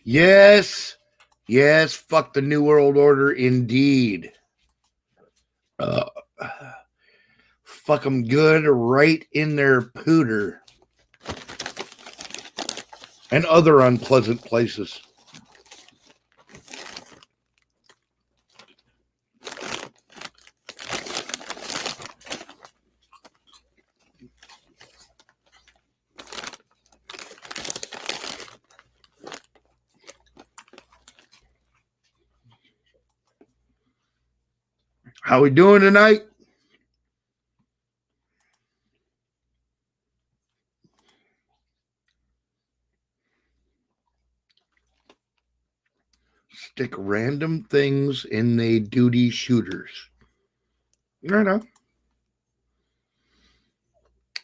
Yes. Yes. Fuck the New World Order indeed. Fuck them good right in their pooter. And other unpleasant places. How we doing tonight? Stick random things in the duty shooters. Right on.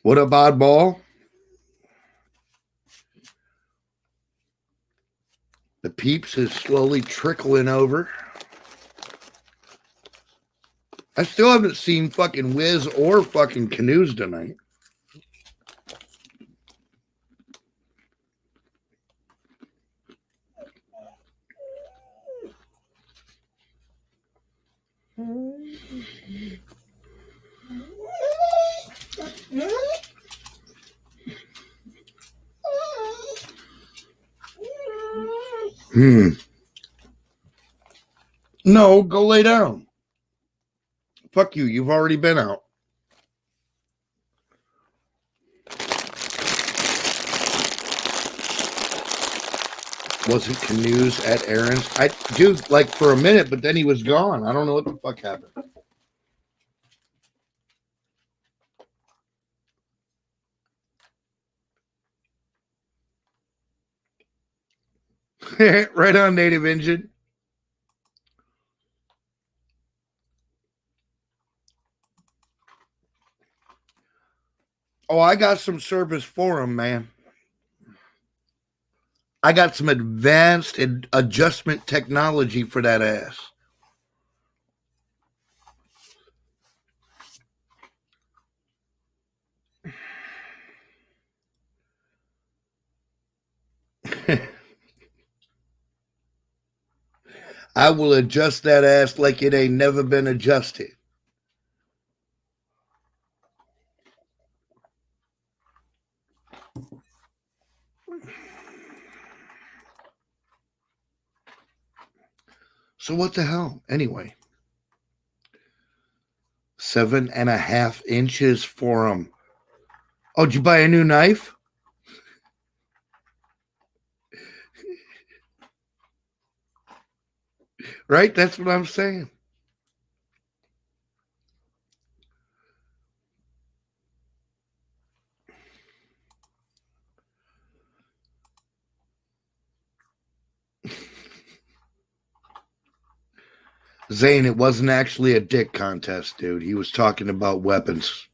What up, oddball? The peeps is slowly trickling over. I still haven't seen fucking Wiz or fucking Canoes tonight. No, go lay down. Fuck you. You've already been out. Wasn't Canoes at Aaron's? Dude, like for a minute, but then he was gone. I don't know what the fuck happened. Right on, Native Engine. Oh, I got some service for him, man. I got some advanced adjustment technology for that ass. I will adjust that ass like it ain't never been adjusted. So what the hell? Anyway. 7.5 inches for him. Oh, did you buy a new knife? Right? That's what I'm saying. Zane, it wasn't actually a dick contest, dude. He was talking about weapons.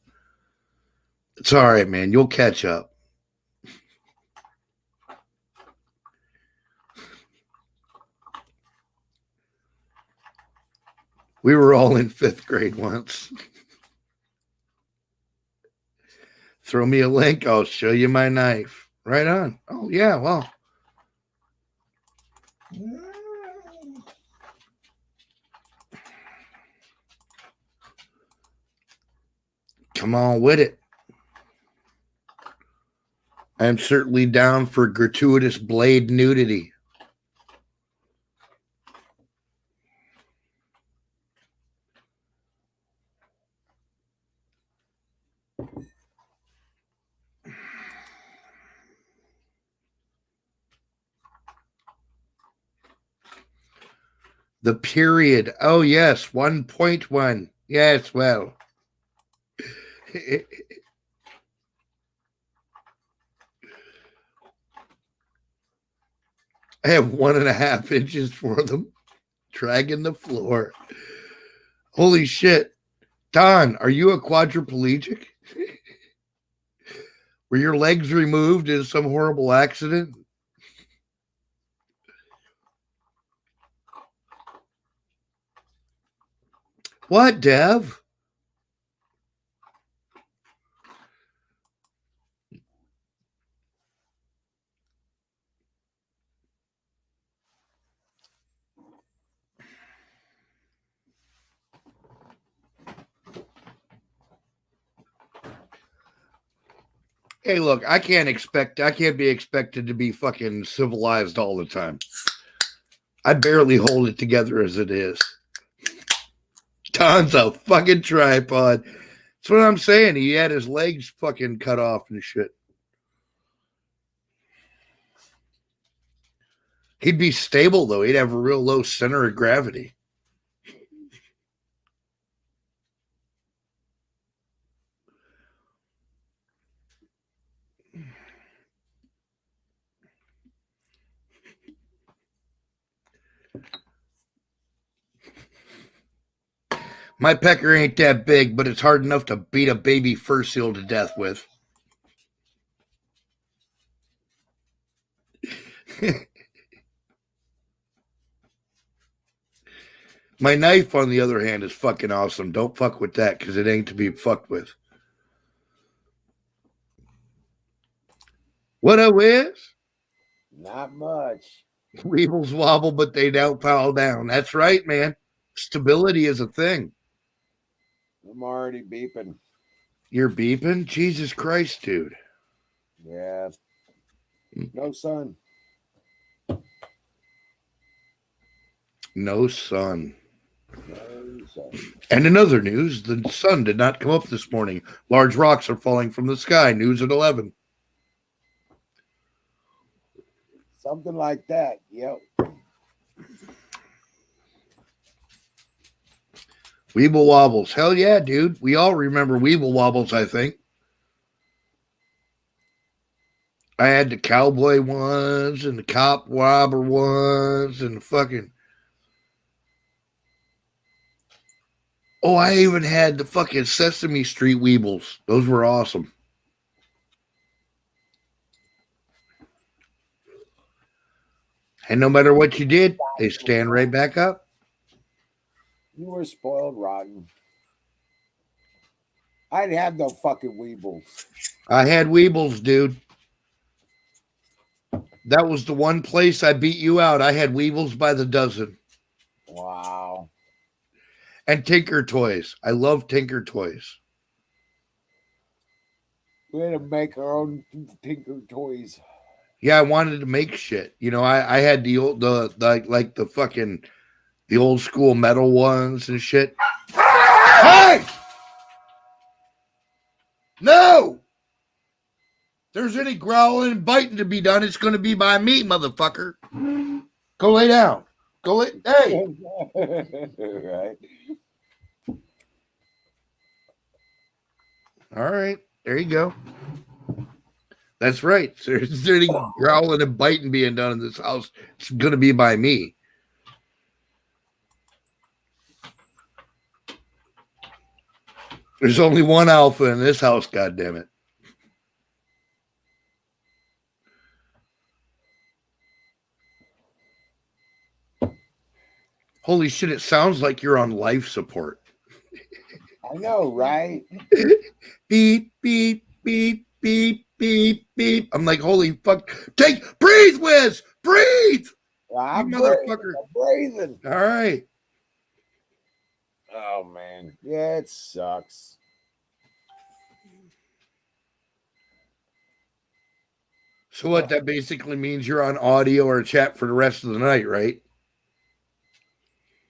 It's all right, man. You'll catch up. We were all in 5th grade once. Throw me a link. I'll show you my knife. Right on. Oh, yeah, well. Come on with it. I'm certainly down for gratuitous blade nudity. The period. Oh, yes. 1.1. Yes, well. I have 1.5 inches for them. Dragging the floor. Holy shit. Don, are you a quadriplegic? Were your legs removed in some horrible accident? What, Dev? Hey, look, I can't be expected to be fucking civilized all the time. I barely hold it together as it is. Don's a fucking tripod. That's what I'm saying. He had his legs fucking cut off and shit. He'd be stable though. He'd have a real low center of gravity. My pecker ain't that big, but it's hard enough to beat a baby fur seal to death with. My knife, on the other hand, is fucking awesome. Don't fuck with that because it ain't to be fucked with. What a whiz? Not much. Weevils wobble, but they don't fall down. That's right, man. Stability is a thing. I'm already beeping. You're beeping? Jesus Christ, dude. Yeah. No sun. No sun. No sun. And in other news, the sun did not come up this morning. Large rocks are falling from the sky. News at 11. Something like that. Yep. Weeble wobbles. Hell yeah, dude. We all remember Weeble wobbles, I think. I had the cowboy ones and the cop robber ones and the fucking. Oh, I even had the fucking Sesame Street Weebles. Those were awesome. And no matter what you did, they stand right back up. You were spoiled rotten. I didn't have no fucking Weebles. I had Weebles, dude. That was the one place I beat you out. I had Weebles by the dozen. Wow. And Tinker Toys. I love Tinker Toys. We had to make our own Tinker Toys. Yeah, I wanted to make shit. You know, I had the old like the fucking the old school metal ones and shit. Hey! No! If there's any growling and biting to be done, it's going to be by me, motherfucker. Go lay down. Go lay. Hey! Right. All right. There you go. That's right. So if there's any growling and biting being done in this house, it's going to be by me. There's only one alpha in this house, goddammit. Holy shit, it sounds like you're on life support. I know, right? Beep, beep, beep, beep, beep, beep. I'm like, holy fuck. Breathe, Wiz! Breathe! I'm you motherfucker. breathing. All right. Oh, man. Yeah, it sucks. So what, that basically means you're on audio or chat for the rest of the night, right?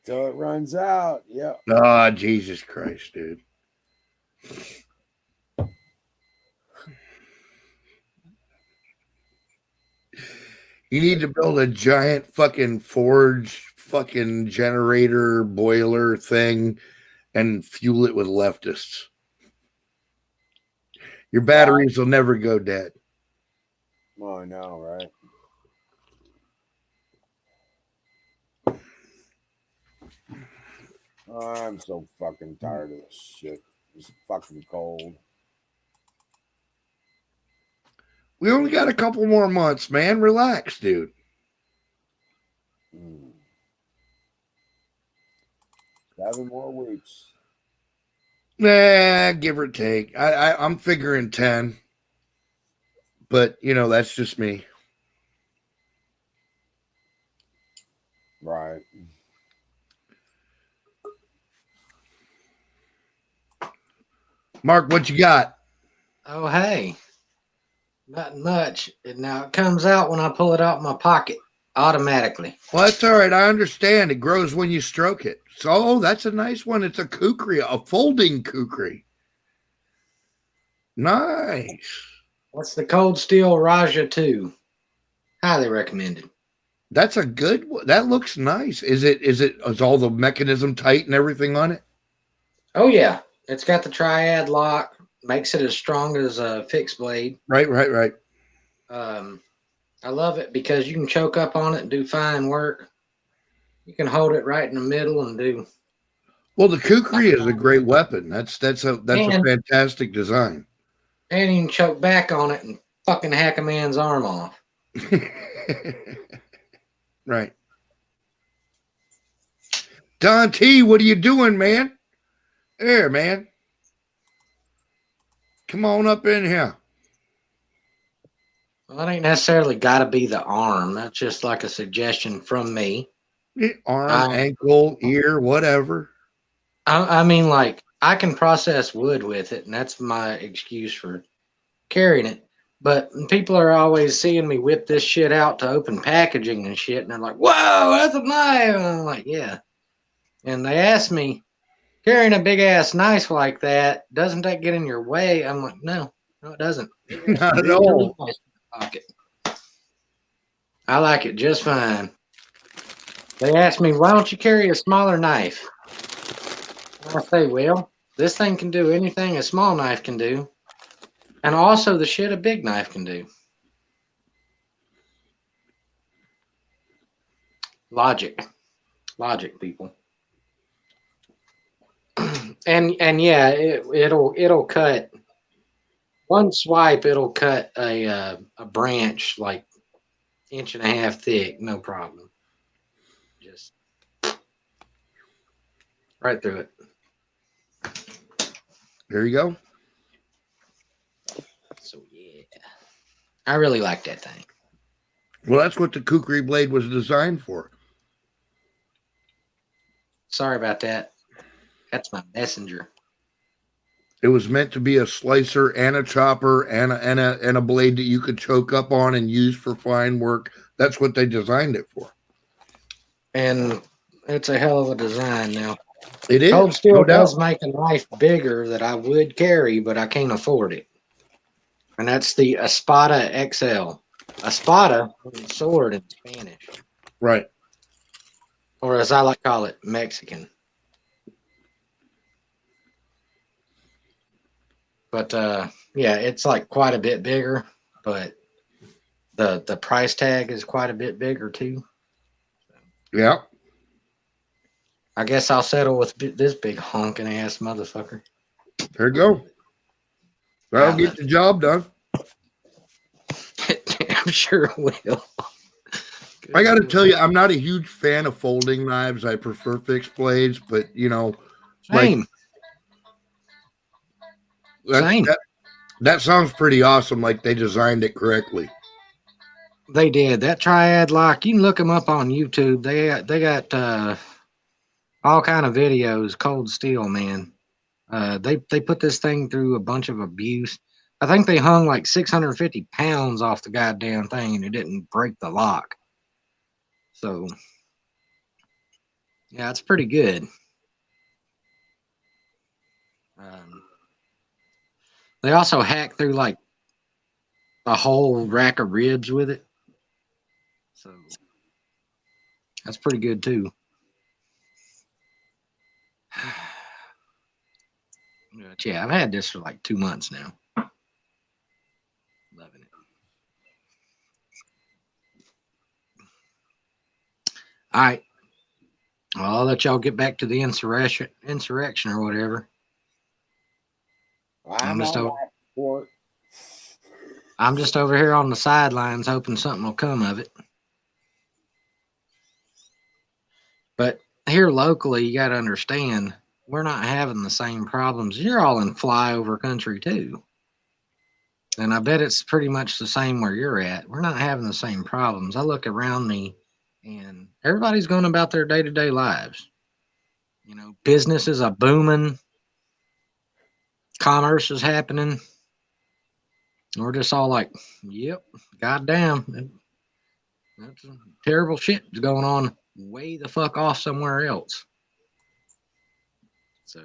So it runs out. Yep. Ah, Jesus Christ, dude. You need to build a giant fucking forge fucking generator boiler thing and fuel it with leftists. Your batteries will never go dead. Oh, I know, right? Oh, I'm so fucking tired of this shit. It's fucking cold. We only got a couple more months, man. Relax, dude. 7 more weeks. Nah, give or take. I'm figuring 10. But, you know, that's just me. Right. Mark, what you got? Oh, hey. Not much. Now it comes out when I pull it out of my pocket automatically. Well, that's all right. I understand. It grows when you stroke it. So that's a nice one. It's a kukri, a folding kukri. Nice. That's the Cold Steel Raja 2. Highly recommended. That's a good one. That looks nice. Is all the mechanism tight and everything on it? Oh yeah, it's got the triad lock. Makes it as strong as a fixed blade. Right. I love it because you can choke up on it and do fine work. You can hold it right in the middle and do. Well, the kukri is a great weapon. That's a fantastic design. And you can choke back on it and fucking hack a man's arm off. Right. Don T, what are you doing, man? There, man. Come on up in here. Well, it ain't necessarily got to be the arm. That's just like a suggestion from me. Arm, ankle, ear, whatever. I mean, like, I can process wood with it, and that's my excuse for carrying it. But people are always seeing me whip this shit out to open packaging and shit, and they're like, whoa, that's a knife. And I'm like, yeah. And they ask me, carrying a big ass knife like that, doesn't that get in your way? I'm like, no, it doesn't. Not at all. Pocket. I like it just fine. They ask me, why don't you carry a smaller knife? And I say, well, this thing can do anything a small knife can do. And also the shit a big knife can do. Logic, people. And yeah, it'll cut one swipe. It'll cut a branch like 1.5 inches thick, no problem. Just right through it. There you go. So yeah, I really like that thing. Well, that's what the kukri blade was designed for. Sorry about that. That's my messenger. It was meant to be a slicer and a chopper and a blade that you could choke up on and use for fine work. That's what they designed it for. And it's a hell of a design now. It is. Cold Steel does make a knife bigger that I would carry, but I can't afford it. And that's the Espada XL. Espada means sword in Spanish. Right. Or as I like to call it, Mexican. But yeah, it's like quite a bit bigger, but the price tag is quite a bit bigger too. Yeah. I guess I'll settle with this big honking ass motherfucker. There you go. That'll get the job done. I'm sure it will. I got to tell you, I'm not a huge fan of folding knives. I prefer fixed blades, but Same. That sounds pretty awesome. Like they designed it correctly. They did. That triad lock. You can look them up on YouTube. They got all kind of videos. Cold Steel, man. They put this thing through a bunch of abuse. I think they hung like 650 pounds off the goddamn thing, and it didn't break the lock. So, yeah, it's pretty good. They also hacked through like a whole rack of ribs with it. So, that's pretty good too. But yeah, I've had this for like 2 months now. Loving it. All right. Well, I'll let y'all get back to the insurrection or whatever. I'm just over here on the sidelines hoping something will come of it. But here locally, you got to understand, we're not having the same problems. You're all in flyover country too. And I bet it's pretty much the same where you're at. We're not having the same problems. I look around me and everybody's going about their day-to-day lives. Businesses are booming. Commerce is happening. And we're just all like, yep, goddamn. That's terrible shit is going on way the fuck off somewhere else. So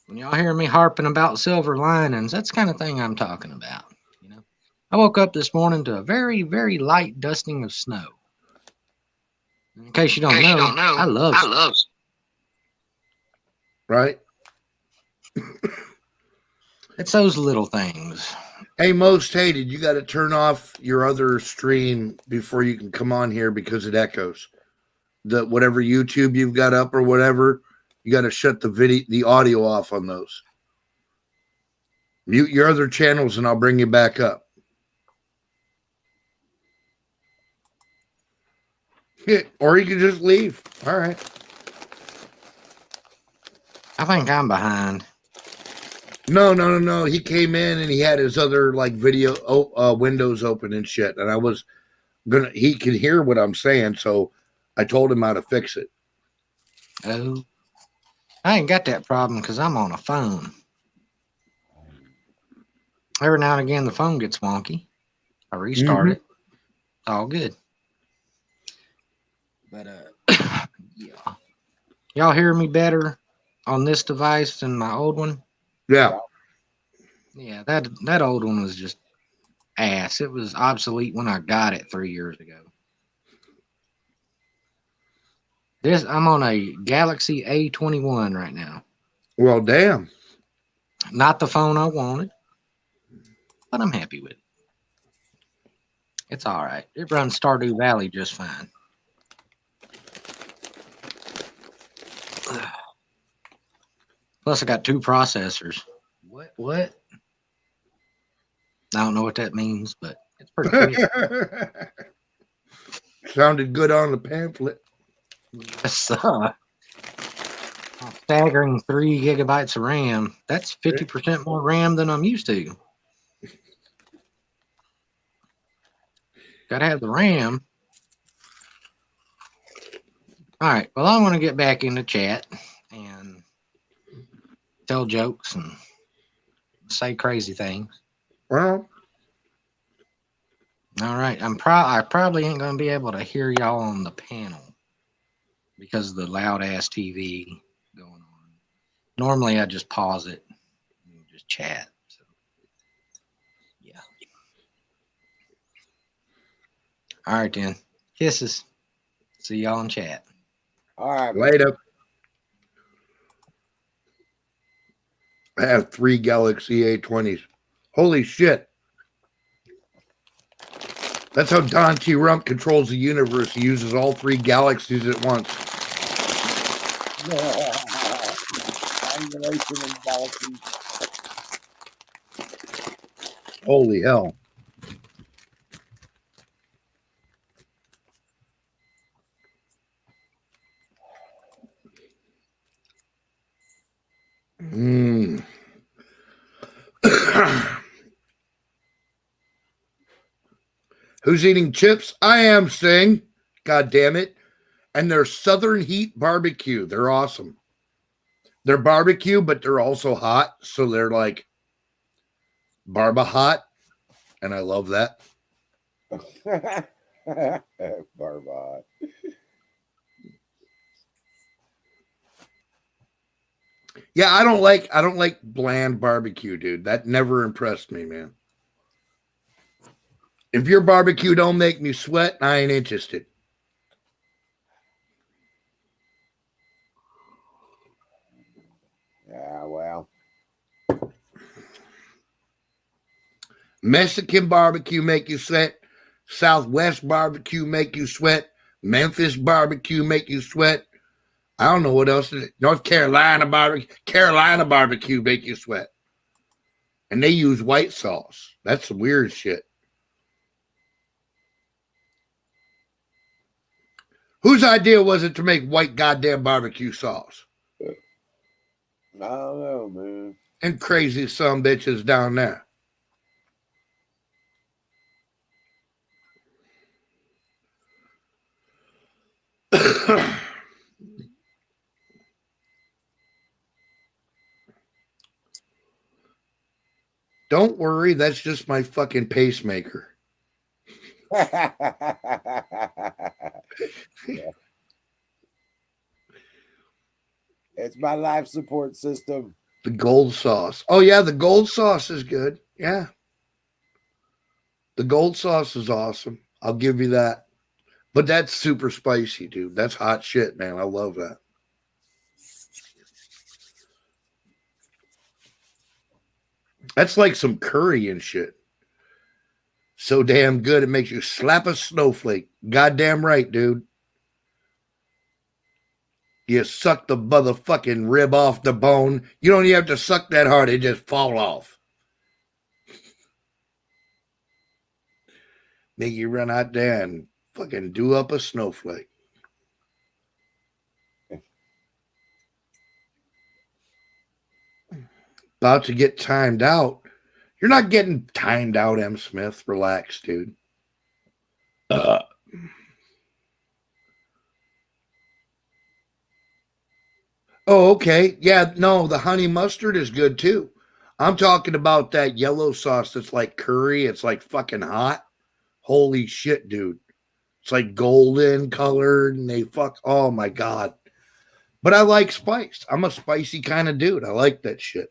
when y'all hear me harping about silver linings, that's the kind of thing I'm talking about. You know, I woke up this morning to a very, very light dusting of snow. In case you don't know, I love snow. Right? It's those little things. Hey, Most Hated, you got to turn off your other stream before you can come on here because it echoes. The whatever YouTube you've got up or whatever, you got to shut the audio off on those. Mute your other channels and I'll bring you back up. Yeah, or you can just leave. All right. I think I'm behind. No. He came in and he had his other like video windows open and shit. And I was he could hear what I'm saying. So I told him how to fix it. Oh, I ain't got that problem because I'm on a phone. Every now and again, the phone gets wonky. I restart it. All good. But yeah. Y'all hear me better on this device than my old one? Yeah. Yeah, that old one was just ass. It was obsolete when I got it 3 years ago. I'm on a Galaxy A21 right now. Well, damn. Not the phone I wanted, but I'm happy with it. It's all right. It runs Stardew Valley just fine. Plus, I got 2 processors. What? I don't know what that means, but it's pretty quick. Sounded good on the pamphlet. Yes, staggering 3 gigabytes of RAM. That's 50% more RAM than I'm used to. Gotta have the RAM. All right. Well, I want to get back into chat and tell jokes and say crazy things. Well, all right. I probably ain't gonna be able to hear y'all on the panel because of the loud ass TV going on. Normally, I just pause it and just chat. So, yeah. All right then. Kisses. See y'all in chat. All right. later. I have 3 Galaxy A20s. Holy shit. That's how Don T. Rump controls the universe. He uses all 3 galaxies at once. Holy hell. Who's eating chips? I am, Sting. God damn it. And they're Southern Heat barbecue. They're awesome. They're barbecue, but they're also hot. So they're like barba hot. And I love that. Barba. Yeah, I don't like bland barbecue, dude. That never impressed me, man. If your barbecue don't make me sweat, I ain't interested. Yeah, well. Mexican barbecue make you sweat. Southwest barbecue make you sweat. Memphis barbecue make you sweat. I don't know what else. North Carolina barbecue make you sweat. And they use white sauce. That's weird shit. Whose idea was it to make white goddamn barbecue sauce? I don't know, man. And crazy some bitches down there. Don't worry, that's just my fucking pacemaker. Yeah. It's my life support system. The gold sauce. Oh yeah, the gold sauce is good. Yeah. The gold sauce is awesome. I'll give you that. But that's super spicy, dude. That's hot shit, man. I love that. That's like some curry and shit. So damn good it makes you slap a snowflake. Goddamn right, dude. You suck the motherfucking rib off the bone. You don't even have to suck that hard, it just fall off. Make you run out there and fucking do up a snowflake. About to get timed out. You're not getting timed out, M. Smith. Relax, dude. Oh, okay. Yeah, no, the honey mustard is good too. I'm talking about that yellow sauce that's like curry. It's like fucking hot. Holy shit, dude. It's like golden colored and they fuck. Oh my God. But I like spice. I'm a spicy kind of dude. I like that shit.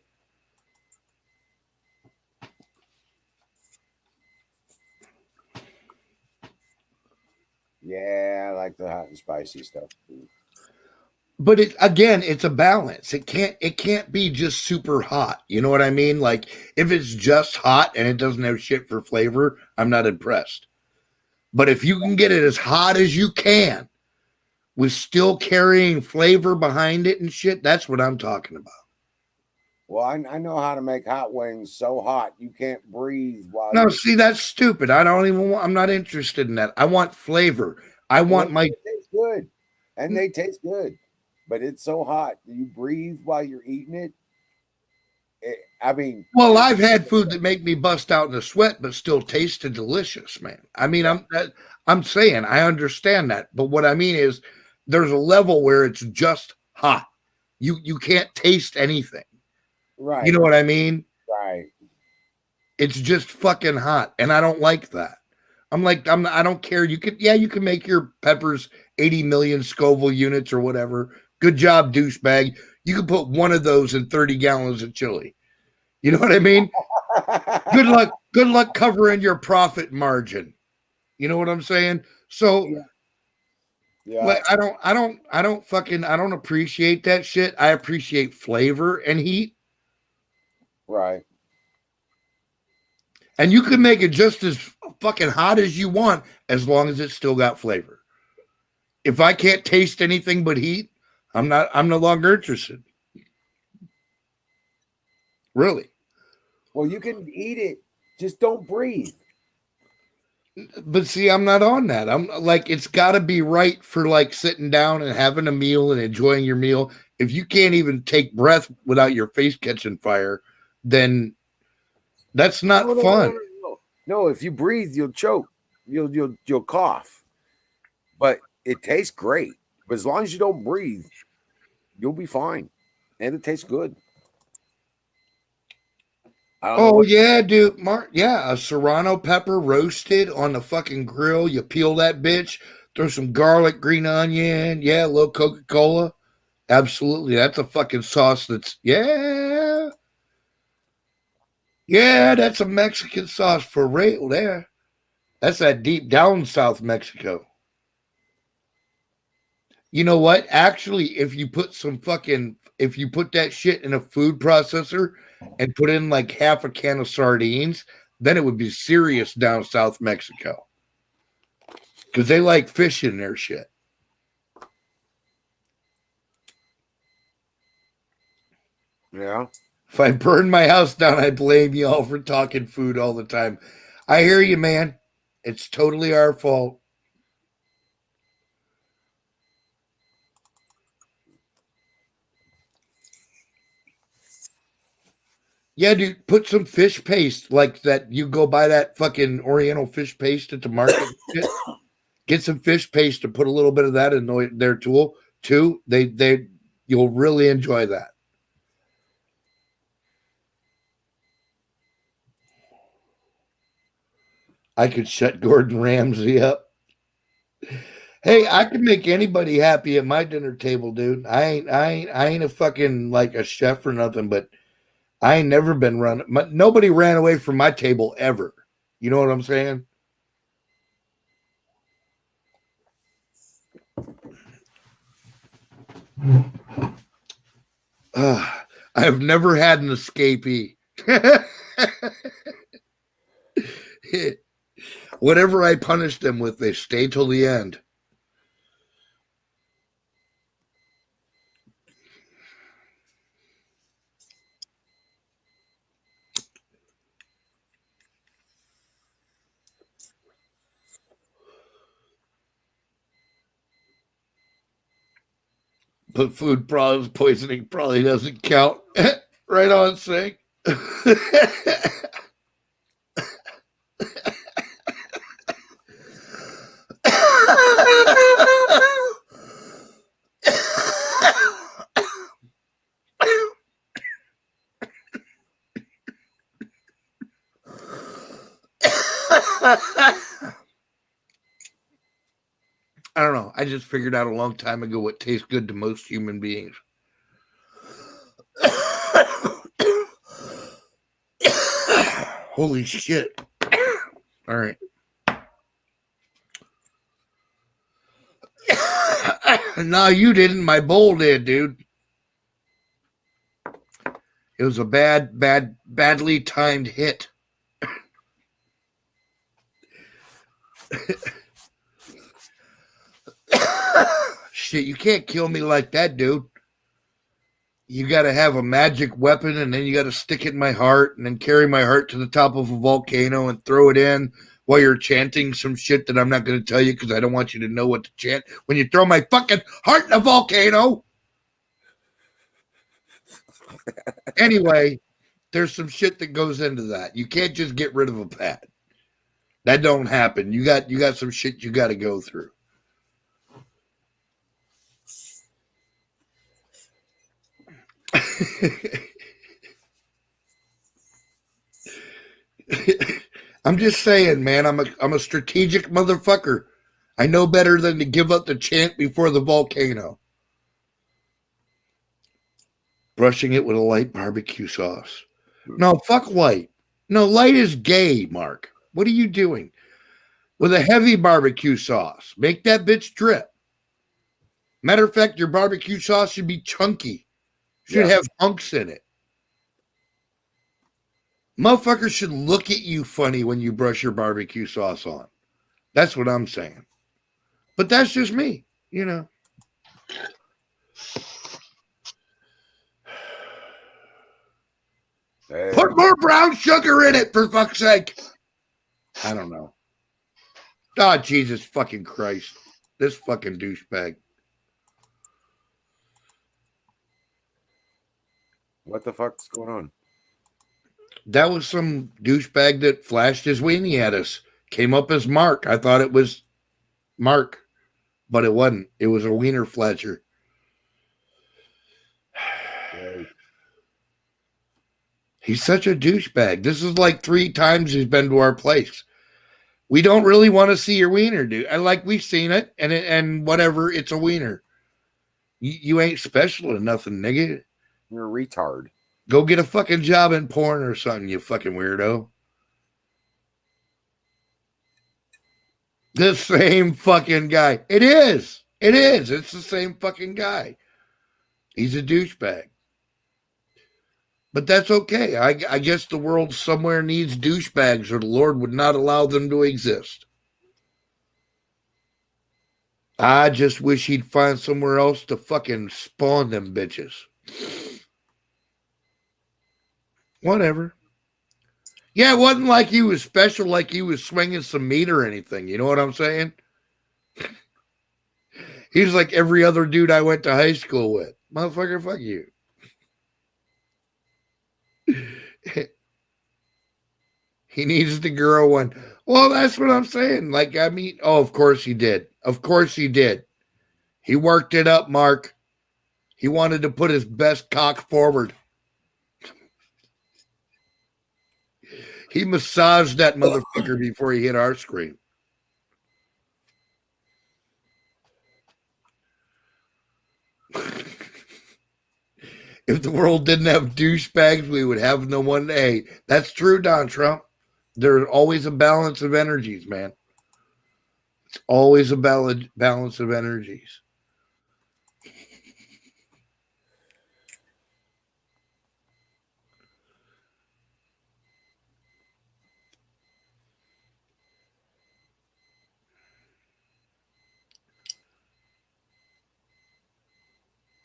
Yeah, I like the hot and spicy stuff. But it again, it's a balance. It can't be just super hot. You know what I mean? Like if it's just hot and it doesn't have shit for flavor, I'm not impressed. But if you can get it as hot as you can with still carrying flavor behind it and shit, that's what I'm talking about. Well, I know how to make hot wings so hot you can't breathe while No, you. see, that's stupid. I don't even want, I'm not interested in that. I want flavor. I want my. It tastes good, and they taste good, but it's so hot you breathe while you're eating it. I mean, Well, I've had food that make me bust out in a sweat, but still tasted delicious, man. I mean, I'm saying I understand that, but what I mean is, there's a level where it's just hot. You can't taste anything. right, You know what I mean? right. It's just fucking hot, and I don't like that. I don't care. You can make your peppers 80 million Scoville units or whatever. Good job, douchebag. You can put one of those in 30 gallons of chili. You know what I mean? Good luck. Good luck covering your profit margin. You know what I'm saying? So Yeah, like I don't appreciate that shit. I appreciate flavor and heat. right. And you can make it just as fucking hot as you want as long as it's still got flavor. If I can't taste anything but heat, I'm no longer interested. Really. Well, you can eat it, just don't breathe. But see, I'm not on that. I'm like, it's got to be right for like sitting down and having a meal and enjoying your meal. If you can't even take breath without your face catching fire, then that's not fun. No, if you breathe, you'll choke. You'll cough. But it tastes great. But as long as you don't breathe, you'll be fine. And it tastes good. I don't know Oh what yeah, dude. Yeah, a serrano pepper roasted on the fucking grill. You peel that bitch, throw some garlic, green onion, yeah, a little Coca-Cola. Absolutely. That's a fucking sauce that's yeah. Yeah, that's a Mexican sauce for real there. That's that deep down South Mexico. You know what? Actually, if you put that shit in a food processor and put in like half a can of sardines, then it would be serious down South Mexico. Because they like fish in their shit. Yeah. If I burn my house down, I blame y'all for talking food all the time. I hear you, man. It's totally our fault. Yeah, dude, put some fish paste like that. You go buy that fucking Oriental fish paste at the market. Get some fish paste and put a little bit of that in their tool too. You'll really enjoy that. I could shut Gordon Ramsay up. Hey, I can make anybody happy at my dinner table, dude. I ain't a fucking like a chef or nothing, but I ain't never been run. Nobody ran away from my table ever. You know what I'm saying? I have never had an escapee. Whatever I punish them with, they stay till the end. But food poisoning probably doesn't count. Right on, Sink. I don't know. I just figured out a long time ago what tastes good to most human beings. Holy shit. All right. No, you didn't. My bowl did, dude. It was a badly timed hit. Shit, you can't kill me like that, dude. You got to have a magic weapon, and then you got to stick it in my heart, and then carry my heart to the top of a volcano and throw it in while you're chanting some shit that I'm not going to tell you because I don't want you to know what to chant when you throw my fucking heart in a volcano. Anyway, there's some shit that goes into that. You can't just get rid of a pet. That don't happen. You got some shit you got to go through. I'm just saying, man, I'm a strategic motherfucker. I know better than to give up the chant before the volcano. Brushing it with a light barbecue sauce. No, fuck light. No, light is gay, Mark. What are you doing? With a heavy barbecue sauce. Make that bitch drip. Matter of fact, your barbecue sauce should be chunky. Should have hunks in it. Motherfuckers should look at you funny when you brush your barbecue sauce on. That's what I'm saying. But that's just me, you know. Hey. Put more brown sugar in it, for fuck's sake. I don't know. Oh, Jesus fucking Christ. This fucking douchebag. What the fuck's going on? That was some douchebag that flashed his weenie at us. Came up as Mark. I thought it was Mark, but it wasn't. It was a wiener flasher. He's such a douchebag. This is like 3 times he's been to our place. We don't really want to see your wiener, dude. I like we've seen it, and whatever. It's a wiener. You ain't special or nothing, nigga. You're a retard. Go get a fucking job in porn or something, you fucking weirdo. The same fucking guy. It is. It is. It's the same fucking guy. He's a douchebag. But that's okay. I guess the world somewhere needs douchebags or the Lord would not allow them to exist. I just wish he'd find somewhere else to fucking spawn them bitches. Whatever. Yeah, it wasn't like he was special, like he was swinging some meat or anything. You know what I'm saying? He's like every other dude I went to high school with. Motherfucker, fuck you. He needs to grow one. Well, that's what I'm saying. Like, I mean, oh, of course he did. Of course he did. He worked it up, Mark. He wanted to put his best cock forward. He massaged that motherfucker before he hit our screen. If the world didn't have douchebags, we would have no one. Hey, that's true, Don Trump. There's always a balance of energies, man. It's always a balance of energies.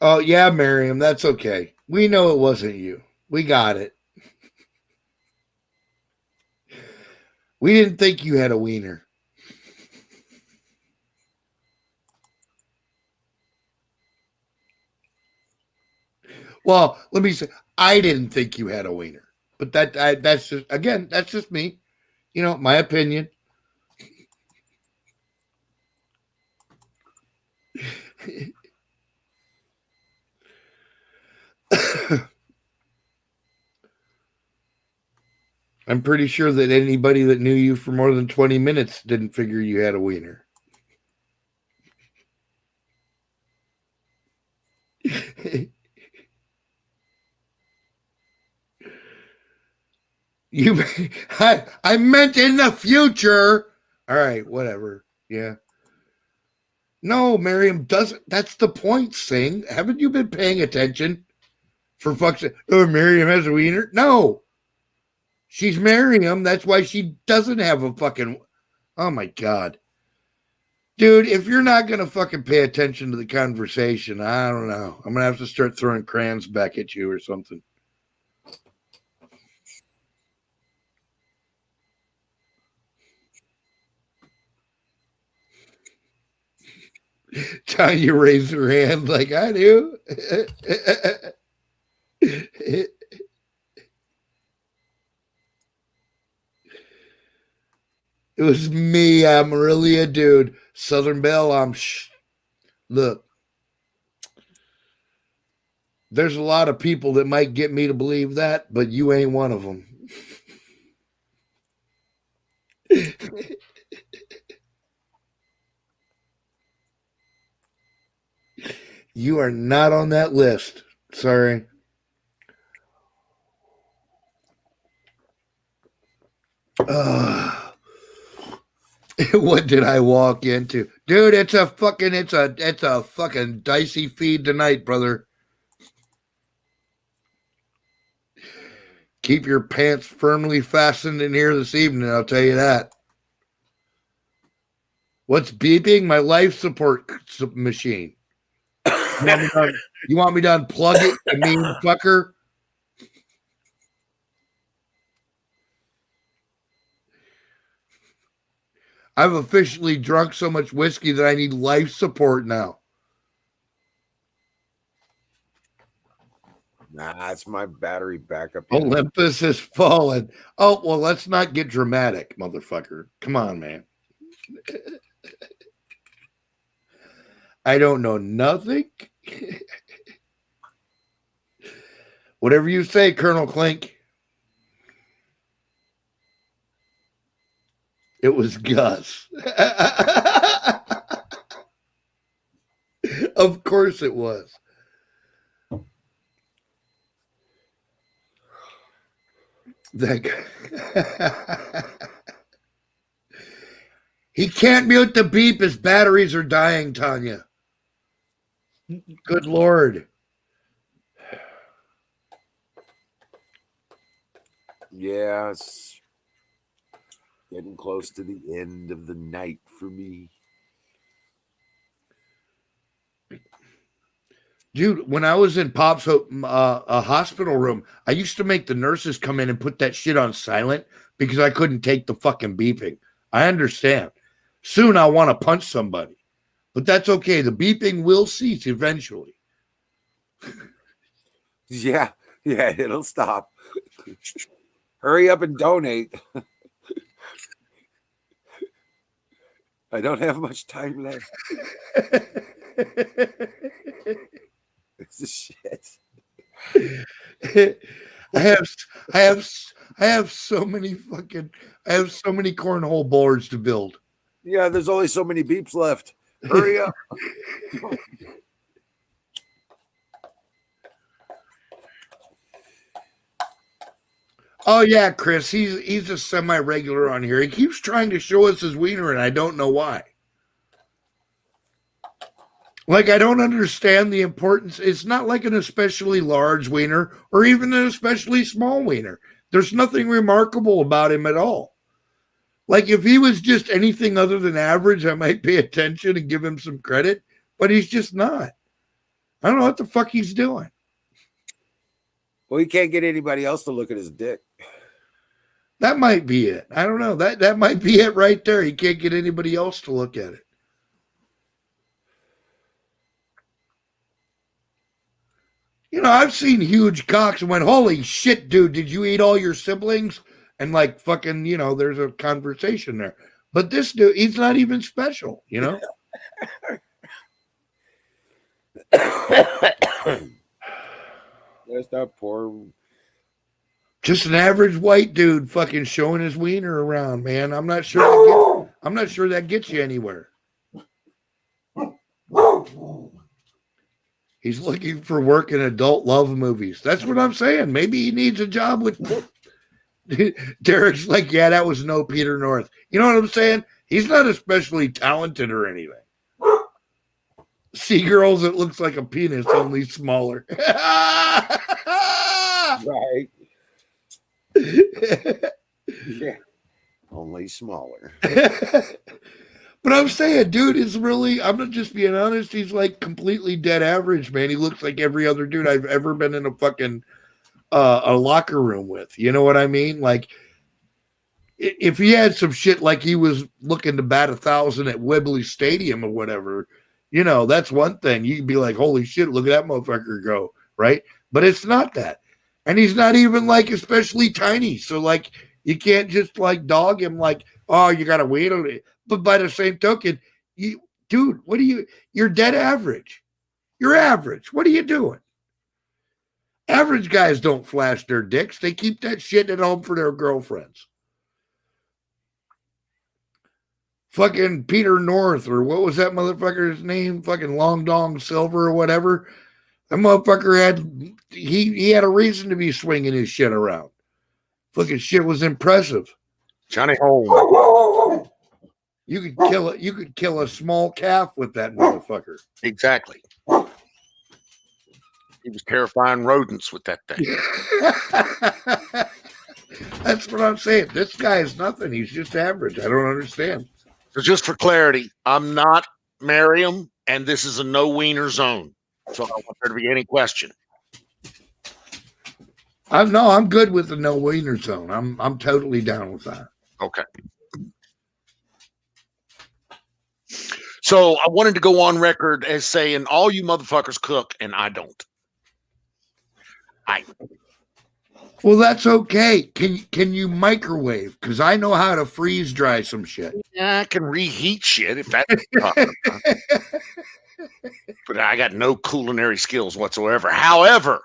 Oh, yeah, Miriam, that's okay. We know it wasn't you. We got it. We didn't think you had a wiener. Well, let me say, I didn't think you had a wiener. But that's just, again, that's just me. You know, my opinion. I'm pretty sure that anybody that knew you for more than 20 minutes didn't figure you had a wiener. I meant in the future. All right, whatever. Yeah. No, Miriam doesn't. That's the point, Sing. Haven't you been paying attention? For fuck's sake. Oh, Miriam has a wiener? No. She's Miriam. That's why she doesn't have a fucking. Oh my God. Dude, if you're not going to fucking pay attention to the conversation, I don't know. I'm going to have to start throwing crayons back at you or something. Tanya raised her hand like I do. It was me. I'm really a dude. Southern Belle, look. There's a lot of people that might get me to believe that, but you ain't one of them. You are not on that list. Sorry. What did I walk into? Dude, it's a fucking dicey feed tonight, brother. Keep your pants firmly fastened in here this evening, I'll tell you that. What's beeping? My life support machine. You want me to unplug it, you mean fucker? I've officially drunk so much whiskey that I need life support now. Nah, it's my battery backup. Olympus has fallen. Oh, well, let's not get dramatic, motherfucker. Come on, man. I don't know nothing. Whatever you say, Colonel Clink. It was Gus. Of course it was. That guy. He can't mute the beep. His batteries are dying, Tanya. Good Lord. Yeah, it's getting close to the end of the night for me. Dude, when I was in Pop's a hospital room, I used to make the nurses come in and put that shit on silent because I couldn't take the fucking beeping. I understand. Soon I'll want to punch somebody. But that's okay. The beeping will cease eventually. Yeah, it'll stop. Hurry up and donate. I don't have much time left. It's a shit. I I have so many cornhole boards to build. Yeah, there's only so many beeps left. Hurry up. Oh yeah, Chris, he's a semi-regular on here. He keeps trying to show us his wiener, and I don't know why. Like, I don't understand the importance. It's not like an especially large wiener or even an especially small wiener. There's nothing remarkable about him at all. Like, if he was just anything other than average, I might pay attention and give him some credit, but he's just not. I don't know what the fuck he's doing. Well, he can't get anybody else to look at his dick. That might be it. I don't know. That might be it right there. He can't get anybody else to look at it. You know, I've seen huge cocks and went, holy shit, dude, did you eat all your siblings? And like fucking, you know, there's a conversation there. But this dude, he's not even special, you know? That's that poor. Just an average white dude fucking showing his wiener around, man. I'm not sure that gets you anywhere. He's looking for work in adult love movies. That's what I'm saying. Maybe he needs a job with Derek's like, yeah, that was no Peter North. You know what I'm saying? He's not especially talented or anything. See girls, it looks like a penis, only smaller. Right. Yeah. Only smaller. But I'm saying, dude is really, I'm not just being honest, he's like completely dead average, man. He looks like every other dude I've ever been in a fucking a locker room with. You know what I mean? Like, if he had some shit like he was looking to bat 1,000 at Wembley Stadium or whatever, you know, that's one thing. You can be like, holy shit, look at that motherfucker go, right? But it's not that. And he's not even like especially tiny. So like, you can't just like dog him like, oh, you got to wait on it. But by the same token, dude, you're dead average. You're average. What are you doing? Average guys don't flash their dicks. They keep that shit at home for their girlfriends. Fucking Peter North, or what was that motherfucker's name? Fucking Long Dong Silver or whatever. That motherfucker he had a reason to be swinging his shit around. Fucking shit was impressive. Johnny Holmes. You could kill a small calf with that motherfucker. Exactly. He was terrifying rodents with that thing. That's what I'm saying. This guy is nothing. He's just average. I don't understand. So just for clarity, I'm not Miriam, and this is a no wiener zone. So I don't want there to be any question. I'm good with the no wiener zone. I'm totally down with that. Okay. So I wanted to go on record as saying all you motherfuckers cook and I don't. Well, that's okay. Can you microwave? Because I know how to freeze dry some shit. Yeah, I can reheat shit if that's what you're talking about. But I got no culinary skills whatsoever. However,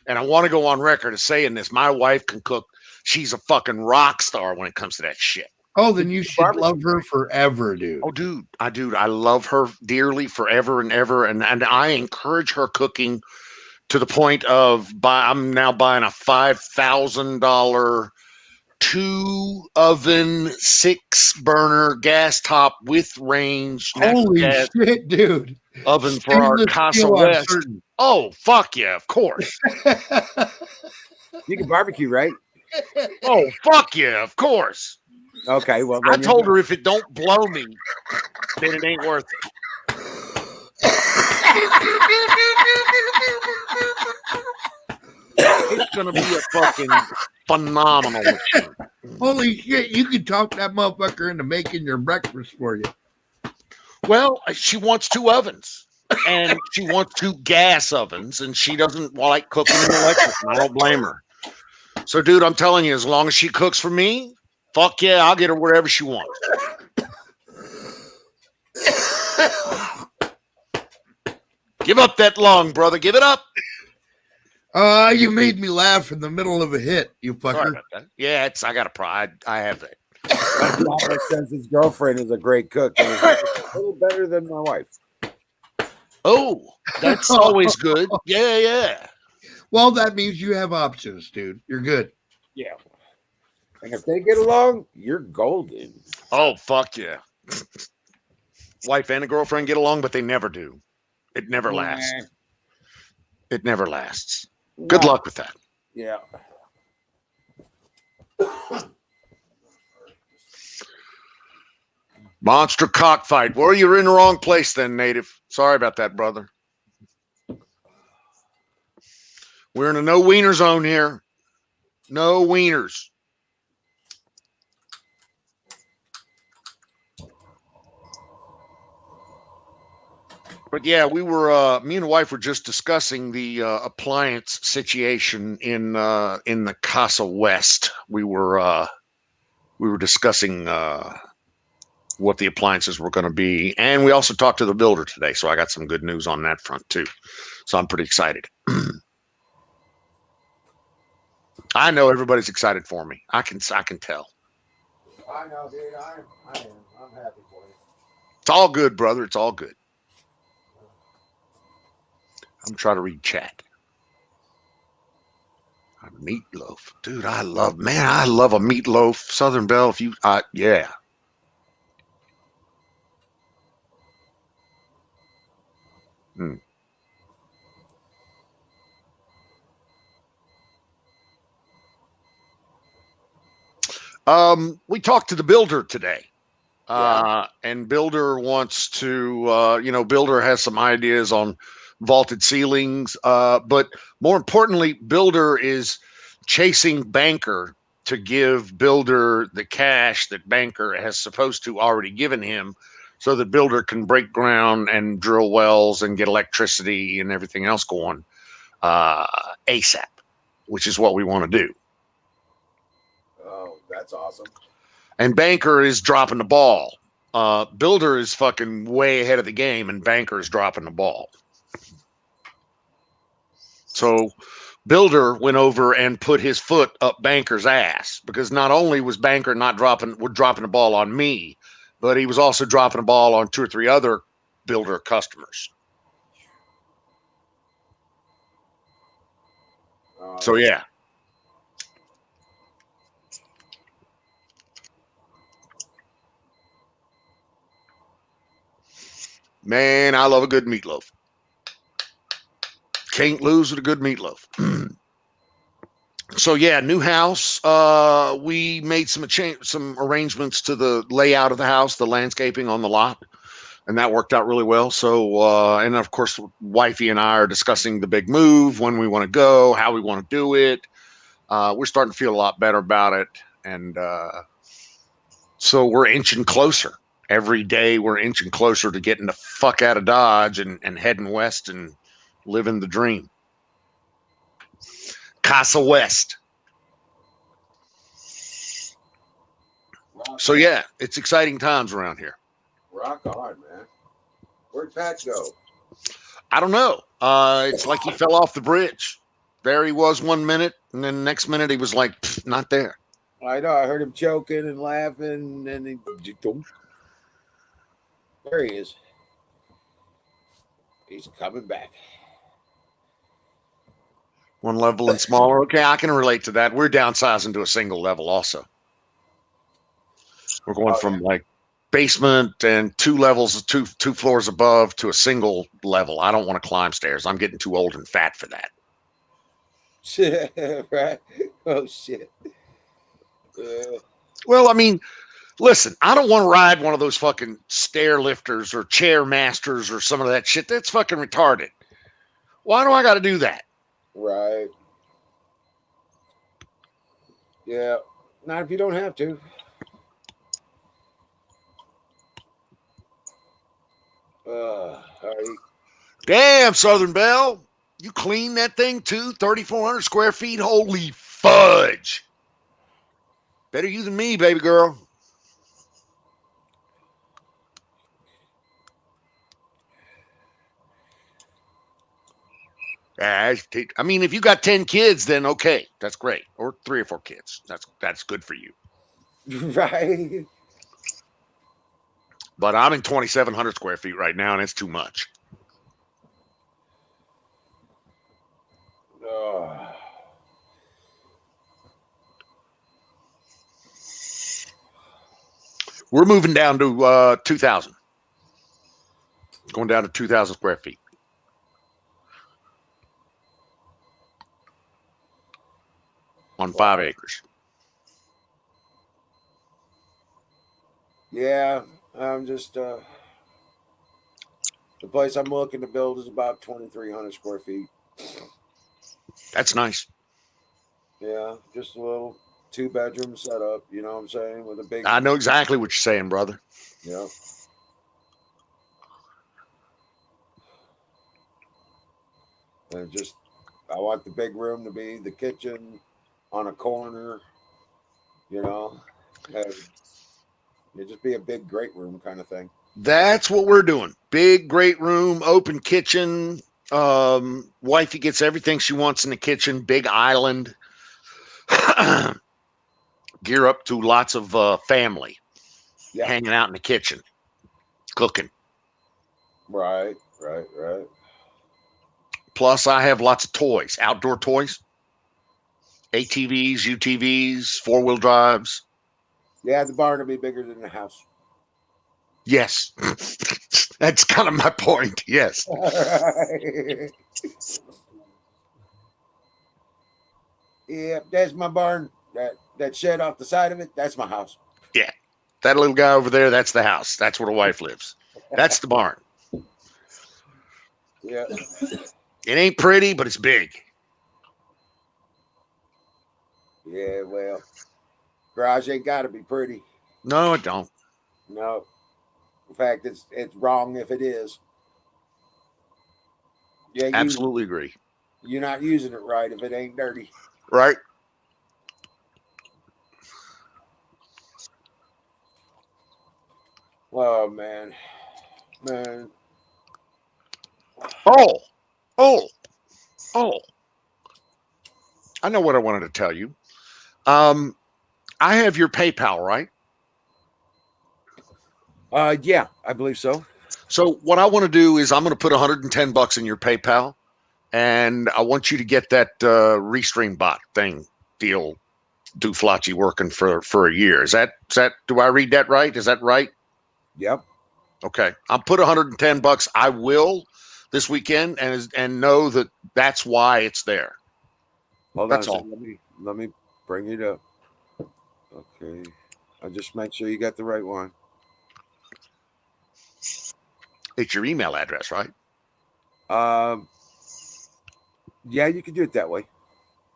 and I want to go on record as saying this, my wife can cook. She's a fucking rock star when it comes to that shit. Oh, then you should love her forever, dude. Oh, dude. I love her dearly forever and ever. And I encourage her cooking to the point of I'm now buying a $5,000 2-oven 6-burner gas top with range. Holy shit, dude. Oven for our Casa West. Oh, fuck yeah, of course. You can barbecue, right? Oh, fuck yeah, of course. Okay, well, I told her if it don't blow me, then it ain't worth it. It's gonna be a fucking phenomenal machine. Holy shit, you can talk that motherfucker into making your breakfast for you. Well, she wants 2 ovens. And she wants 2 gas ovens, and she doesn't like cooking in electric. And I don't blame her. So, dude, I'm telling you, as long as she cooks for me, fuck yeah, I'll get her wherever she wants. Give up that lung, brother. Give it up. You made me laugh in the middle of a hit, you Sorry fucker. about that. Yeah, I got a pride. I have that. My brother says his girlfriend is a great cook and is a little better than my wife. Oh, that's always good. Yeah, yeah. Well, that means you have options, dude. You're good. Yeah. And if they get along, you're golden. Oh, fuck yeah. Wife and a girlfriend get along, but they never do. It never lasts. It never lasts. Good luck with that. Yeah. Monster cockfight. Well, you're in the wrong place then, Native. Sorry about that, brother. We're in a no wiener zone here. No wieners. But yeah, we were me and the wife were just discussing the appliance situation in the Casa West. We were discussing what the appliances were going to be, and we also talked to the builder today. So I got some good news on that front too. So I'm pretty excited. I know everybody's excited for me. I can tell. I know, dude. I am. I'm happy for you. It's all good, brother. It's all good. I'm trying to read chat. Meatloaf, dude. I love a meatloaf. Southern Belle. If you, yeah. Hmm. We talked to the builder today. And builder wants to, builder has some ideas on vaulted ceilings. But more importantly, builder is chasing banker to give builder the cash that banker has supposed to already given him so that builder can break ground and drill wells and get electricity and everything else going ASAP, which is what we want to do. Oh, that's awesome. And banker is dropping the ball. Builder is fucking way ahead of the game, and banker is dropping the ball. So builder went over and put his foot up banker's ass because not only was banker dropping the ball on me, but he was also dropping the ball on 2 or 3 other builder customers. So yeah. Man, I love a good meatloaf. Can't lose with a good meatloaf. So yeah, new house. We made some arrangements to the layout of the house, the landscaping on the lot, and that worked out really well. So and of course, wifey and I are discussing the big move, when we want to go, how we want to do it. We're starting to feel a lot better about it, and so we're inching closer. Every day we're inching closer to getting the fuck out of Dodge and heading west and living the dream. Casa West. So yeah, it's exciting times around here. Rock on, man. Where'd Pat go? I don't know. It's like he fell off the bridge. There he was 1 minute, and then the next minute he was like, not there. I know. I heard him choking and laughing, and there he is. He's coming back. One level and smaller. Okay, I can relate to that. We're downsizing to a single level also. We're going from like basement and 2 levels, two floors above to a single level. I don't want to climb stairs. I'm getting too old and fat for that. Right? Oh shit. Well, I mean, listen, I don't want to ride one of those fucking stair lifters or chair masters or some of that shit. That's fucking retarded. Why do I got to do that? Right. Yeah. Not if you don't have to. Damn, Southern Belle. You clean that thing too? 3,400 square feet? Holy fudge. Better you than me, baby girl. I mean, if you got 10 kids, then okay, that's great. Or 3 or 4 kids. That's good for you. Right. But I'm in 2,700 square feet right now, and it's too much. Oh. We're moving down to 2,000. Going down to 2,000 square feet. On 5 acres. Yeah, I'm just the place I'm looking to build is about 2,300 square feet. That's nice. Yeah, just a little 2-bedroom setup. You know what I'm saying? With a big. I know exactly what you're saying, brother. Yeah. And just, I want the big room to be the kitchen on a corner. You know, and it just be a big great room kind of thing. That's what we're doing. Big, great room, open kitchen. Wifey gets everything she wants in the kitchen. Big island. Gear up to lots of family Yeah. hanging out in the kitchen, cooking. Right. Plus, I have lots of toys, outdoor toys, ATVs, UTVs, 4-wheel drives. Yeah, the barn will be bigger than the house. Yes, that's kind of my point. Yes. Yeah, that's my barn. That shed off the side of it, that's my house. Yeah. That little guy over there, that's the house. That's where the wife lives. That's the barn. Yeah. It ain't pretty, but it's big. Yeah, well, garage ain't got to be pretty. No, it don't. No. In fact, it's wrong if it is. Yeah, Absolutely agree. you're not using it right if it ain't dirty. Right? Oh man. Oh, oh, oh. I know what I wanted to tell you. I have your PayPal, right? Yeah, I believe so. So what I want to do is I'm going to put $110 in your PayPal, and I want you to get that Restream bot thing deal, Duflachi working for a year. Is that? Do I read that right? Is that right? Yep. Okay, I'll put $110. I will this weekend, and know that that's why it's there. Hold That's on. all. Let me bring it up. Okay. I'll just make sure you got the right one. It's your email address, right? Yeah, you can do it that way.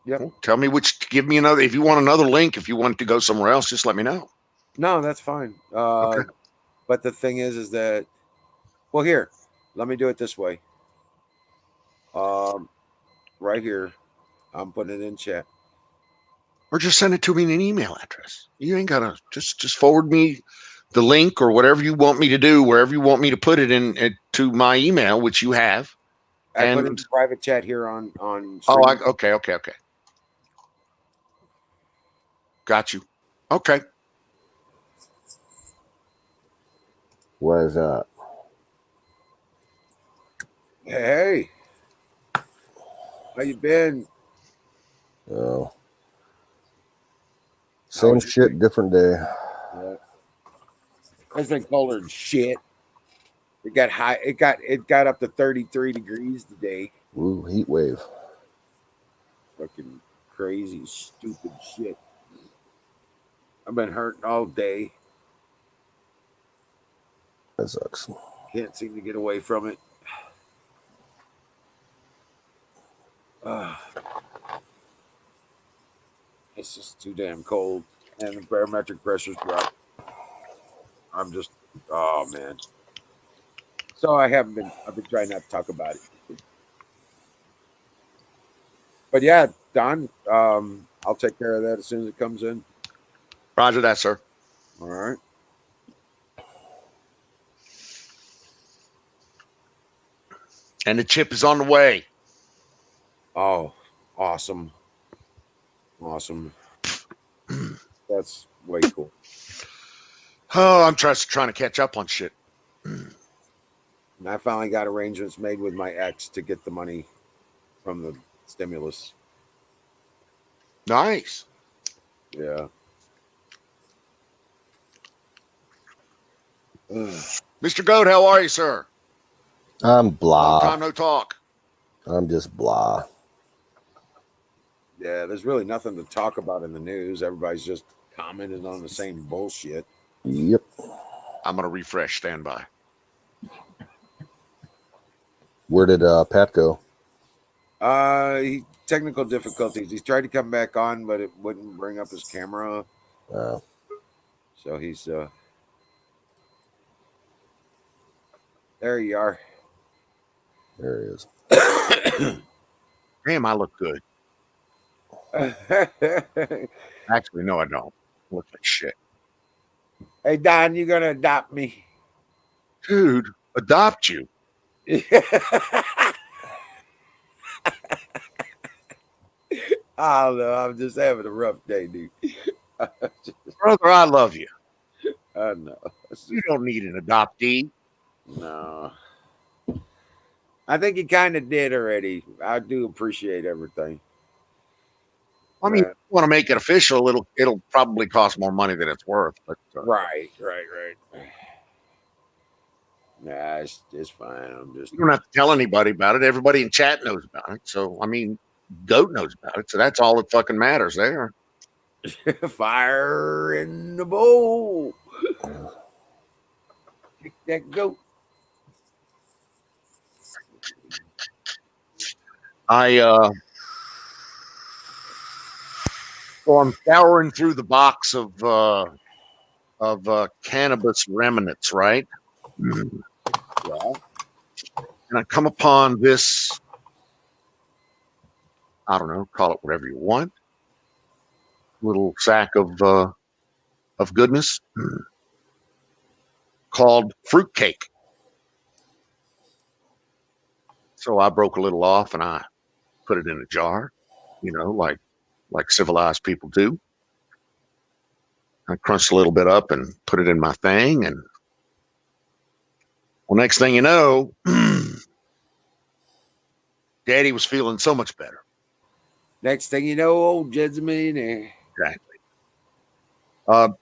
Yep. Well, tell me which. Give me another. If you want another link, if you want to go somewhere else, just let me know. No, that's fine. Okay. But the thing is that, well, here, let me do it this way. Right here, I'm putting it in chat. Or just send it to me in an email address. You ain't gotta just forward me the link or whatever you want me to do, wherever you want me to put it in to my email, which you have. I put it And in private chat here on. okay. Got you. Okay. What is that? Hey, how you been? Oh, How same was your shit, week? different day. Yeah. It's been colder than shit. It got high. It got up to 33 degrees today. Ooh, heat wave. Fucking crazy, stupid shit. I've been hurting all day. That sucks. Can't seem to get away from it. It's just too damn cold, and the barometric pressure's dropped. I'm just, oh man. So I've been trying not to talk about it. But yeah, Don, I'll take care of that as soon as it comes in. Roger that, sir. All right. And the chip is on the way. Oh, awesome. Awesome. That's way cool. Oh, I'm trying to catch up on shit. And I finally got arrangements made with my ex to get the money from the stimulus. Nice. Yeah. Ugh. Mr. Goat, how are you, sir? I'm Long blah. time no talk. I'm just blah. Yeah, there's really nothing to talk about in the news. Everybody's just commenting on the same bullshit. Yep. I'm going to refresh. Stand by. Where did Pat go? Technical difficulties. He's tried to come back on, but it wouldn't bring up his camera. So he's there you are. There he is. Damn, I look good. Actually, no, I don't. I look like shit. Hey Don, you gonna adopt me? Dude, adopt you. I don't know. I'm just having a rough day, dude. Brother, I love you. I know. You don't need an adoptee. No. I think you kind of did already. I do appreciate everything. I mean, if you want to make it official, it'll probably cost more money than it's worth. But Right. Nah, it's fine. I'm just you don't have to tell anybody about it. Everybody in chat knows about it. So, I mean, Goat knows about it. So that's all that fucking matters there. fire in the bowl. Kick that goat. So I'm scouring through the box of cannabis remnants, right? Yeah. And I come upon this, I don't know, call it whatever you want, little sack of goodness called fruitcake. So I broke a little off and I put it in a jar, like civilized people do. I crunched a little bit up and put it in my thing. And well, next thing you know, Daddy was feeling so much better. Next thing you know, old Jed's a millionaire. Exactly.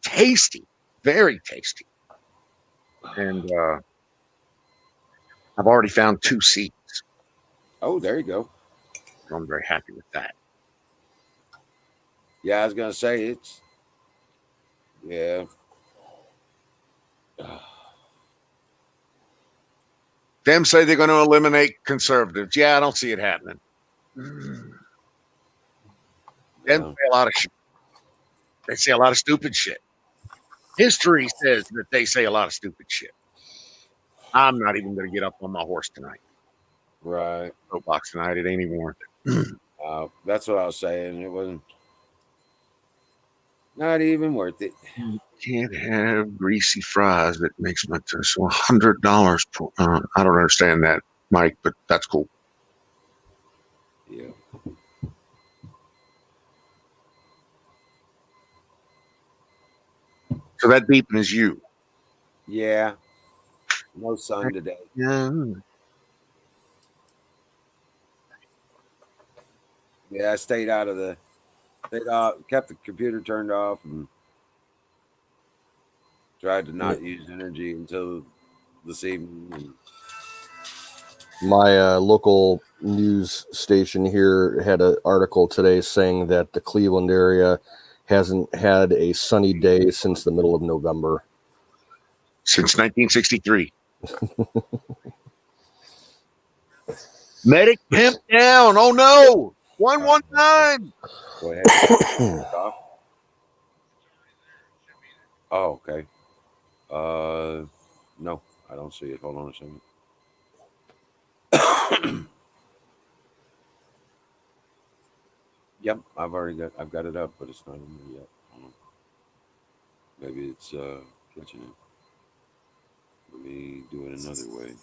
Tasty, very tasty. And I've already found 2 seeds. Oh, there you go. So I'm very happy with that. Yeah, I was gonna say it's yeah. Them say they're going to eliminate conservatives. Yeah, I don't see it happening. Them say a lot of shit. They say a lot of stupid shit. History says that they say a lot of stupid shit. I'm not even going to get up on my horse tonight. Right. Soapbox tonight. It ain't even worth it. That's what I was saying. It wasn't not even worth it. You can't have greasy fries that makes my taste. So $100. I don't understand that, Mike, but that's cool. Yeah. So that beeping is you. Yeah. No sun today. Yeah. Yeah, I stayed out of the. Kept the computer turned off and tried to not use energy until this evening. My local news station here had an article today saying that the Cleveland area hasn't had a sunny day since the middle of November. Since 1963. Medic pimp down. Oh no. 119. Go ahead. Oh, okay. No, I don't see it. Hold on a second. Yep, I've got it up, but it's not in there yet. Maybe it's catching it. Let me do it another way.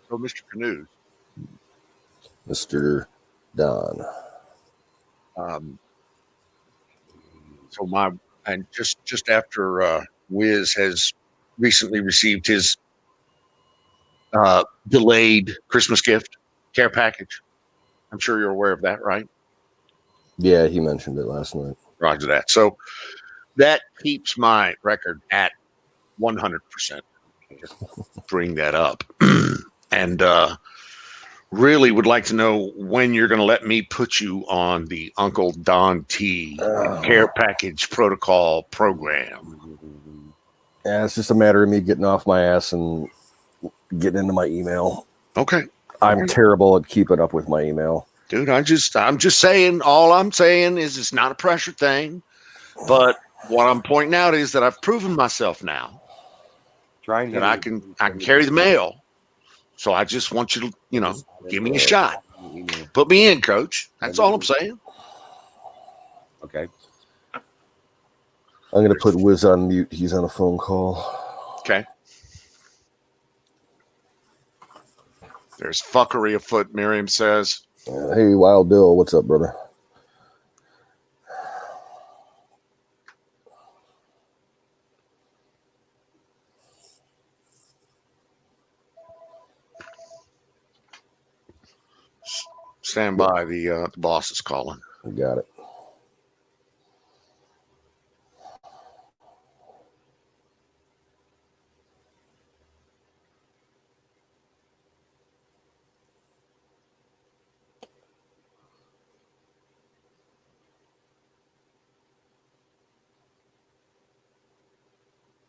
So, Mr. Canoes, Mr. Don. So just after Wiz has recently received his delayed Christmas gift care package. I'm sure you're aware of that, right? Yeah, he mentioned it last night. Roger that. So that keeps my record at 100%. Just bring that up. And really would like to know when you're going to let me put you on the Uncle Don T care package protocol program. Yeah, it's just a matter of me getting off my ass and getting into my email. Okay. I'm terrible at keeping up with my email. Dude, I'm just saying, all I'm saying is it's not a pressure thing. But what I'm pointing out is that I've proven myself now that I can carry the mail. So I just want you to, give me a shot. Put me in, coach. That's all I'm saying. Okay. I'm going to put Wiz on mute. He's on a phone call. Okay. There's fuckery afoot, Miriam says. Hey, Wild Bill. What's up, brother? Stand by. The boss is calling. We got it.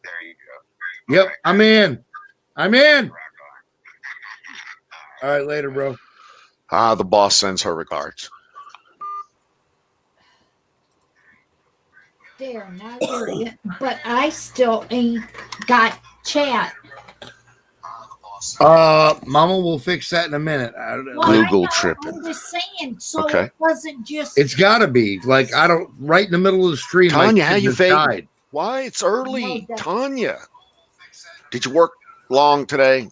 There you go. Yep, I'm in. All right, later, bro. The boss sends her regards. There, now you're in. But I still ain't got chat. Mama will fix that in a minute. Google tripping. I'm just saying, so Okay. it wasn't just. It's got to be like right in the middle of the stream. Tanya, like, how you just fading? died. Why? It's early. No, Tanya. Did you work long today?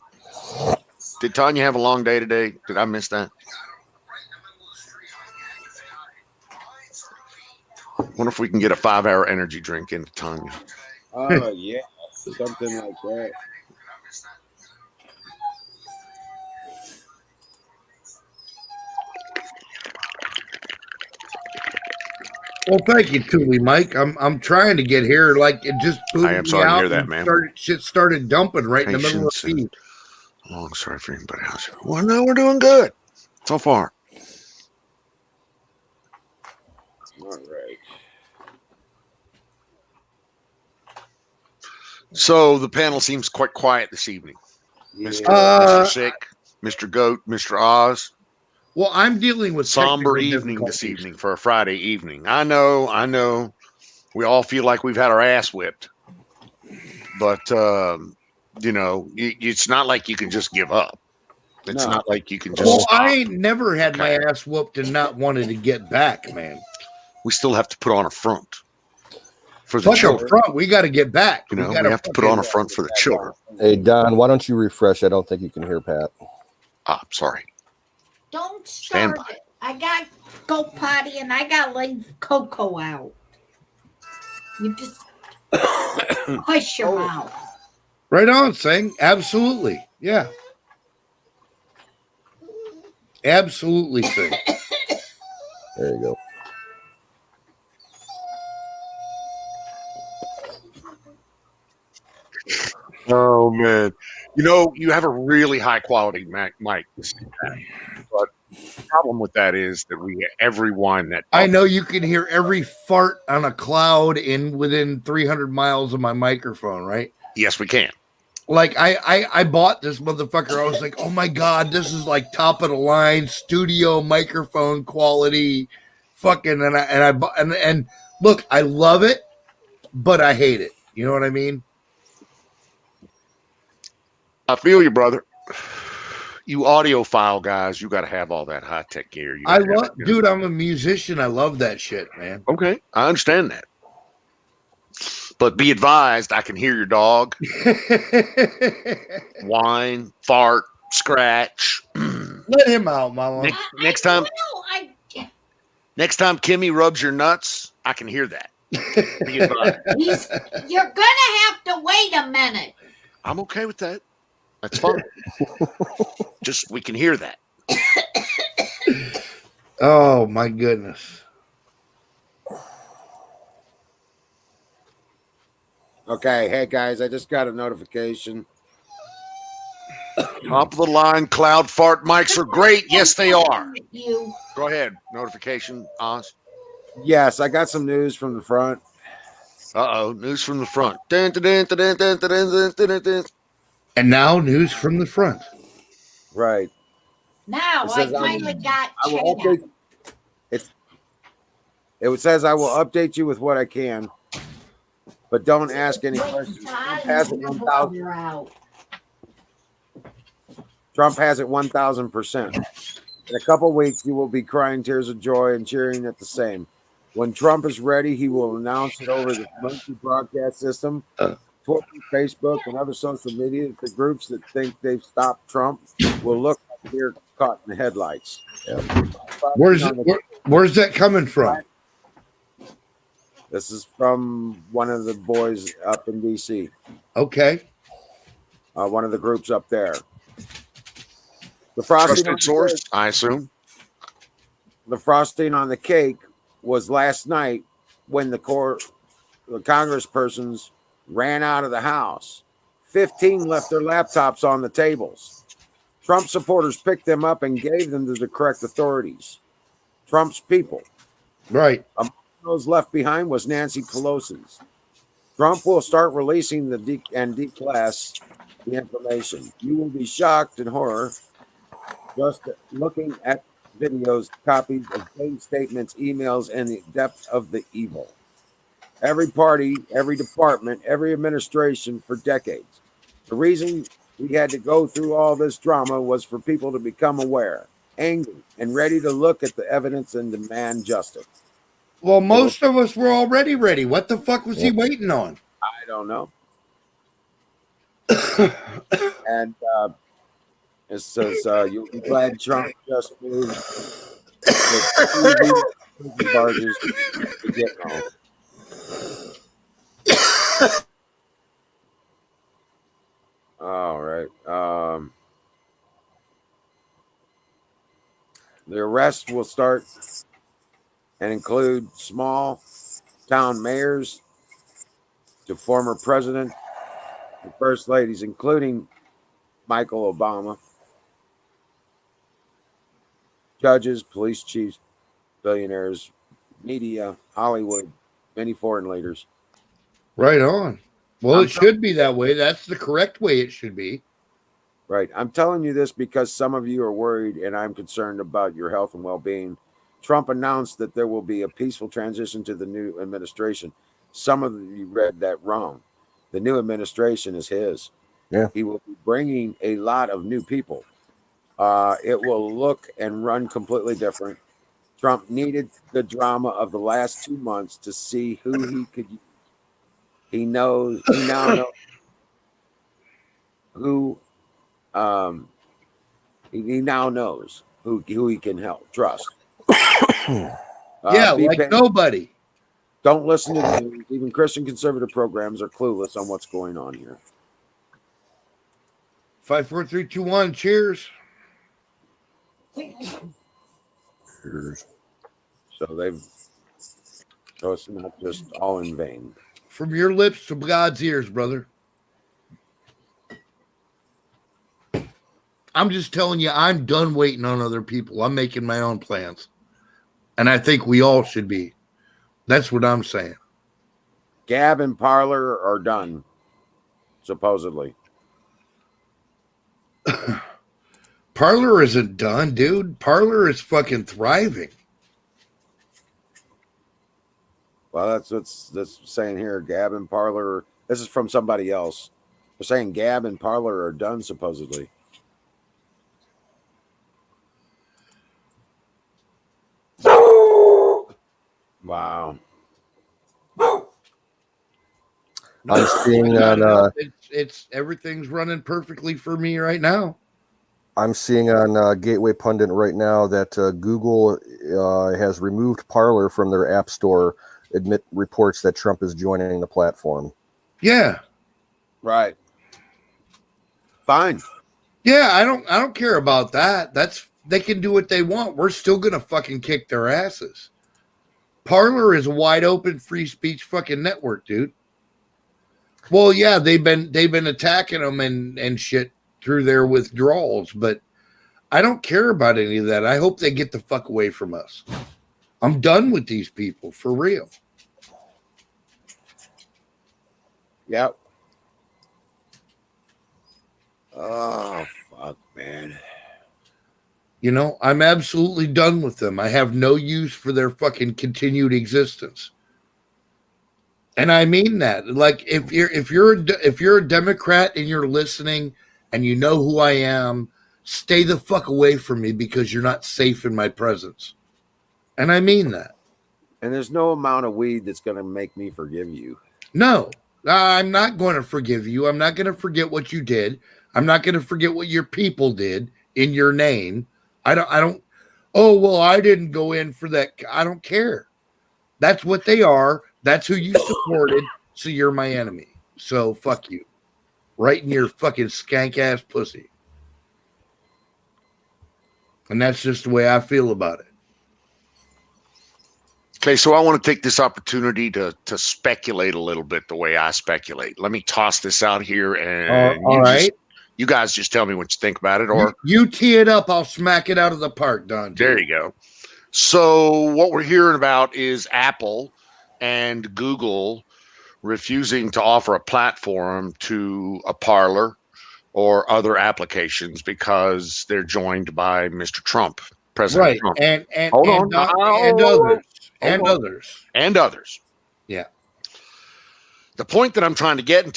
Did Tanya have a long day today? Did I miss that? Wonder if we can get a 5-hour energy drink into Tanya. Yeah, something like that. Well, thank you, Thule Mike. I'm trying to get here. Like it just booted I am me sorry to out hear that, and man. Shit started dumping right in the middle of Patience the feed. Long story for anybody else. Well, no, we're doing good so far. All right. So the panel seems quite quiet this evening. Yeah. Mr. Sick, Mr. Goat, Mr. Oz. Well, I'm dealing with Somber technical evening this difficulties. evening for a Friday evening. I know. We all feel like we've had our ass whipped. But, it's not like you can just give up. It's No. not like you can just Well, stop. I ain't never had my Okay. ass whooped and not wanted to get back, man. We still have to put on a front for the Fuck up children. front, we got to get back. We gotta have to put on a front for the children. Hey, Don, why don't you refresh? I don't think you can hear Pat. Sorry. Don't Stand start by. it. I got to go potty and I got to leave Coco out. You just hush your mouth. Right on, Sing. Absolutely. Yeah. Absolutely, Sing. There you go. Oh man, you have a really high quality mic, but the problem with that is that everyone that I know you can hear every fart on a cloud within 300 miles of my microphone, right? Yes, we can. Like I bought this motherfucker. I was like, oh my god, this is like top of the line studio microphone quality, fucking. And look, I love it, but I hate it. You know what I mean? I feel you, brother. You audiophile guys, you got to have all that high tech gear. Dude, I'm a musician. I love that shit, man. Okay, I understand that. But be advised, I can hear your dog whine, fart, scratch. Let him out, Mama. Next time, I next time Kimmy rubs your nuts, I can hear that. Be advised. You're gonna have to wait a minute. I'm okay with that. That's fine. Just we can hear that. Oh my goodness. Okay, hey guys, I just got a notification. Top of the line cloud fart mics are great. Yes, they are. You. Go ahead. Notification, Oz. Yes, I got some news from the front. Uh-oh. News from the front. Dun, dun, dun, dun, dun, dun, dun, dun, dun, dun. And now news from the front. Right. Now It I says finally got I will Chad. update. It says I will update you with what I can, but don't ask any questions. Trump has it 1,000%. In a couple weeks, you will be crying tears of joy and cheering at the same. When Trump is ready, he will announce it over the monthly broadcast system, Twitter, Facebook, and other social media. The groups that think they've stopped Trump will look like they're caught in the headlights. Where's that coming from? This is from one of the boys up in D.C. Okay. One of the groups up there. The frosting on Trusted source, I assume. the frosting on the cake was last night when the congresspersons ran out of the House. 15 left their laptops on the tables. Trump supporters picked them up and gave them to the correct authorities. Trump's people. Right. Among those left behind was Nancy Pelosi's. Trump will start releasing the declass the information. You will be shocked in horror just looking at videos, copies of bank statements, emails, and the depth of the evil. Every party, every department, every administration for decades. The reason we had to go through all this drama was for people to become aware, angry, and ready to look at the evidence and demand justice. Well, most of us were already ready. What the fuck was he waiting on? I don't know. And it says you'll be glad Trump just moved the barges to get home. All right. The arrests will start and include small town mayors to former president and first ladies, including Michael Obama, judges, police chiefs, billionaires, media, Hollywood, many foreign leaders. Right on. Well, it should be that way. That's the correct way it should be. Right. I'm telling you this because some of you are worried and I'm concerned about your health and well-being. Trump announced that there will be a peaceful transition to the new administration. Some of you read that wrong. The new administration is his. Yeah. He will be bringing a lot of new people. It will look and run completely different. Trump needed the drama of the last 2 months to see who he could use. He now knows who he now knows who he can help trust. Yeah, like nobody. Don't listen to the news. Even Christian conservative programs are clueless on what's going on here. 5, 4, 3, 2, 1. Cheers. So it's not just all in vain. From your lips to God's ears, brother. I'm just telling you, I'm done waiting on other people. I'm making my own plans. And I think we all should be. That's what I'm saying. Gab and Parler are done, supposedly. Parler isn't done, dude. Parler is fucking thriving. Well, that's saying here. Gab and Parler. This is from somebody else. They're saying Gab and Parler are done, supposedly. Wow. I'm seeing on it's everything's running perfectly for me right now. I'm seeing on Gateway Pundit right now that Google has removed Parler from their app store. Admit reports that Trump is joining the platform. Yeah. Right. Fine. Yeah, I don't care about that. They can do what they want. We're still gonna fucking kick their asses. Parler is a wide open free speech fucking network, dude. Well, yeah, they've been attacking them and shit through their withdrawals, but I don't care about any of that. I hope they get the fuck away from us. I'm done with these people for real. Yep. Oh fuck, man. You know, I'm absolutely done with them. I have no use for their fucking continued existence. And I mean that. Like if you're a Democrat and you're listening and you know who I am, stay the fuck away from me because you're not safe in my presence. And I mean that. And there's no amount of weed that's going to make me forgive you. No, I'm not going to forgive you. I'm not going to forget what you did. I'm not going to forget what your people did in your name. I don't. Oh, well, I didn't go in for that. I don't care. That's what they are. That's who you supported. So you're my enemy. So fuck you. Right in your fucking skank ass pussy. And that's just the way I feel about it. Okay, so I want to take this opportunity to speculate a little bit the way I speculate. Let me toss this out here, and all right. You guys just tell me what you think about it. Or you tee it up, I'll smack it out of the park, Don. There you go. So what we're hearing about is Apple and Google refusing to offer a platform to a Parler or other applications because they're joined by Mr. Trump, President Trump. And others. Yeah. The point that I'm trying to get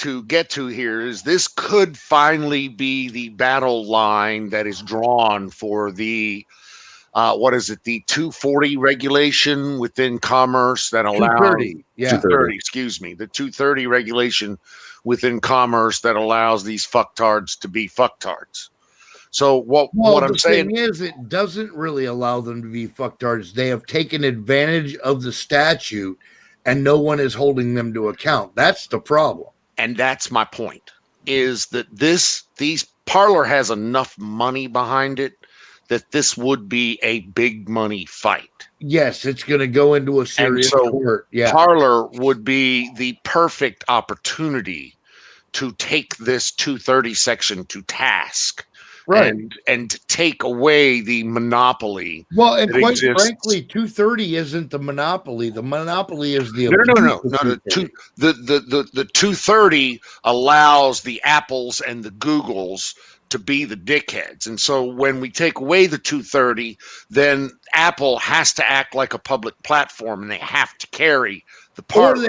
to here is this could finally be the battle line that is drawn for the the 240 regulation within commerce that allows 230, excuse me, the 230 regulation within commerce that allows these fucktards to be fucktards. So what I'm saying is it doesn't really allow them to be fucktards. They have taken advantage of the statute and no one is holding them to account. That's the problem. And that's my point, is that these Parler has enough money behind it that this would be a big money fight. Yes, it's going to go into a serious court. Yeah. Parler would be the perfect opportunity to take this 230 section to task. Right. And take away the monopoly. Well, and quite frankly, 230 isn't the monopoly. The monopoly is the no. The 230 allows the Apples and the Googles to be the dickheads. And so when we take away the 230, then Apple has to act like a public platform and they have to carry the part.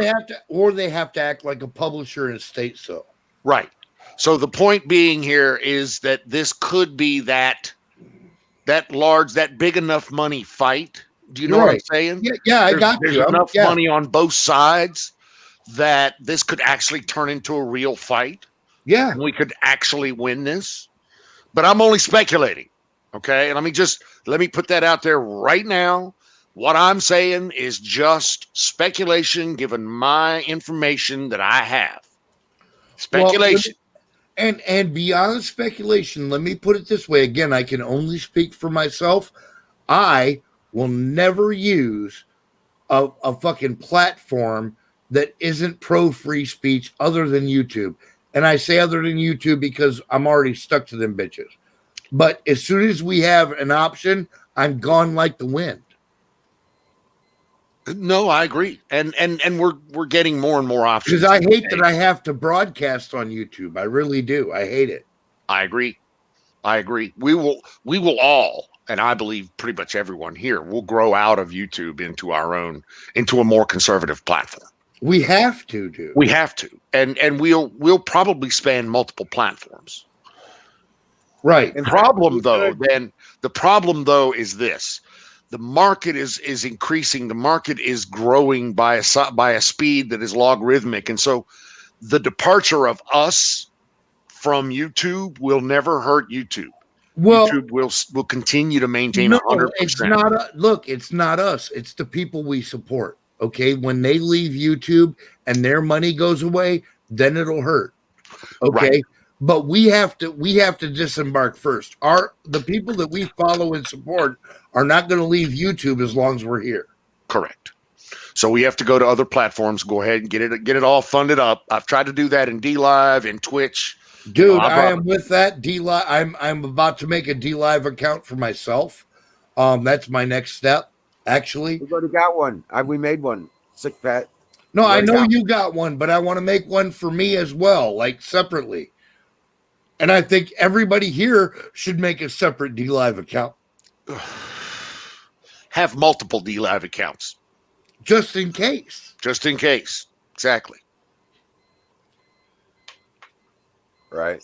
Or they have to act like a publisher and state so. Right. So the point being here is that this could be that big enough money fight. Do you know what I'm saying? Yeah, I got you. There's enough money on both sides that this could actually turn into a real fight. Yeah. And we could actually win this. But I'm only speculating. Okay. And let me put that out there right now. What I'm saying is just speculation given my information that I have. Speculation. Well, and beyond speculation, let me put it this way. Again, I can only speak for myself. I will never use a fucking platform that isn't pro free speech other than YouTube. And I say other than YouTube because I'm already stuck to them bitches. But as soon as we have an option, I'm gone like the wind. No, I agree, and we're getting more and more options. Because I hate that I have to broadcast on YouTube. I really do. I hate it. I agree. We will all, and I believe pretty much everyone here will grow out of YouTube into a more conservative platform. We have to, dude. We have to, and we'll probably span multiple platforms. Right. The problem though is this. The market is increasing. The market is growing by a speed that is logarithmic. And so the departure of us from YouTube will never hurt YouTube. Well, YouTube will continue to maintain no, 100%. it's not. Look, it's not us. It's the people we support. Okay, when they leave YouTube and their money goes away, then it'll hurt. Okay, Right. but we have to disembark first. The people that we follow and support are not going to leave YouTube as long as we're here. Correct. So we have to go to other platforms. Go ahead and get it all funded up. I've tried to do that in DLive and Twitch. Dude, I am with that. DLive. I'm about to make a DLive account for myself. That's my next step. Actually, We've already got one. We made one. Sick Pat. no, I know you got one, but I want to make one for me as well, like separately. And I think everybody here should make a separate DLive account. Have multiple DLive accounts. Just in case. Just in case. Exactly. Right.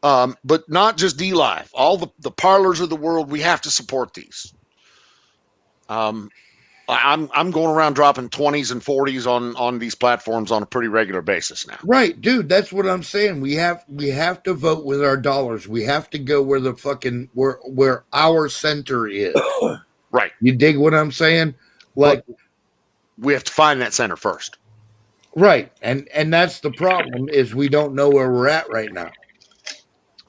But not just DLive. All the parlors of the world, we have to support these. I'm going around dropping 20s and 40s on these platforms on a pretty regular basis now. Right, dude. That's what I'm saying. We have to vote with our dollars. We have to go where the fucking where our center is. Right. You dig what I'm saying? Like, but we have to find that center first. Right. And that's the problem is we don't know where we're at right now.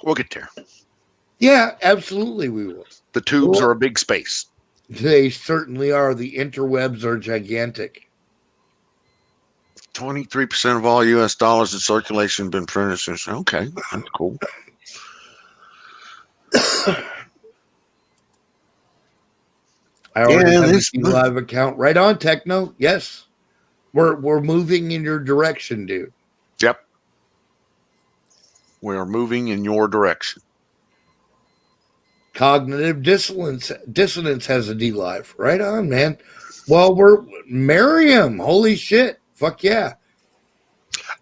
We'll get there. Yeah, absolutely we will. The tubes are a big space. They certainly are. The interwebs are gigantic. 23% of all U.S. dollars in circulation have been printed since. Okay, that's cool. I already have a live account. Right on, Techno. Yes. We're moving in your direction, dude. Yep. We are moving in your direction. Cognitive dissonance has a DLive. Right on, man. Well, we're Miriam. Holy shit. Fuck yeah.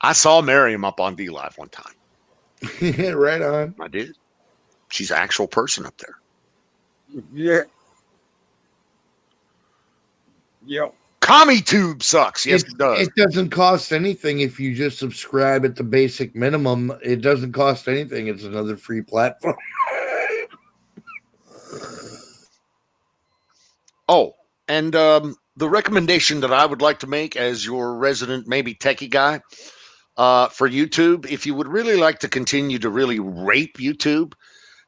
I saw Miriam up on DLive one time. Right on. I did. She's an actual person up there. Yeah. Yep. Commie tube sucks. Yes, it does. It doesn't cost anything if you just subscribe at the basic minimum. It doesn't cost anything. It's another free platform. Oh, and the recommendation that I would like to make as your resident, maybe techie guy, for YouTube, if you would really like to continue to really rape YouTube,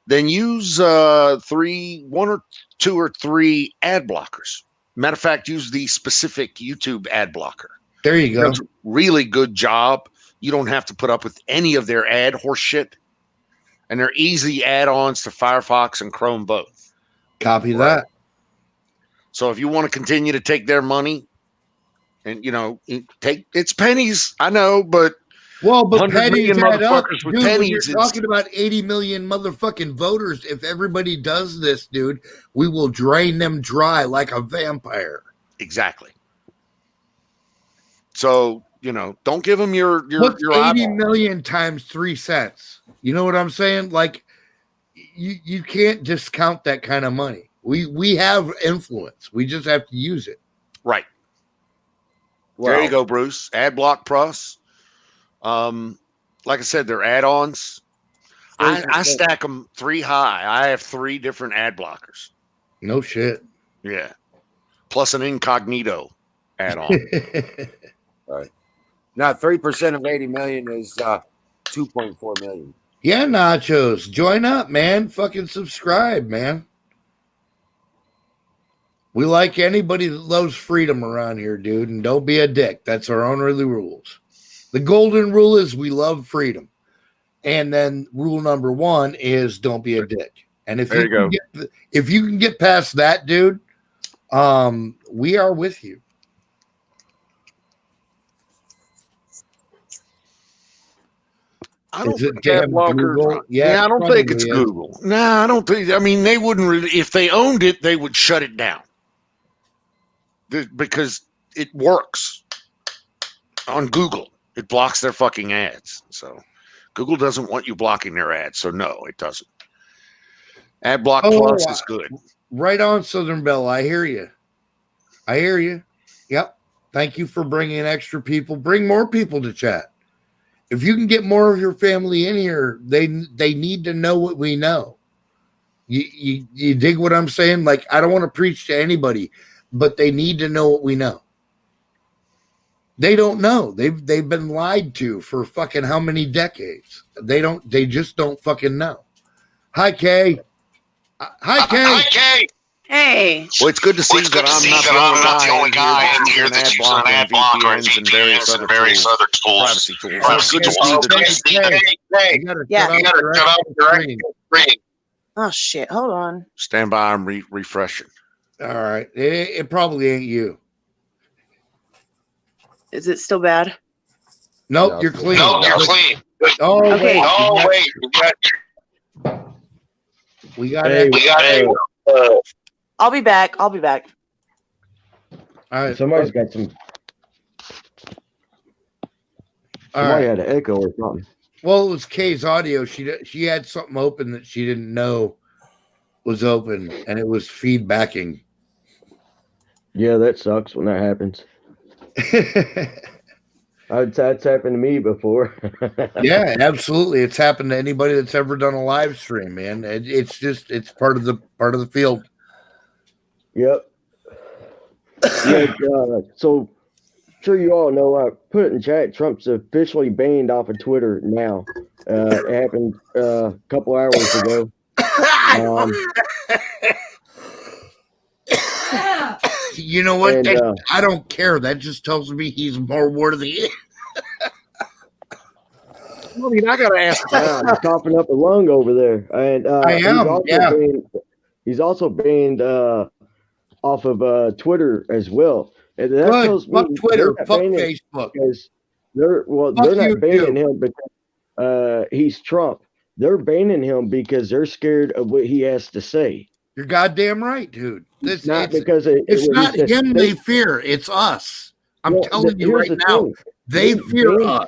then use one or two or three ad blockers. Matter of fact, use the specific YouTube ad blocker. There you go. Does a really good job. You don't have to put up with any of their ad horse shit. And they're easy add-ons to Firefox and Chrome both. Copy that. So if you want to continue to take their money and, it's pennies, I know, but but pennies add up. With dude, pennies, when you're talking about 80 million motherfucking voters, if everybody does this, dude, we will drain them dry like a vampire. Exactly. So, don't give them your What's 80 eyeball. million times 3 cents? You know what I'm saying? Like, you can't discount that kind of money. We have influence. We just have to use it. Right. Well, there you go, Bruce. Adblock Plus. Like I said, they're add-ons. I stack them 3 high. I have 3 different ad blockers. No shit. Yeah. Plus an incognito add-on. All right. Now, 3% of 80 million is 2.4 million. Yeah, Nachos. Join up, man. Fucking subscribe, man. We like anybody that loves freedom around here, dude, and don't be a dick. That's our only rules. The golden rule is we love freedom. And then rule number 1 is don't be a dick. And if you can get past that, dude, we are with you. I don't think Google? Yeah, I don't think it's Google. No, I don't think. I mean, they wouldn't really. If they owned it, they would shut it down because it works on Google. It blocks their fucking ads. So Google doesn't want you blocking their ads. So no, it doesn't. Adblock Plus is good. Right on, Southern Belle. I hear you. Yep. Thank you for bringing extra people. Bring more people to chat. If you can get more of your family in here, they need to know what we know. You dig what I'm saying? Like, I don't want to preach to anybody, but they need to know what we know. They don't know. They've been lied to for fucking how many decades? They just don't fucking know. Hi, Kay. Hi, Kay. Hi, Kay. Hey. Well, it's good to see that I'm not the only guy in here that's using an ad blocker and VPNs and various other tools. Privacy tools. It's good to see that. Hey, you gotta cut off your screen. Oh shit! Hold on. Stand by. I'm refreshing. All right. It probably ain't you. Is it still bad? Nope, No, you're clean. You're clean. Oh, Okay. wait. We got it. I'll be back. All right. Somebody's got some. All Somebody right. had an echo or something. Well, it was Kay's audio. She had something open that she didn't know was open, and it was feedbacking. Yeah, that sucks when that happens. That's happened to me before. Yeah, absolutely. It's happened to anybody that's ever done a live stream, man. It's part of the field. Yep. Yeah, so sure you all know, I put it in chat, Trump's officially banned off of Twitter now. It happened a couple hours ago. You know what? And, I don't care. That just tells me he's more worthy. I mean, I gotta ask. I'm coughing up a lung over there. And I am, he's also banned off of Twitter as well. And that tells me fuck Twitter, fuck Facebook. Facebook. Because they're not banning him because he's Trump. They're banning him because they're scared of what he has to say. You're goddamn right, dude. It's not him they fear. It's us. I'm telling you right now. They fear us.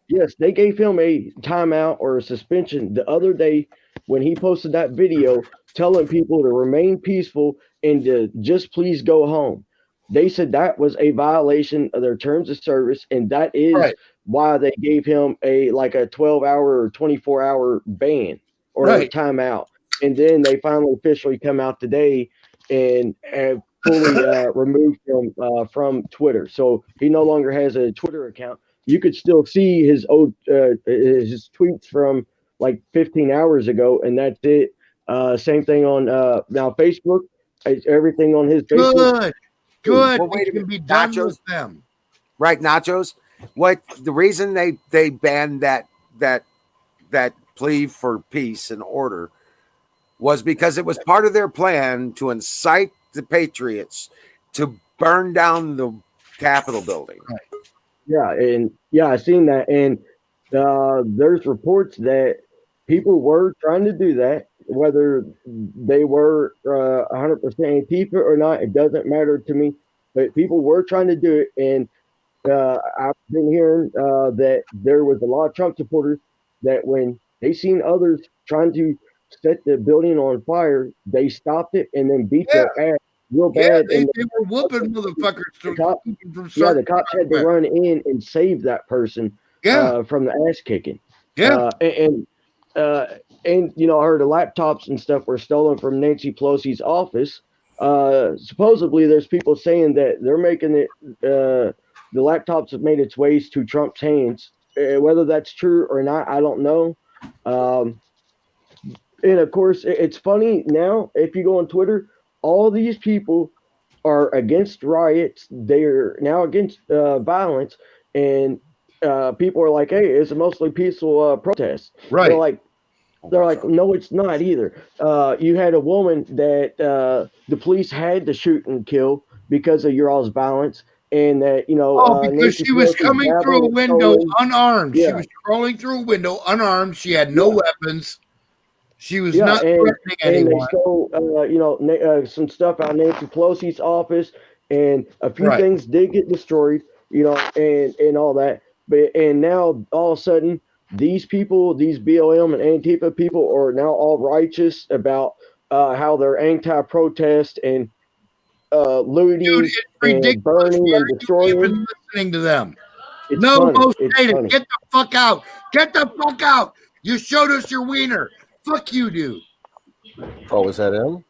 Yes, they gave him a timeout or a suspension the other day when he posted that video telling people to remain peaceful and to just please go home. They said that was a violation of their terms of service, and that is why they gave him a 12-hour or 24-hour ban or a timeout. And then they finally officially come out today and fully removed him from Twitter. So he no longer has a Twitter account. You could still see his old his tweets from like 15 hours ago, and that's it. Same thing on now Facebook. Everything on his Facebook. Good. Well, wait a minute. Be done Nachos, with them. Right, Nachos? What the reason they banned that plea for peace and order was because it was part of their plan to incite the patriots to burn down the Capitol building. Right. Yeah, I seen that, and there's reports that people were trying to do that, whether they were 100% Antifa or not. It doesn't matter to me, but people were trying to do it, and I've been hearing that there was a lot of Trump supporters that when they seen others trying to set the building on fire, they stopped it and then beat their ass real bad. They were whooping motherfuckers. The cops had to run in and save that person from the ass kicking. And you know, I heard the laptops and stuff were stolen from Nancy Pelosi's office. Supposedly there's people saying that they're making it the laptops have made its ways to Trump's hands. Whether that's true or not, I don't know. And of course, it's funny now, if you go on Twitter, all these people are against riots. They're now against violence. And people are like, hey, it's a mostly peaceful protest. Right. They're like, no, it's not either. You had a woman that the police had to shoot and kill because of your all's violence. And that, you know, because she was coming through a window unarmed. Yeah. She was crawling through a window unarmed. She had no weapons. She was not threatening anyone. And they stole, you know, some stuff out of Nancy Pelosi's office, and a few things did get destroyed, you know, and all that. But and now all of a sudden, these people, these BLM and Antifa people, are now all righteous about how they're anti-protest and looting and burning and destroying. Even listening to them. It's No, funny. most It's hated. funny. Get the fuck out. Get the fuck out. You showed us your wiener. Fuck you, dude. Oh, was that him?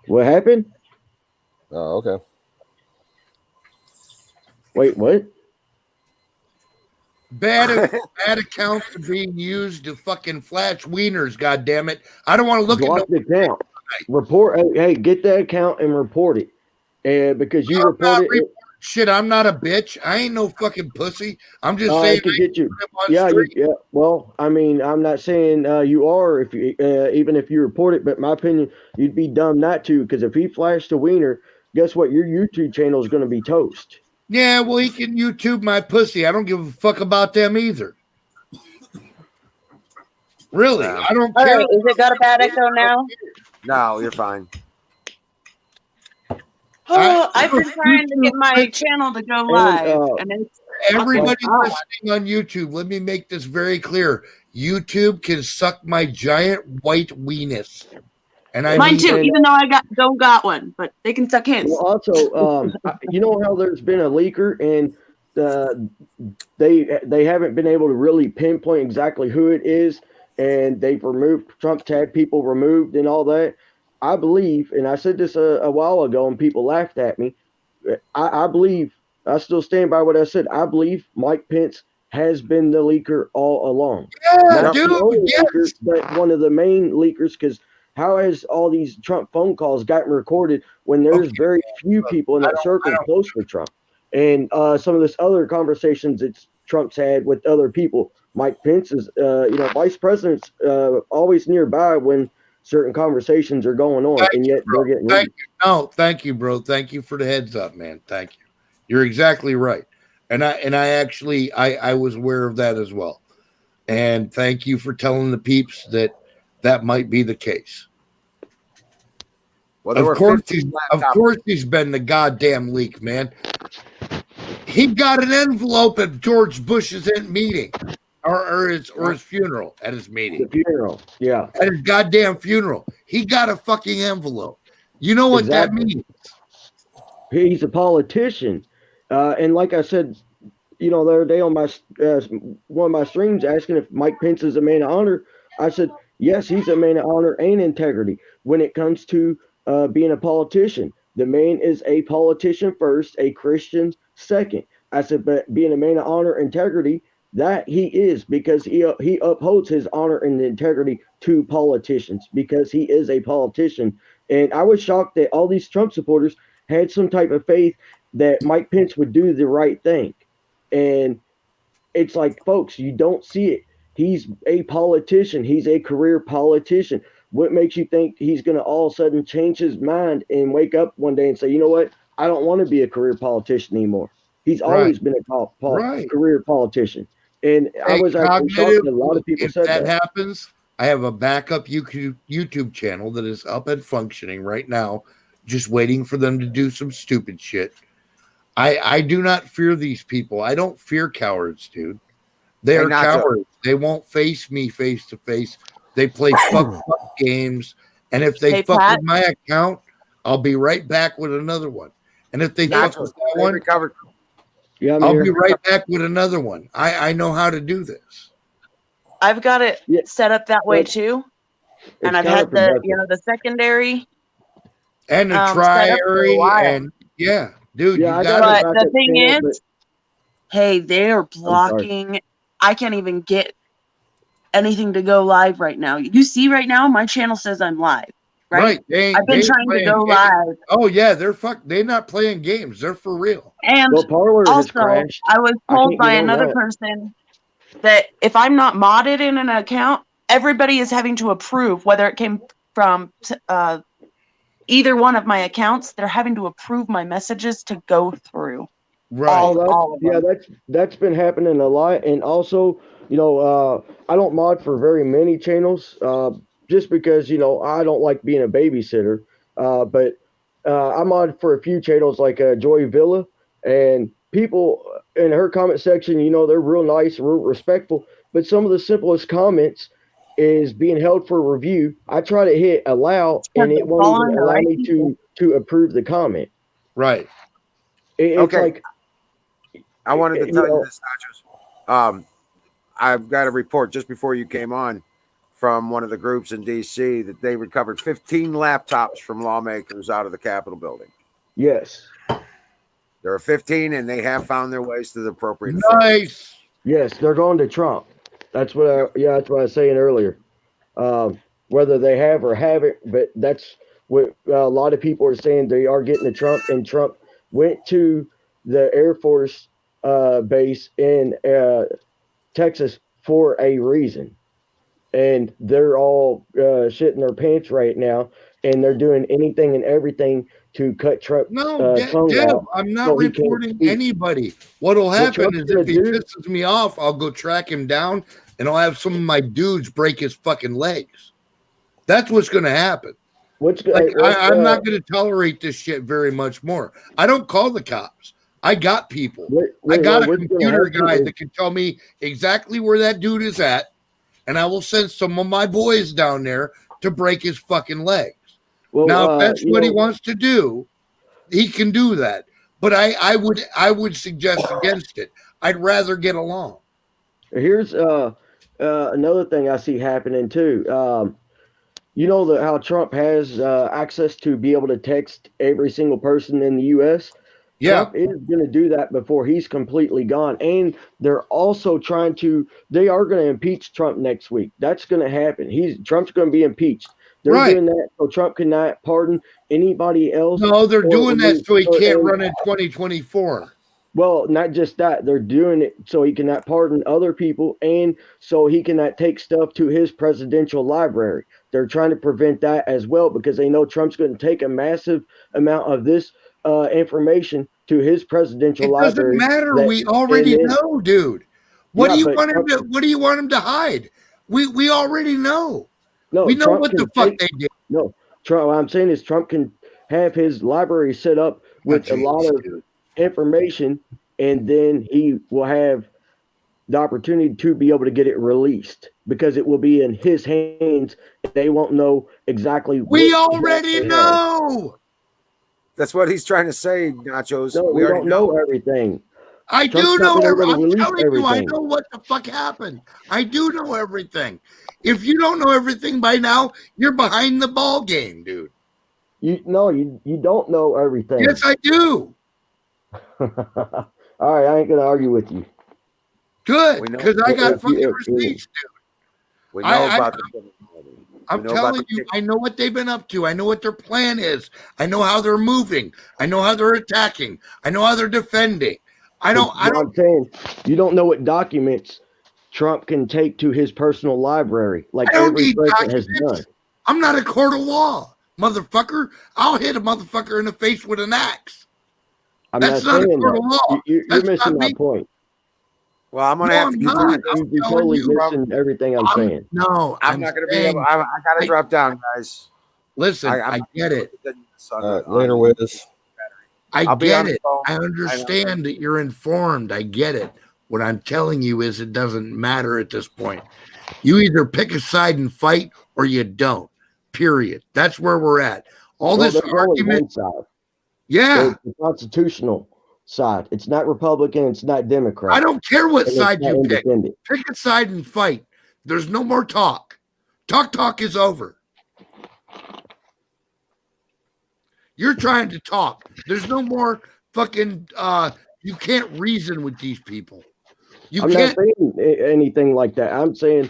What happened? Oh, okay. Wait, what? Bad accounts are being used to fucking flash wieners. God damn it! I don't want to look Block at no. the account. Report. Hey, get that account and report it. And because you I'm report not it, Shit, I'm not a bitch. I ain't no fucking pussy. I'm just I saying. could get you. On Yeah, street. yeah. Well, I mean, I'm not saying you are if you even if you report it, but my opinion, you'd be dumb not to, because if he flashed a wiener, guess what? Your YouTube channel is going to be toast. Yeah, well, he can YouTube my pussy. I don't give a fuck about them either. Really, I don't All care. right, is it got a bad echo now? No, you're fine. Oh, I've been trying to get my channel to go live, and it's Everybody fucking listening on YouTube, let me make this very clear. YouTube can suck my giant white weenus. And I mine mean, too. Even though I don't got one, but they can suck his. Well, also, you know how there's been a leaker and they haven't been able to really pinpoint exactly who it is, and they've removed Trump's had people removed and all that. I believe, and I said this a while ago, and people laughed at me. I believe, I still stand by what I said. I believe Mike Pence has been the leaker all along. yeah, Not dude, the only yes. leaker, but one of the main leakers. Because how has all these Trump phone calls gotten recorded when there's very few people in that circle close to Trump? And some of this other conversations that Trump's had with other people. Mike Pence is, vice president's always nearby when certain conversations are going on, Thank and you, yet bro. they're getting Thank leaked. you. No, thank you, bro. Thank you for the heads up, man. Thank you. You're exactly right. And I actually I was aware of that as well. And thank you for telling the peeps that might be the case. Well, there were Of course 15 he's been the goddamn leak, man. He got an envelope at George Bush's meeting, or his funeral at his meeting. The funeral, yeah, At his goddamn funeral, he got a fucking envelope. You know what that means? He's a politician, and like I said, the other day on my one of my streams, asking if Mike Pence is a man of honor, I said yes, he's a man of honor and integrity when it comes to being a politician. The man is a politician first, a Christian second. I said, but being a man of honor, integrity, that he is, because he upholds his honor and integrity to politicians because he is a politician. And I was shocked that all these Trump supporters had some type of faith that Mike Pence would do the right thing. And it's like, folks, you don't see it. He's a politician. He's a career politician. What makes you think he's going to all of a sudden change his mind and wake up one day and say, you know what? I don't want to be a career politician anymore. He's always been a career politician. And I was actually shocked that a lot of people said that. If that happens, I have a backup YouTube channel that is up and functioning right now, just waiting for them to do some stupid shit. I do not fear these people. I don't fear cowards, dude. They are cowards. They won't face me face to face. They play fuck games. And if they fuck with my account, I'll be right back with another one. And if they fuck with that one, I'll be right back with another one. I know how to do this. I've got it set up that way too. And I've had the secondary and the triary and dude, but the thing is, hey, they are blocking. I can't even get anything to go live right now. You see right now, my channel says I'm live. Right. I've been trying to go live. Oh yeah, they're not playing games. They're for real. And also, I was told by another person that if I'm not modded in an account, everybody is having to approve, whether it came from either one of my accounts. They're having to approve my messages to go through. Right. That's been happening a lot. And also, I don't mod for very many channels, just because, I don't like being a babysitter. But I mod for a few channels like Joy Villa, and people in her comment section, they're real nice, real respectful. But some of the simplest comments is being held for review. I try to hit allow, and it won't even allow me to approve the comment. Right. It's like, I wanted to tell you know, this, Nachos. I've got a report just before you came on from one of the groups in D.C. that they recovered 15 laptops from lawmakers out of the Capitol building. yes, There are 15, and they have found their ways to the appropriate. Nice. yes, they're going to Trump. That's what that's what I was saying earlier. Whether they have or haven't, but that's what a lot of people are saying. They are getting to Trump, and Trump went to the Air Force base in Texas for a reason. And they're all shitting their pants right now, and they're doing anything and everything to cut Trump tongue Dev, out. I'm not so he can't reporting speak. anybody. What'll What happen Trump's is gonna if he do- pisses me off, I'll go track him down and I'll have some of my dudes break his fucking legs. That's what's going to happen. I'm not going to tolerate this shit very much more. I don't call the cops. I got people. I got a computer guy that can tell me exactly where that dude is at, and I will send some of my boys down there to break his fucking legs. Now, if that's what he wants to do, he can do that. But I would suggest against it. I'd rather get along. Here's another thing I see happening too. You know how Trump has access to be able to text every single person in the U.S. Yeah. Trump is going to do that before he's completely gone. And they're also they are going to impeach Trump next week. That's going to happen. Trump's going to be impeached. They're doing that so Trump cannot pardon anybody else. No, they're doing that so he can't run in 2024. Well, not just that. They're doing it so he cannot pardon other people and so he cannot take stuff to his presidential library. They're trying to prevent that as well because they know Trump's going to take a massive amount of this information to his presidential library. It doesn't matter. We already know, dude. What do you want him to hide? We already know. No, we know Trump what the fuck they did. No, Trump. What I'm saying is Trump can have his library set up with a lot of information, and then he will have the opportunity to be able to get it released because it will be in his hands. They won't know exactly. We already know. That's what he's trying to say, Nachos. No, we don't know everything. I do know everything. I'm telling you, I know what the fuck happened. I do know everything. If you don't know everything by now, you're behind the ball game, dude. You don't know everything. Yes, I do. All right, I ain't gonna argue with you. Good, because I got fucking receipts, dude. We know about I'm telling you, I know what they've been up to. I know what their plan is. I know how they're moving. I know how they're attacking. I know how they're defending. I'm saying you don't know what documents Trump can take to his personal library, like every president has done. I'm not a court of law, motherfucker. I'll hit a motherfucker in the face with an axe. That's not a court of law. You're missing my point. Well, I'm going to have to keep you're totally missing everything I'm saying. No, I'm not going to be able. I got to drop down, guys. Listen, I get it. Later, Wiz. I get it. I understand that you're informed. I get it. What I'm telling you is it doesn't matter at this point. You either pick a side and fight or you don't. Period. That's where we're at. This argument. Yeah. The constitutional side. It's not Republican. It's not Democrat. I don't care what side you pick. Pick a side and fight. There's no more talk. Talk is over. You're trying to talk. There's no more fucking you can't reason with these people. I'm not saying anything like that. I'm saying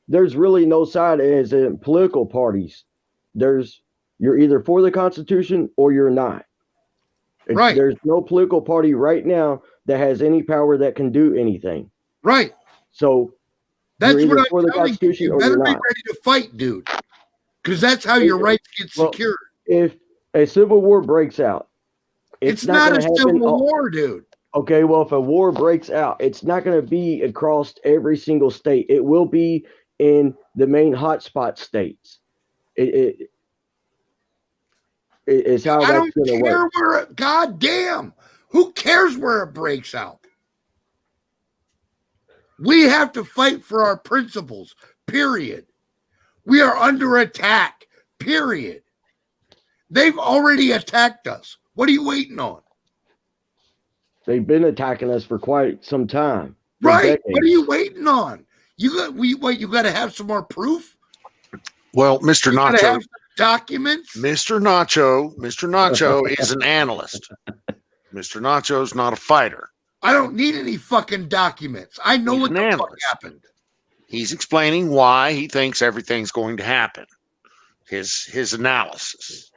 there's really no side as in political parties. You're either for the Constitution or you're not. Right. There's no political party right now that has any power that can do anything. Right. So that's what I'm telling you. You better be ready to fight, dude. Because that's how your rights get secured. If a civil war breaks out, it's not a civil war, dude. Okay, well, if a war breaks out, it's not going to be across every single state. It will be in the main hotspot states. It's how that's going to work. God damn. Who cares where it breaks out? We have to fight for our principles, period. We are under attack, period. They've already attacked us. What are you waiting on? They've been attacking us for quite some time. Right. Decades. What are you waiting on? You got to have some more proof? Well, Mr. You got to Nacho, have some documents? Mr. Nacho is an analyst. Mr. Nacho's not a fighter. I don't need any fucking documents. I know He's what an the fuck analyst. happened. He's explaining why he thinks everything's going to happen. His analysis.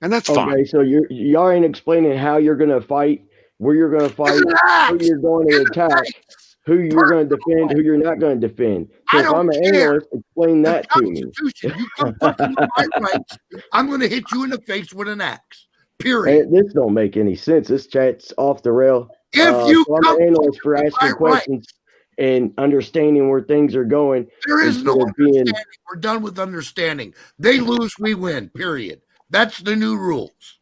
And that's fine. Okay, so y'all ain't explaining how you're gonna fight, where you're gonna fight, who you're going to attack, who you're going to defend, who you're not going to defend. So I if don't I'm an care. analyst, explain The that to me. Constitution. You come fucking with my rights, I'm going to hit you in the face with an axe. Period. And this don't make any sense. This chat's off the rail. If you so I'm come an analyst for with asking my questions and understanding where things are going. There is no instead of being- understanding. We're done with understanding. They lose, we win. Period. That's the new rules.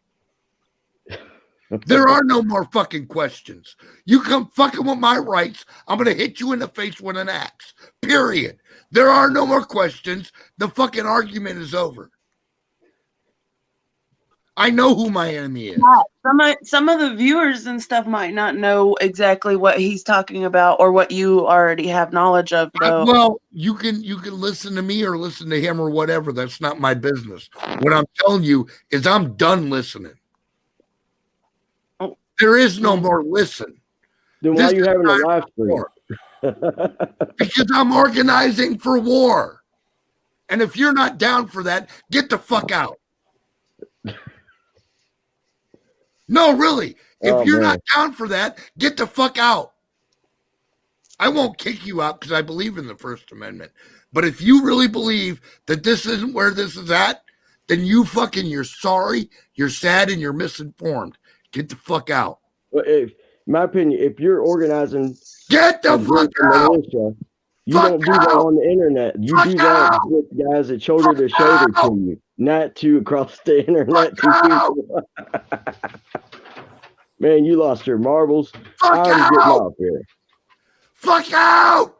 There are no more fucking questions. You come fucking with my rights, I'm going to hit you in the face with an axe. Period. There are no more questions. The fucking argument is over. I know who my enemy is. Some of the viewers and stuff might not know exactly what he's talking about or what you already have knowledge of, though. Well, you can listen to me or listen to him or whatever. That's not my business. What I'm telling you is I'm done listening. Oh. There is no more listen. Then why This are you is having a time live for stream? war. Because I'm organizing for war. And if you're not down for that, get the fuck out. No, really. If you're not down for that, get the fuck out. I won't kick you out because I believe in the First Amendment. But if you really believe that this isn't where this is at, then you're sorry, you're sad, and you're misinformed. Get the fuck out. Well, in my opinion, if you're organizing Get the a group fuck of out. militia, you Fuck don't do that out. on the internet. You Fuck do that out. with guys that shoulder to shoulder out. to you, not to across the internet Fuck to out. people. Man, you lost your marbles. Fuck I'm getting out. off here. Fuck out.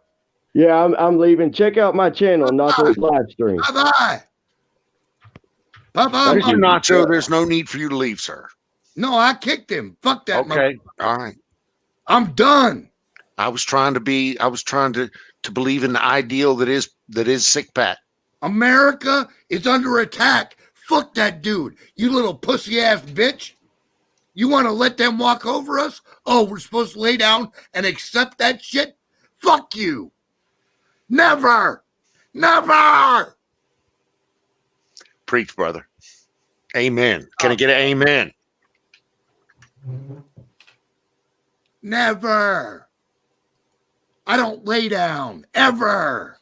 Yeah, I'm leaving. Check out my channel, not the live stream. Bye-bye. Bye-bye. Mr. Nacho, there's no need for you to leave, sir. No, I kicked him. Fuck that. Okay. All right. I'm done. I was trying to believe in the ideal that is Sick Pat. America is under attack. Fuck that dude. You little pussy ass bitch. You want to let them walk over us? Oh, we're supposed to lay down and accept that shit? Fuck you. Never. Never. Preach, brother. Amen. Can I get an amen? Never. I don't lay down. Ever.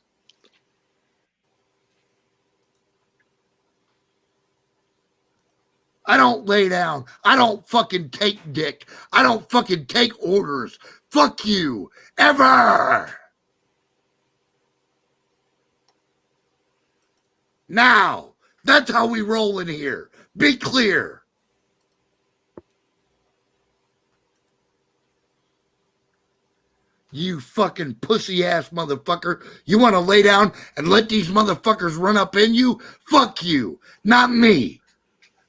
I don't lay down. I don't fucking take dick. I don't fucking take orders. Fuck you. Ever. Now, that's how we roll in here. Be clear. You fucking pussy ass motherfucker. You want to lay down and let these motherfuckers run up in you? Fuck you. Not me.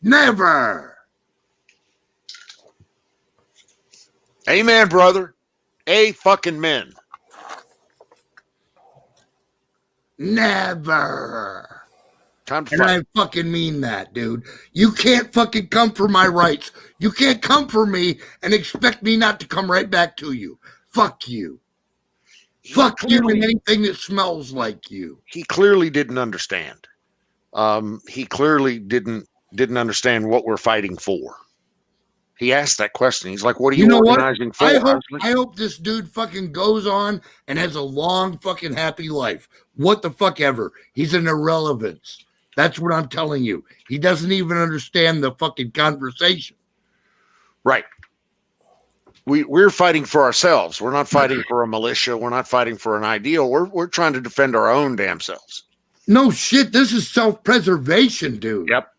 Never. Amen, brother. A fucking men. Never. Time to And fight. I fucking mean that, dude. You can't fucking come for my rights. You can't come for me and expect me not to come right back to you. Fuck you. Fuck you and anything that smells like you. He clearly didn't understand. He clearly didn't understand what we're fighting for. He asked that question. He's like, what are you, organizing for? I hope this dude fucking goes on and has a long fucking happy life. What the fuck ever. He's an irrelevance. That's what I'm telling you. He doesn't even understand the fucking conversation. Right. We're fighting for ourselves. We're not fighting for a militia. We're not fighting for an ideal. We're trying to defend our own damn selves. No shit. This is self-preservation, dude. Yep.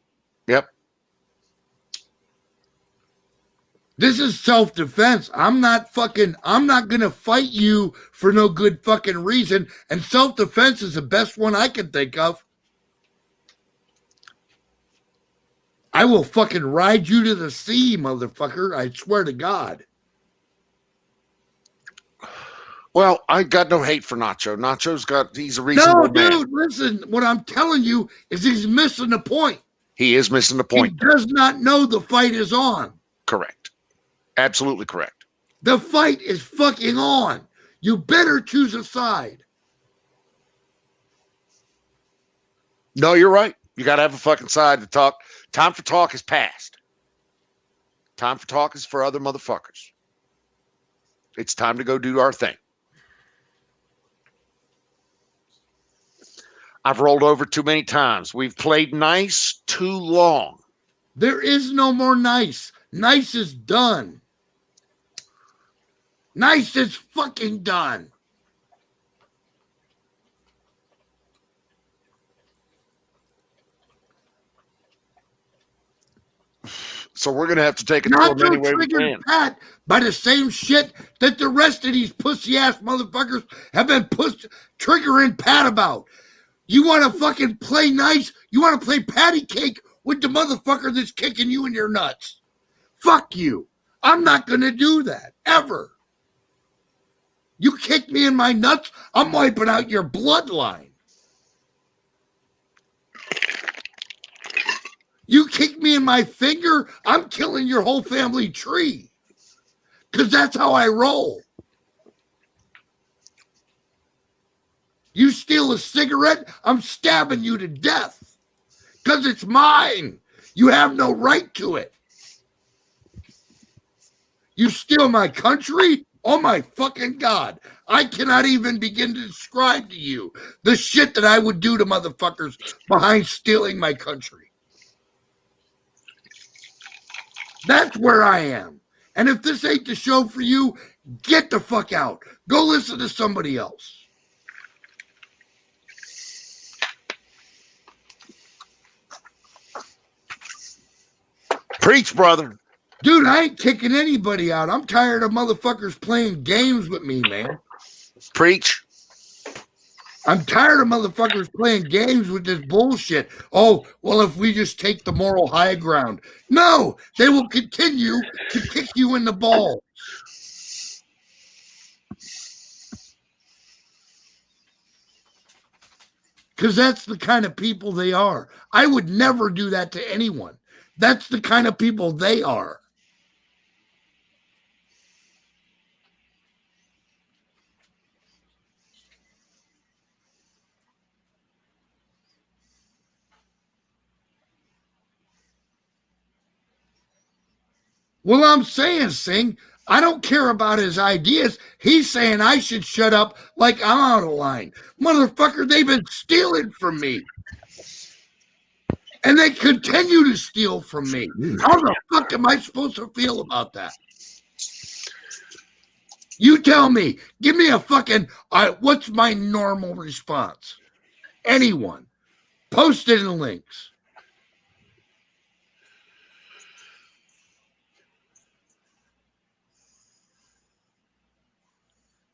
This is self-defense. I'm not gonna fight you for no good fucking reason. And self-defense is the best one I can think of. I will fucking ride you to the sea, motherfucker. I swear to God. Well, I got no hate for Nacho. He's a reasonable man. No, dude, listen. What I'm telling you is he's missing the point. He is missing the point. He does not know the fight is on. Correct. Absolutely correct. The fight is fucking on. You better choose a side. No, you're right. You got to have a fucking side to talk. Time for talk is past. Time for talk is for other motherfuckers. It's time to go do our thing. I've rolled over too many times. We've played nice too long. There is no more nice. Nice is done. Nice is fucking done. So we're going to have to take it to him any way we can. Pat by the same shit that the rest of these pussy-ass motherfuckers have been triggering Pat about. You want to fucking play nice? You want to play patty cake with the motherfucker that's kicking you in your nuts? Fuck you. I'm not going to do that, ever. You kick me in my nuts, I'm wiping out your bloodline. You kick me in my finger, I'm killing your whole family tree. Because that's how I roll. You steal a cigarette, I'm stabbing you to death. Because it's mine. You have no right to it. You steal my country? Oh my fucking God. I cannot even begin to describe to you the shit that I would do to motherfuckers behind stealing my country. That's where I am. And if this ain't the show for you, get the fuck out. Go listen to somebody else. Preach, brother. Dude, I ain't kicking anybody out. I'm tired of motherfuckers playing games with me, man. Preach. I'm tired of motherfuckers playing games with this bullshit. Oh, well, if we just take the moral high ground. No, they will continue to kick you in the balls. Because that's the kind of people they are. I would never do that to anyone. That's the kind of people they are. Well, I'm saying, Singh, I don't care about his ideas. He's saying I should shut up like I'm out of line. Motherfucker, they've been stealing from me. And they continue to steal from me. How the fuck am I supposed to feel about that? You tell me. Give me a fucking, what's my normal response? Anyone. Post it in the links.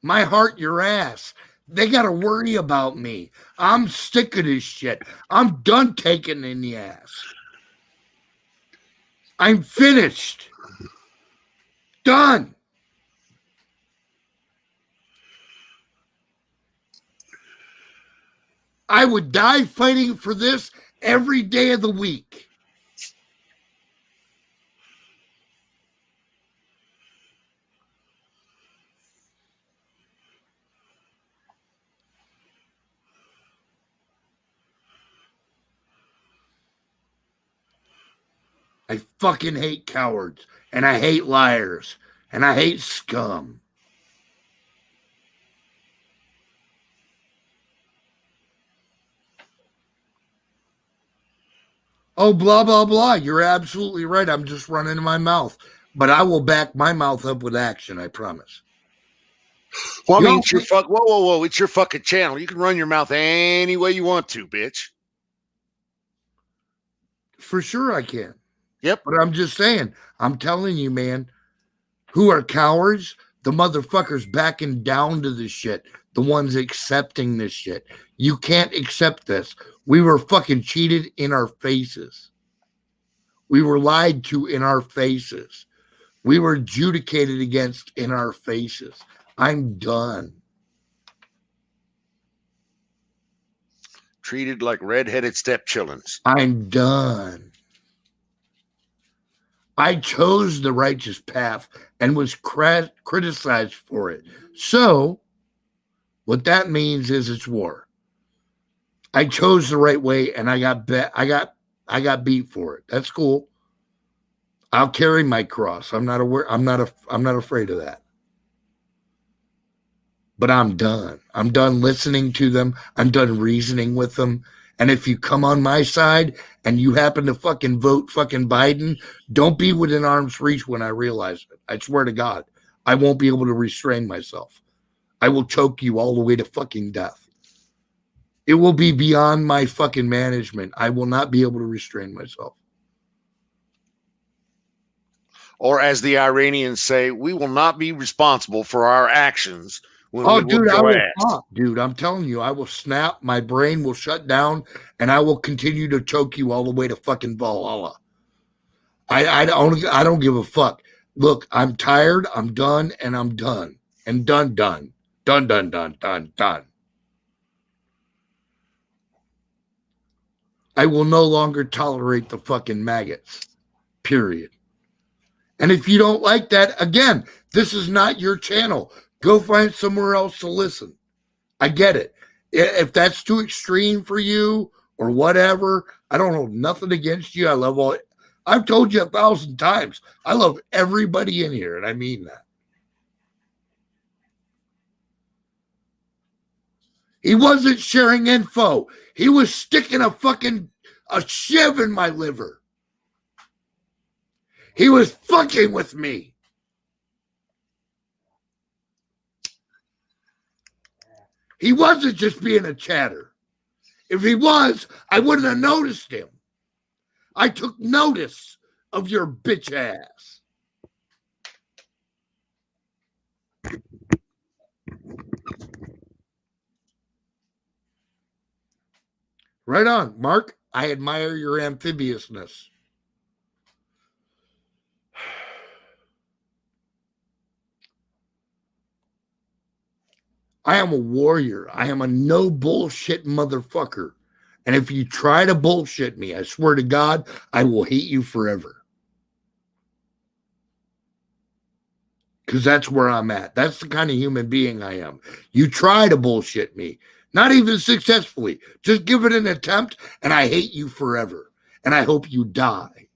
My heart, your ass. They got to worry about me. I'm sick of this shit. I'm done taking in the ass. I'm finished. Done. I would die fighting for this every day of the week. I fucking hate cowards, and I hate liars, and I hate scum. Oh, blah, blah, blah. You're absolutely right. I'm just running my mouth. But I will back my mouth up with action, I promise. Well, I mean, it's your whoa. It's your fucking channel. You can run your mouth any way you want to, bitch. For sure I can. Yep. But I'm just saying, I'm telling you, man, who are cowards? The motherfuckers backing down to this shit. The ones accepting this shit. You can't accept this. We were fucking cheated in our faces. We were lied to in our faces. We were adjudicated against in our faces. I'm done. Treated like redheaded stepchildrens. I'm done. I chose the righteous path and was criticized for it. So, what that means is it's war. I chose the right way, and I got beat for it. That's cool. I'll carry my cross. I'm not afraid of that. But I'm done. I'm done listening to them. I'm done reasoning with them. And if you come on my side and you happen to fucking vote fucking Biden, don't be within arm's reach when I realize it. I swear to God, I won't be able to restrain myself. I will choke you all the way to fucking death. It will be beyond my fucking management. I will not be able to restrain myself. Or as the Iranians say, we will not be responsible for our actions when we dude, whoop I your will ass. pop. Dude, I'm telling you, I will snap. My brain will shut down, and I will continue to choke you all the way to fucking Valhalla. I don't give a fuck. Look, I'm tired. I'm done, and I'm done. And done. Done. I will no longer tolerate the fucking maggots. Period. And if you don't like that, again, this is not your channel. Go find somewhere else to listen. I get it. If that's too extreme for you or whatever, I don't hold nothing against you. I love all. I've told you 1,000 times. I love everybody in here, and I mean that. He wasn't sharing info. He was sticking a shiv in my liver. He was fucking with me. He wasn't just being a chatter. If he was, I wouldn't have noticed him. I took notice of your bitch ass. Right on, Mark. I admire your amphibiousness. I am a warrior. I am a no bullshit motherfucker. And if you try to bullshit me, I swear to God, I will hate you forever. Because that's where I'm at. That's the kind of human being I am. You try to bullshit me, not even successfully. Just give it an attempt, and I hate you forever. And I hope you die.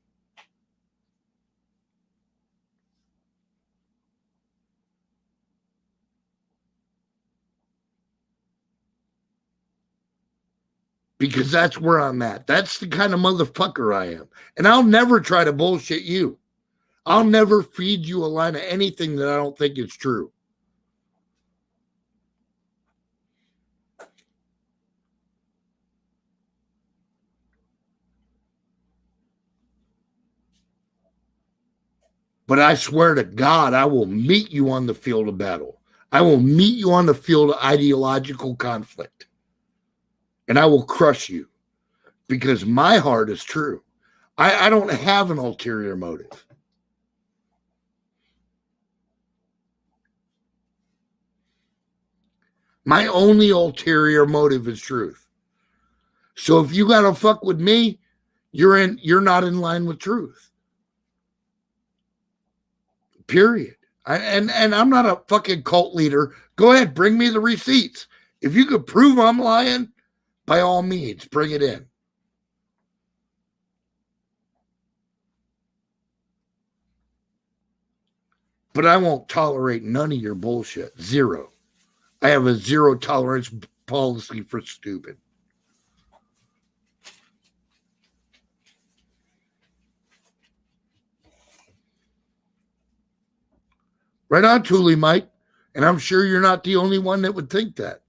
Because that's where I'm at. That's the kind of motherfucker I am. And I'll never try to bullshit you. I'll never feed you a line of anything that I don't think is true. But I swear to God, I will meet you on the field of battle. I will meet you on the field of ideological conflict. And I will crush you. Because my heart is true. I don't have an ulterior motive. My only ulterior motive is truth. So if you gotta fuck with me, you're not in line with truth. Period. And I'm not a fucking cult leader. Go ahead, bring me the receipts. If you could prove I'm lying, by all means, bring it in. But I won't tolerate none of your bullshit. Zero. I have a zero tolerance policy for stupid. Right on, Thule Mike. And I'm sure you're not the only one that would think that.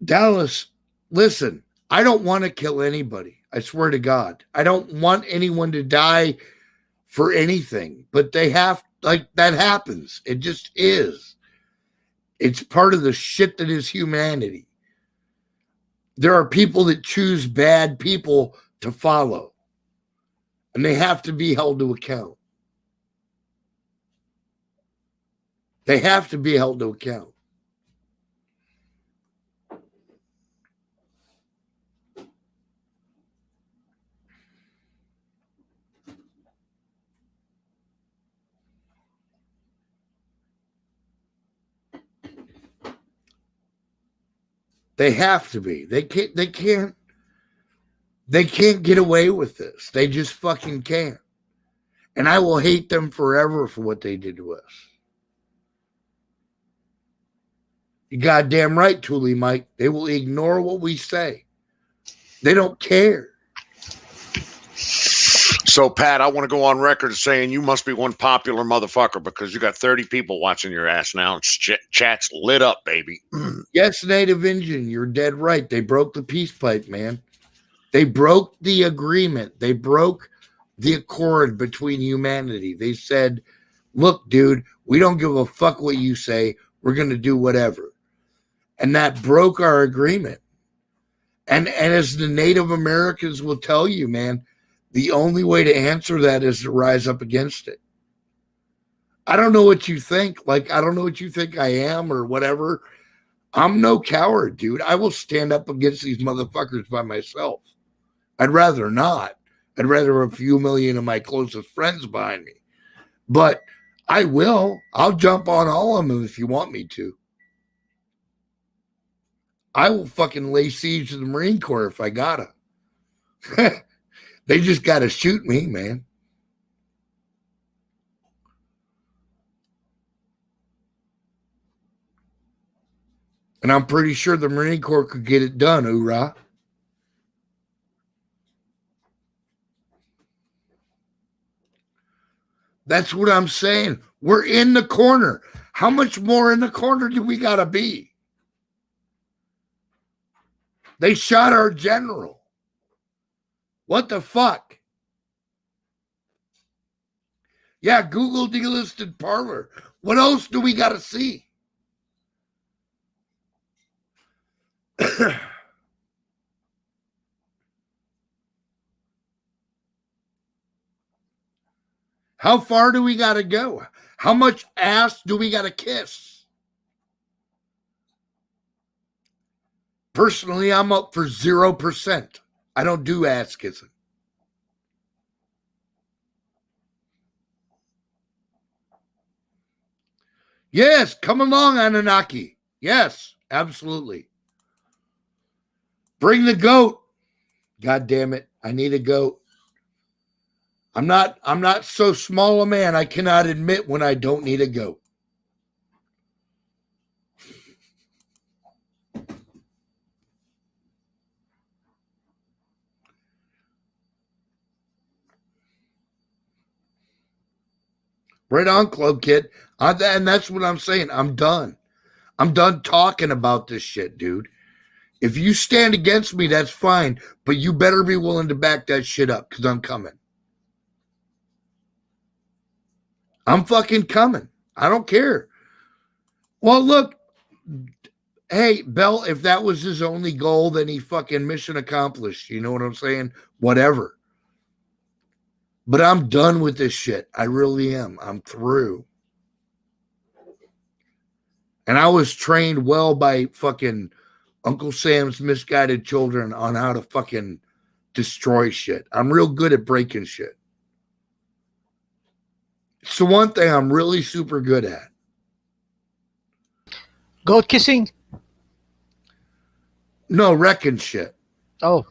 Dallas, listen, I don't want to kill anybody. I swear to God. I don't want anyone to die for anything. But they have, like, that happens. It just is. It's part of the shit that is humanity. There are people that choose bad people to follow, and they have to be held to account. They have to be held to account. They have to be. They can't get away with this. They just fucking can't. And I will hate them forever for what they did to us. You goddamn right, Thule Mike. They will ignore what we say. They don't care. So, Pat, I want to go on record as saying you must be one popular motherfucker because you got 30 people watching your ass now. It's chat's lit up, baby. Yes, Native Indian, you're dead right. They broke the peace pipe, man. They broke the agreement. They broke the accord between humanity. They said, look, dude, we don't give a fuck what you say. We're going to do whatever. And that broke our agreement. And as the Native Americans will tell you, man, the only way to answer that is to rise up against it. I don't know what you think. Like, I don't know what you think I am or whatever. I'm no coward, dude. I will stand up against these motherfuckers by myself. I'd rather not. I'd rather have a few million of my closest friends behind me. But I will. I'll jump on all of them if you want me to. I will fucking lay siege to the Marine Corps if I gotta. They just gotta shoot me, man. And I'm pretty sure the Marine Corps could get it done, hoorah. That's what I'm saying. We're in the corner. How much more in the corner do we gotta be? They shot our general. What the fuck? Yeah, Google delisted Parler. What else do we got to see? How far do we got to go? How much ass do we got to kiss? Personally, I'm up for 0%. I don't do ass kissing. Yes, come along, Anunnaki. Yes, absolutely. Bring the goat. God damn it. I need a goat. I'm not so small a man I cannot admit when I don't need a goat. Right on, Club Kid. And that's what I'm saying. I'm done. I'm done talking about this shit, dude. If you stand against me, that's fine. But you better be willing to back that shit up because I'm coming. I'm fucking coming. I don't care. Well, look. Hey, Bell, if that was his only goal, then he fucking mission accomplished. You know what I'm saying? Whatever. But I'm done with this shit. I really am. I'm through. And I was trained well by fucking Uncle Sam's misguided children on how to fucking destroy shit. I'm real good at breaking shit. It's the one thing I'm really super good at. Goat kissing? No, wrecking shit. Oh.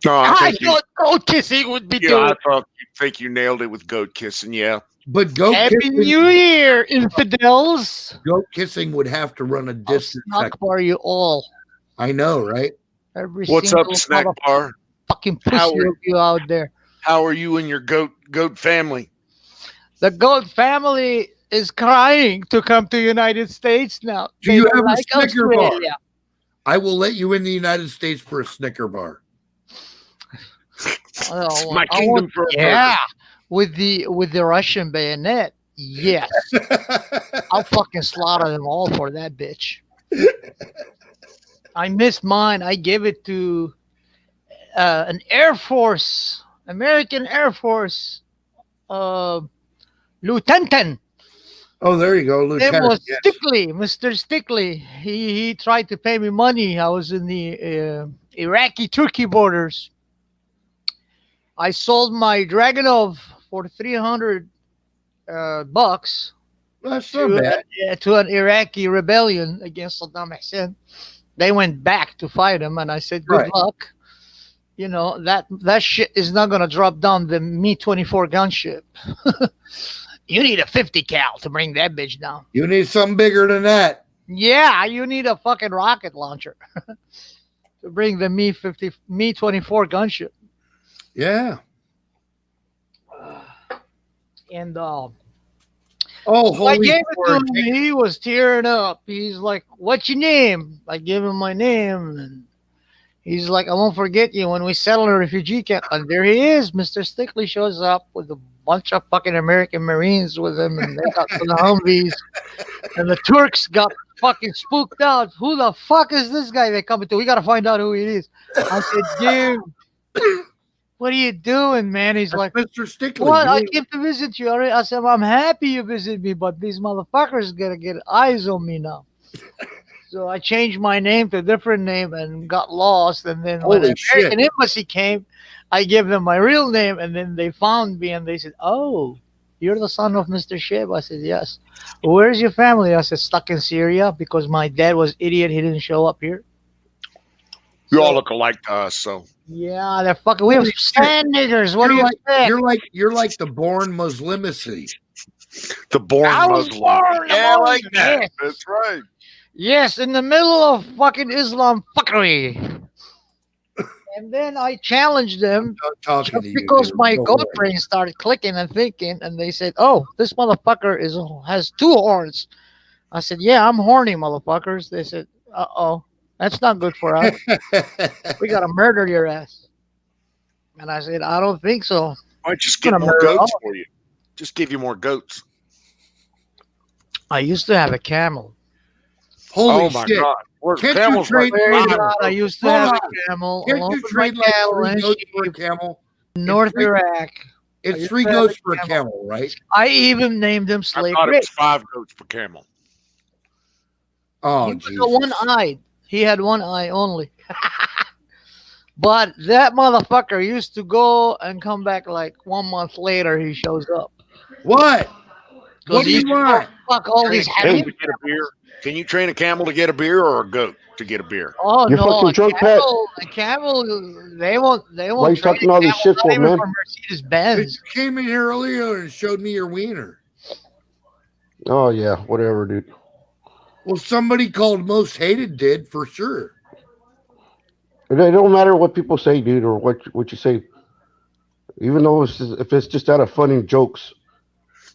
No, I think goat kissing would be I think you nailed it with goat kissing, yeah. But goat Happy kissing, New Year, infidels. goat kissing would have to run a distance. Snack bar you all. I know, right? Every What's up, single Snack Bar? fucking pussy of you out there. How are you and your goat family? The goat family is crying to come to United States now. Do you have a Snicker bar? I will let you in the United States for a Snicker bar. My kingdom for yeah, with the Russian bayonet. Yes. I'll fucking slaughter them all for that bitch. I missed mine. I gave it to an Air Force, American Air Force lieutenant. Oh, there you go, It Lieutenant. was Yes. Stickley, Mr. Stickley. He tried to pay me money. I was in the Iraqi-Turkey borders. I sold my Dragunov for 300 bucks That's not bad. to an Iraqi rebellion against Saddam Hussein. They went back to fight him, and I said, "Good Right. luck." You know that shit is not gonna drop down the Me-24 gunship. You need a 50 cal to bring that bitch down. You need something bigger than that. Yeah, you need a fucking rocket launcher to bring the Me-24 gunship. Yeah. And Oh, I holy gave it to Lord. him. He was tearing up. He's like, "What's your name?" I gave him my name, and he's like, "I won't forget you when we settle a refugee camp." And there he is. Mr. Stickley shows up with a bunch of fucking American Marines with him, and they got the Humvees. And the Turks got fucking spooked out. Who the fuck is this guy they're coming to? We got to find out who he is. I said, "Dude, what are you doing, man?" He's like, Mr. Stickley. "What? I you- came to visit you already." I said, "I'm happy you visit me, but these motherfuckers gotta get eyes on me now." So I changed my name to a different name and got lost. And then when Holy the American Embassy came, I gave them my real name, and then they found me and they said, "Oh, you're the son of Mr. Shib." I said, "Yes." "Where's your family?" I said, "Stuck in Syria because my dad was idiot. He didn't show up here." You all look alike to us, so Yeah, they're fucking. We have Holy shit. sand niggers. What do You're you expect? you're like the born Muslimacy. the born I was Muslim. born a Yeah, I like Muslim, that. yes. That's right. Yes, in the middle of fucking Islam fuckery. And then I challenged them I'm talking just to you. because dude. my Don't goat worry. brain started clicking and thinking, and they said, "Oh, this motherfucker has two horns." I said, "Yeah, I'm horny, motherfuckers." They said, "Uh-oh, that's not good for us. We gotta murder your ass." And I said, "I don't think so." Why don't you just I'm get gonna more murder all goats of for you? Just give you more goats. I used to have a camel. Holy Oh my shit. God! Where Can't you camels trade- like Swear to mine. God, I used to Hold have on. a camel Can't along you with my trade like cattle 3 and goats for a sheep camel? in North three- Iraq. It's used 3 to have goats a for a camel. camel, right? I even named him I Slave thought it Rick. was 5 goats per camel. Oh, He was Jesus. a one-eyed. He had one eye only. But that motherfucker used to go and come back like 1 month later. He shows up. What? 'Cause What do he you used to go want? Fuck all these Camel Habib. to get a beer. Can you train a camel to get a beer or a goat to get a beer? Oh You're no, fucking drunk, Pat. a camel. They won't. They Why won't you trade talking a all this camel, shit not for, even man? for Mercedes You Benz. came in here earlier and showed me your wiener. Oh yeah, whatever, dude. Well, somebody called Most Hated did for sure. It don't matter what people say, dude, or what you say. Even though if it's just out of funny jokes.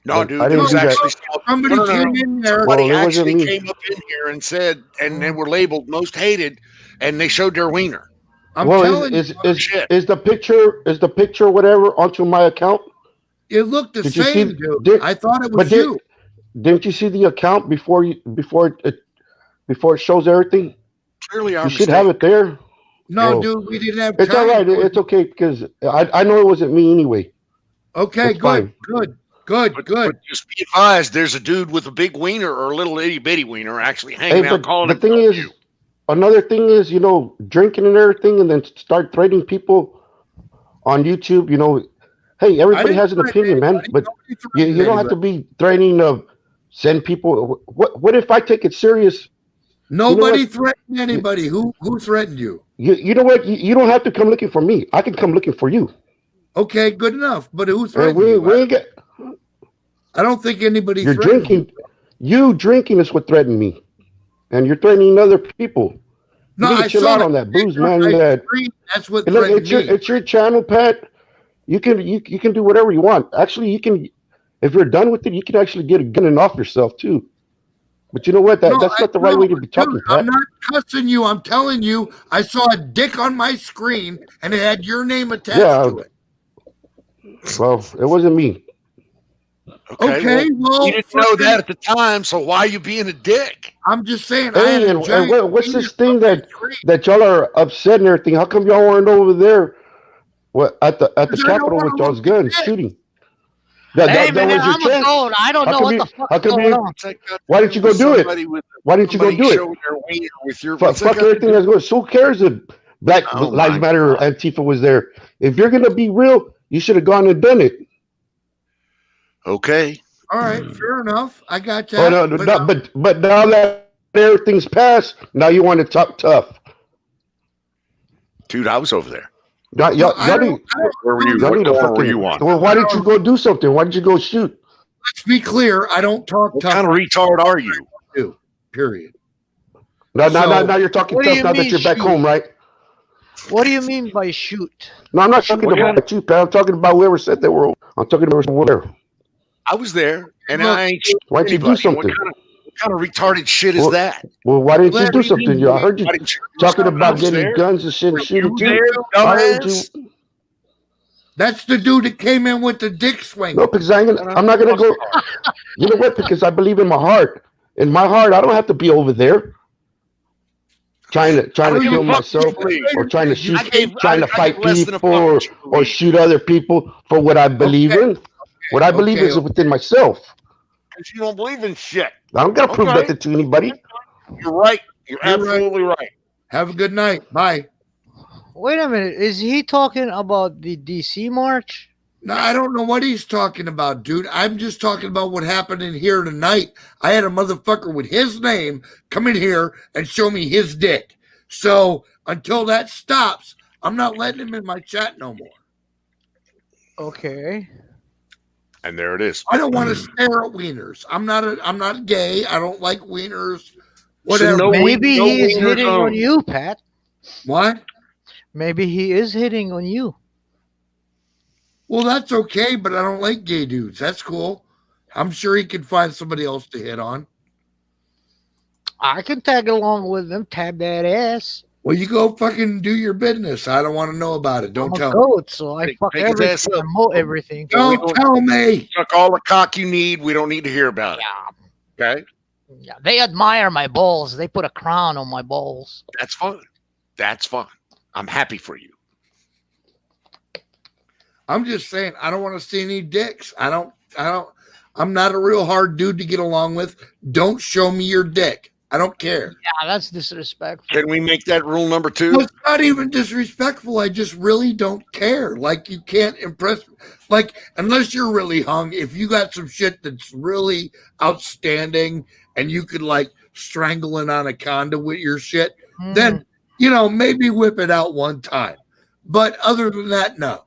No, But dude, I there didn't was do that. actually Somebody no. came in there. Well, Somebody it wasn't actually me. came up in here and said, and they were labeled most hated, and they showed their wiener. I'm Well, telling you, Shit. is the picture whatever onto my account? it looked the Did you see- same, dude. did- I thought it but was you. Didn't you see the account before it shows everything? Clearly, our You should mistake. have it there. No, Oh. dude, we didn't have It's time. all right. It's okay because I know it wasn't me anyway. Okay, It's good, fine. good. But just be advised, there's a dude with a big wiener or a little itty bitty wiener actually hanging Hey, out but calling the him thing is, you. another thing is, drinking and everything, and then start threatening people on YouTube. Hey, I everybody didn't has an threaten opinion, man, anybody. but Nobody you threatened don't have to anybody. be threatening to send people. What if I take it serious? Nobody what? threatened anybody. Who threatened you? You know what? You don't have to come looking for me. I can come looking for you. Okay, good enough. But who And threatened we you? ain't get. I don't think anybody You're threatened drinking. You drinking is what threatened me, and you're threatening other people. No, You need I to chill saw out that on that booze, man. I screamed. That's what Look, threatened me. it's your channel, Pat. You can do whatever you want. Actually, you can. If you're done with it, you can actually get a gun and off yourself too. But you know what? That's not the right way to be talking, dude, Pat. I'm not cussing you. I'm telling you, I saw a dick on my screen and it had your name attached Yeah. to it. Well, it wasn't me. Okay, well, you didn't know that at the time, so why are you being a dick? I'm just saying. I had Hey, a giant what's penis this thing on my screen. that y'all are upset and everything? How come y'all weren't over there? What at the 'Cause I don't Capitol wanna with y'all's look at guns dick. shooting? Hey That man, was your I'm a chance. goat. I don't How know come what the you? fuck How is come going you? on. What's that got Why to didn't do you go with do it? somebody with Why didn't you go somebody do it? showing their wiener with your? What's that Fuck got to everything do? that's going. So who cares if Black Oh Lives my Matter or God. Antifa was there? If you're gonna be real, you should have gone and done it. Okay. All right, fair enough. I got Oh that. no, but now that everything's passed, now you want to talk tough. Dude, I was over there. Y'all, Well, y'all need, Where were you? y'all What need a corner were fucking. you on? Well, why didn't you go do something? Why didn't you go shoot? let's be clear. I don't talk What tough. kind of retard are you? Do period. Now So- you're talking What do tough you now that mean you're back shoot? home, right? What do you mean by shoot? No, I'm not talking What kind about you, pal. I'm talking about whoever said they were. I'm talking about whoever. I was there, and Look, I ain't shooting Why'd you do anybody. something? What kind of retarded shit is Well, that? Well, why didn't you Let do me- something? I heard you Why didn't you do talking something? I about was getting there. guns and shit and Were shooting you too. there, I heard you. dumbass? That's the dude that came in with the dick swing. No, because I'm not gonna go. You know what? Because I believe in my heart. In my heart, I don't have to be over there trying to don't give a kill fuck myself what you believe. or trying to shoot, I fight give less than a fuck people what you or believe. shoot other people for what I believe in. What I believe is within myself. Because you don't believe in shit. I don't gotta prove Okay. nothing to anybody. You're right. You're You're absolutely right. Have a good night. Bye. Wait a minute. Is he talking about the DC march? No, I don't know what he's talking about, dude. I'm just talking about what happened in here tonight. I had a motherfucker with his name come in here and show me his dick. So until that stops, I'm not letting him in my chat no more. Okay. And there it is. I don't want to stare at wieners. I'm not gay. I don't like wieners. So Whatever. no Maybe no he is wiener hitting zone. on you, Pat. What? Maybe he is hitting on you. Well, that's okay, but I don't like gay dudes. That's cool. I'm sure he can find somebody else to hit on. I can tag along with him, tab that ass. Well, you go fucking do your business. I don't want to know about it. Don't I'm a tell me. goat, so I fuck Take his ass everything. up. I mow everything. Don't tell me. Suck all the cock you need. We don't need to hear about it. Yeah. Okay? Yeah, they admire my balls. They put a crown on my balls. That's fine. That's fine. I'm happy for you. I'm just saying, I don't want to see any dicks. I'm not a real hard dude to get along with. Don't show me your dick. I don't care. Yeah, that's disrespectful. Can we make that rule number 2? Well, it's not even disrespectful. I just really don't care. Like, you can't impress, like, unless you're really hung. If you got some shit that's really outstanding and you could, like, strangle an anaconda with your shit, then, you know, maybe whip it out one time. But other than that, no.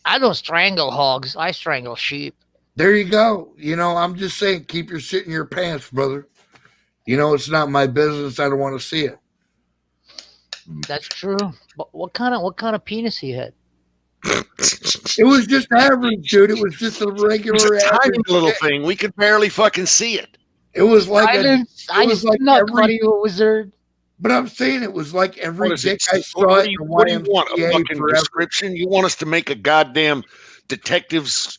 I don't strangle hogs. I strangle sheep. There you go. You know, I'm just saying, keep your shit in your pants, brother. You know, it's not my business. I don't want to see it. That's true. But what kind of penis he had? It was just average, dude. It was just a It's regular a tiny average little dick. thing. We could barely fucking see it. It was like I just like not every- funny wizard. But I'm saying it was like every What is it? dick I What saw do at you the what do you want? A YMCA fucking forever. description? You want us to make a goddamn detective's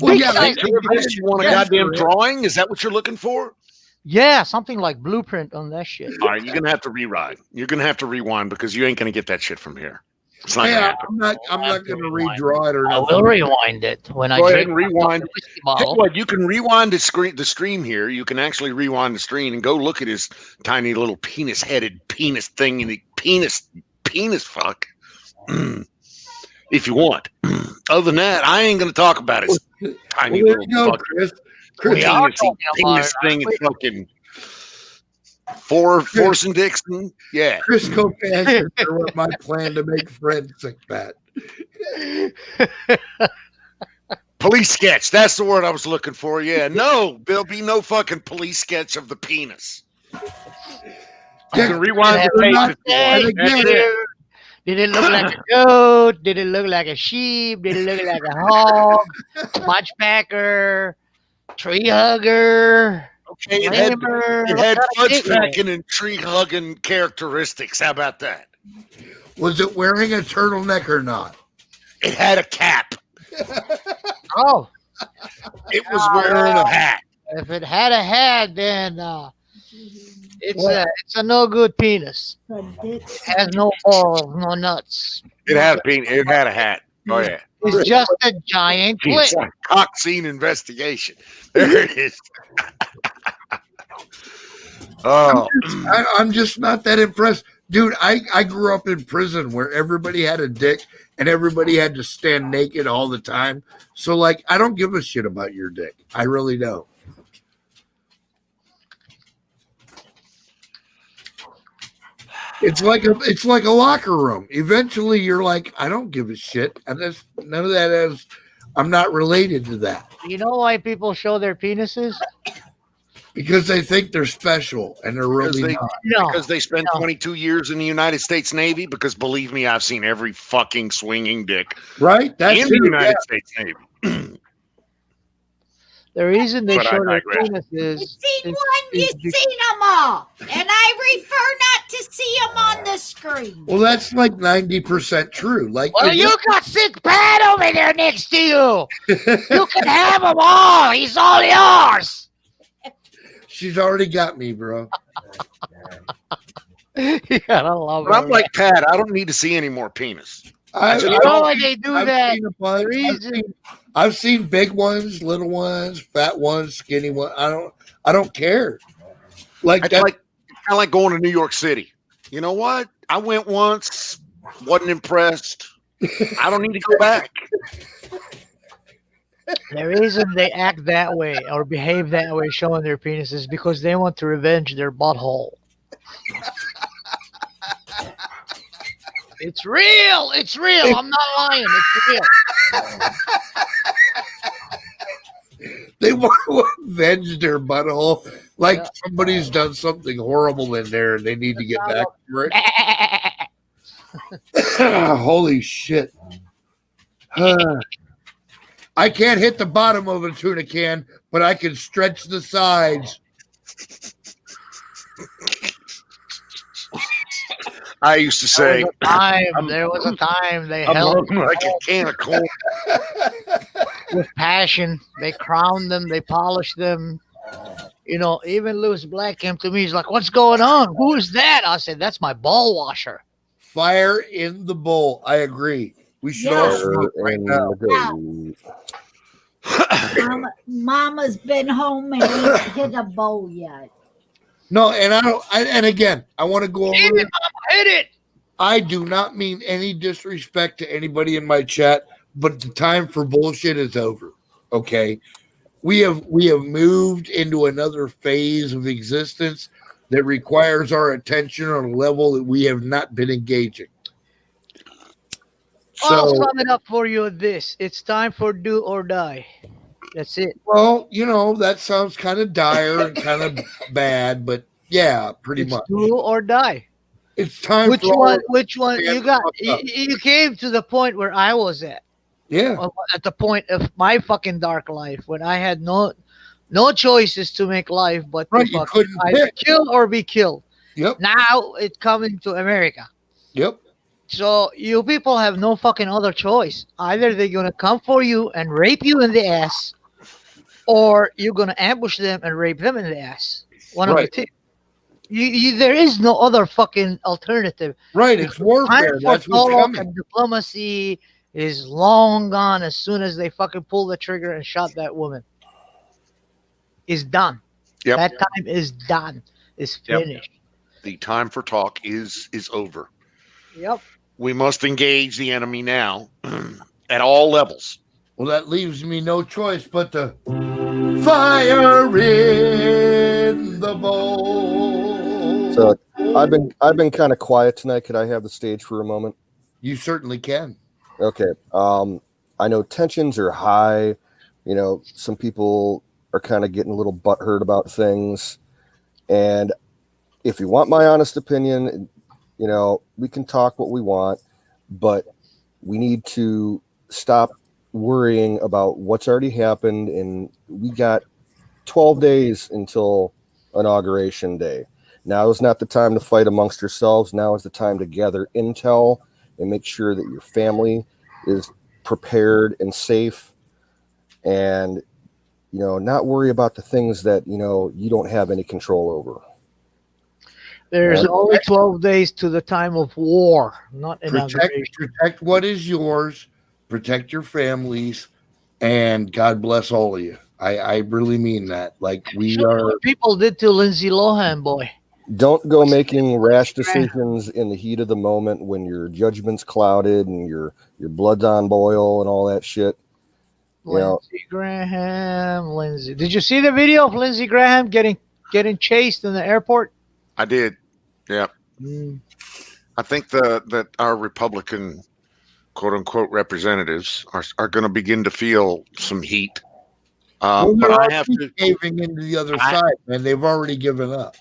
Well, yeah, picture of this? You want a goddamn drawing? Is that what you're looking for? Yeah, something like blueprint on that shit. All right, you're gonna have to rewrite. You're gonna have to rewind because you ain't gonna get that shit from here. It's not gonna Yeah, happen. I'm not going to redraw it or I nothing. will rewind it when Go I ahead drink and my rewind. whiskey Tell you bottle. what, you can rewind the stream here. You can actually rewind the screen and go look at his tiny little penis-headed penis thing in the penis fuck. If you want. Other than that, I ain't gonna talk about his tiny Well, there little you go, fucking Chris. Chris, We are penis talking about penis it, thing aren't and fucking Force and Dixon. Yeah. Chris Copan with my plan to make friends like that. Police sketch. That's the word I was looking for. Yeah. No, there'll be no fucking police sketch of the penis. You can rewind the tape if you want. And That's again, it. Did it look like a goat? Did it look like a sheep? Did it look like a hog? Watch packer? Tree hugger? Okay, it had Flamer? it What had kind of fudge shit was it? packing and tree hugging characteristics. How about that? was it wearing a turtleneck or not? It had a cap. Oh, It was wearing a hat. if it had a hat, then it's a no good penis. It has no balls, no nuts. It had a hat. Oh yeah. It's just a giant clit. Cock scene investigation. There it is. Oh, I'm just not that impressed. Dude, I grew up in prison where everybody had a dick and everybody had to stand naked all the time. So, like, I don't give a shit about your dick. I really don't. It's like a locker room. Eventually, you're like, I don't give a shit, and that's none of that is. I'm not related to that You know why people show their penises? because they think they're special, and they're really not. No. because they spent 22 years in the United States Navy. Because believe me, I've seen every fucking swinging dick Right? That's in the United States Navy. The reason they But I show their digress. penises You've seen is- one, you've is seen them all. And I prefer not to see them on the screen. Well, that's like 90% true. Like, Well, you got sick Pat over there next to you. You can have them all. He's all yours. she's already got me, bro. You gotta love But I'm her. like Pat. I don't need to see any more penis. You know why they do I've that? seen a bunch. The reason I've seen big ones, little ones, fat ones, skinny ones. I don't care. Like It's that. like kind of like going to New York City. You know what? I went once, wasn't impressed. I don't need to go back. the reason they act that way or behave that way, showing their penis, is because they want to revenge their butthole. It's real. It's real. I'm not lying. It's real. They want to avenge their butthole. Like somebody's done something horrible in there and they need to get back for it. Holy shit. I can't hit the bottom of a tuna can, but I can stretch the sides. I used to say, There was a time they I'm held hung like a can of corn. with passion. They crowned them. They polished them. You know, even Lewis Black came to me. He's like, "What's going on? Who is that?" I said, "That's my ball washer." Fire in the bowl. I agree. We should all smoke right now. Mama's been home and ain't hit a bowl yet. No, and I don't. And again, I want to go over. Hit it, Mama, hit it. I do not mean any disrespect to anybody in my chat, but the time for bullshit is over. Okay, we have moved into another phase of existence that requires our attention on a level that we have not been engaging. I'll So, sum it up for you with this: it's time for do or die. That's it. well, you know, that sounds kind of dire and kind of bad, but yeah, pretty much. Do or die. It's time Which for one? all- Which one? Yeah, You got? fucked You, up. you came to the point where I was at. Yeah. At the point of my fucking dark life when I had no choices to make life but Right, to you fucking couldn't either pick. kill or be killed. Yep. Now it's coming to America. Yep. So you people have no fucking other choice. Either they're gonna come for you and rape you in the ass, or you're gonna ambush them and rape them in the ass. One of the Right. two. There is no other fucking alternative. Right. It's warfare. Time for That's what's talk coming. and diplomacy is long gone as soon as they fucking pull the trigger and shot that woman. Is done. Yep. That time is done. Is Yep. finished. The time for talk is over. Yep. We must engage the enemy now at all levels. Well, that leaves me no choice but to fire in the bowl. So I've been kind of quiet tonight. Could I have the stage for a moment? You certainly can. Okay. I know tensions are high. You know, some people are kind of getting a little butthurt about things. And if you want my honest opinion, you know, we can talk what we want, but we need to stop worrying about what's already happened. And we got 12 days until Inauguration Day. Now is not the time to fight amongst yourselves. Now is the time to gather intel and make sure that your family is prepared and safe, and not worry about the things that you don't have any control over. There's only 12 days to the time of war, not inauguration. Protect what is yours, protect your families, and God bless all of you. I really mean that. Like, we are. What people did to Lindsay Lohan, boy. Don't go making rash decisions in the heat of the moment when your judgment's clouded and your blood's on boil and all that shit. Lindsey Graham, Lindsey. Did you see the video of Lindsey Graham getting chased in the airport? I did. Yeah. I think that our Republican quote unquote representatives are going to begin to feel some heat. But I have to caving into the other side, man. They've already given up.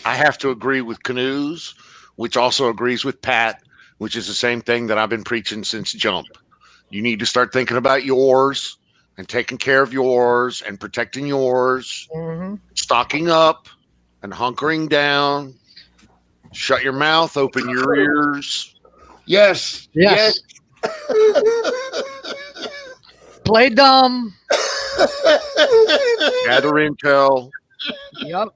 I have to agree with Canoes, which also agrees with Pat, which is the same thing that I've been preaching since jump. You need to start thinking about yours and taking care of yours and protecting yours, stocking up and hunkering down. Shut your mouth, open your ears. Yes. Play dumb. Gather intel. Yep.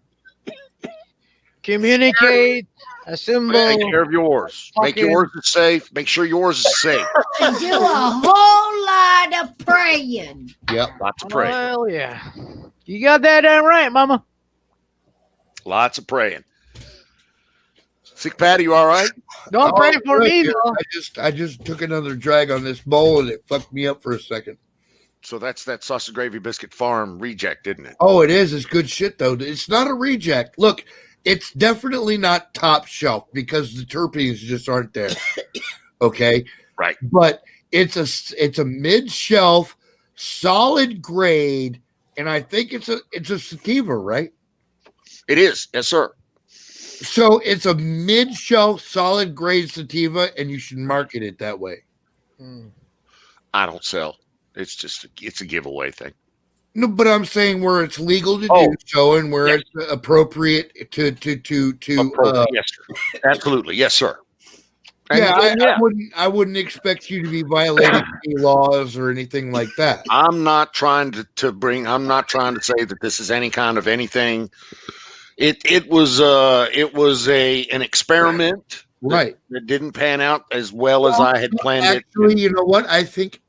Communicate. Assemble. Take care of yours. Make yours safe. Make sure yours is safe. And do a whole lot of praying. Yep. Lots of praying. Well, yeah. You got that damn right, Mama. Lots of praying. Sick Patty, you all right? Don't pray for me, though. I just took another drag on this bowl and it fucked me up for a second. So that's that sausage gravy biscuit farm reject, isn't it? Oh, it is. It's good shit, though. It's not a reject. Look, it's definitely not top shelf because the terpenes just aren't there. Okay? Right. But it's a mid-shelf, solid grade, and I think it's a sativa, right? It is. Yes, sir. So it's a mid-shelf, solid grade sativa, and you should market it that way. I don't sell. It's a giveaway thing. No, but I'm saying where it's legal to do so, and where it's appropriate to yes, sir. Absolutely, yes, sir. And I wouldn't expect you to be violating any laws or anything like that. I'm not trying to say that this is any kind of anything. It was an experiment, right? That didn't pan out as well as I had planned it. Actually, you know what? I think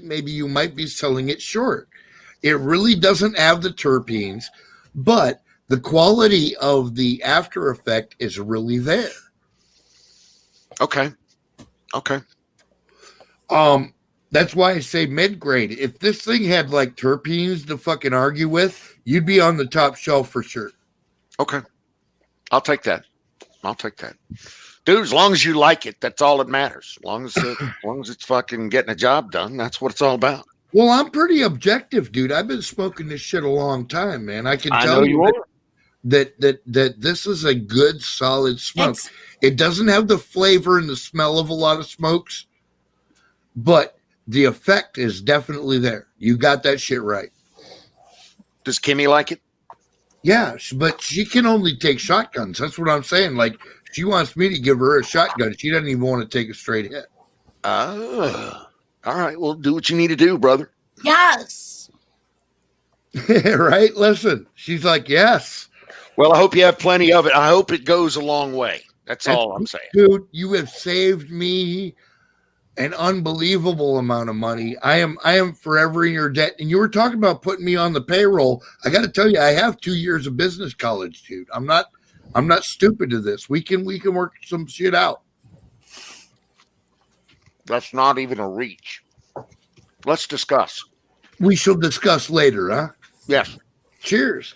maybe you might be selling it short. It really doesn't have the terpenes, but the quality of the after effect is really there. Okay. That's why I say mid-grade. If this thing had like terpenes to fucking argue with, you'd be on the top shelf for sure. Okay. I'll take that. Dude, as long as you like it, that's all that matters. As long as it's fucking getting a job done, that's what it's all about. Well, I'm pretty objective, dude. I've been smoking this shit a long time, man. I can tell you that this is a good, solid smoke. It doesn't have the flavor and the smell of a lot of smokes, but the effect is definitely there. You got that shit right. Does Kimmy like it? Yeah, but she can only take shotguns. That's what I'm saying. Like, she wants me to give her a shotgun. She doesn't even want to take a straight hit. All right. Well, do what you need to do, brother. Yes. Right? Listen, she's like, yes. Well, I hope you have plenty of it. I hope it goes a long way. That's all I'm saying. Dude, you have saved me an unbelievable amount of money. I am forever in your debt. And you were talking about putting me on the payroll. I got to tell you, I have 2 years of business college, dude. I'm not stupid to this. We can work some shit out. That's not even a reach. Let's discuss. We shall discuss later, huh? Yes. Cheers.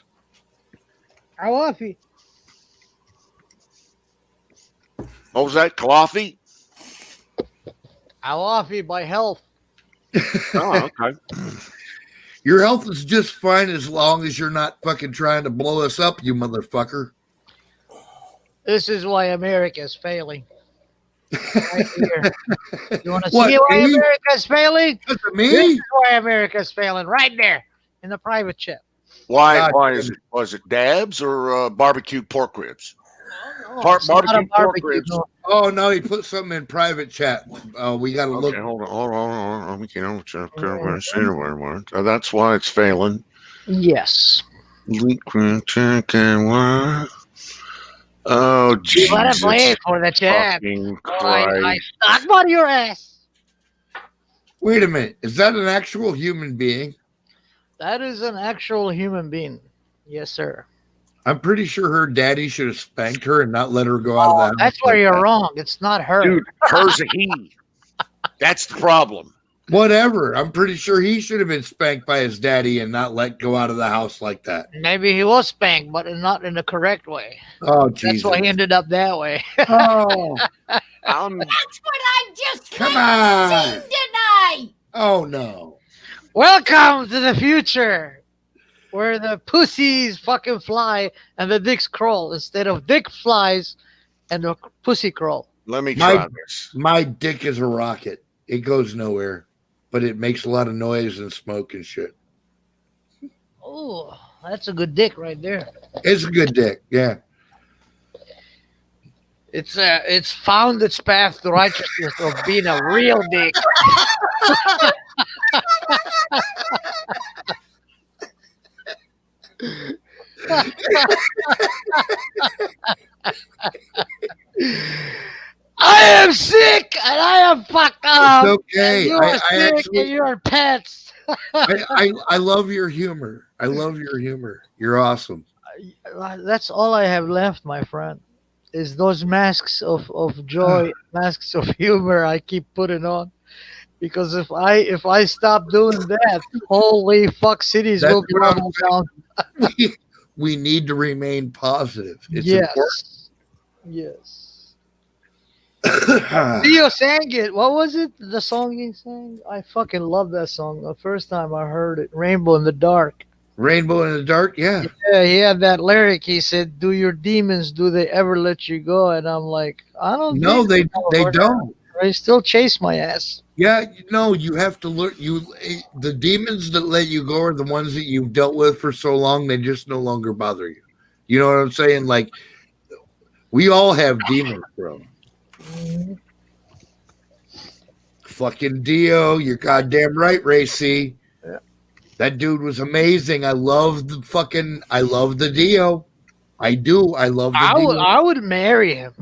Coffee. What was that? Coffee? Coffee by health. Oh, okay. Your health is just fine as long as you're not fucking trying to blow us up, you motherfucker. This is why America's failing. Right here. You want to see What, why me? America's failing? That's me? This is why America's failing, right there in the private jet. Why is it? Was it dabs or barbecued pork ribs? No, it's not a Barbecue pork barbecue. ribs. No. Oh no, he put something in private chat. We got to look. Okay, hold on. That's why it's failing. Yes. Oh, You gotta play Jesus. it for the chat. Fucking Or I Christ. stock on your ass. Wait a minute. Is that an actual human being? That is an actual human being. Yes, sir. I'm pretty sure her daddy should have spanked her and not let her go out of the house. That's where like you're that. wrong. It's not her. Dude, her's a he. That's the problem. Whatever. I'm pretty sure he should have been spanked by his daddy and not let go out of the house like that. Maybe he was spanked, but not in the correct way. Oh, That's Jesus. why he ended up that way. Oh, That's what I just Come went on. and seen tonight. oh no. Welcome to the future, where the pussies fucking fly and the dicks crawl instead of dick flies and the pussy crawl. Let me My- try this. My dick is a rocket. It goes nowhere, but it makes a lot of noise and smoke and shit. Oh, that's a good dick right there. It's a good dick. Yeah. It's found its path to righteousness of being a real dick. I am sick and I am fucked up. It's okay. And you are I sick actually- and you are pets. I love your humor. I love your humor. You're awesome. That's all I have left, my friend. Is those masks of joy, masks of humor I keep putting on. Because if I stop doing that, holy fuck, cities That's will be what I'm leveled down. We need to remain positive. It's Yes. Yes. important. Theo sang it. What was it? The song he sang? I fucking love that song. The first time I heard it, Rainbow in the Dark. Rainbow in the dark. Yeah. Yeah, he had that lyric. He said, "Do your demons, do they ever let you go?" And I'm like, I don't. No, think they so. don't. They still chase my ass. Yeah, no, you have to learn. The demons that let you go are the ones that you've dealt with for so long they just no longer bother you. You know what I'm saying? Like, we all have demons, bro. Fucking Dio, you're goddamn right, Racy. Yeah. That dude was amazing. I love the Dio. I do. I love the Dio. I would marry him.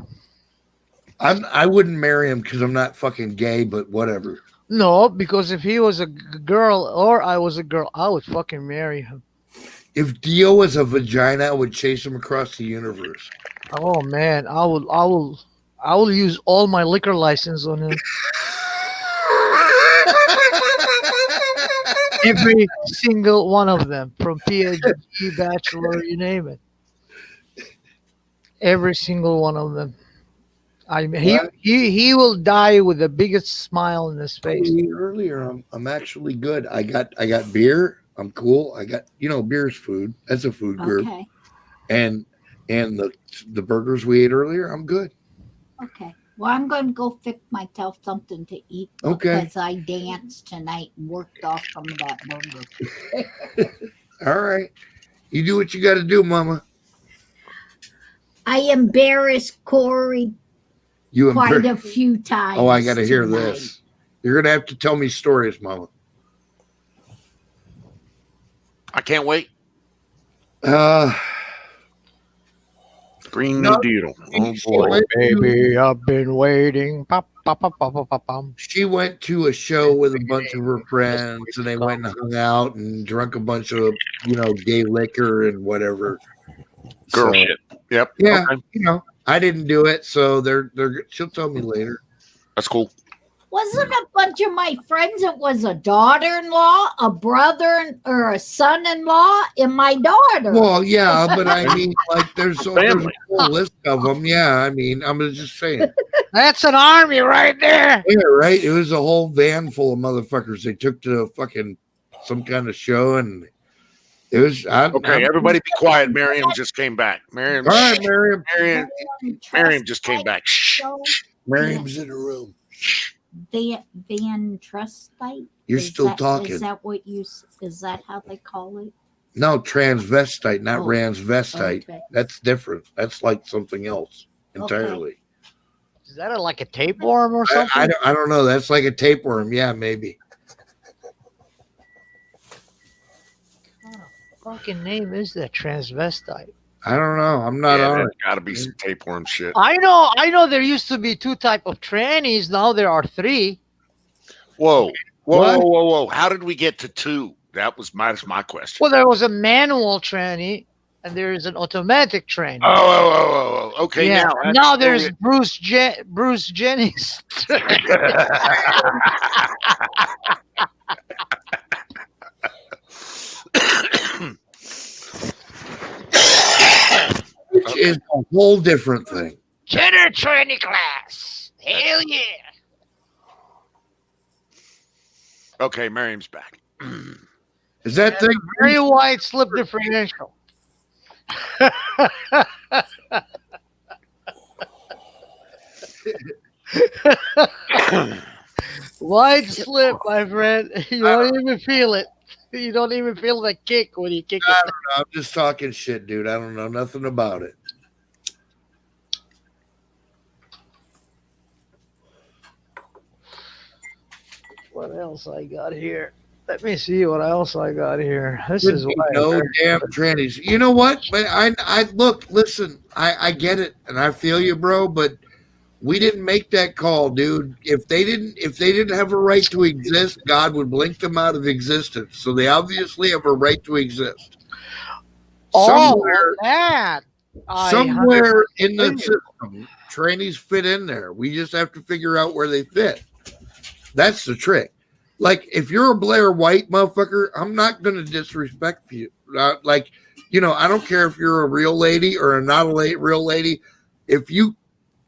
I wouldn't marry him because I'm not fucking gay, but whatever. No, because if he was a girl or I was a girl, I would fucking marry him. If Dio was a vagina, I would chase him across the universe. Oh man, I will use all my liquor license on him. Every single one of them, from PhD, bachelor, you name it. Every single one of them. He will die with the biggest smile on his face. Earlier, I'm actually good. I got beer. I'm cool. I got beer's food. That's a food group. Okay. And the burgers we ate earlier, I'm good. Okay. Well, I'm going to go fix myself something to eat Okay. because I danced tonight and worked off some of that burger. All right. You do what you got to do, Mama. I embarrassed Corey You quite embar- a few times. Oh, I got to hear tonight. this. You're gonna have to tell me stories, Mama. I can't wait. Green New No. Deal. Oh She boy. went to- Baby, I've been waiting. Pop, pop, pop, pop, pop, pop, pop. She went to a show with a bunch of her friends, and they went and hung out and drank a bunch of gay liquor and whatever. Girl So, shit. Yep. Yeah, Okay. I didn't do it, so they're she'll tell me later. That's cool. Wasn't a bunch of my friends, it was a daughter-in-law, a brother or a son-in-law, and my daughter. Well, yeah, but I mean, like, there's a Family. whole list of them. Yeah, I mean, I'm just saying. That's an army right there. Yeah, right. It was a whole van full of motherfuckers. They took to fucking some kind of show, and it was Okay, everybody be quiet. Miriam just came back. Miriam, All right, Miriam. Miriam just came back. Shh. Miriam's in the room. Van Trustite. You're Is still that- talking. Is that how they call it? No, transvestite, not Oh, transvestite. okay. That's different. That's like something else entirely. Is that like a tapeworm or something? I don't know. That's like a tapeworm. Yeah, maybe. fucking name is that transvestite? I don't know. I'm not on there's it. got to be some tapeworm shit. I know. There used to be 2 type of trannies. Now there are 3. Whoa. What? How did we get to 2? That's my question. Well, there was a manual tranny, and there is an automatic tranny. Oh. Okay, yeah. now Now there's Bruce Jennings. Which is a whole different thing. Jenner tranny class. Hell yeah. Okay, Miriam's back. Is that thing very wide slip differential? Wide slip, my friend. You don't even feel it. You don't even feel the kick when you kick I it. don't know. I'm just talking shit, dude. I don't know nothing about it. What else I got here? Let me see what else I got here. This Could is be why no damn trannies. You know what? But I look, listen. I get it, and I feel you, bro. But we didn't make that call, dude. If they didn't have a right to exist, God would blink them out of existence. So they obviously have a right to exist. that. Somewhere in the system, trannies fit in there. We just have to figure out where they fit. That's the trick. Like, if you're a Blair White motherfucker, I'm not going to disrespect you. I don't care if you're a real lady or a not a real lady. If you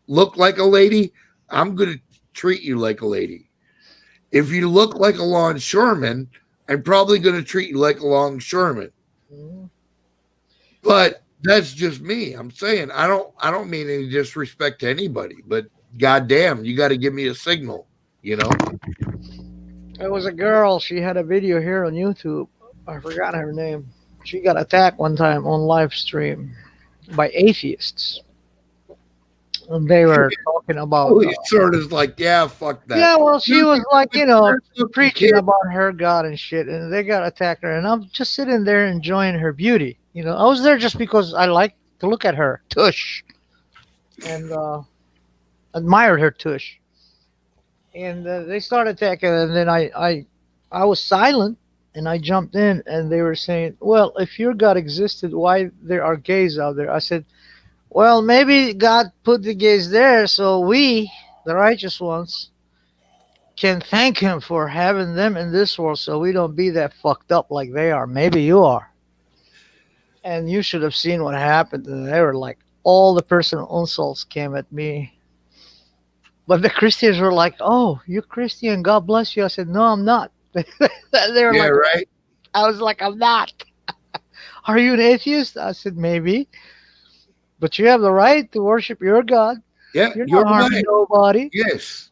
look like a lady, I'm going to treat you like a lady. If you look like a longshoreman, I'm probably going to treat you like a longshoreman. But that's just me. I'm saying I don't mean any disrespect to anybody, but goddamn, you got to give me a signal, you know? There was a girl. She had a video here on YouTube. I forgot her name. She got attacked one time on live stream by atheists. And they were talking about. He sort of like, yeah, fuck that. Yeah, well, she was like, preaching about her God and shit, and they got attacked her. And I'm just sitting there enjoying her beauty. I was there just because I like to look at her tush, and admired her tush. And they started attacking, and then I was silent, and I jumped in, and they were saying, well, if your God existed, why there are gays out there? I said, well, maybe God put the gays there so we, the righteous ones, can thank him for having them in this world so we don't be that fucked up like they are. Maybe you are. And you should have seen what happened. And they were like, all the personal insults came at me. But the Christians were like, oh, you're Christian. God bless you. I said, no, I'm not. They were Yeah, like, right. I was like, I'm not. Are you an atheist? I said, maybe. But you have the right to worship your God. Yeah, You're you're not harming right. nobody. Yes.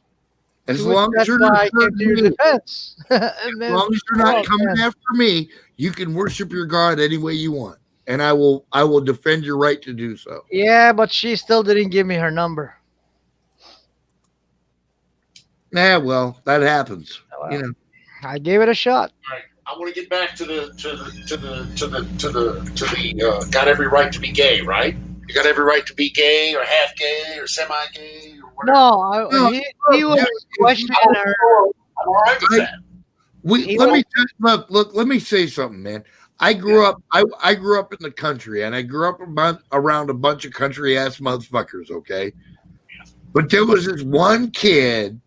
As To long which as you're that's why not I came to your hurting me. defense. As long as you're not coming after me, you can worship your God any way you want. And I will defend your right to do so. Yeah, but she still didn't give me her number. Nah, well, that happens. Well, I gave it a shot. Right. I want to get back to the got every right to be gay, right? You got every right to be gay or half gay or semi-gay or whatever. No, he was questioning her. I'm all right with that. Let me say something, man. I grew up in the country, and I grew up around a bunch of country ass motherfuckers, okay? But there was this one kid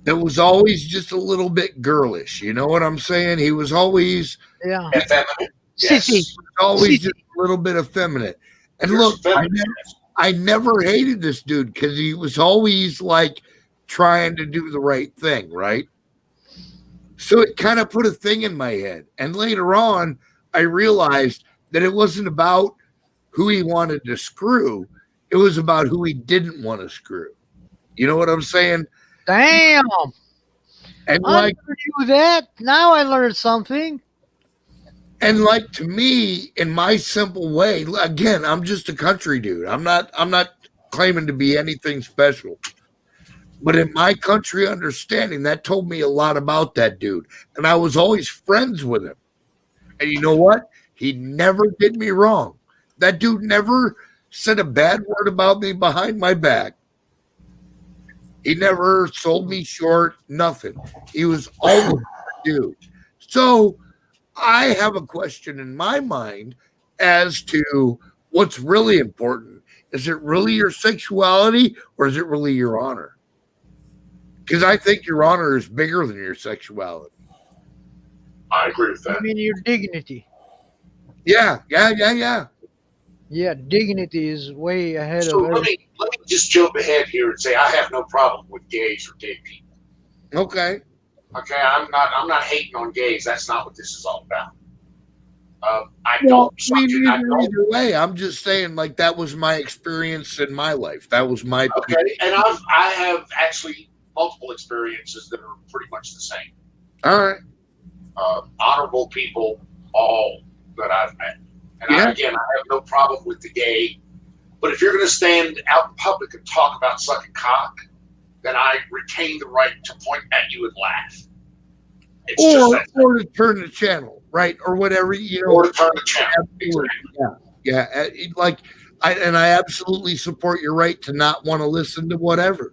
that was always just a little bit girlish. You know what I'm saying? He was always effeminate. Yes. Always just a little bit effeminate. And look, I never hated this dude because he was always like trying to do the right thing, right? So it kind of put a thing in my head. And later on, I realized that it wasn't about who he wanted to screw. It was about who he didn't want to screw. You know what I'm saying? Damn. And I never knew that. Now I learned something. And like, to me, in my simple way, again, I'm just a country dude. I'm not claiming to be anything special. But in my country understanding, that told me a lot about that dude. And I was always friends with him. And you know what? He never did me wrong. That dude never said a bad word about me behind my back. He never sold me short, nothing. He was always a dude. So I have a question in my mind as to what's really important. Is it really your sexuality or is it really your honor? Because I think your honor is bigger than your sexuality. I agree with I that. mean, your dignity. Yeah. Yeah, dignity is way ahead So of everything. let me just jump ahead here and say I have no problem with gays or gay people. Okay. Okay, I'm not hating on gays. That's not what this is all about. I Well, don't. me I neither don't. either way. I'm just saying, like, that was my experience in my life. That was my Okay, and I have actually multiple experiences that are pretty much the same. All right. Honorable people, all that I've met. And I have no problem with the gay. But if you're going to stand out in public and talk about sucking cock, then I retain the right to point at you and laugh. It's or to turn the channel, right? Or whatever, or to turn the channel. Exactly. Yeah. I absolutely support your right to not want to listen to whatever,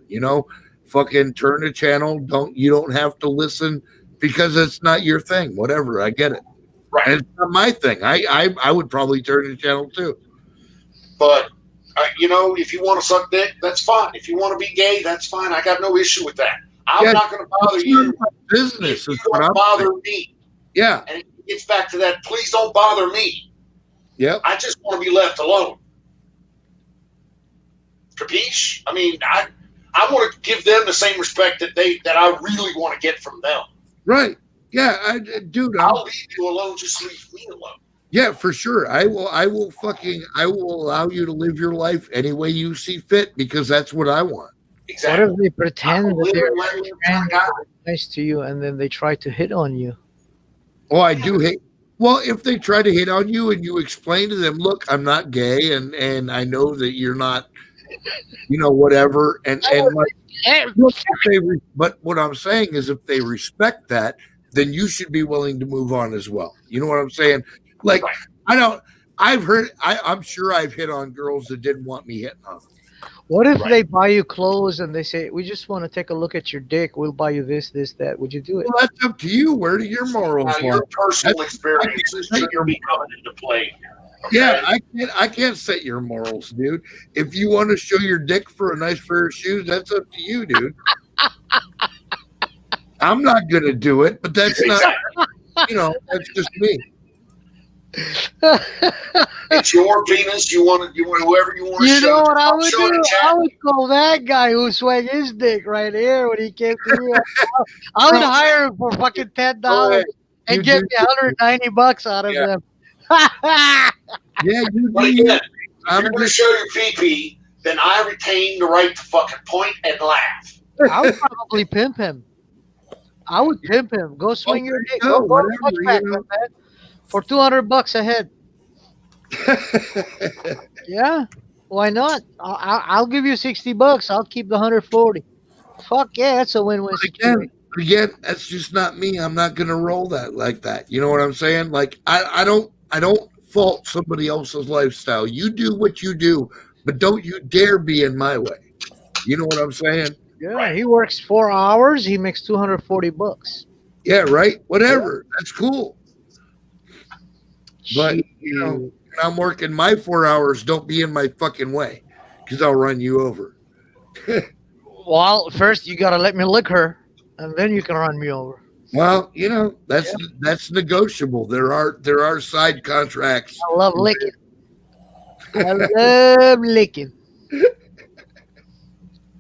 fucking turn the channel. You don't have to listen because it's not your thing. Whatever. I get it. Right. And it's not my thing. I would probably turn the channel too. But if you want to suck dick, that's fine. If you want to be gay, that's fine. I got no issue with that. I'm not going to bother you. Business if you don't bother me. Yeah. And it gets back to that. Please don't bother me. Yep. I just want to be left alone. Capiche? I mean, I want to give them the same respect that I really want to get from them. Right. Yeah, I'll leave you alone. Just leave me alone. Yeah, for sure. I will allow you to live your life any way you see fit because that's what I want. Exactly. What if they pretend that they're nice to you and then they try to hit on you? Oh, I do hate. Well, if they try to hit on you and you explain to them, look, I'm not gay, and I know that you're not, whatever, and like, look, but what I'm saying is, if they respect that, then you should be willing to move on as well. You know what I'm saying? Like, I'm sure I've hit on girls that didn't want me hitting on them. What if they buy you clothes and they say, we just want to take a look at your dick. We'll buy you this, that. Would you do it? Well, that's up to you. Where do your morals now, your personal experiences should be coming into play. Okay? Yeah, I can't set your morals, dude. If you want to show your dick for a nice pair of shoes, that's up to you, dude. I'm not gonna do it, but that's not, that's just me. It's your penis. You want whoever you want to show. You know what I would do? Chat. I would call that guy who swung his dick right here when he came to me. I would hire him for fucking $10 and get me $190 out of them. Yeah, but again, if you're going to show your pee-pee, then I retain the right to fucking point and laugh. I would probably pimp him. I would pimp him. Go swing your dick. Go back, man. For $200 a head. Yeah, why not? I'll give you $60. I'll keep the 140. Fuck yeah, that's a win-win situation. Again, that's just not me. I'm not gonna roll that like that. You know what I'm saying? Like I don't fault somebody else's lifestyle. You do what you do, but don't you dare be in my way. You know what I'm saying? Yeah, he works 4 hours. He makes $240. Yeah, right. Whatever. That's cool. But when I'm working my 4 hours, don't be in my fucking way, because I'll run you over. Well, first you gotta let me lick her, and then you can run me over. Well, that's negotiable. There are side contracts. I love licking. I love licking.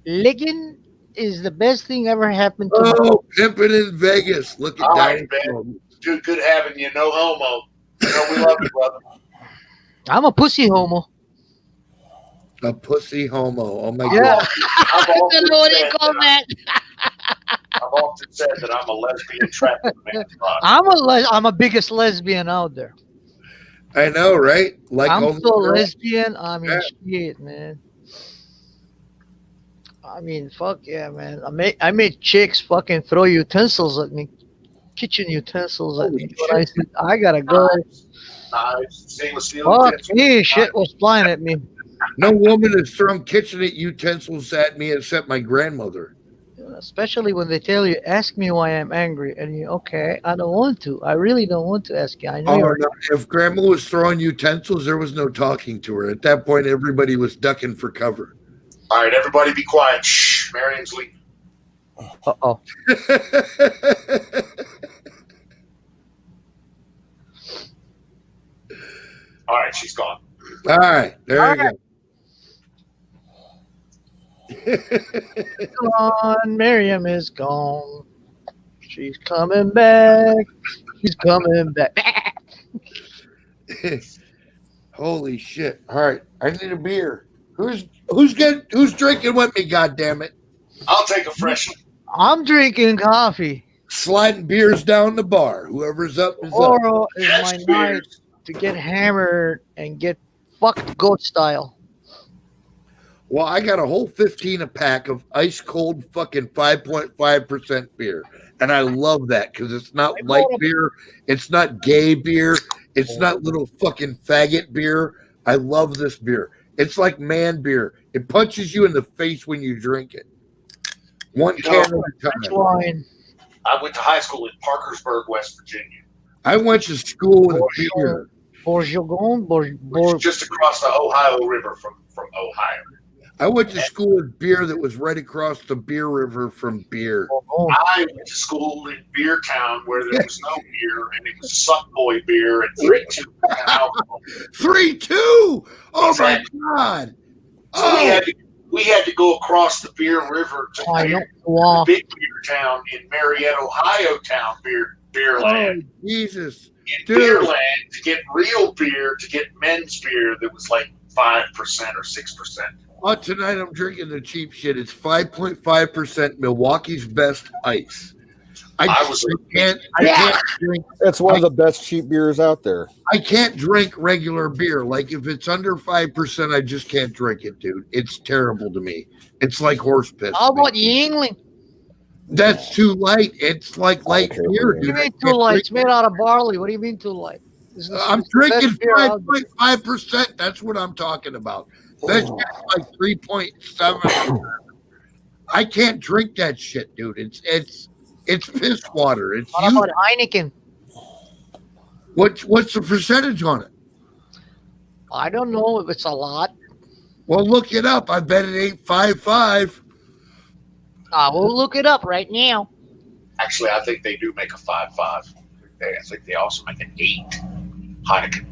Licking is the best thing ever happened to me. Oh, pimping in Vegas. Look at that. Man. Dude, good having you. No homo. We love you, brother. I'm a pussy homo. A pussy homo. Oh my God. I don't know what you call that. I've often said that I'm a lesbian trapped in a man's body. I'm a biggest lesbian out there. I know, right? Like I'm so lesbian. I mean, shit, man. I mean, fuck yeah, man. I made chicks fucking throw utensils at me. kitchen utensils at Holy me when I said, I gotta go. Knives, stainless steel Fuck utensils. me, shit was flying at me. No woman has thrown kitchen utensils at me except my grandmother. Especially when they tell you, ask me why I'm angry. And you, okay, I don't want to. I really don't want to ask you. I know Oh, you're. no. If grandma was throwing utensils, there was no talking to her. At that point, everybody was ducking for cover. All right, everybody be quiet. Shh, Marion's leaving. Uh oh. All right, she's gone. All right, there you Gone. Miriam is gone. She's coming back. She's coming back. go. Holy shit! All right, I need a beer. Who's drinking with me? God damn it! I'll take a fresh one. I'm drinking coffee. Sliding beers down the bar. Whoever's up is up. Tomorrow is Yes, my night beers. to get hammered and get fucked goat style. Well, I got a whole 15 a pack of ice cold fucking 5.5% beer. And I love that because it's not light beer. It's not gay beer. It's not little fucking faggot beer. I love this beer. It's like man beer. It punches you in the face when you drink it. One can at a French time. wine. I went to high school in Parkersburg, West Virginia. I went to school with a beer. Bourgogne. Which is just across the Ohio River from Ohio. I went to school with beer that was right across the beer river from beer. I went to school in Beer Town where there was no beer, and it was Suck Boy beer and 3-2 alcohol. 3-2. Oh my Exactly. God. So we had to go across the Beer River to the big beer town in Marietta, Ohio town, beer land. Oh, Jesus. In Dude. beer land to get real beer, to get men's beer that was like 5% or 6%. Oh, tonight I'm drinking the cheap shit. It's 5.5% Milwaukee's Best Ice. I can't drink. It's one of the best cheap beers out there. I can't drink regular beer. Like if it's under 5%, I just can't drink it, dude. It's terrible to me. It's like horse piss. How about Yingling? That's too light. It's like light beer, What do you dude. mean too light? It's made out of barley. What do you mean too light? I'm drinking 5.5%. That's what I'm talking about. That's like 3.7. I can't drink that shit, dude. It's piss water. It's What about Heineken? What's the percentage on it? I don't know if it's a lot. Well, look it up. I bet it ain't 5.5. I will look it up right now. Actually, I think they do make a 5.5. I think they also make an 8 Heineken.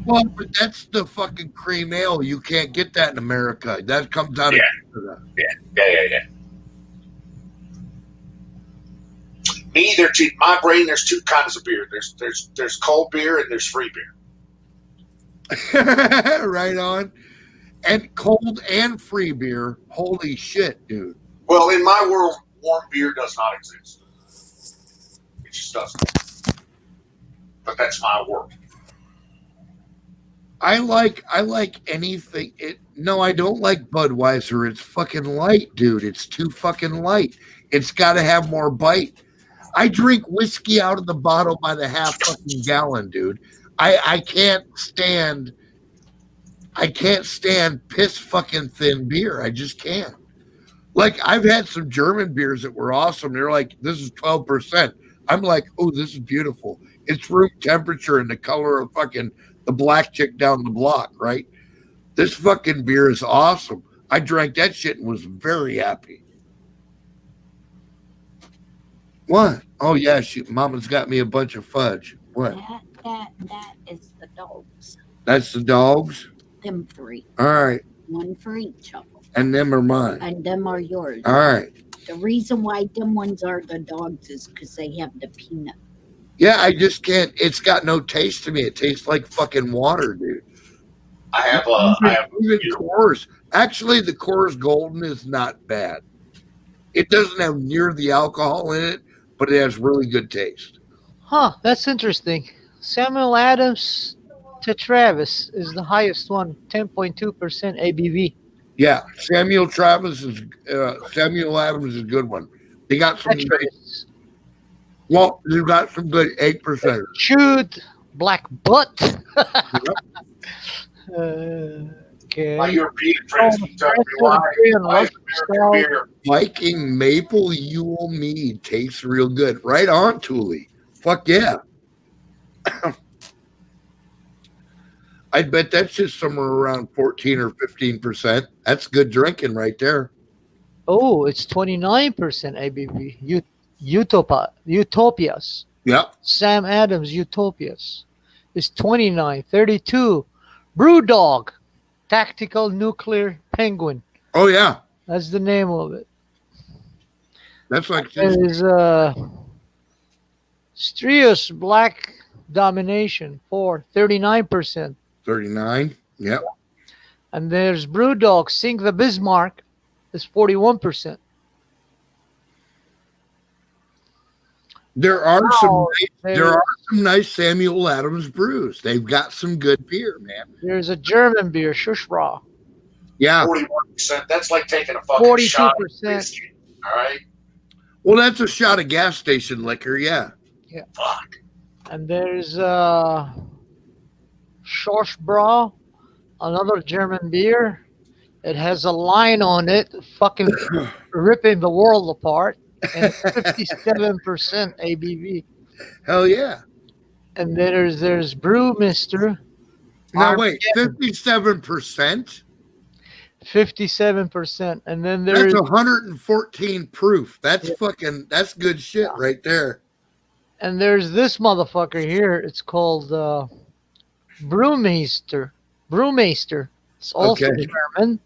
Well, but that's the fucking cream ale. You can't get that in America. That comes out of Canada. Yeah. Me, my brain. There's two kinds of beer. There's cold beer and there's free beer. Right on. And cold and free beer. Holy shit, dude. Well, in my world, warm beer does not exist. It just doesn't. But that's my world. I like anything. No, I don't like Budweiser. It's fucking light, dude. It's too fucking light. It's got to have more bite. I drink whiskey out of the bottle by the half fucking gallon, dude. I can't stand piss fucking thin beer. I just can't. Like I've had some German beers that were awesome. They're like, this is 12%. I'm like, oh, this is beautiful. It's room temperature and the color of fucking the black chick down the block, right? This fucking beer is awesome. I drank that shit and was very happy. What? Oh yeah, Mama's got me a bunch of fudge. What? That is the dogs. That's the dogs? Them 3. All right. One for each of them. And them are mine. And them are yours. All right. The reason why them ones are the dogs is because they have the peanut. Yeah, I just can't. It's got no taste to me. It tastes like fucking water, dude. I have even Coors. Actually, the Coors Golden is not bad. It doesn't have near the alcohol in it, but it has really good taste. Huh, that's interesting. Samuel Adams to Travis is the highest one, 10.2% ABV. Yeah, Samuel Adams is a good one. They got some. Well, you got some good 8%. Chewed black butt. My Okay. European friends keep telling me why American beer. Viking Maple Yule Mead tastes real good. Right on, Thule. Fuck yeah. I'd bet that's just somewhere around 14 or 15%. That's good drinking right there. Oh, it's 29% ABV. Utopias. Yep. Sam Adams Utopias is 29. 32. Brewdog. Tactical Nuclear Penguin. Oh, yeah. That's the name of it. That's like There is Strius Black Domination for 39%. 39. Yep. And there's Brewdog Sink the Bismarck is 41%. There are Wow, some nice Samuel Adams brews. They've got some good beer, man. There's a German beer, Schussbra. Yeah. 41%. That's like taking a fucking shot of 42%. whiskey. All right. Well, that's a shot of gas station liquor, yeah. Yeah. Fuck. And there's Schorschbra, another German beer. It has a line on it, fucking ripping the world apart. And it's 57% ABV. Hell yeah. And there's Brewmister. Now wait, 57%? 57%. And then there's That's 114 proof. That's that's good shit right there. And there's this motherfucker here. It's called Brewmeister. Brewmeister. It's also German.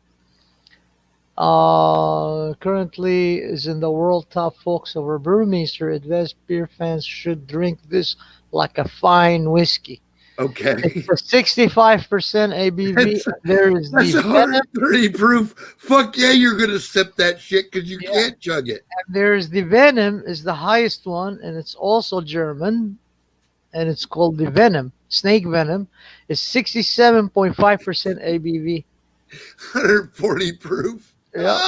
Currently is in the world top folks over Brewmeister. Advanced beer fans should drink this like a fine whiskey. Okay. It's a 65% ABV. There's That's the 130 proof. Fuck yeah, you're gonna sip that shit because you can't chug it. And there's the Venom is the highest one, and it's also German, and it's called the Venom. Snake Venom is 67.5% ABV. 140 proof. Yeah.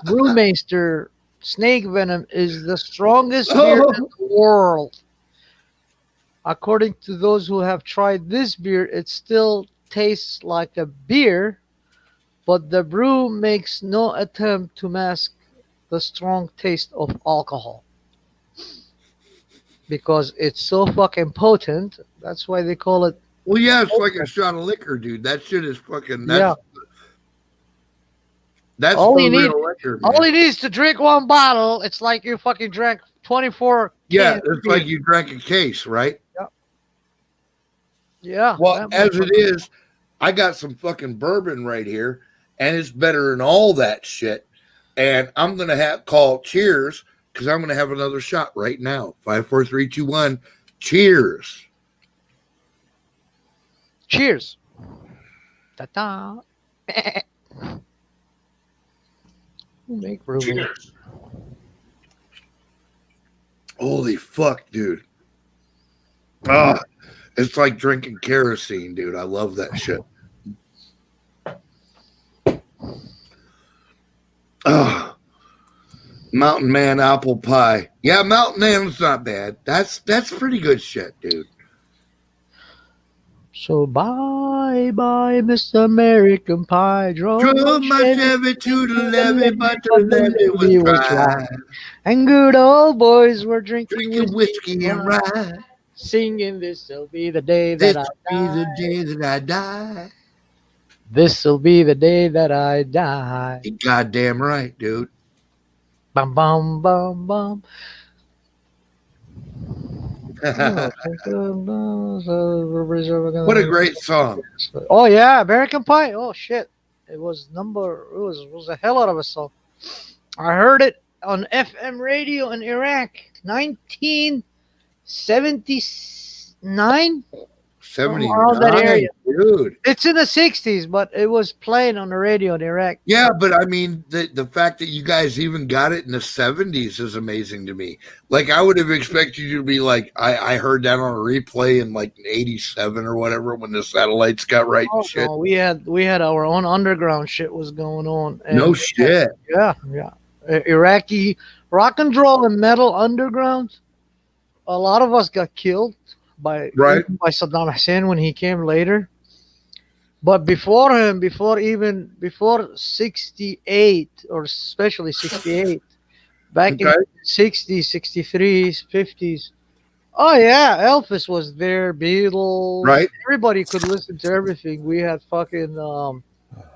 Brewmeister Snake Venom is the strongest beer in the world. According to those who have tried this beer, it still tastes like a beer, but the brew makes no attempt to mask the strong taste of alcohol. Because it's so fucking potent. That's why they call it. Well, yeah, it's like a shot of liquor, dude. That shit is fucking. That's all you need. Liquor, man. All you need is to drink one bottle. It's like you fucking drank 24. Yeah, it's like you drank a case, right? Yeah. Well, as it is, I got some fucking bourbon right here, and it's better than all that shit. And I'm gonna call cheers because I'm gonna have another shot right now. 5, 4, 3, 2, 1. Cheers. Cheers. Ta-ta. Make room. Cheers. Holy fuck, dude. Ah, it's like drinking kerosene, dude. I love that shit. Ah, Mountain Man apple pie. Yeah, Mountain Man's not bad. That's pretty good shit, dude. So bye, Mr. American Pie. Drove my Chevy to the levee, but the levee was dry. And good old boys were drinking whiskey and rye. Singing, this'll be the day that I die. The day that I die. This'll be the day that I die. You're goddamn right, dude. Bum, bum, bum, bum. What a great song. Oh yeah, American Pie. Oh shit. It was a hell out of a song. I heard it on FM radio in Iraq, 1979. 79, around that area. Dude. It's in the 60s, but it was playing on the radio in Iraq. Yeah, but I mean, the fact that you guys even got it in the 70s is amazing to me. Like, I would have expected you to be like, I heard that on a replay in like 87 or whatever when the satellites got right and shit. No, we had our own underground shit was going on. And no shit. Yeah. Iraqi rock and roll and metal underground. A lot of us got killed by Saddam Hussein when he came later. But before him, before 68 or especially 68, back in 60s, 63s, 50s. Oh yeah, Elvis was there, Beatles. Right. Everybody could listen to everything. We had fucking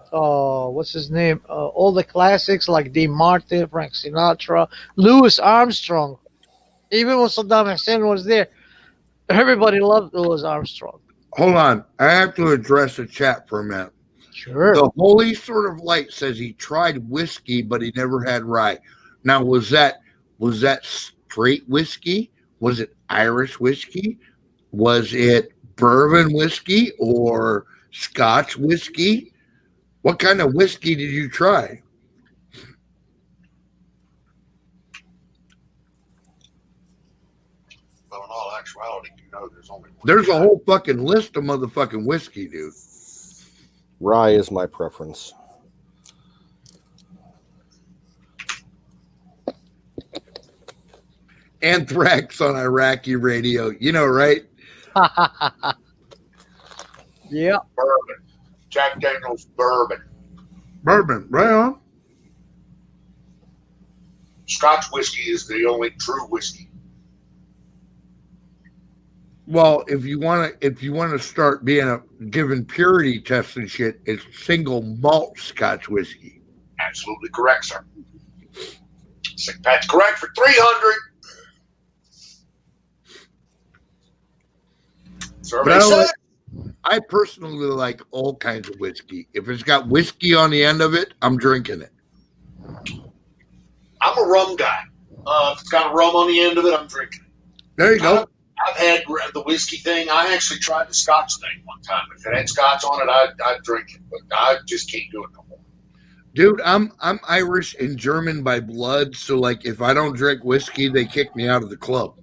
what's his name? All the classics like Dean Martin, Frank Sinatra, Louis Armstrong. Even when Saddam Hussein was there, everybody loved Louis Armstrong. Hold on. I have to address the chat for a minute. Sure. The Holy Sword of Light says he tried whiskey, but he never had rye. Now, was that straight whiskey? Was it Irish whiskey? Was it bourbon whiskey or Scotch whiskey? What kind of whiskey did you try? Well, in all actuality, there's only one. There's a whole fucking list of motherfucking whiskey, dude. Rye is my preference. Anthrax on Iraqi radio. You know, right? Yeah. Bourbon. Jack Daniels bourbon. Bourbon, right on. Scotch whiskey is the only true whiskey. Well, if you want to start giving purity tests and shit, it's single malt Scotch whiskey. Absolutely correct, sir. Sick Pat's correct for 300. But I personally like all kinds of whiskey. If it's got whiskey on the end of it, I'm drinking it. I'm a rum guy. If it's got a rum on the end of it, I'm drinking it. There you go. I've had the whiskey thing. I actually tried the Scotch thing one time. If it had Scotch on it, I'd drink it. But I just can't do it no more. Dude, I'm Irish and German by blood, so like if I don't drink whiskey, they kick me out of the club.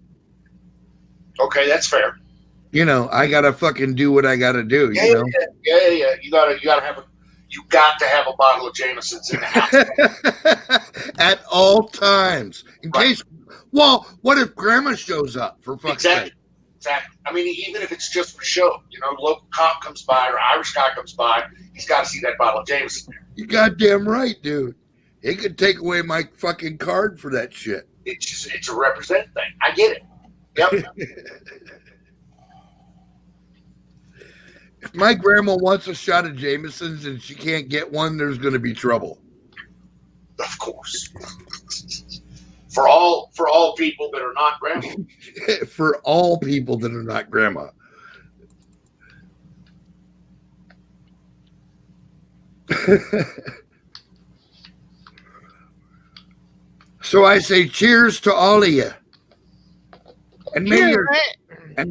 Okay, that's fair. You know, I gotta fucking do what I gotta do. Yeah, you know? yeah. You got to have a bottle of Jameson's in the house at all times, in case. Well, what if Grandma shows up for fuck's sake? Exactly. I mean, even if it's just for show, local cop comes by or Irish guy comes by, he's got to see that bottle of Jameson. You goddamn right, dude. He could take away my fucking card for that shit. It's a represent thing. I get it. Yep. If my grandma wants a shot of Jameson's and she can't get one, there's going to be trouble. Of course. For all people that are not grandma. For all people that are not grandma. So I say cheers to all of you. And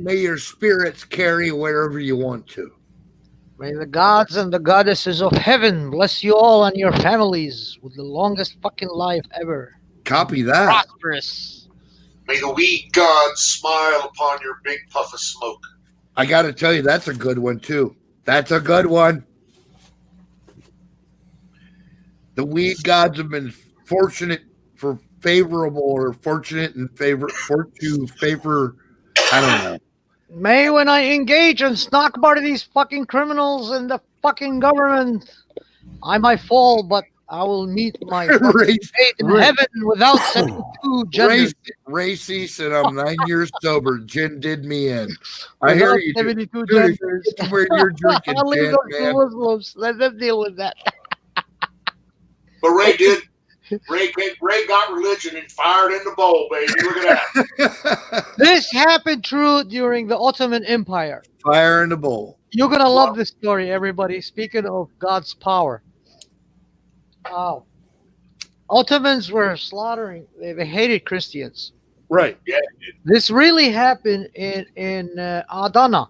may your spirits carry wherever you want to. May the gods and the goddesses of heaven bless you all and your families with the longest fucking life ever. Copy that. Prosperous. May the weed gods smile upon your big puff of smoke. I got to tell you, that's a good one, too. That's a good one. The weed gods have been fortunate and favor, I don't know. May when I engage and stalk part of these fucking criminals and the fucking government, I might fall, but I will meet my fate in heaven without setting two genders. Racist, and I'm 9 years sober. Gin did me in. I hear you. 72 genders. Where you're drinking, I'll leave Gin, those to man. Muslims. Let them deal with that. But Ray did. Ray got religion and fired in the bowl, baby. Look at that. This happened during the Ottoman Empire. Fire in the bowl. You're going to love this story, everybody. Speaking of God's power. Wow. Ottomans were slaughtering. They hated Christians. Right. Yeah. This really happened in Adana.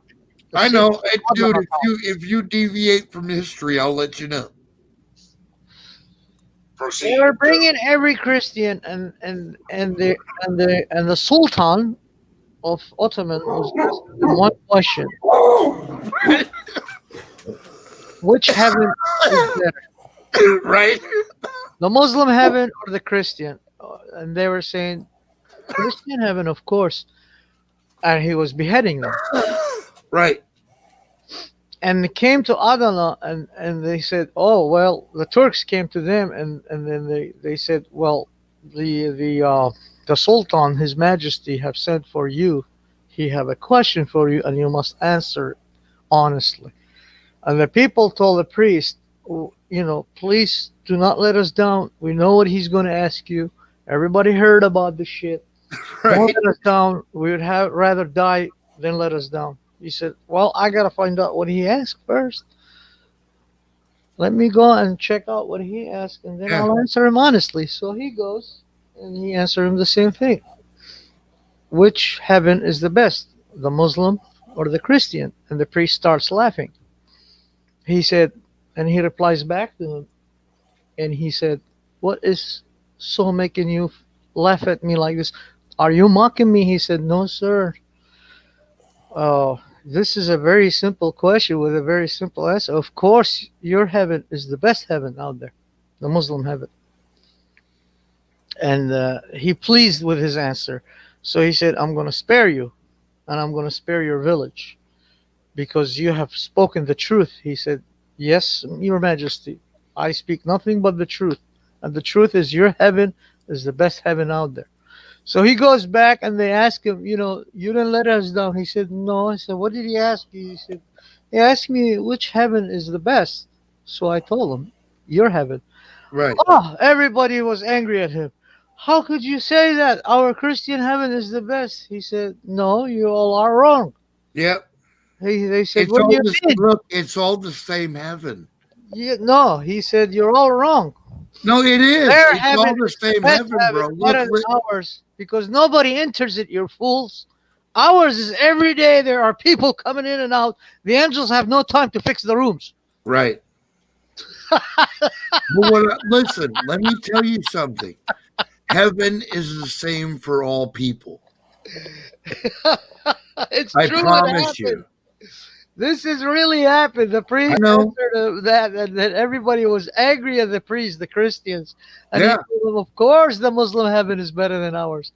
I know. And dude, if you deviate from history, I'll let you know. Proceed. They were bringing every Christian, and the Sultan of Ottoman was asking one question: which heaven is better, Right? the Muslim heaven or the Christian? and they were saying Christian heaven, of course, and he was beheading them. Right. And they came to Adana, and they said, "Oh well," the Turks came to them, and then they said, "Well, the Sultan, His Majesty, have sent for you. He have a question for you, and you must answer honestly." And the people told the priest, "Please do not let us down. We know what he's going to ask you. Everybody heard about the shit. Don't Right. let us down. We would have rather die than let us down." He said, "Well, I got to find out what he asked first. Let me go and check out what he asked, and then Yeah. I'll answer him honestly." So he goes, and he answered him the same thing. Which heaven is the best, the Muslim or the Christian? And the priest starts laughing. He said, and he replies back to him, and he said, "What is so making you laugh at me like this? Are you mocking me?" He said, "No, sir. This is a very simple question with a very simple answer. Of course, your heaven is the best heaven out there, the Muslim heaven." And he pleased with his answer. So he said, "I'm going to spare you, and I'm going to spare your village because you have spoken the truth." He said, "Yes, your Majesty, I speak nothing but the truth. And the truth is your heaven is the best heaven out there." So he goes back, and they ask him, "You didn't let us down." He said, "No." I said, "What did he ask you?" He said, "He asked me which heaven is the best." So I told him, "Your heaven." Right. Oh, everybody was angry at him. "How could you say that? Our Christian heaven is the best." He said, "No, you all are wrong." Yep. They said, It's "What do all you the mean?" look. It's all the same heaven. No, he said, "You're all wrong. No, it is. Their It's heaven all the is the same best heaven, heaven, bro. better than ours, because nobody enters it, you fools. Ours is every day there are people coming in and out. The angels have no time to fix the rooms." Right. Listen, let me tell you something. Heaven is the same for all people. It's I true. It promise happened. you. This has really happened. The priest know. answered that everybody was angry at the priest, the Christians. And he Yeah. told them, of course, the Muslim heaven is better than ours,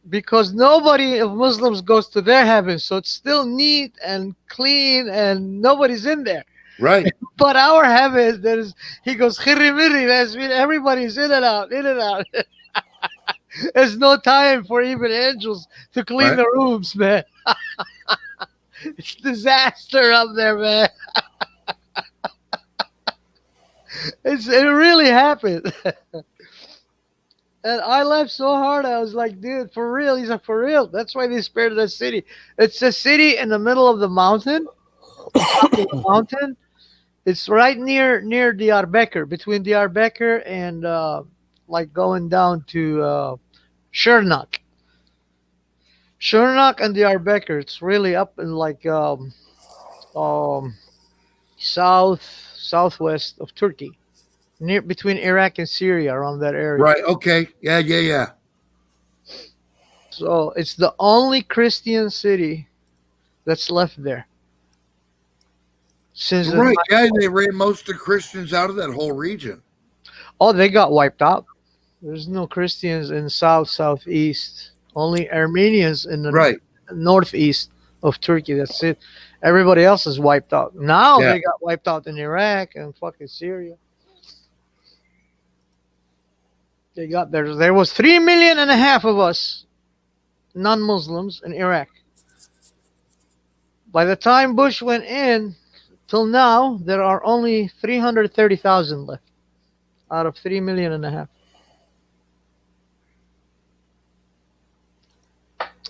because nobody of Muslims goes to their heaven. So it's still neat and clean, and nobody's in there. Right. But our heaven, he goes, "Khirimiri," that's mean everybody's in and out, in and out. There's no time for even angels to clean Right. the rooms, man. It's disaster up there, man. It really happened. And I laughed so hard. I was like, "Dude, for real?" He's like, "For real." That's why they spared the city. It's a city in the middle of the mountain. Mountain. It's right near Diyarbakir, between Diyarbakir and like going down to Shernak. Shernak and Diyarbakir. It's really up in like southwest of Turkey, near between Iraq and Syria, around that area. Right. Okay. Yeah. So it's the only Christian city that's left there. Since the Right. Yeah, they ran most of the Christians out of that whole region. Oh, they got wiped out. There's no Christians in southeast. Only Armenians in the Right. northeast of Turkey. That's it. Everybody else is wiped out. Now Yeah. they got wiped out in Iraq and fucking Syria. They got there was 3.5 million of us non-Muslims in Iraq. By the time Bush went in, till now, there are only 330,000 left out of 3.5 million.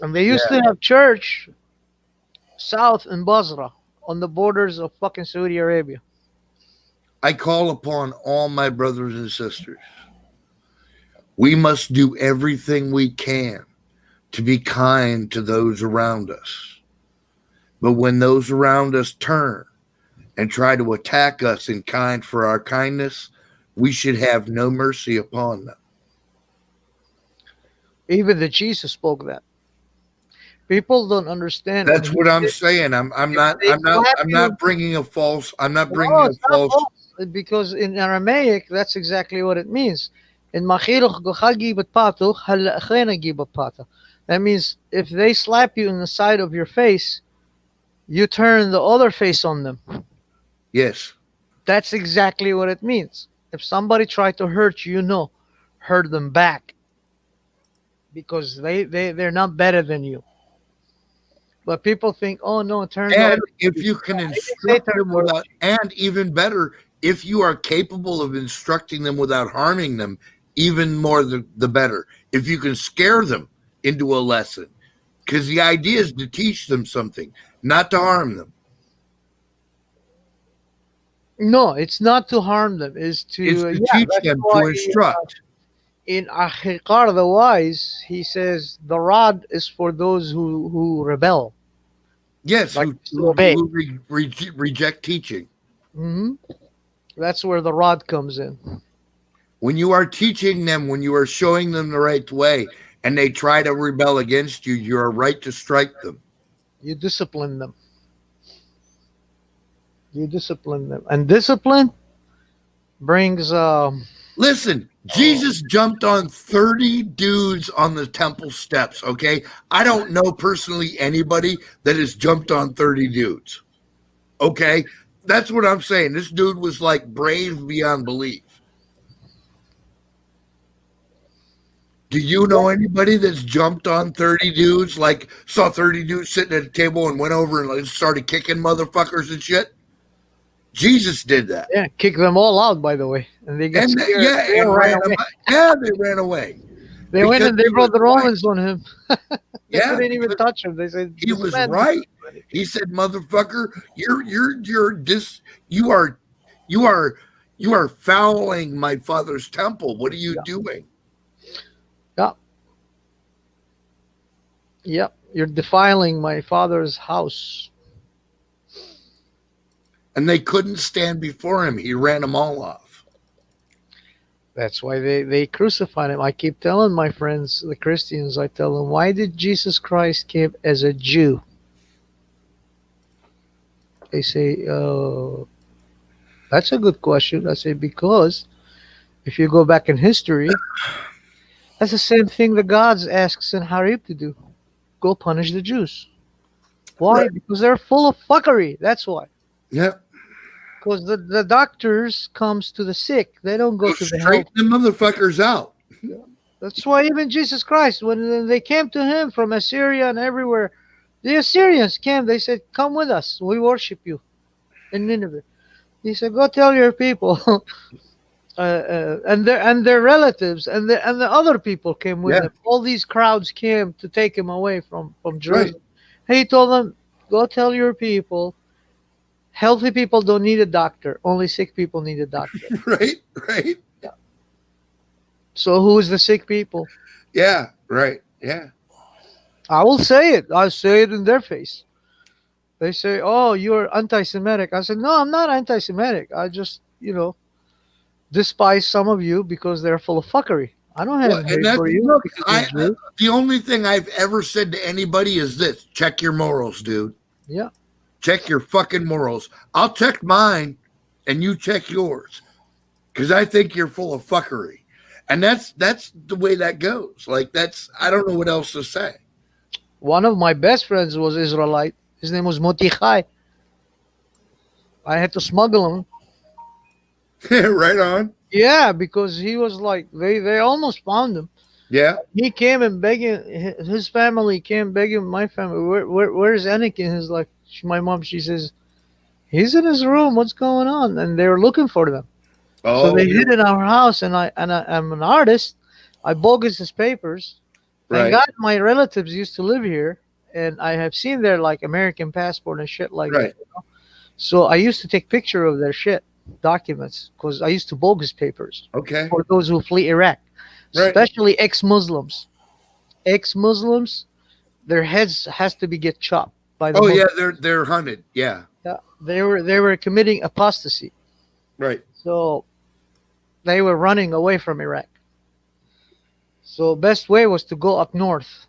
And they used to have church south in Basra, on the borders of fucking Saudi Arabia. I call upon all my brothers and sisters. We must do everything we can to be kind to those around us. But when those around us turn and try to attack us in kind for our kindness, we should have no mercy upon them. Even the Jesus spoke that. People don't understand. That's what I'm saying. I'm not bringing a false. I'm not bringing a false. Because in Aramaic, that's exactly what it means. In Machilach Gochagi Patuch, Pata. That means if they slap you in the side of your face, you turn the other face on them. Yes. That's exactly what it means. If somebody tried to hurt you, hurt them back. Because they're not better than you. But people think, oh no, turn the And other if face. you can Yeah, they say instruct turn them the other without, cheek. and even better, if you are capable of instructing them without harming them, even more the better. If you can scare them into a lesson, because the idea is to teach them something, not to harm them. No, it's not to harm them. It's It's to to yeah. teach That's them, why to instruct. in Achikar the wise, he says the rod is for those who rebel, Yes, like who obey. reject teaching. Hmm. That's where the rod comes in. When you are teaching them, when you are showing them the right way, and they try to rebel against you, you are right to strike them. You discipline them. You discipline them, and discipline brings. Listen, Jesus jumped on 30 dudes on the temple steps, okay? I don't know personally anybody that has jumped on 30 dudes, okay? That's what I'm saying. This dude was like brave beyond belief. Do you know anybody that's jumped on 30 dudes, like saw 30 dudes sitting at a table and went over and like started kicking motherfuckers and shit? Jesus did that. Yeah, kick them all out. By the way, and they got And scared. yeah, They and ran ran away. yeah, they ran away. They went Because and they he brought was the Romans on him. They Yeah, couldn't even because touch him. They said, he "This was man right. didn't do anything." He said, "Motherfucker, you are you are you are fouling my father's temple. What are you doing?" Yeah. Yep. You're defiling my father's house. And they couldn't stand before him. He ran them all off. That's why they crucified him. I keep telling my friends, the Christians, I tell them, why did Jesus Christ came as a Jew? They say, that's a good question. I say, because if you go back in history, that's the same thing the gods asked Sennacherib to do. Go punish the Jews. Why? Right. Because they're full of fuckery. That's why. Yep. Because the doctors comes to the sick. They don't go Go to the straighten health. the motherfuckers out. That's why even Jesus Christ, when they came to him from Assyria and everywhere, the Assyrians came. They said, "Come with us. We worship you in Nineveh." He said, "Go tell your people." And their relatives and the other people came with Yeah. him. All these crowds came to take him away from Right. Jerusalem. He told them, "Go tell your people, healthy people don't need a doctor. Only sick people need a doctor." Right. Right. So who is the sick people? Yeah. Right. Yeah. I will say it. I'll say it in their face. They say, "Oh, you're anti-Semitic." I said, "No, I'm not anti-Semitic. I just, despise some of you because they're full of fuckery. I don't have Well, and hate that's for you look. because you're Jew." The only thing I've ever said to anybody is this: check your morals, dude. Yeah. Check your fucking morals. I'll check mine, and you check yours, because I think you're full of fuckery, and that's the way that goes. Like I don't know what else to say. One of my best friends was Israelite. His name was Motichai. I had to smuggle him. Right on. Yeah, because he was like they almost found him. Yeah. He came and begging his family came begging my family. Where's Anakin? He's like my mom. She says he's in his room. What's going on? And they were looking for them. Oh. So they hid in our house, and I'm an artist. I bogus his papers. Thank Right. God my relatives used to live here, and I have seen their like American passport and shit like Right. that. So I used to take picture of their shit documents because I used to bogus papers Okay. for those who flee Iraq, Right. especially ex-Muslims. Ex-Muslims, their heads has to be get chopped by the. Oh yeah, Muslims. they're hunted. Yeah. Yeah, they were committing apostasy. Right. So they were running away from Iraq. So best way was to go up north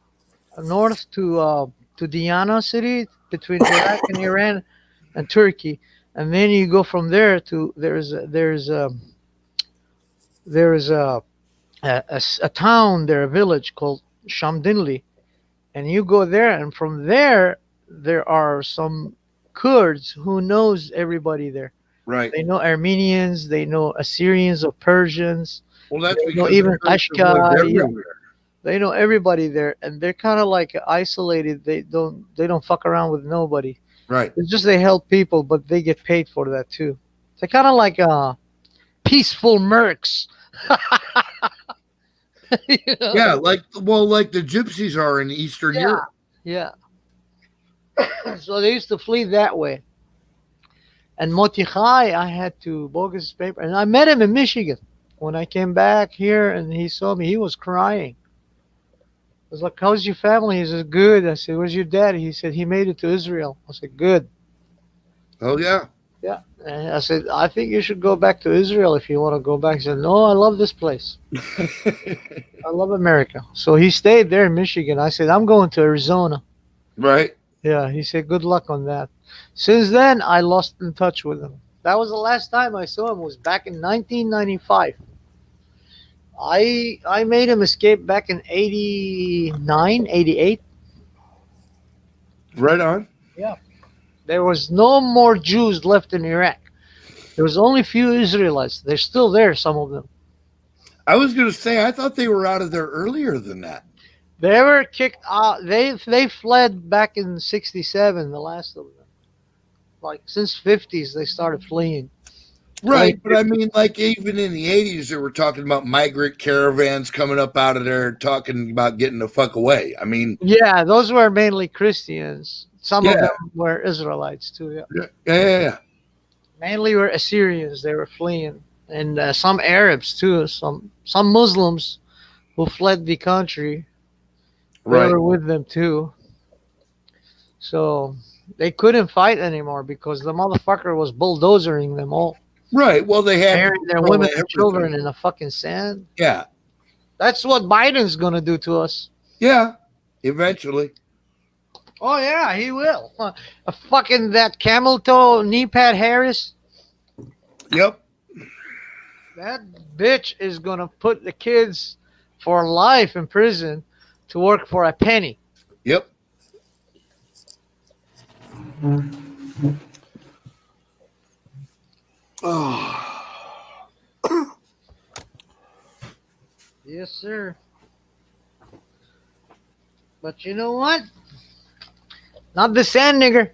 to Diana city between Iraq and Iran and Turkey, and then you go from there to there's a a town there, a village called Shamdinli, and you go there, and from there there are some Kurds who knows everybody there. Right. They know Armenians, they know Assyrians or Persians. Well, that's They know because even the Kurds have lived Qashqai. Yeah, everywhere. they know everybody there, and they're kind of like isolated. They don't fuck around with nobody. Right. It's just they help people, but they get paid for that too. They're kind of like peaceful mercs. You know? Yeah, like the gypsies are in Eastern Yeah. Europe. Yeah. So they used to flee that way. And Motichai, I had to bogus his paper, and I met him in Michigan when I came back here, and he saw me. He was crying. I was like, "How's your family?" He said, "Good." I said, "Where's your dad?" He said, "He made it to Israel." I said, "Good." Oh yeah. Yeah. And I said, "I think you should go back to Israel if you want to go back." He said, "No, I love this place. I love America." So he stayed there in Michigan. I said, "I'm going to Arizona." Right. Yeah. He said, "Good luck on that." Since then, I lost in touch with him. That was the last time I saw him, was back in 1995. I made him escape back in 89, 88. Right on. Yeah. There was no more Jews left in Iraq. There was only few Israelites. They're still there, some of them. I was going to say, I thought they were out of there earlier than that. They were kicked out. They fled back in 67, the last of them. Like, since 50s, they started fleeing. Right, but I mean, like, even in the 80s, they were talking about migrant caravans coming up out of there, talking about getting the fuck away. I mean, Yeah, those were mainly Christians. Some of Yeah. them were Israelites, too, yeah. yeah. Mainly were Assyrians. They were fleeing. And some Arabs, too. Some Muslims who fled the country. They Right. were with them, too. So they couldn't fight anymore because the motherfucker was bulldozering them all. Right. Well, they had Burying their women and children in the fucking sand. Yeah. That's what Biden's going to do to us. Yeah. Eventually. Oh, yeah, he will. Fucking that camel toe knee pad Harris. Yep. That bitch is going to put the kids for life in prison to work for a penny. Yep. Oh. Yes, sir. But you know what? Not the sand nigger.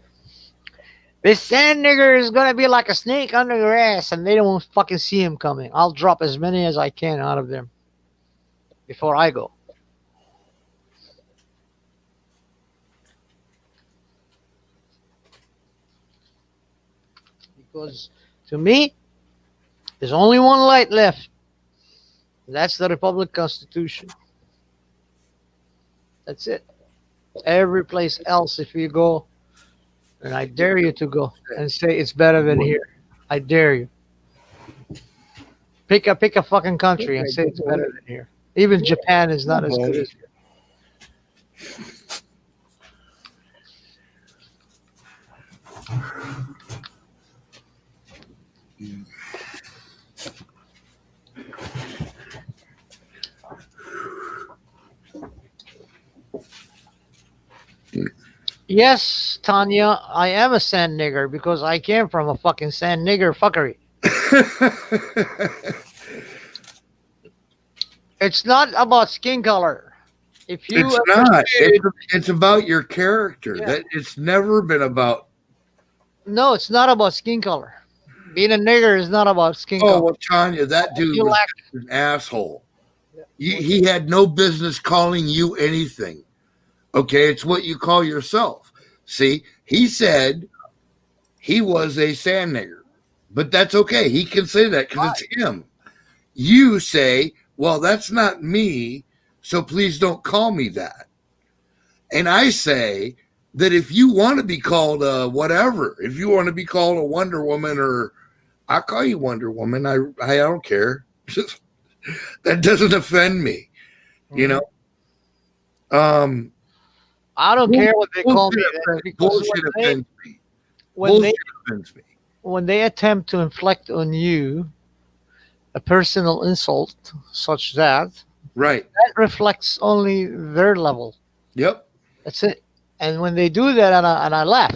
This sand nigger is going to be like a snake under your ass, and they won't fucking see him coming. I'll drop as many as I can out of them before I go. Because to me, there's only one light left. That's the Republic Constitution. That's it. Every place else, if you go, and I dare you to go and say it's better than here. I dare you. Pick a fucking country and say it's better than here. Even Japan is not as good as here. Yes, Tanya, I am a sand nigger because I came from a fucking sand nigger fuckery. It's not about skin color. If you It's not. It's about your character. Yeah. That it's never been about. No, it's not about skin color. Being a nigger is not about skin Oh, color. well, Tanya, that dude You was lack- an asshole. He had no business calling you anything. Okay, it's what you call yourself. See, he said he was a sand nigger, but that's okay. He can say that because it's him. You say, well, that's not me, so please don't call me that. And I say that if you want to be called a whatever, if you want to be called a Wonder Woman, or I call you Wonder Woman, I don't care. That doesn't offend me, you know. I don't care what they call me. Because Bullshit offends me. when Bullshit offends me. when they attempt to inflict on you a personal insult such that Right. that reflects only their level. Yep. That's it. And when they do that, and I laugh,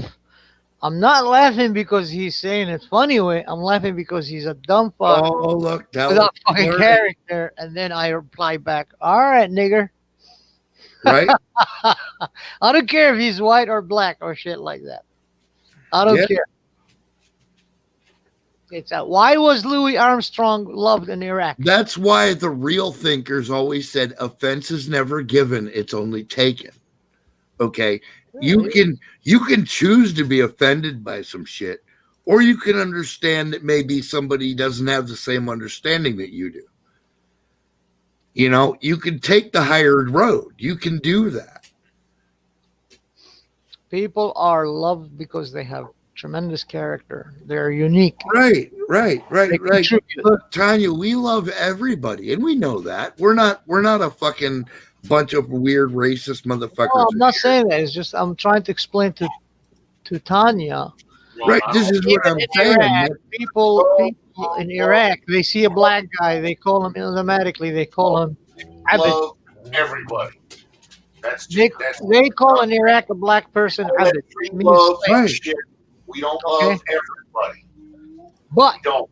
I'm not laughing because he's saying it funny way. I'm laughing because he's a dumb fuck Oh, look. That without was fucking learning. character. And then I reply back, "All right, nigger." Right. I don't care if he's white or black or shit like that. I don't Yeah. care. It's why was Louis Armstrong loved in Iraq? That's why the real thinkers always said offense is never given, it's only taken. Okay. You can choose to be offended by some shit, or you can understand that maybe somebody doesn't have the same understanding that you do. You know, you can take the higher road. You can do that. People are loved because they have tremendous character. They're unique. Right. They contribute. Look, Tanya, we love everybody, and we know that. We're not a fucking bunch of weird racist motherfuckers. No, I'm not saying that. It's just I'm trying to explain to Tanya. Right. This is what I'm saying. Iraq, people in Iraq, they see a black guy, they call him automatically. They call him Abed. Love everybody. That's They call in Iraq a black person Abed. We It means love slave. shit. We don't love everybody. But We don't.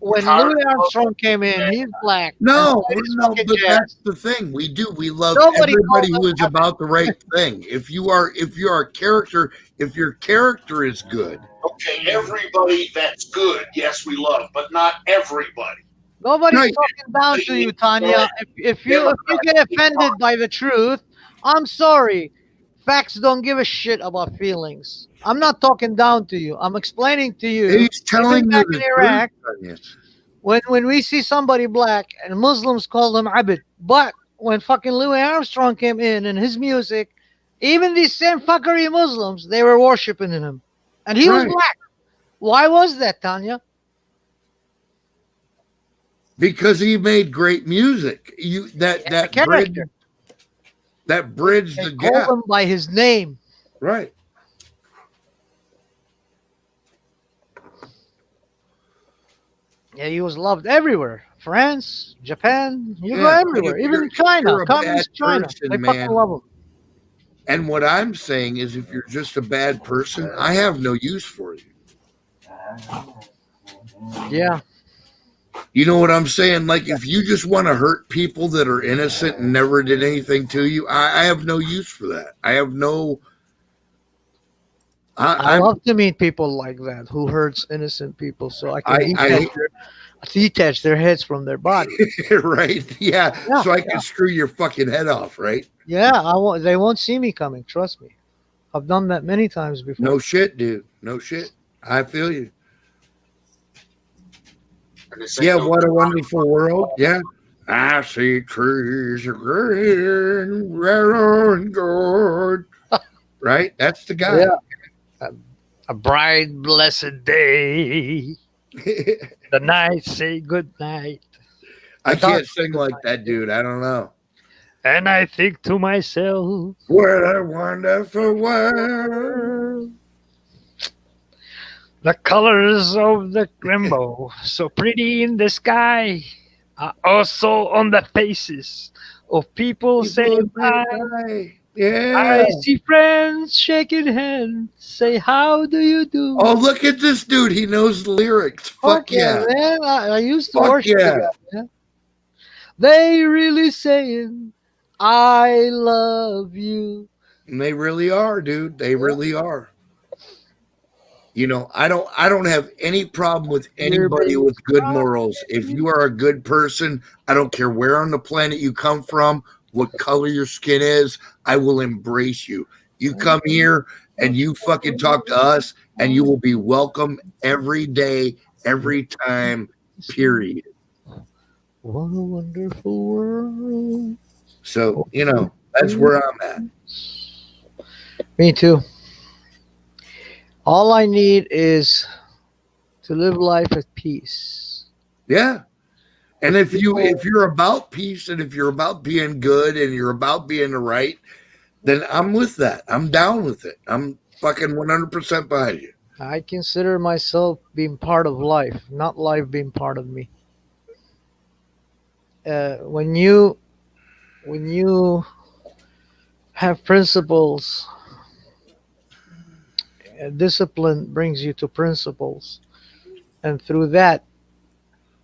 when Louis Armstrong came in, he's black. No, and his no, fucking but jazz. that's the thing. We do. We love Nobody everybody calls who them is about the right thing. If you are a character, if your character is good, Okay, everybody that's good, yes, we love, but not everybody. Nobody's Right. talking down to you, Tanya. If you get offended by the truth, I'm sorry. Facts don't give a shit about feelings. I'm not talking down to you. I'm explaining to you. he's telling Even you back the in Iraq, truth. when we see somebody black and Muslims call them abid, but when fucking Louis Armstrong came in and his music, even these same fuckery Muslims, they were worshiping him, and he was Right. black. Why was that, Tanya? Because he made great music. That bridge, character. that bridged They the called gap. him by his name. Right. Yeah, he was loved everywhere. France, Japan, you go Yeah, but everywhere. if Even you're- in China, you're a communist bad China, person, they fucking man. love him. And what I'm saying is, if you're just a bad person, I have no use for you. Yeah, You know what I'm saying? Like, if you just want to hurt people that are innocent and never did anything to you, I have no use for that. I have no. I love to meet people like that who hurts innocent people, so I can detach their heads from their body. Right? Yeah. Yeah, So I can screw your fucking head off, right? Yeah, I won't. They won't see me coming. Trust me. I've done that many times before. No shit, dude. No shit. I feel you. Yeah, what a wonderful world. Yeah. I see trees are green, red and gold. Right? That's the guy. Yeah. A bright, blessed day. The night say good night. I can't sing like that, dude. I don't know. And I think to myself, what a wonderful world. the colors of the rainbow, so pretty in the sky, are also on the faces of people saying bye. Yeah. I see friends shaking hands, say, how do you do? Oh, look at this dude. He knows the lyrics. Fuck yeah. Man. I used to Fuck worship yeah. the guy, man. They really saying, I love you. And they really are, dude. They really are. You know, I don't have any problem with anybody with good morals. If you are a good person, I don't care where on the planet you come from, what color your skin is, I will embrace you. You come here and you fucking talk to us, and you will be welcome every day, every time, period. What a wonderful world. So, you know, that's where I'm at. Me too. All I need is to live life at peace. Yeah. And if you're about peace, and if you're about being good, and you're about being the right, then I'm with that. I'm down with it. I'm fucking 100% behind you. I consider myself being part of life, not life being part of me. when you have principles, discipline brings you to principles, and through that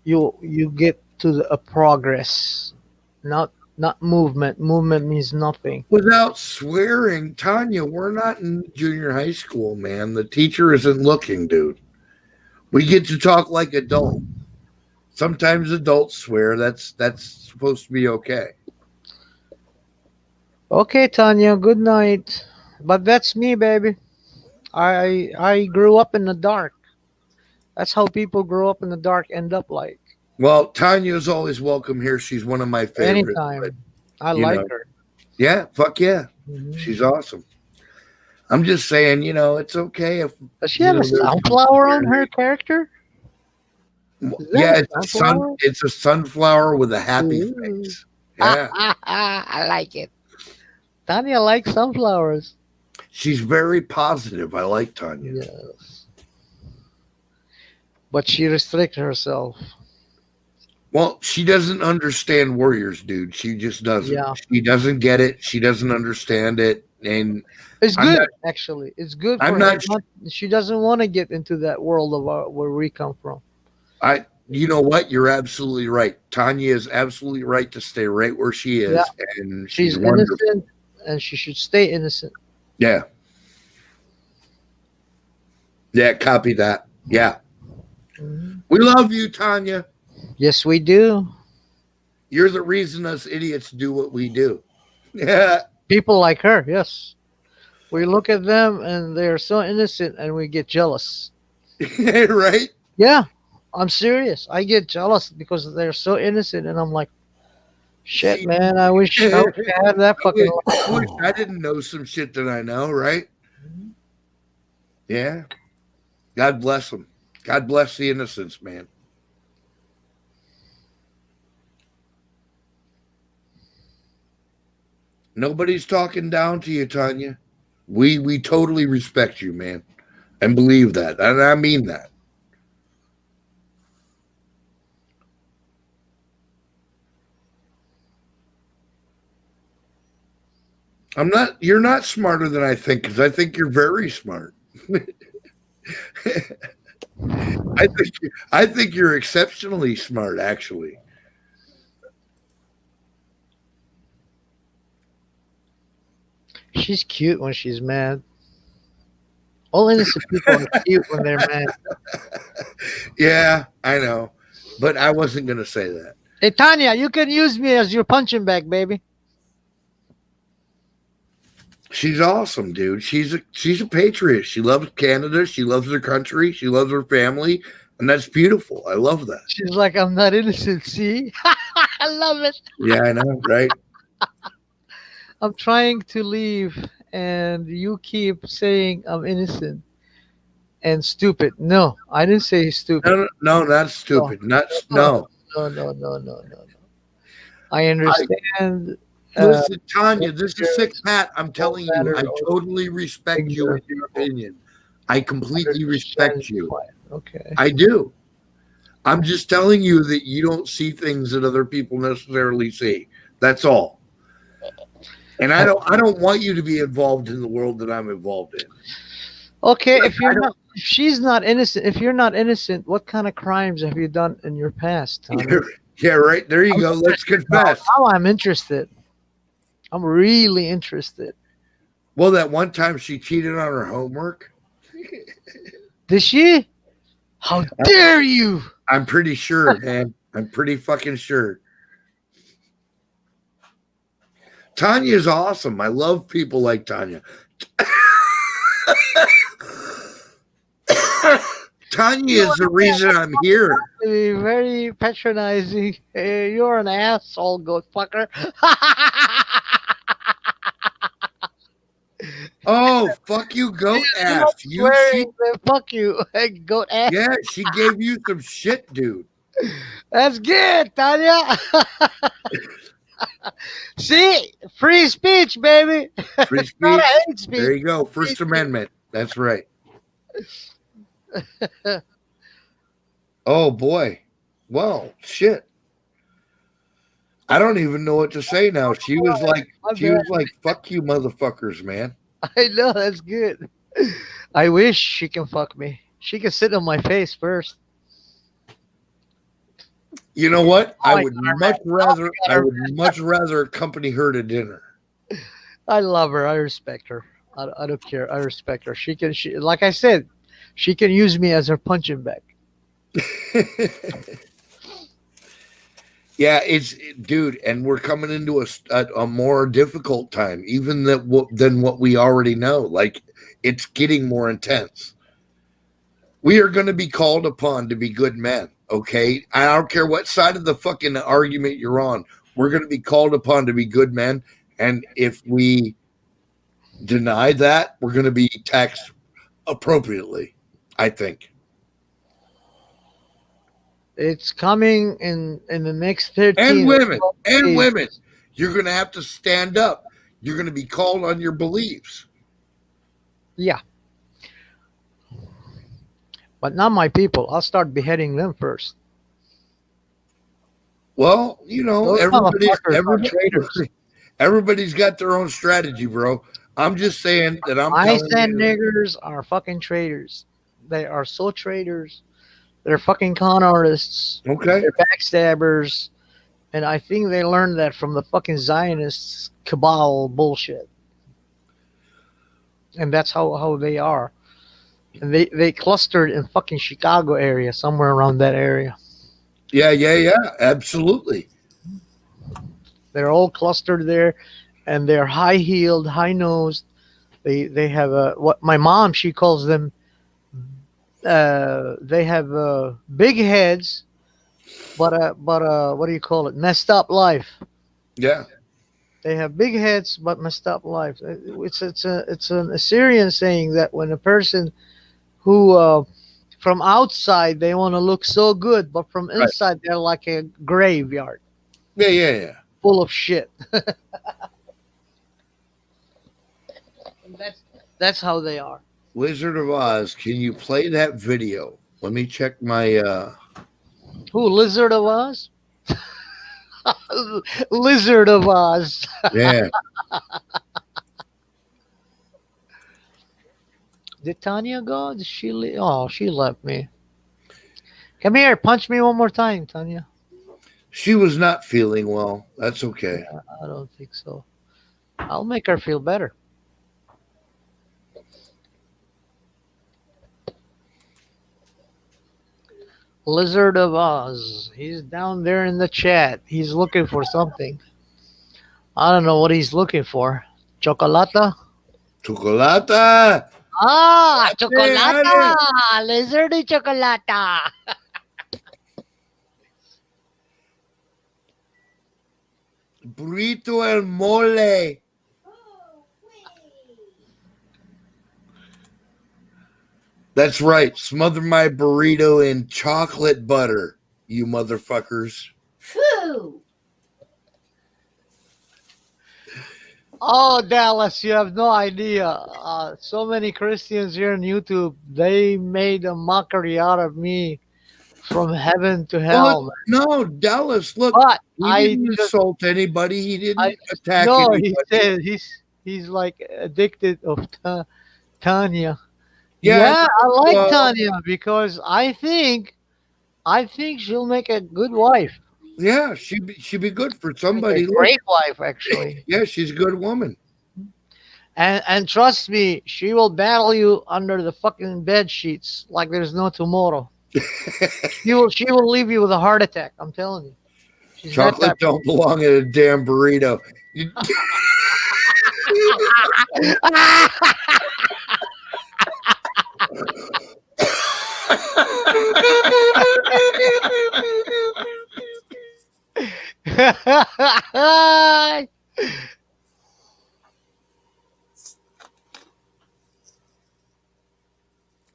you get to a progress, not movement. Movement means nothing. Without swearing, Tanya, we're not in junior high school, man. The teacher isn't looking, dude. We get to talk like adults. Sometimes adults swear. That's supposed to be okay. Okay, Tanya, good night. But that's me, baby. I grew up in the dark. That's how people grow up in the dark end up like. Well, Tanya's always welcome here. She's one of my favorites. Anytime. But, I you like know, her. yeah, fuck yeah. Mhm. She's awesome. I'm just saying, it's okay if Does she have a there's people sunflower on there. her character? Is that Yeah, a it's a sunflower? it's a sunflower with a happy Ooh. face. Yeah. I like it. Tanya likes sunflowers. She's very positive. I like Tanya. Yes. But she restricts herself. Well, she doesn't understand warriors, dude. She just doesn't. Yeah. She doesn't get it. She doesn't understand it. And It's I'm good, not- actually. It's good I'm for her. not- She doesn't want to get into that world of where we come from. you know what? You're absolutely right. Tanya is absolutely right to stay right where she is. Yeah. And She's she's wonderful. innocent, and she should stay innocent. Yeah. Yeah, copy that. Yeah. Mhm. We love you, Tanya. Yes, we do. You're the reason us idiots do what we do. Yeah. People like her, yes. We look at them and they're so innocent and we get jealous. Right? Yeah, I'm serious. I get jealous because they're so innocent and I'm like, shit, See- man, I wish I had that fucking I wish I didn't know some shit that I know, right? Yeah. God bless them. God bless the innocence, man. Nobody's talking down to you, Tanya. We totally respect you, man, and believe that, and I mean that. You're not smarter than I think, because I think you're very smart. I think you're exceptionally smart, actually. She's cute when she's mad. All innocent people are cute when they're mad. Yeah, I know, but I wasn't gonna say that. Hey, Tanya, you can use me as your punching bag, baby. She's awesome, dude. She's a patriot. She loves Canada. She loves her country. She loves her family, and that's beautiful. I love that. She's like, I'm not innocent, see? I love it. Yeah, I know, right? I'm trying to leave, and you keep saying I'm innocent and stupid. No, I didn't say stupid. No, not stupid. No. No. I understand. Listen, Tanya, this is sick, Pat. I'm telling you, matter I of totally respect you and your opinion. I completely respect you. Okay. I do. I'm just telling you that you don't see things that other people necessarily see. That's all. And I don't want you to be involved in the world that I'm involved in. Okay, if she's not innocent, if you're not innocent, what kind of crimes have you done in your past, Tanya? Yeah, right. There you go. Let's confess. Now I'm interested. I'm really interested. Well, that one time she cheated on her homework. Did she? How dare you? I'm pretty sure, man. I'm pretty fucking sure. Tanya's awesome. I love people like Tanya. Tanya is the reason I'm here. Very patronizing. Hey, you're an asshole, goat fucker. Oh, fuck you, goat ass. Fuck you, goat ass. Yeah, she gave you some shit, dude. That's good, Tanya. See, free speech, baby. Free speech. Not a hate speech. There you go. First Amendment. That's right. Oh boy. Well, shit. I don't even know what to say now. She was My bad. like, fuck you motherfuckers, man. I know that's good. I wish she can fuck me. She can sit on my face first. You know what? Oh, I would much rather accompany her to dinner. I love her. I respect her. I don't care. I respect her. She like I said, she can use me as her punching bag. Yeah, dude, and we're coming into a more difficult time, even than what we already know. Like, it's getting more intense. We are going to be called upon to be good men, okay? I don't care what side of the fucking argument you're on. We're going to be called upon to be good men, and if we deny that, we're going to be taxed appropriately, I think. It's coming in the next 13 And women, days. you're going to have to stand up. You're going to be called on your beliefs. Yeah. But not my people. I'll start beheading them first. Well, you know, Those motherfuckers are traitors. everybody's got their own strategy, bro. I'm just saying that I said niggers are fucking traitors. They are so traitors. They're fucking con artists. Okay. They're backstabbers. And I think they learned that from the fucking Zionists cabal bullshit. And that's how they are. And they clustered in fucking Chicago area, somewhere around that area. Yeah, absolutely. They're all clustered there, and they're high-heeled, high-nosed. They have what my mom, she calls them. They have big heads, but what do you call it? Messed up life. Yeah. They have big heads but messed up life. It's an Assyrian saying that when a person who from outside they want to look so good, but from inside they're like a graveyard. Yeah. Full of shit. That's how they are. Wizard of Oz, can you play that video? Let me check my Who, Lizard of Oz? Lizard of Oz. Yeah. Did Tanya go? Did she leave? Oh, she left me. Come here, punch me one more time, Tanya. She was not feeling well. That's okay. I don't think so. I'll make her feel better. Lizard of Oz. He's down there in the chat. He's looking for something. I don't know what he's looking for. Chocolata? Chocolata! Ah, chocolata! Lizard y chocolata! Burrito el mole. That's right. Smother my burrito in chocolate butter, you motherfuckers. Phew. Oh, Dallas, you have no idea. So many Christians here on YouTube, they made a mockery out of me from heaven to hell. Look, no, Dallas, look. But he didn't insult anybody. He didn't attack no, anybody. he said he's like addicted of Tanya. Yeah, I like Tanya because I think she'll make a good wife. Yeah, she'd be good for somebody. A great wife, actually. Yeah, she's a good woman. And trust me, she will battle you under the fucking bed sheets like there's no tomorrow. she will leave you with a heart attack. I'm telling you. She's Chocolate don't belong in a damn burrito.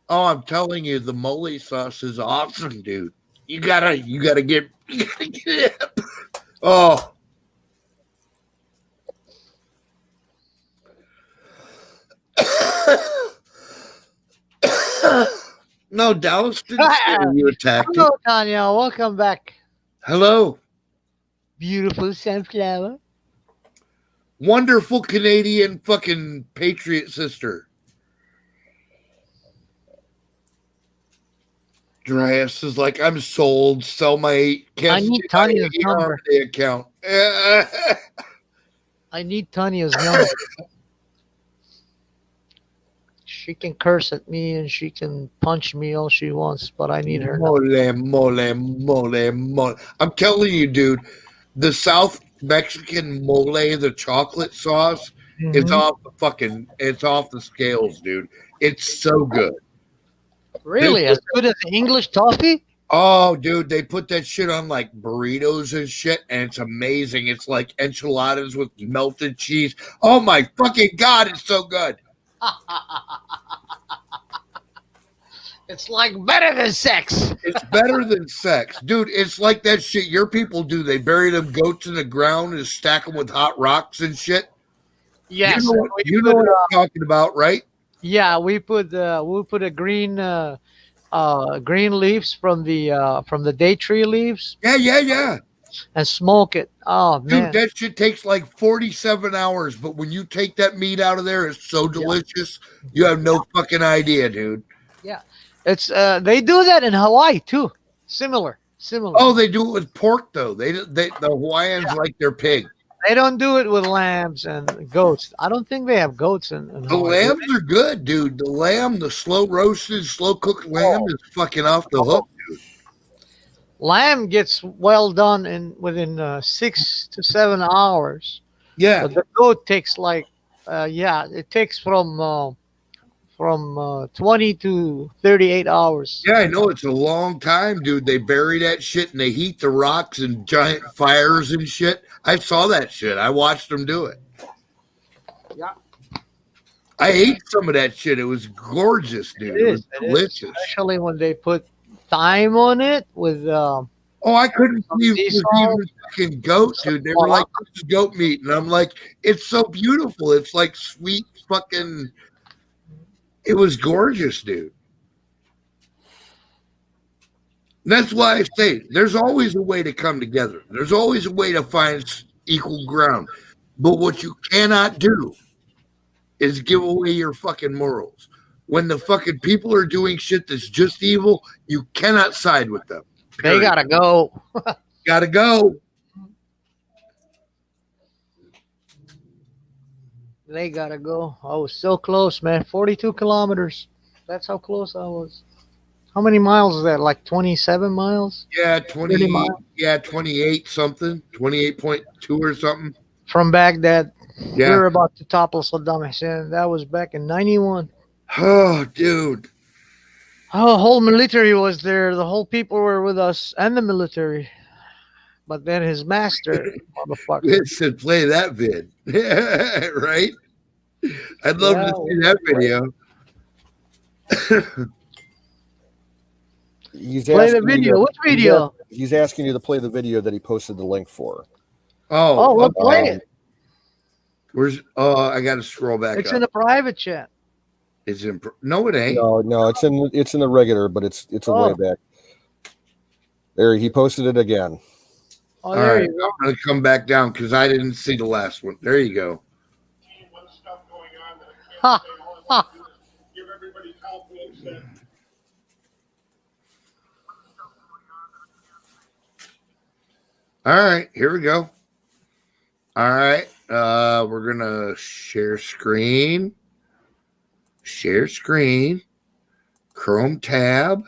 Oh, I'm telling you, the mole sauce is awesome, dude. You gotta get it. Oh. No, Dallas didn't say you attacked Hello, it. Tanya. Welcome back. Hello. beautiful sunflower. Wonderful Canadian fucking patriot sister. Dryas is like, I'm sold. Sell my I need Tanya's number. Account. I need Tanya's number. She can curse at me and she can punch me all she wants, but I need her number. Mole. I'm telling you, dude, the South Mexican mole, the chocolate sauce, it's off the scales, dude. It's so good. Really? As good as the English toffee? Oh, dude, they put that shit on like burritos and shit, and it's amazing. It's like enchiladas with melted cheese. Oh my fucking God, it's so good. It's like better than sex. It's better than sex. Dude, it's like that shit your people do. They bury them goats in the ground and stack them with hot rocks and shit. Yes. You know what I'm talking about, right? Yeah, we put a green leaves from the day tree leaves. Yeah. And smoke it. Oh man, dude, that shit takes like 47 hours. But when you take that meat out of there, it's so delicious. You have no fucking idea, dude. Yeah, it's they do that in Hawaii too. Similar. Oh, they do it with pork though. The Hawaiians like their pig. They don't do it with lambs and goats. I don't think they have goats in the Hawaii. Lambs are good, dude. The lamb, the slow roasted, slow cooked lamb is fucking off the hook, dude. Lamb gets well done within 6 to 7 hours. Yeah. But the goat takes like it takes from 20 to 38 hours. Yeah, I know, it's a long time, dude. They bury that shit and they heat the rocks in giant fires and shit. I saw that shit. I watched them do it. Yeah. I ate some of that shit. It was gorgeous, dude. It was delicious. Especially when they put thyme on it with I couldn't believe it was even fucking goat, dude. They were like, this is goat meat. And I'm like, it's so beautiful. It's like sweet fucking. It was gorgeous, dude. And that's why I say there's always a way to come together. There's always a way to find equal ground. But what you cannot do is give away your fucking morals. When the fucking people are doing shit that's just evil, you cannot side with them. Period. They gotta go. Gotta go. They gotta go. I was so close, man. 42 kilometers. That's how close I was. How many miles is that? Like 27 miles? Yeah, 20 miles. Yeah, 28 something. 28.2 or something. From Baghdad. Yeah. We were about to topple Saddam Hussein. That was back in 91. Oh, dude. Oh, the whole military was there. The whole people were with us and the military. But then his master, motherfucker. Listen, play that vid. Right? I'd love to see that video. Play the video. What video? He's asking you to play the video that he posted the link for. Oh, we'll play it. Where's? Oh, I got to scroll back. It's in a private chat. It's in. No, it ain't. No, it's in the regular, but it's a way back. There, he posted it again. Oh, there you go. I'm gonna come back down because I didn't see the last one. There you go. Ha ha. Give everybody confidence that. All right, here we go. All right, we're gonna share screen. Share screen. Chrome tab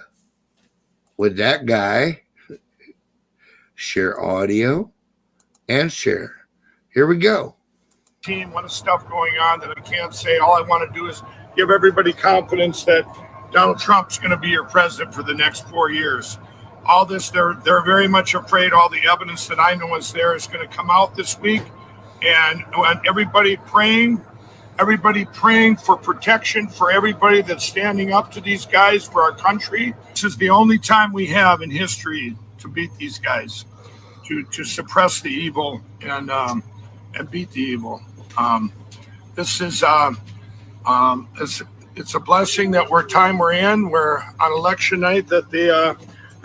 with that guy. Share audio and share. Here we go. Team, what is stuff going on that I can't say? All I want to do is give everybody confidence that Donald Trump's going to be your president for the next 4 years. All this, they're very much afraid all the evidence that I know is there is going to come out this week. And everybody praying for protection for everybody that's standing up to these guys for our country. This is the only time we have in history to beat these guys, to suppress the evil and beat the evil. This is it's a blessing that we're in. We're on election night that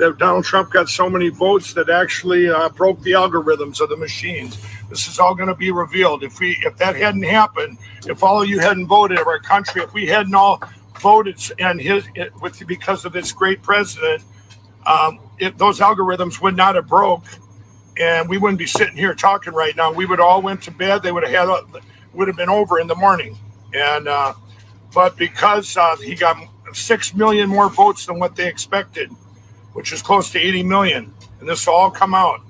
that Donald Trump got so many votes that actually broke the algorithms of the machines. This is all going to be revealed. If that hadn't happened, if all of you hadn't voted of our country, if we hadn't all voted and because of this great president, those algorithms would not have broke, and we wouldn't be sitting here talking right now. We would all went to bed. They would have been over in the morning, and but because he got 6 million more votes than what they expected, which is close to 80 million, and this will all come out.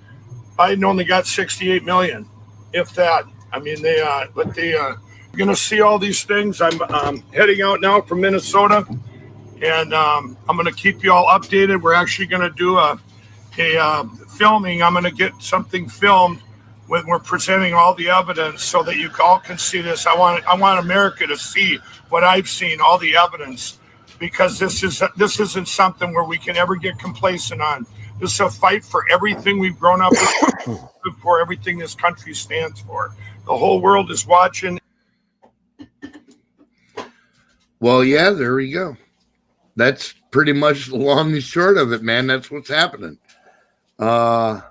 Biden only got 68 million, if that. I mean, you're going to see all these things. I'm heading out now from Minnesota, and I'm going to keep you all updated. We're actually going to do a filming. I'm going to get something filmed when we're presenting all the evidence so that you all can see this. I want America to see what I've seen, all the evidence, because this isn't something where we can ever get complacent on. This is a fight for everything we've grown up with, for everything this country stands for. The whole world is watching. Well, yeah, there we go. That's pretty much the long and short of it, man. That's what's happening. Well,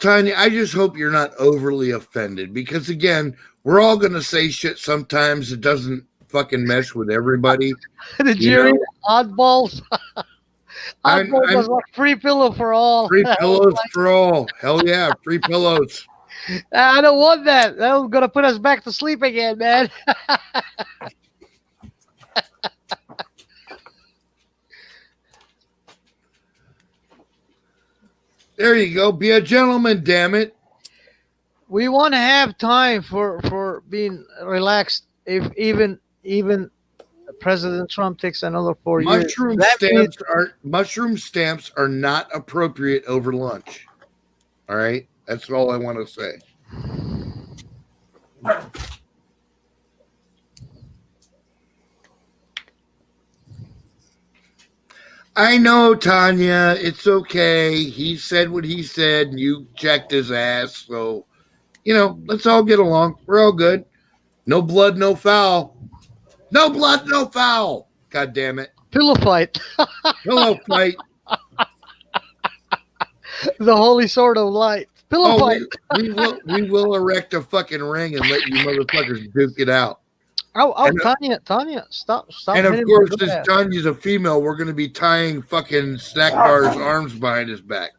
Tanya, I just hope you're not overly offended because, again, we're all going to say shit sometimes. It doesn't fucking mesh with everybody. The jury, oddballs. Oddballs was like free pillow for all. Free pillows for all. Hell yeah, free pillows. I don't want that. That was going to put us back to sleep again, man. There you go. Be a gentleman, damn it. We want to have time for being relaxed. If even President Trump takes another 4 years. Mushroom stamps are not appropriate over lunch. All right? That's all I want to say. I know, Tanya. It's okay. He said what he said, and you checked his ass. So, let's all get along. We're all good. No blood, no foul. No blood, no foul. God damn it. Pillow fight. Pillow fight. The holy sword of light. Pillow fight. We will erect a fucking ring and let you motherfuckers duke it out. Tanya, stop. And of course, since Tanya's a female, we're going to be tying fucking Snack Bar's arms behind his back.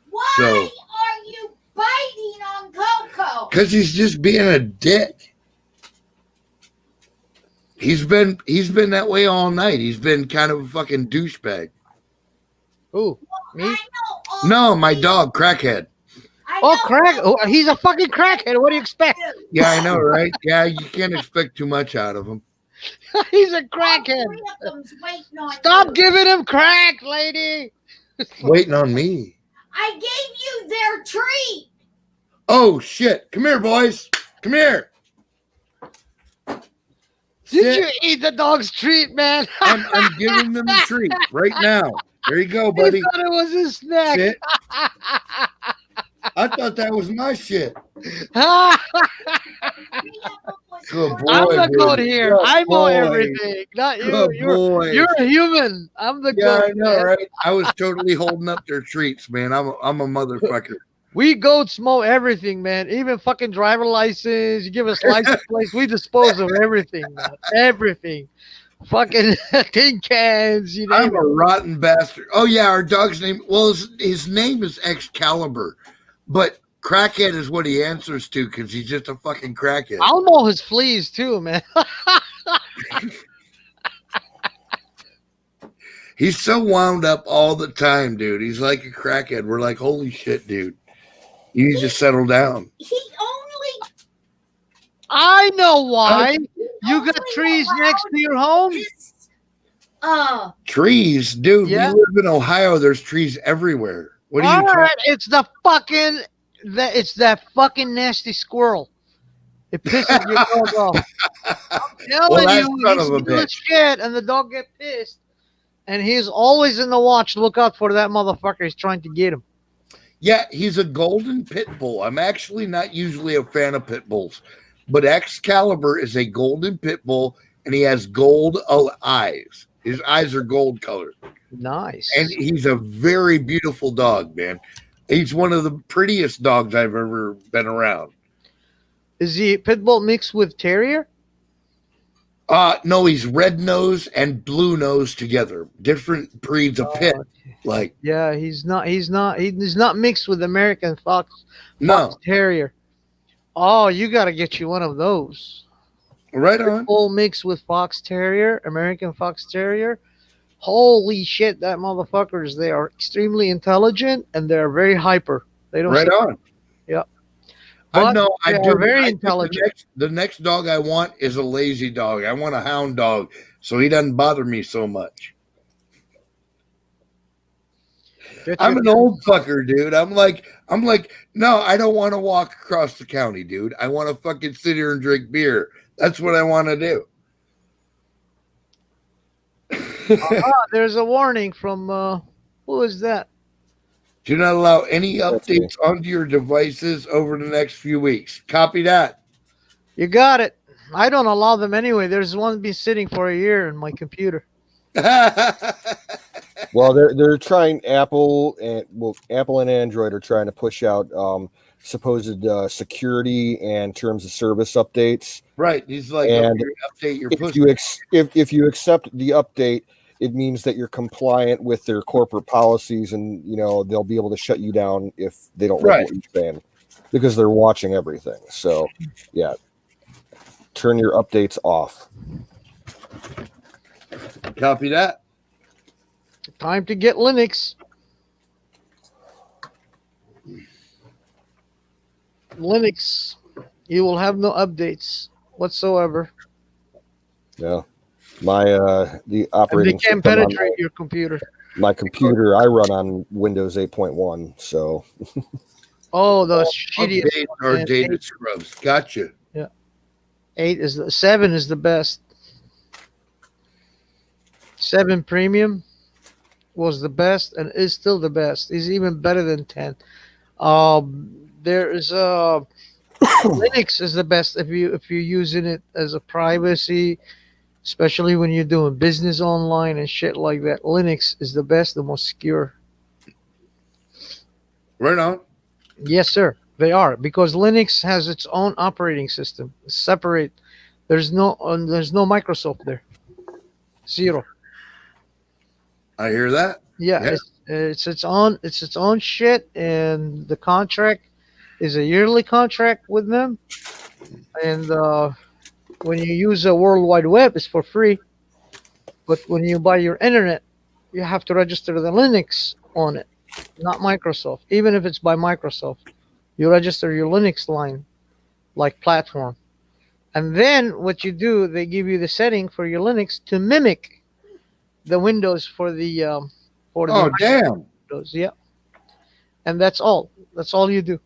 Why are you biting on Coco? Because he's just being a dick. He's been that way all night. He's been kind of a fucking douchebag. Who? Me? No, my dog, Crackhead. Crack! Oh, he's a fucking crackhead. What do you expect? Yeah, I know, right? Yeah, you can't expect too much out of him. He's a crackhead. Stop giving him crack, lady. Waiting on me. I gave you their treat. Oh shit! Come here, boys. Come here. Did you eat the dog's treat, man? I'm giving them the treat right now. There you go, buddy. He thought it was his snack. Sit. I thought that was my shit. Good boy. I'm the goat here. Good I know boy. everything, not you. Good boy. You're a human. I'm the Yeah, goat. I know, right? I was totally holding up their treats, man. I'm a motherfucker. We goats mow everything, man. Even fucking driver license. You give us license plates. We dispose of everything, man. Everything. Fucking tin cans. I'm a rotten bastard. Oh yeah, our dog's name. Well, his name is Excalibur, but Crackhead is what he answers to because he's just a fucking crackhead. I'll mow his fleas too, man. He's so wound up all the time, dude. He's like a crackhead. We're like, holy shit, dude. You need to settle down. I know why. You got trees next to your home? Trees? Dude, Yeah. we live in Ohio. There's trees everywhere. What are you Alright, it's that fucking nasty squirrel. It pisses your dog off. I'm telling that you, son he's of a doing bitch. shit and the dog get pissed. And he's always in the watch. Look out for that motherfucker. He's trying to get him. Yeah, he's a golden pit bull. I'm actually not usually a fan of pit bulls, but Excalibur is a golden pit bull, and he has gold eyes. His eyes are gold colored. Nice. And he's a very beautiful dog, man. He's one of the prettiest dogs I've ever been around. Is he pit bull mixed with terrier? No, he's red nose and blue nose together. Different breeds of pit. Like, yeah, he's not mixed with American Fox Terrier. Oh, you got to get you one of those. Right on. Full mix with Fox Terrier, American Fox Terrier. Holy shit, that motherfuckers, they are extremely intelligent and they're very hyper. They don't right on. Yeah. I know. I do. Very intelligent. The next dog I want is a lazy dog. I want a hound dog, so he doesn't bother me so much. I'm an old fucker, dude. I'm like, no, I don't want to walk across the county, dude. I want to fucking sit here and drink beer. That's what I want to do. There's a warning from who is that? Do not allow any updates onto your devices over the next few weeks. Copy that. You got it. I don't allow them anyway. There's one been sitting for a year in my computer. Well, they're trying Apple and Android are trying to push out supposed security and terms of service updates. Right. He's like, and update your if you accept the update, it means that you're compliant with their corporate policies, and they'll be able to shut you down if they don't like what you're saying, because they're watching everything. So, yeah, turn your updates off. Copy that. Time to get Linux. Linux, you will have no updates whatsoever. Yeah, my the operating and they can't penetrate your computer. My computer, I run on Windows 8.1, so. Oh, those shitty or dated scrubs. Gotcha. Yeah, 7 is the best. 7 Premium was the best and is still the best. Is even better than 10. There is Linux is the best if you're using it as a privacy, especially when you're doing business online and shit like that. Linux is the best, the most secure. Right on. Yes, sir. They are, because Linux has its own operating system. It's separate. There's no Microsoft there. Zero. I hear that. Yeah. It's its own shit, and the contract is a yearly contract with them. And when you use a World Wide Web, it's for free. But when you buy your internet, you have to register the Linux on it, not Microsoft. Even if it's by Microsoft, you register your Linux line, like platform. And then what you do, they give you the setting for your Linux to mimic the Windows for the damn. Windows. Yeah. And that's all. That's all you do.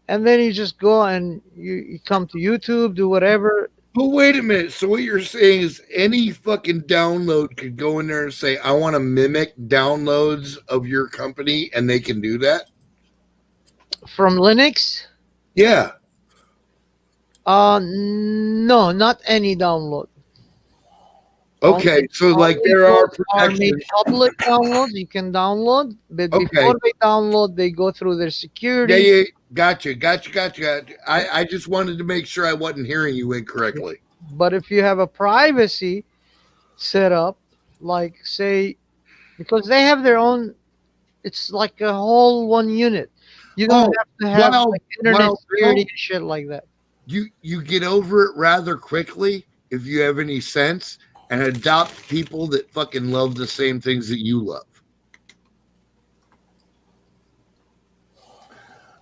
And then you just go and you come to YouTube, do whatever. But wait a minute. So what you're saying is any fucking download could go in there and say, I want to mimic downloads of your company, and they can do that? From Linux? Yeah. No, not any download. Okay, so like there are protections. Public downloads you can download, but before they download, they go through their security. Yeah, gotcha. I just wanted to make sure I wasn't hearing you incorrectly. But if you have a privacy set up, like say, because they have their own, it's like a whole one unit. You don't have to have internet security and shit like that. You get over it rather quickly if you have any sense, and adopt people that fucking love the same things that you love.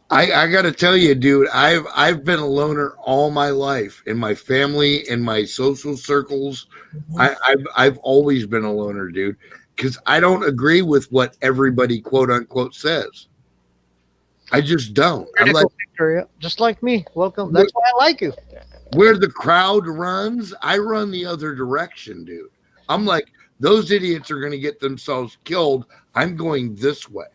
I got to tell you, dude, I've been a loner all my life, in my family, in my social circles. I've always been a loner, dude, because I don't agree with what everybody quote unquote says. I just don't. I'm like, just like me. Welcome. That's why I like you. Where the crowd runs, I run the other direction, dude. I'm like, those idiots are going to get themselves killed. I'm going this way.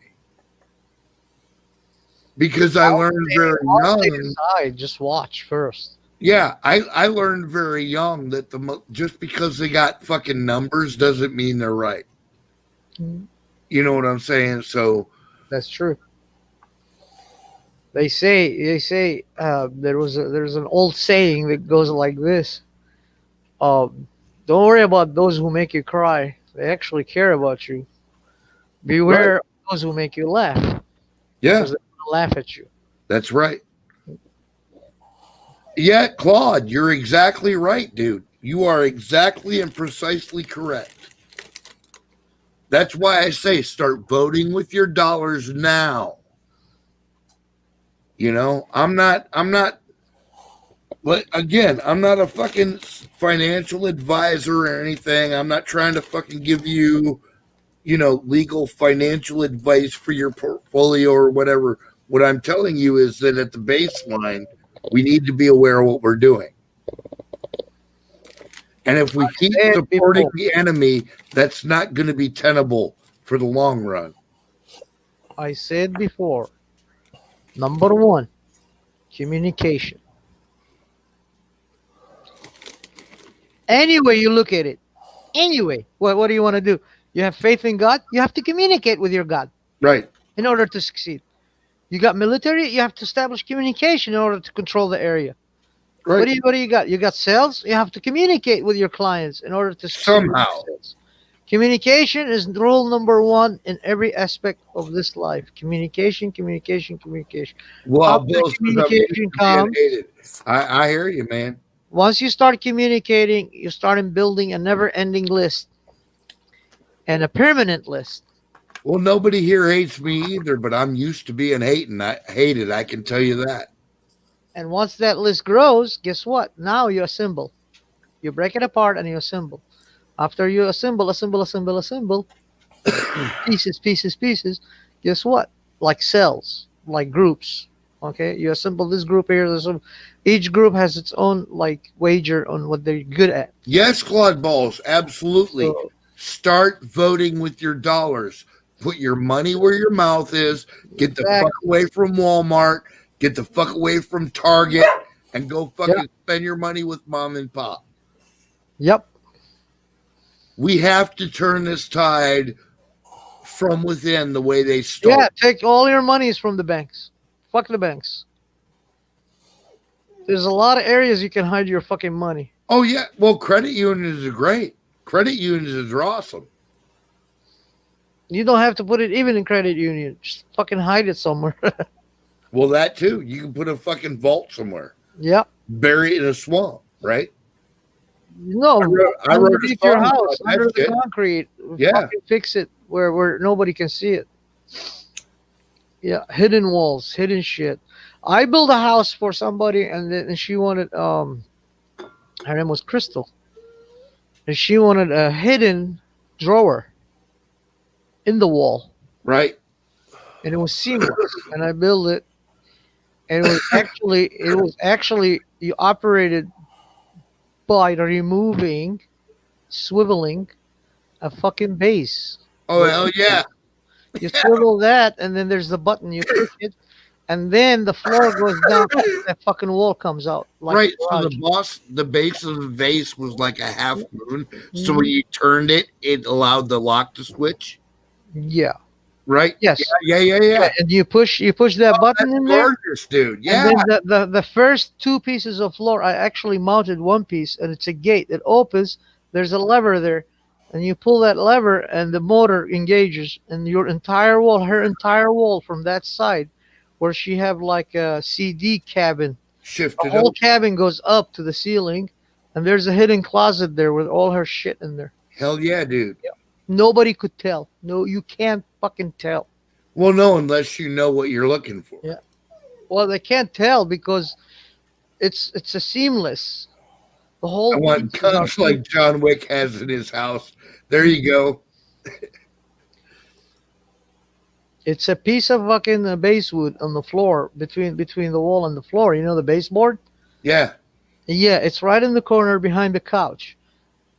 Because I learned very young. Just watch first. Yeah, I learned very young that just because they got fucking numbers doesn't mean they're right. You know what I'm saying? So That's true. They say there's an old saying that goes like this. Um, don't worry about those who make you cry. They actually care about you. Beware right. of those who make you laugh Yeah, because they want to laugh at you. that's right. Yeah, Claude, you're exactly right, dude. You are exactly and precisely correct. That's why I say start voting with your dollars now. You know, I'm not but again, I'm not a fucking financial advisor or anything. I'm not trying to fucking give you, legal financial advice for your portfolio or whatever. What I'm telling you is that at the baseline, we need to be aware of what we're doing. And if we keep supporting the enemy, that's not going to be tenable for the long run. I said before, number one, communication. Any way you look at it, anyway, what do you want to do? You have faith in God, you have to communicate with your God Right. in order to succeed. You got military, you have to establish communication in order to control the area. Right. What do you got? You got sales, you have to communicate with your clients in order to succeed with Somehow. sales. Communication is rule number one in every aspect of this life. Communication, communication, communication. Well, After Bill, communication comes, I hear you, man. once you start communicating, you start building a never-ending list and a permanent list. Well, nobody here hates me either, but I'm used to being hated. I can tell you that. And once that list grows, guess what? Now you assemble. You break it apart and you assemble. After you assemble, pieces, guess what? Like cells, like groups. Okay, you assemble this group here. Each group has its own like wager on what they're good at. Yes, Claude Balls, absolutely. So, Start voting with your dollars. Put your money where your mouth is. Get the fuck away from Walmart. Get the fuck away from Target, and go fucking spend your money with mom and pop. Yep. We have to turn this tide from within the way they start. Yeah, take all your monies from the banks. Fuck the banks. There's a lot of areas you can hide your fucking money. Oh yeah, well, credit unions are great. Credit unions are awesome. You don't have to put it even in credit union. Just fucking hide it somewhere. Well, that too. You can put a fucking vault somewhere. Yep. Bury it in a swamp, right? No, I wrote a your song house about that under the shit. concrete. Yeah. Fucking fix it where nobody can see it. Yeah, hidden walls, hidden shit. I built a house for somebody, and she wanted her name was Crystal, and she wanted a hidden drawer in the wall, right? And it was seamless, and I built it, and it was actually you operated by removing, swiveling a fucking base. Oh hell yeah! You swivel that, and then there's the button. You push it, and then the floor goes down. That fucking wall comes out. Like right. So the base of the vase was like a half moon. So when you turned it, it allowed the lock to switch. Yeah. Right. Yes. Yeah. And you push that button in there. Gorgeous, dude. Yeah. And then the first two pieces of floor, I actually mounted one piece, and it's a gate. It opens. There's a lever there. And you pull that lever, and the motor engages, and your entire wall, her entire wall from that side, where she have like a CD cabin, shifted. The whole cabin goes up to the ceiling, and there's a hidden closet there with all her shit in there. Hell yeah, dude. Yeah. Nobody could tell. No, you can't fucking tell. Well, no, unless you know what you're looking for. Yeah. Well, they can't tell because it's a seamless. The whole I want guns like John Wick has in his house. There you go. It's a piece of fucking basswood on the floor between the wall and the floor. You know the baseboard? Yeah. Yeah, it's right in the corner behind the couch.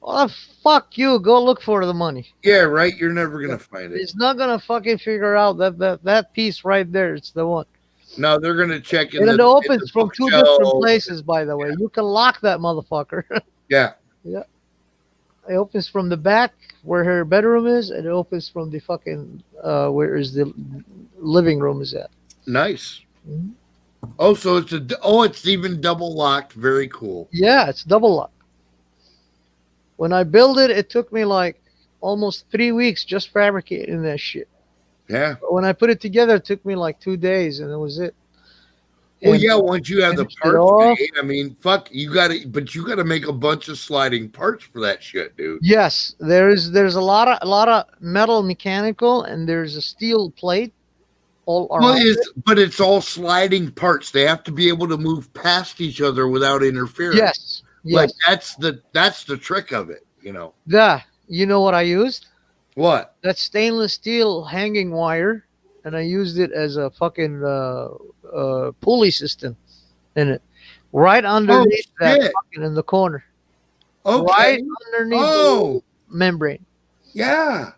Oh, fuck you. Go look for the money. Yeah, right? You're never going to find it. It's not going to fucking figure out that piece right there. It's the one. No, they're gonna check in And it the opens from two different bookshelf. places, by the way. You can lock that motherfucker. Yeah. Yeah. It opens from the back where her bedroom is, and it opens from the fucking where is the living room is at. Nice. Mhm. Oh, so it's even double locked. Very cool. Yeah, it's double lock. When I built it, it took me like almost 3 weeks just fabricating that shit. Yeah. But when I put it together, it took me like 2 days, and that was it. Well, And yeah, once you have the finished it parts off. made, I mean, fuck, you gotta make a bunch of sliding parts for that shit, dude. Yes, there's a lot of metal mechanical, and there's a steel plate all Well, around it. but it's all sliding parts. They have to be able to move past each other without interfering. Yes, Like yes. that's the trick of it, you know. You know what I used? What? That stainless steel hanging wire, and I used it as a fucking pulley system in it, right underneath that shit. fucking in the corner, Okay. right underneath the membrane. Yeah.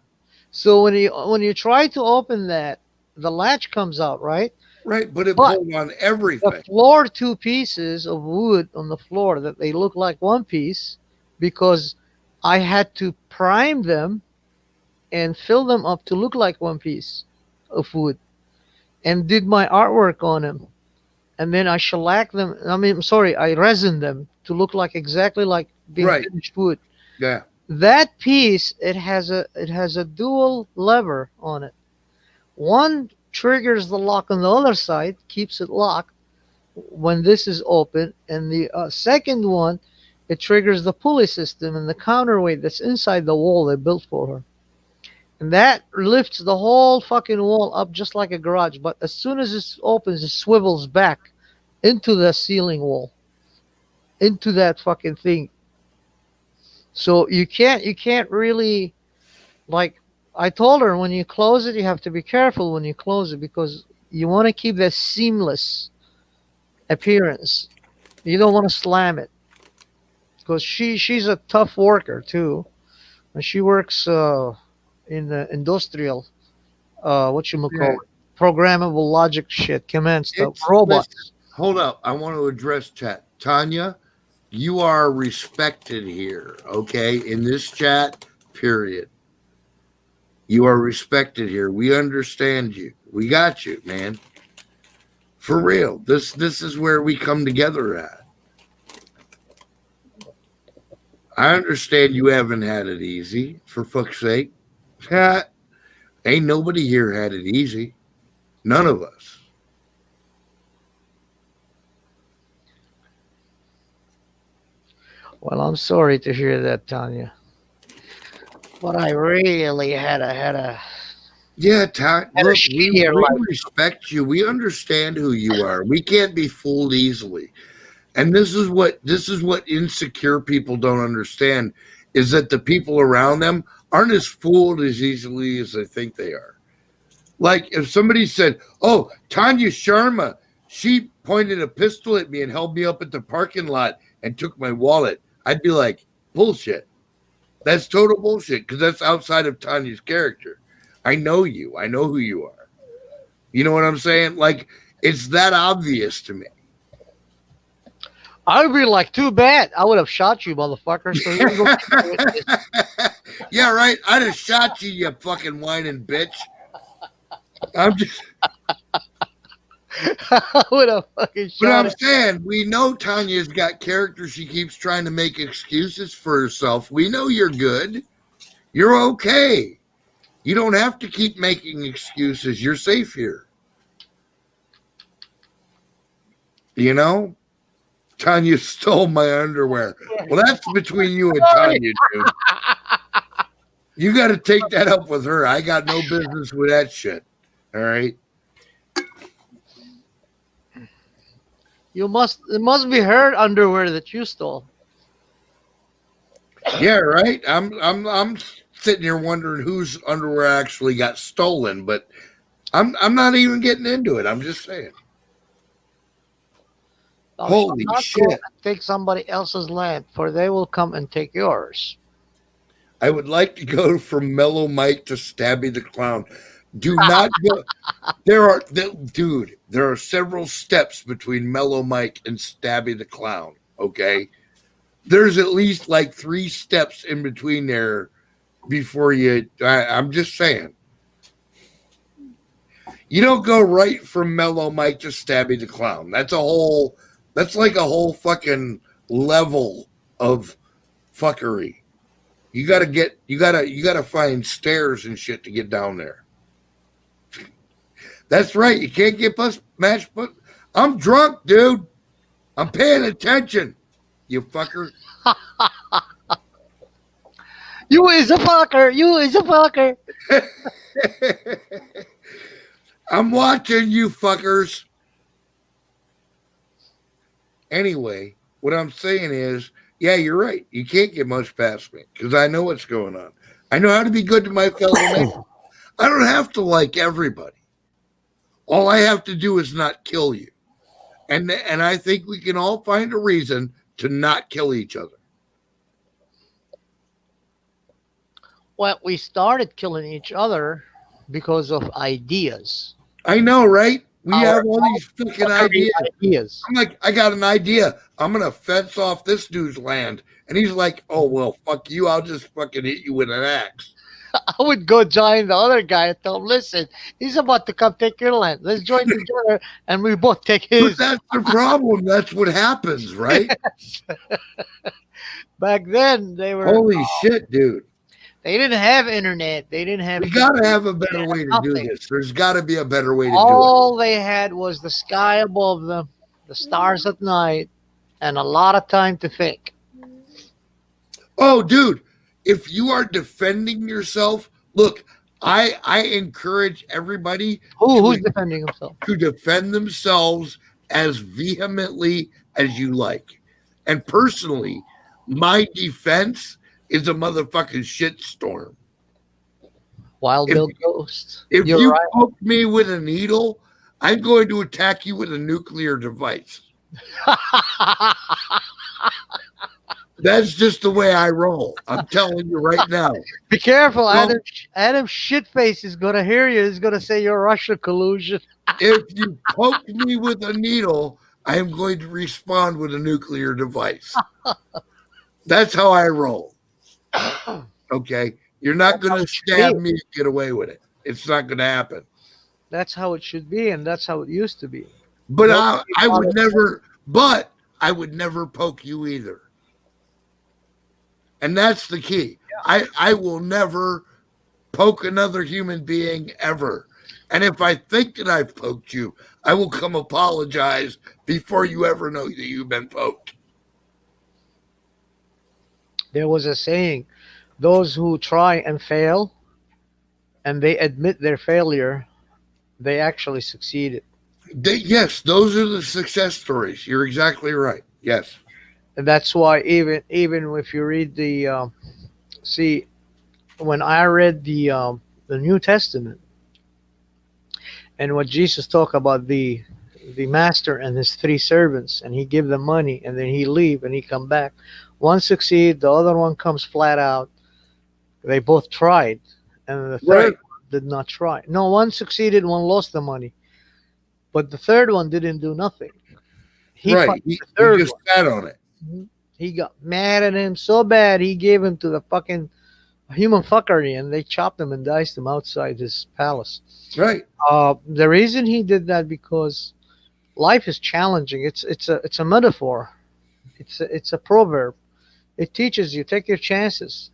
So when you try to open that, the latch comes out, right? Right, but it But pulled on the everything. floor two pieces of wood on the floor that they look like one piece because I had to prime them and fill them up to look like one piece of wood and did my artwork on them. And then I shellacked them. I mean, sorry, I resined them to look like exactly like being Right. finished wood. Yeah. That piece, it has a dual lever on it. One triggers the lock on the other side, keeps it locked when this is open, and the second one, it triggers the pulley system and the counterweight that's inside the wall they built for her. And that lifts the whole fucking wall up just like a garage. But as soon as it opens, it swivels back into the ceiling wall, into that fucking thing. So you can't really, like, I told her when you close it, you have to be careful when you close it because you want to keep that seamless appearance. You don't want to slam it because she's a tough worker too, and she works in the industrial what you call Yeah. it, programmable logic shit, command stuff, Listen, robots. hold up. I want to address chat. Tanya, you are respected here, okay? In this chat, period. You are respected here. We understand you. We got you, man. For real. This is where we come together at. I understand you haven't had it easy, for fuck's sake. Ain't nobody here had it easy. None of us. Well, I'm sorry to hear that, Tanya. But I really had a Yeah, look, we life. respect you. We understand who you are. We can't be fooled easily. And this is what insecure people don't understand is that the people around them aren't as fooled as easily as they think they are. Like if somebody said, "Oh, Tanya Sharma, she pointed a pistol at me and held me up at the parking lot and took my wallet," I'd be like, "Bullshit. That's total bullshit because that's outside of Tanya's character. I know you. I know who you are. You know what I'm saying? Like, it's that obvious to me." I would be like, too bad. I would have shot you, motherfucker. So you go Yeah, right. I'd have shot you, you fucking whining bitch. I'm just. I would have fucking But shot I'm him. saying, we know Tanya's got character. She keeps trying to make excuses for herself. We know you're good. You're okay. You don't have to keep making excuses. You're safe here. You know? Tanya stole my underwear. Well, that's between you and Tanya, dude. You got to take that up with her. I got no business with that shit. All right? It must be her underwear that you stole. Yeah, right. I'm sitting here wondering whose underwear actually got stolen, but I'm not even getting into it. I'm just saying. Thou Holy shalt not go shit. and take somebody else's land, for they will come and take yours. I would like to go from Mellow Mike to Stabby the Clown. Do not go. There are several steps between Mellow Mike and Stabby the Clown. Okay, there's at least like 3 steps in between there before you. I'm just saying. You don't go right from Mellow Mike to Stabby the Clown. That's like a whole fucking level of fuckery. You gotta find stairs and shit to get down there. That's right. You can't get mashed. But I'm drunk, dude. I'm paying attention. You fucker. You is a fucker. You is a fucker. I'm watching you fuckers. Anyway, what I'm saying is, yeah, you're right. You can't get much past me because I know what's going on. I know how to be good to my fellow man. I don't have to like everybody. All I have to do is not kill you. And I think we can all find a reason to not kill each other. Well, we started killing each other because of ideas. I know, right? We have all these fucking ideas. I'm like, I got an idea. I'm going to fence off this dude's land. And he's like, oh, well, fuck you. I'll just fucking hit you with an axe. I would go join the other guy and tell him, listen, he's about to come take your land. Let's join together and we both take his. But that's the problem. That's what happens, right? Yes. Back then, they were. Holy shit, dude. They didn't have internet. They didn't have. We got to have a better way to do this. There's got to be a better way to do it. All they had was the sky above them, the stars at night, and a lot of time to think. Oh, dude, if you are defending yourself, look, I encourage everybody who's defending himself to defend themselves as vehemently as you like. And personally, my defense is a motherfucking shitstorm. Wild Bill Ghost. If you poke me with a needle, I'm going to attack you with a nuclear device. That's just the way I roll. I'm telling you right now. Be careful. Adam Shitface is going to hear you. He's going to say you're Russia collusion. If you poke me with a needle, I am going to respond with a nuclear device. That's how I roll. Okay? You're not going to stab me and get away with it. It's not going to happen. That's how it should be, and that's how it used to be. But I would never poke you either. And that's the key. Yeah. I will never poke another human being ever. And if I think that I've poked you, I will come apologize before you ever know that you've been poked. There was a saying, those who try and fail and they admit their failure, they actually succeeded. Yes, those are the success stories. You're exactly right. Yes. And that's why even if you read the when I read the New Testament and what Jesus talked about the master and his 3 servants, and he give them money and then he leave and he come back. One succeed, the other one comes flat out. They both tried, and the third one did not try. No, one succeeded, one lost the money, but the third one didn't do nothing. He just sat on it. He got mad at him so bad he gave him to the fucking human fuckery, and they chopped him and diced him outside his palace. Right. The reason he did that because life is challenging. It's a metaphor. It's a proverb. It teaches you take your chances.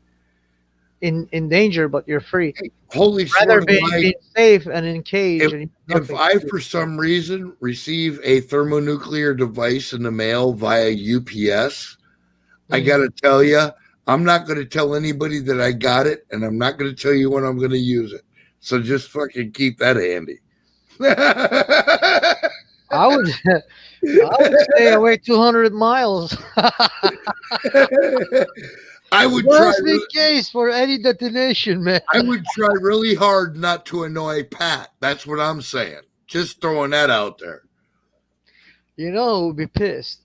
In danger, but you're free. Holy rather being safe and in cage. If I, for some reason, receive a thermonuclear device in the mail via UPS, I got to tell you, I'm not going to tell anybody that I got it, and I'm not going to tell you when I'm going to use it. So just fucking keep that handy. I would stay away 200 miles. I would just in case for any detonation, man. I would try really hard not to annoy Pat. That's what I'm saying. Just throwing that out there. You know who would be pissed?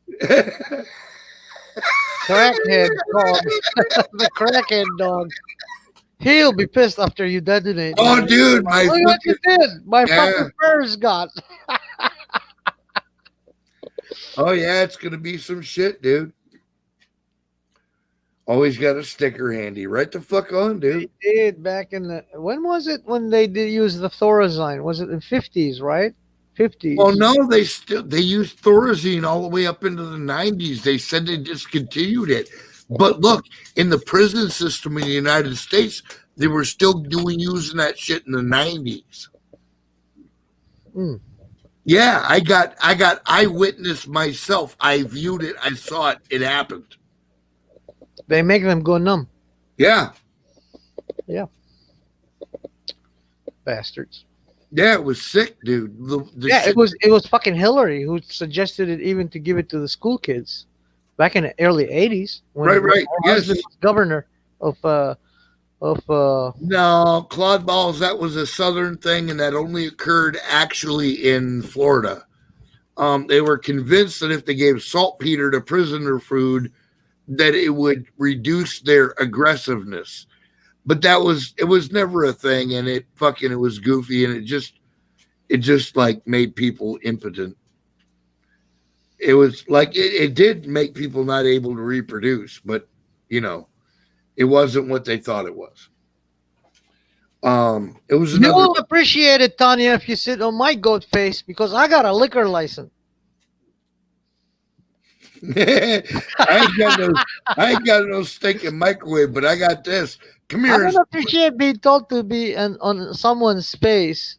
Crackhead dog. The crackhead dog. He'll be pissed after you detonate. Oh, man. dude, Like, look what you did. My fucking fur's got. Oh yeah, it's gonna be some shit, dude. Always got a sticker handy. Right the fuck on, dude. They did back in the. When was it when they did use the Thorazine? Was it in 50s, right? 50s. Well, no, they used Thorazine all the way up into the 90s. They said they discontinued it. But look, in the prison system in the United States, they were still using that shit in the 90s. Mm. Yeah, I got eyewitness myself. I viewed it. I saw it. It happened. They make them go numb. Yeah. Yeah. Bastards. Yeah, it was sick, dude. Yeah, it was fucking Hillary who suggested it even to give it to the school kids back in the early 80s. When Right. her Yes. husband was governor of No, Claude balls, that was a southern thing, and that only occurred actually in Florida. They were convinced that if they gave saltpeter to prisoner food, that it would reduce their aggressiveness. But it was never a thing, and it was goofy, and it just like made people impotent. It was like it did make people not able to reproduce, but it wasn't what they thought it was. It was You will appreciate it, Tanya, if you sit on my goat face because I got a liquor license. I ain't got no stinking microwave, but I got this. Come I here. don't appreciate being told to be on someone's space.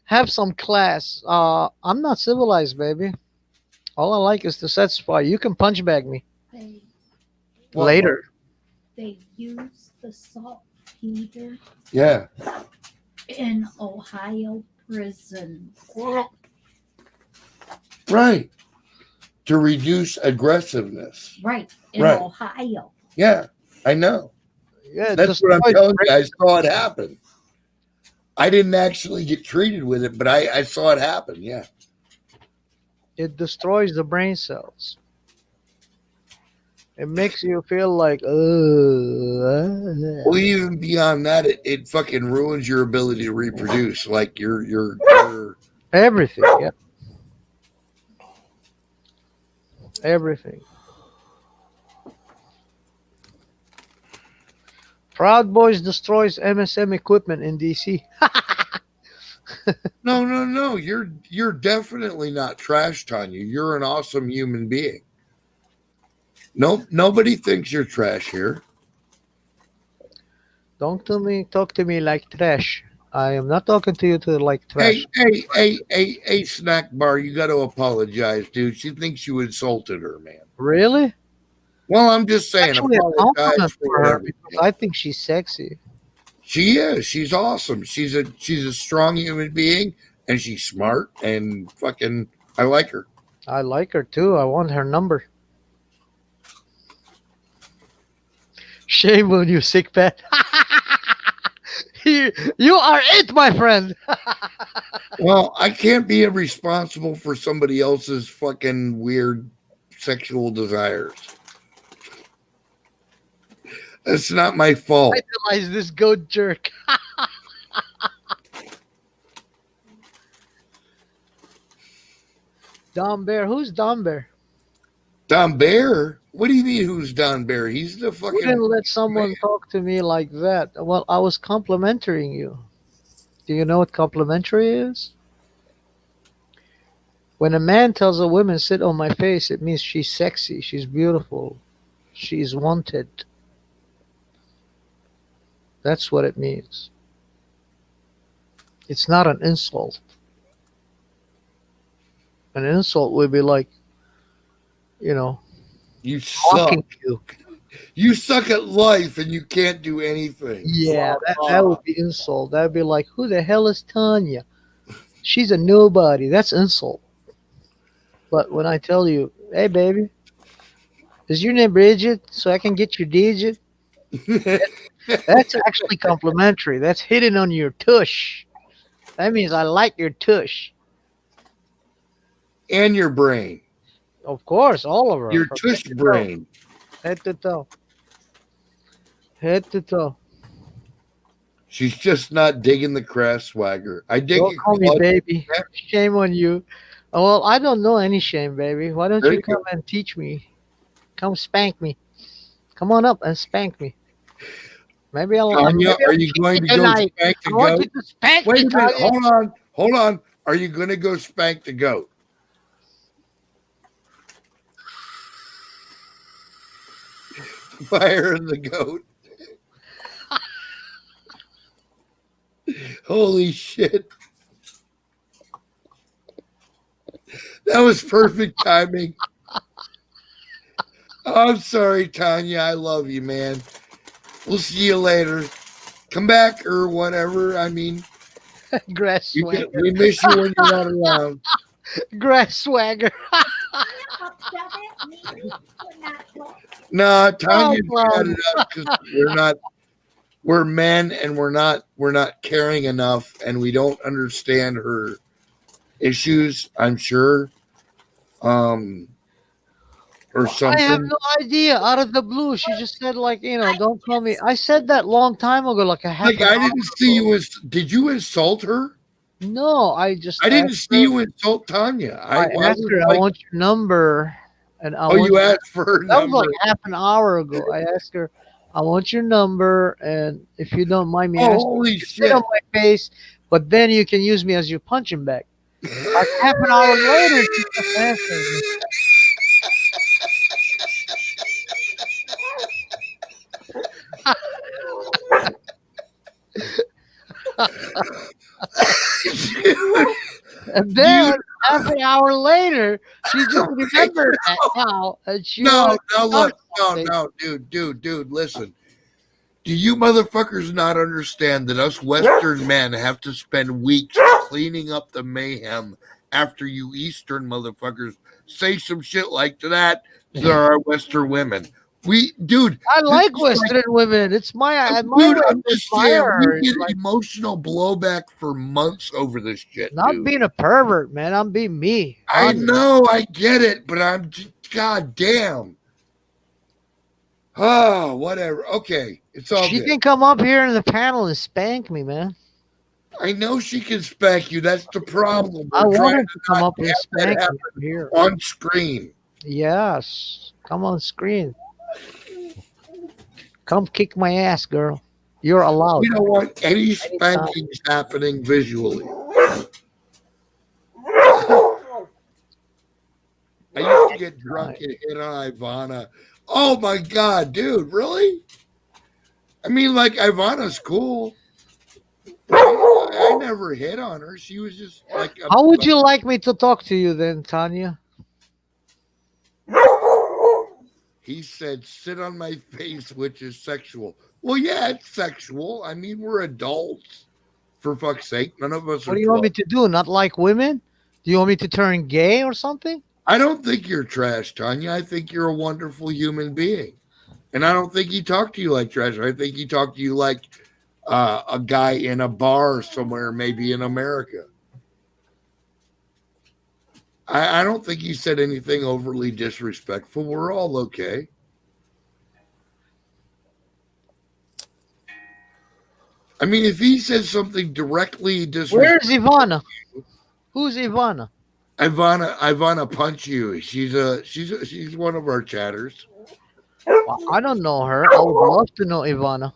Have some class. I'm not civilized, baby. All I like is to satisfy. You can punch bag me later. They use the saltpeter Yeah. in Ohio prisons. Right. To reduce aggressiveness. Right. In Right. Ohio. Yeah, I know. Yeah, That's what I'm telling you. I saw it happen. I didn't actually get treated with it, but I saw it happen. Yeah. It destroys the brain cells. It makes you feel like, Well, even beyond that, it fucking ruins your ability to reproduce. Like your everything. Yeah. Everything. Proud Boys destroys MSM equipment in DC. No. You're definitely not trash, Tanya. You're an awesome human being. Nope, nobody thinks you're trash here. Don't talk to me like trash. I am not talking to you like trash. Hey, snack bar, you got to apologize, dude. She thinks you insulted her, man. Really? Well, I'm just saying, Actually, a apologize compliment for for her everything. because I think she's sexy. She is. She's awesome. She's a strong human being, and she's smart and fucking. I like her. I like her too. I want her number. Shame on you, sick pet. You are it, my friend. Well, I can't be responsible for somebody else's fucking weird sexual desires. That's not my fault. Idolize this goat jerk. Don Bear. Who's Don Bear? Don Bear? What do you mean who's Don Bear? He's the fucking. Wouldn't let someone talk to me like that. Well, I was complimenting you. Do you know what complimentary is? When a man tells a woman, sit on my face, it means she's sexy, she's beautiful, she's wanted. That's what it means. It's not an insult. An insult would be like, You suck. mocking you. You suck at life and you can't do anything. Yeah, that would be insult. That'd be like, who the hell is Tanya? She's a nobody. That's insult. But when I tell you, hey, baby, is your name Bridget so I can get your digit? That's actually complimentary. That's hitting on your tush. That means I like your tush. And your brain. Of course, all of her. Your From tush head to brain. toe. Head to toe. Head to toe. She's just not digging the crass swagger. I dig Don't it. call me Claude. baby. Shame on you. Oh, well, I don't know any shame, baby. Why don't There you you come go. and teach me? Come spank me. Come on up and spank me. Maybe I'll. Tanya, maybe are I'll you kick going you to go tonight. spank I the want goat? you to spank Wait me, a minute. Tanya. Hold on. Are you going to go spank the goat? Fire the goat. Holy shit. That was perfect timing. I'm sorry, Tanya. I love you, man. We'll see you later. Come back or whatever. I mean, Grass swagger. we miss you when you're not around. Grass swagger. No, Tanya Oh, got it up because we're men and we're not caring enough and we don't understand her issues, I'm sure. Or something. I have no idea. Out of the blue, she just said, like, don't call me. I said that long time ago, like a half. Like I didn't see you as. Did you insult her? No, I just. I didn't asked see her- you insult Tanya. I asked her, I want your number, and I want. you asked for her That was number. like half an hour ago. I asked her, I want your number, and if you don't mind me asking, Holy you shit! sit on my face, but then you can use me as your punching bag. Like half an hour later, she just answered me. And then half an hour later, she just remembered that now, and she No, wants look, no, dude, listen. Do you motherfuckers not understand that us Western men have to spend weeks cleaning up the mayhem after you Eastern motherfuckers say some shit like that to our Western women? I like Western women. It's my Dude, way I'm to just saying, admire her. we It's get like, emotional blowback for months over this shit, not dude. being a pervert, man. I'm being me. I know, I get it, but I'm just, god damn. Oh, whatever. Okay, it's all She good. can come up here in the panel and spank me, man. I know she can spank you. That's the problem. I We're want trying her to come not up and have that spank happen me here. on screen. Yes, come on screen. Come kick my ass, girl. You're allowed. We don't want any spankings happening visually. I used to get drunk and hit on Ivana. Oh my god, dude, really? I mean, like Ivana's cool. I never hit on her. She was just like. How would you like me to talk to you then, Tanya? He said, "Sit on my face," which is sexual. Well, yeah, it's sexual. I mean, we're adults. For fuck's sake, none of us are. What do you want me to do? Not like women? Do you want me to turn gay or something? I don't think you're trash, Tanya. I think you're a wonderful human being. And I don't think he talked to you like trash. I think he talked to you like a guy in a bar somewhere, maybe in America. I don't think he said anything overly disrespectful. We're all okay. I mean, if he says something directly disrespectful. Where's Ivana? Who's Ivana? Ivana punch you. She's one of our chatters. Well, I don't know her. I would love to know Ivana.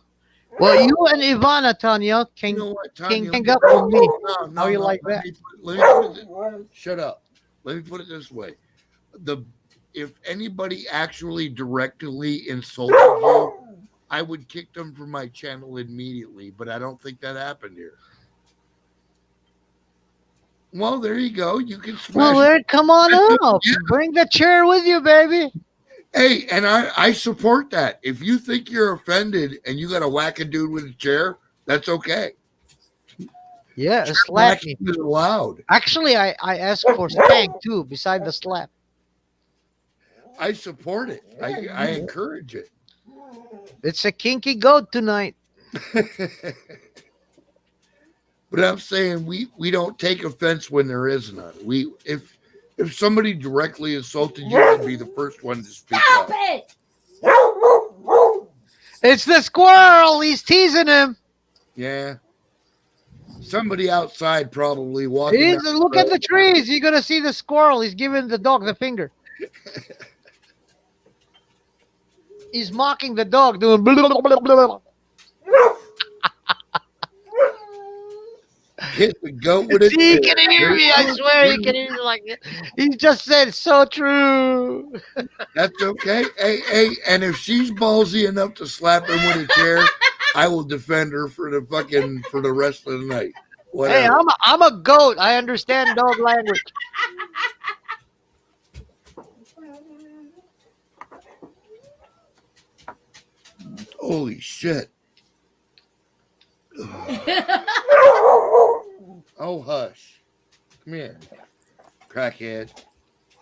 Well, you and Ivana, Tanya, can gang up with me. How you like that? Shut up. Let me put it this way. If anybody actually directly insulted you, I would kick them from my channel immediately, but I don't think that happened here. Well, there you go. You can smash. Well, there, come on up. Yeah. Bring the chair with you, baby. Hey, and I support that. If you think you're offended and you got to whack a dude with a chair, that's okay. Yeah, slap me. Is allowed. Actually, I asked for spank too, beside the slap. I support it. I encourage it. It's a kinky goat tonight. But I'm saying we don't take offense when there is none. If somebody directly insulted you, I'd be the first one to speak up. it! It's the squirrel. He's teasing him. Yeah. Somebody outside probably walking. Look at the trees. You're gonna see the squirrel. He's giving the dog the finger. He's mocking the dog, doing blah, blah, blah, blah. Hit the goat with it. He can hear me. I swear he can hear me. Like he just said, "So true." That's okay. Hey, and if she's ballsy enough to slap him with a chair, I will defend her for the rest of the night. Whatever. Hey, I'm a goat. I understand dog language. Holy shit. Oh, hush. Come here, crackhead.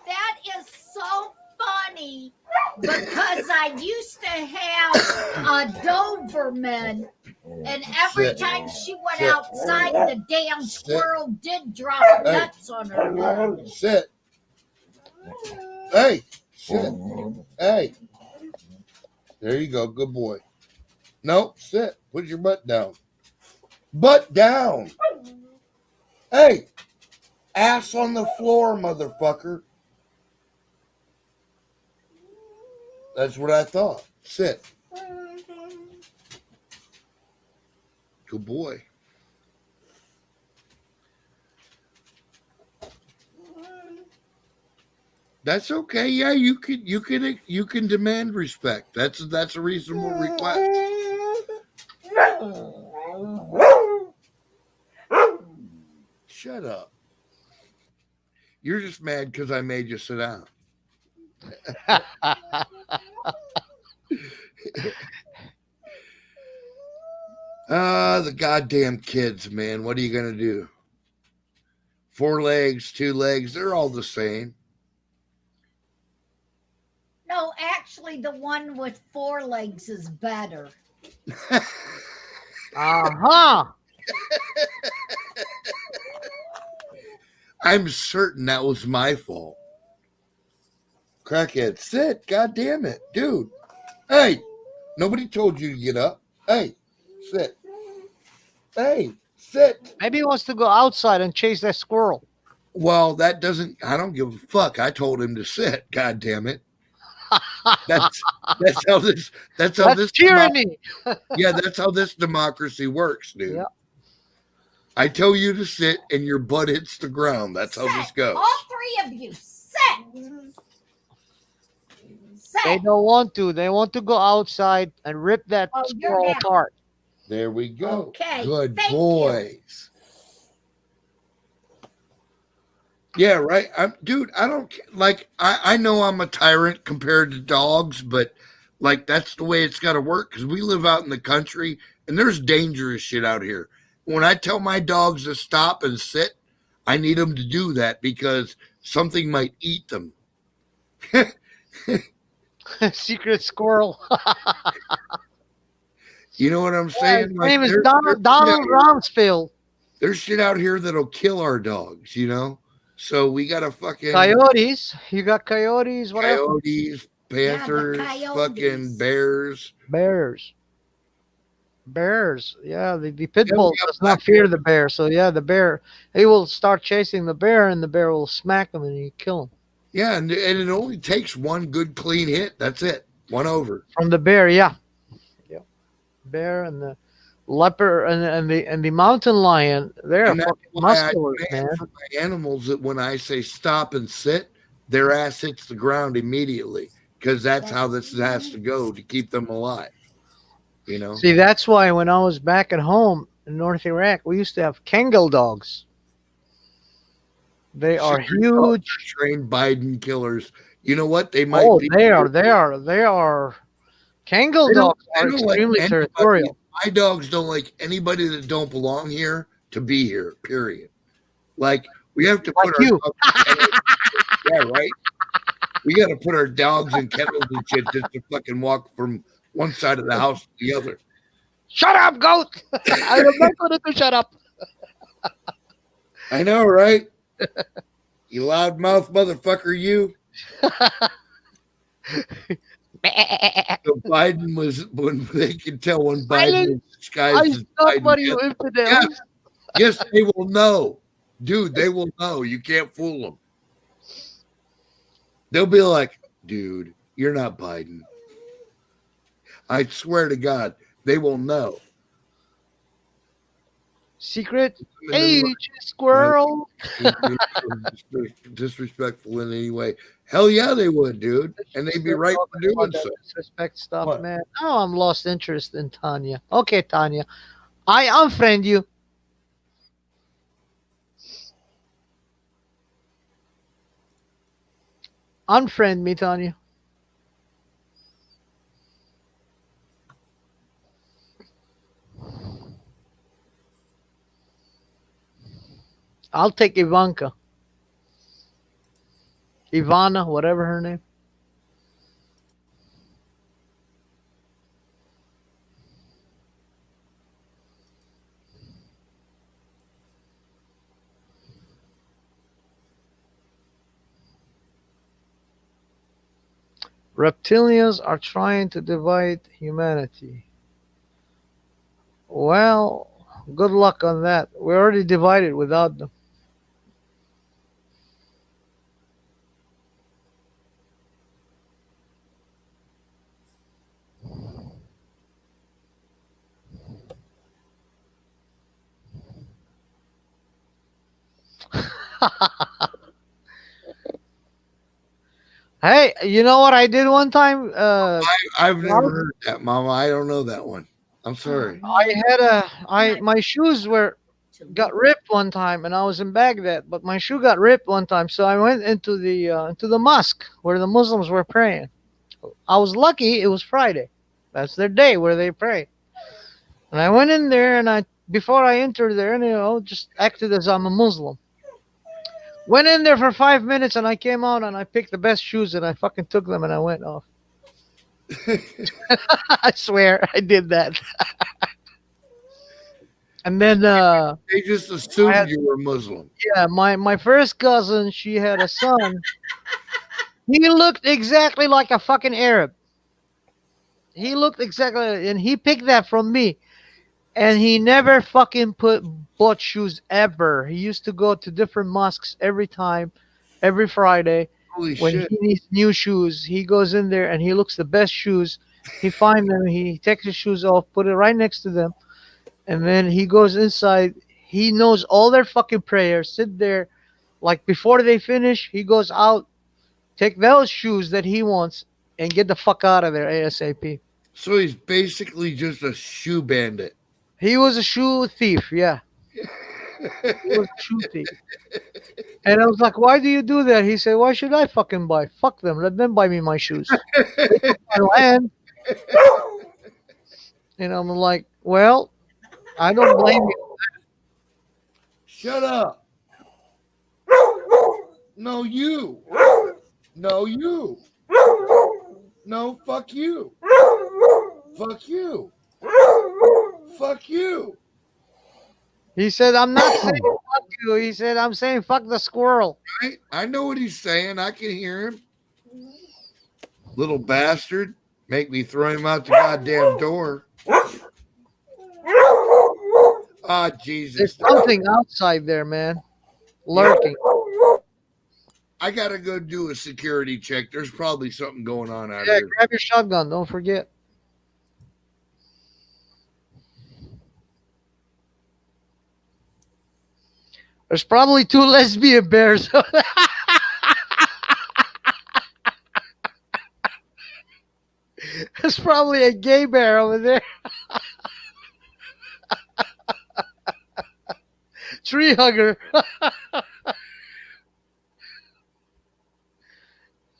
That is so funny because I used to have a Doberman, and every time she went outside, the damn squirrel did drop nuts on her head. Sit. Hey, sit. Hey. There you go. Good boy. No, sit. Put your butt down. Butt down. Hey. Ass on the floor, motherfucker. That's what I thought. Sit. Good boy. That's okay. Yeah, you can demand respect. That's a reasonable request. Shut up. You're just mad because I made you sit down. The goddamn kids, man. What are you gonna do? 4 legs, 2 legs, they're all the same. No, actually, the one with 4 legs is better. Uh-huh. I'm certain that was my fault. Crackhead, sit. God damn it. Dude. Hey, nobody told you to get up. Hey, sit. Hey, sit. Maybe he wants to go outside and chase that squirrel. Well, I don't give a fuck. I told him to sit. God damn it. That's how this tyranny. Yeah, that's how this democracy works, dude. Yep. I tell you to sit and your butt hits the ground. That's how this goes. All 3 of you, sit. They don't want to. They want to go outside and rip that squirrel apart. There we go. Okay. Good Thank boys. Yeah, right. Dude, I don't like. I know I'm a tyrant compared to dogs, but like that's the way it's got to work because we live out in the country and there's dangerous shit out here. When I tell my dogs to stop and sit, I need them to do that because something might eat them. Secret squirrel. You know what I'm saying? His name is Donald Rumsfeld. There's shit out here that'll kill our dogs, you know? So we got to fucking... Coyotes. You got coyotes, whatever. Coyotes, panthers, fucking bears. Bears. Yeah, the pit bull does not fear the bear. So, yeah, the bear, he will start chasing the bear and the bear will smack him and you kill him. Yeah, and it only takes one good clean hit. That's it. One over. From the bear, yeah. Bear and the leopard and the mountain lion, they're fucking muscular, man. For my animals, that when I say stop and sit, their ass hits the ground immediately because that's how this has to go to keep them alive. You know. See, that's why when I was back at home in North Iraq, we used to have Kangal dogs. They are huge. Trained Biden killers. You know what? They might. Oh, they are. Kangal dogs are extremely territorial. My dogs don't like anybody that don't belong here to be here, period. Like, we have to put our dogs in kennels. Yeah, right? We got to put our dogs in kennels and shit just to fucking walk from one side of the house to the other. Shut up, goat! I am not going to shut up. I know, right? You loudmouth motherfucker, you. So Biden was when they can tell when Biden Silence. was disguised I as stop Biden. what you infidels. Yes, they will know, dude. They will know. You can't fool them. They'll be like, dude, you're not Biden. I swear to God, they will know. Secret age squirrel. Disrespectful in any way. Hell yeah, they would, dude. And they'd be right for doing so. Disrespect stuff, What? man. Oh, I'm lost interest in Tanya. Okay, Tanya. I unfriend you. Unfriend me, Tanya. I'll take Ivanka. Ivana, whatever her name. Reptilians are trying to divide humanity. Well, good luck on that. We're already divided without them. Hey, you know what I did one time? I've never heard that, Mama. I don't know that one. I'm sorry. My shoes got ripped one time, and I was in Baghdad, but my shoe got ripped one time, so I went into the mosque where the Muslims were praying. I was lucky; it was Friday. That's their day where they pray. And I went in there, and before I entered there, just acted as I'm a Muslim. Went in there for 5 minutes, and I came out, and I picked the best shoes, and I fucking took them, and I went off. I swear I did that. And then they just assumed you were Muslim. Yeah, my first cousin, she had a son. He looked exactly like a fucking Arab. He looked exactly, and he picked that from me. And he never fucking bought shoes ever. He used to go to different mosques every Friday. Holy When shit. he needs new shoes, he goes in there and he looks the best shoes. He finds them, he takes his shoes off, put it right next to them, and then he goes inside. He knows all their fucking prayers. Sit there, like before they finish, he goes out, take those shoes that he wants, and get the fuck out of there ASAP. So he's basically just a shoe bandit. He was a shoe thief, yeah. He was a shoe thief. And I was like, why do you do that? He said, why should I fucking buy? Fuck them. Let them buy me my shoes. They took my land. And I'm like, well, I don't blame you. Shut up. No, you. No, you. No, fuck you. Fuck you. Fuck you. He said, I'm not saying fuck you. He said, I'm saying fuck the squirrel. Right? I know what he's saying. I can hear him. Little bastard. Make me throw him out the goddamn door. Ah, Jesus. There's something outside there, man. Lurking. I gotta go do a security check. There's probably something going on out Yeah, here. grab your shotgun. Don't forget. There's probably 2 lesbian bears. There's probably a gay bear over there. Tree hugger.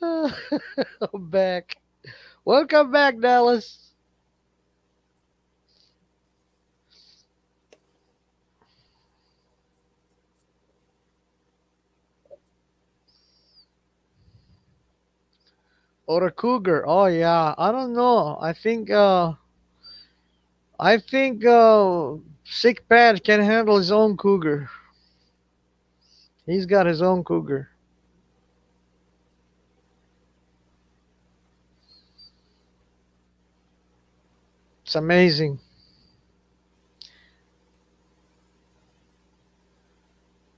I'm back. Welcome back, Dallas. Or a cougar. Oh yeah. I don't know. I think Sick Pat can handle his own cougar. He's got his own cougar. It's amazing.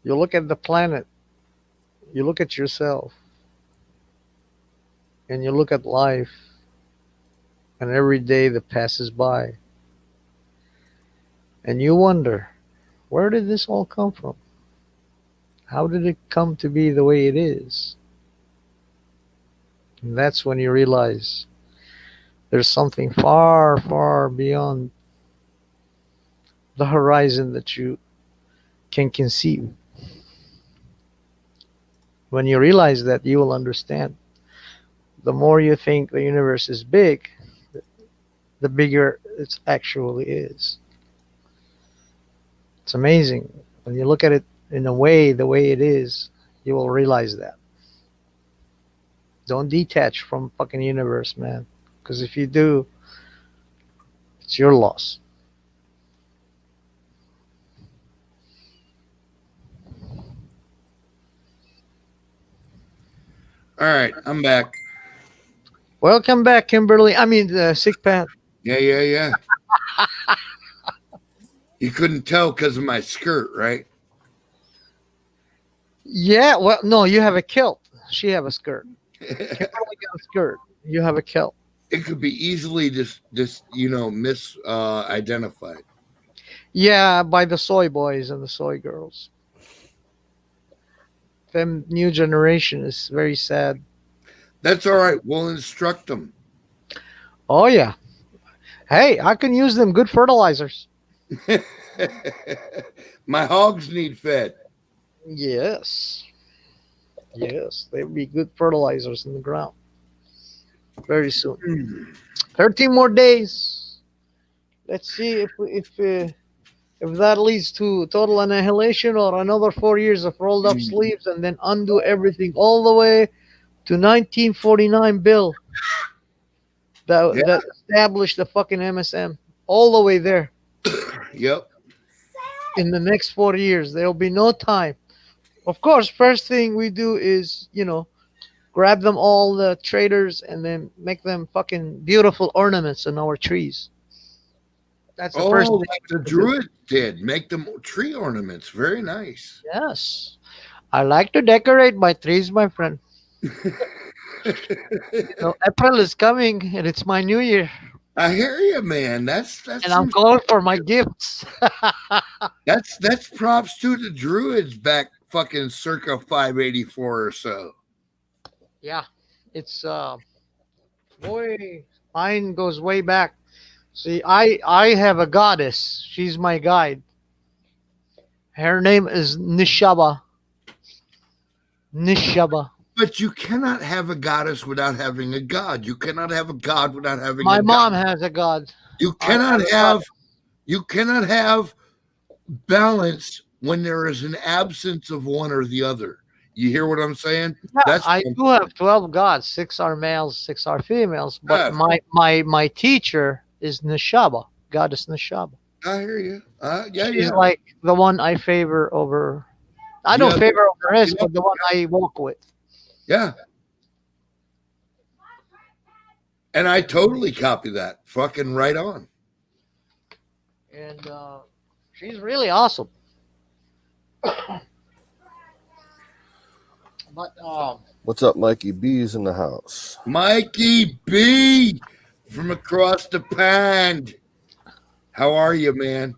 You look at the planet, you look at yourself, and you look at life, and every day that passes by, and you wonder, where did this all come from? How did it come to be the way it is? And that's when you realize there's something far, far beyond the horizon that you can conceive. When you realize that, you will understand. The more you think the universe is big, the bigger it actually is. It's amazing. When you look at it in a way, the way it is, you will realize that. Don't detach from fucking universe, man. Because if you do, it's your loss. All right, I'm back. Welcome back, Kimberly. I mean, Sick Pat. Yeah. You couldn't tell because of my skirt, right? Yeah, well, no, you have a kilt. She have a skirt. Kimberly got a skirt. You have a kilt. It could be easily just misidentified. Yeah, by the soy boys and the soy girls. Them new generation is very sad. That's all right. We'll instruct them. Oh yeah. Hey, I can use them. Good fertilizers. My hogs need fed. Yes. Yes, they would be good fertilizers in the ground. Very soon. 13 more days. Let's see if that leads to total annihilation or another 4 years of rolled up sleeves and then undo everything all the way to 1949 bill that established the fucking MSM all the way there. Yep. In the next 4 years, there'll be no time. Of course, first thing we do is, grab them all the traders and then make them fucking beautiful ornaments on our trees. That's the first thing. Like the druid did. Make them tree ornaments. Very nice. Yes. I like to decorate my trees, my friend. April is coming and it's my new year. I hear you, man. That's and I'm going for my gifts. that's props to the druids back fucking circa 584 or so. Yeah. It's mine goes way back. See, I have a goddess. She's my guide. Her name is Nishaba. But you cannot have a goddess without having a god. You cannot have a god without having my a mom god. has a god. You cannot have balance when there is an absence of one or the other. You hear what I'm saying? Yeah, I do have 12 gods. 6 are males, 6 are females. But my teacher is Nishaba, goddess Nishaba. I hear you. She's like the one I favor over. I don't favor over the rest, but the one I walk with. Yeah. And I totally copy that. Fucking right on. And she's really awesome. But what's up, Mikey B's in the house? Mikey B from across the pond. How are you, man?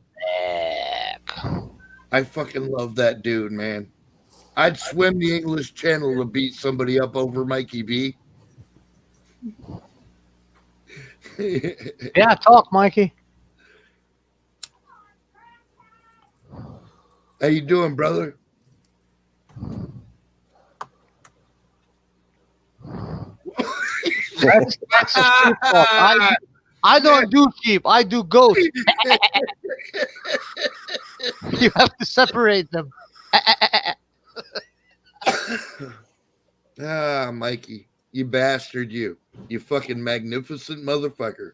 I fucking love that dude, man. I'd swim the English Channel to beat somebody up over Mikey B. Yeah, talk, Mikey. How you doing, brother? That's a sheep talk. I don't do sheep. I do goats. You have to separate them. Mikey, you bastard, you fucking magnificent motherfucker.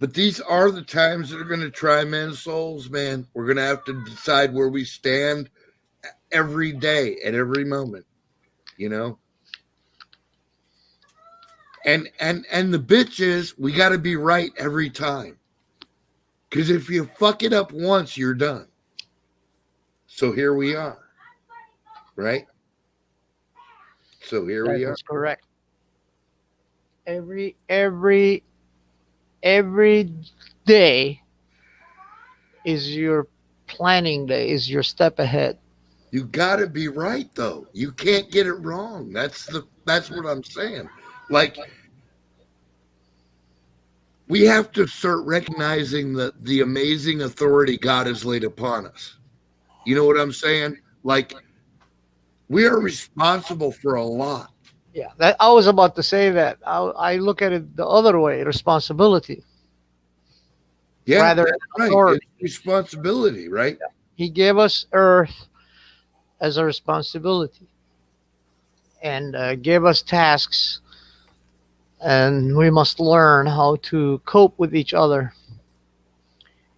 But these are the times that are going to try men's souls, man. We're going to have to decide where we stand every day, at every moment, And the bitch is we got to be right every time. Because if you fuck it up once, you're done. So here we are. Right? So here we are. That's correct. Every day is your planning day, is your step ahead. You got to be right though. You can't get it wrong. That's what I'm saying. Like we have to start recognizing the amazing authority God has laid upon us. You know what I'm saying? Like we are responsible for a lot. Yeah, that I was about to say that. I look at it the other way, responsibility. Yeah, Rather that's than right. authority. It's responsibility, right? He gave us Earth as a responsibility and gave us tasks, and we must learn how to cope with each other